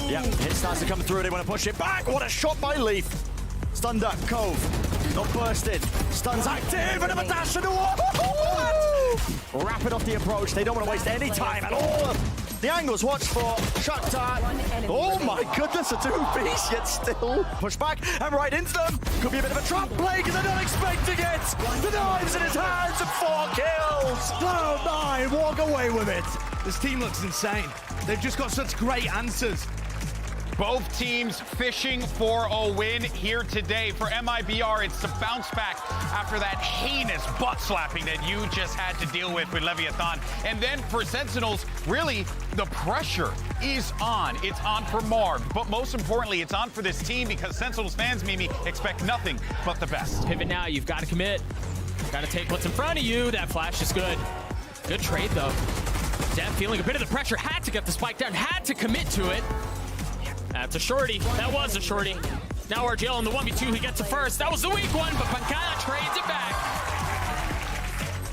Yeah, hit starts to come through. They want to push it back. What a shot by Leaf. Stun duck, Cove, not bursted. Stun's active, and a dash into what? Rapid off the approach. They don't want to waste any time at all. The angle's watched for Shakhtar. Oh my goodness, a 2-piece, yet still push back and right into them. Could be a bit of a trap play because they're not expecting it. The knives in his hands and 4 kills. Cloud9 walk away with it. This team looks insane. They've just got such great answers. Both teams fishing for a win here today. For MIBR, it's the bounce back after that heinous butt slapping that you just had to deal with Leviathan. And then for Sentinels, really, the pressure is on. It's on for Marv, but most importantly, it's on for this team because Sentinels fans, Mimi, expect nothing but the best. Pivot now, you've got to commit. Got to take what's in front of you. That flash is good. Good trade, though. Dev feeling a bit of the pressure, had to get the spike down, had to commit to it. That's a shorty. That was a shorty. Now RGL in the 1v2, he gets it first. That was the weak one, but Pancana trades it back.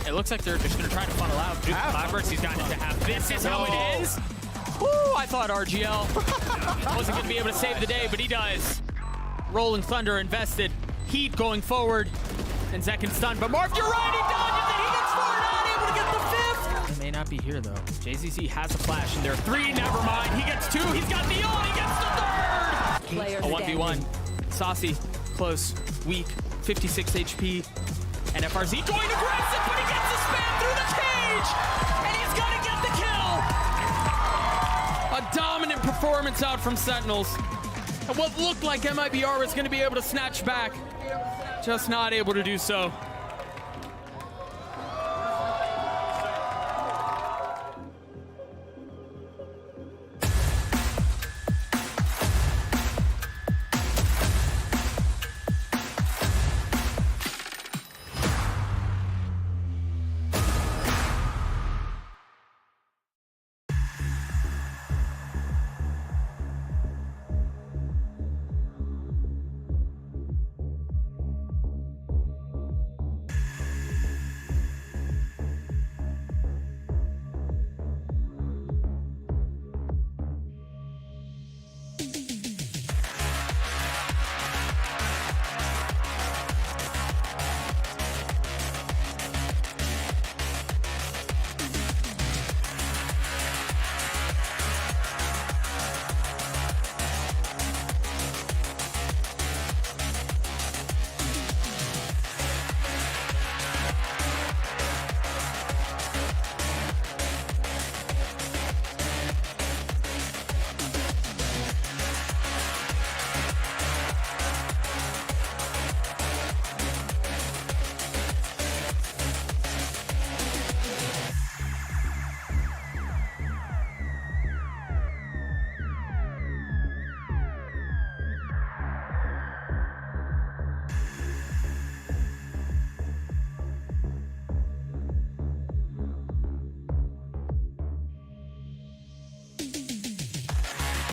It looks like they're just going to try to funnel out. Dude, Cloudburst, he's got it to have. This is how it ends. Woo, I thought RGL wasn't going to be able to save the day, but he does. Rolling Thunder invested. Heat going forward. And Zekin stunned, but Marv, you're right, he dodges it. He gets 4, not able to get the 5th. It may not be here, though. JZZ has a flash, and there are 3. Never mind. He gets 2. He's got the ult. He gets the 3rd. A 1v1. Saucy, close, weak, 56 HP. And FRZ going aggressive, but he gets the spam through the cage. And he's going to get the kill. A dominant performance out from Sentinels. And what looked like MIBR was going to be able to snatch back. Just not able to do so.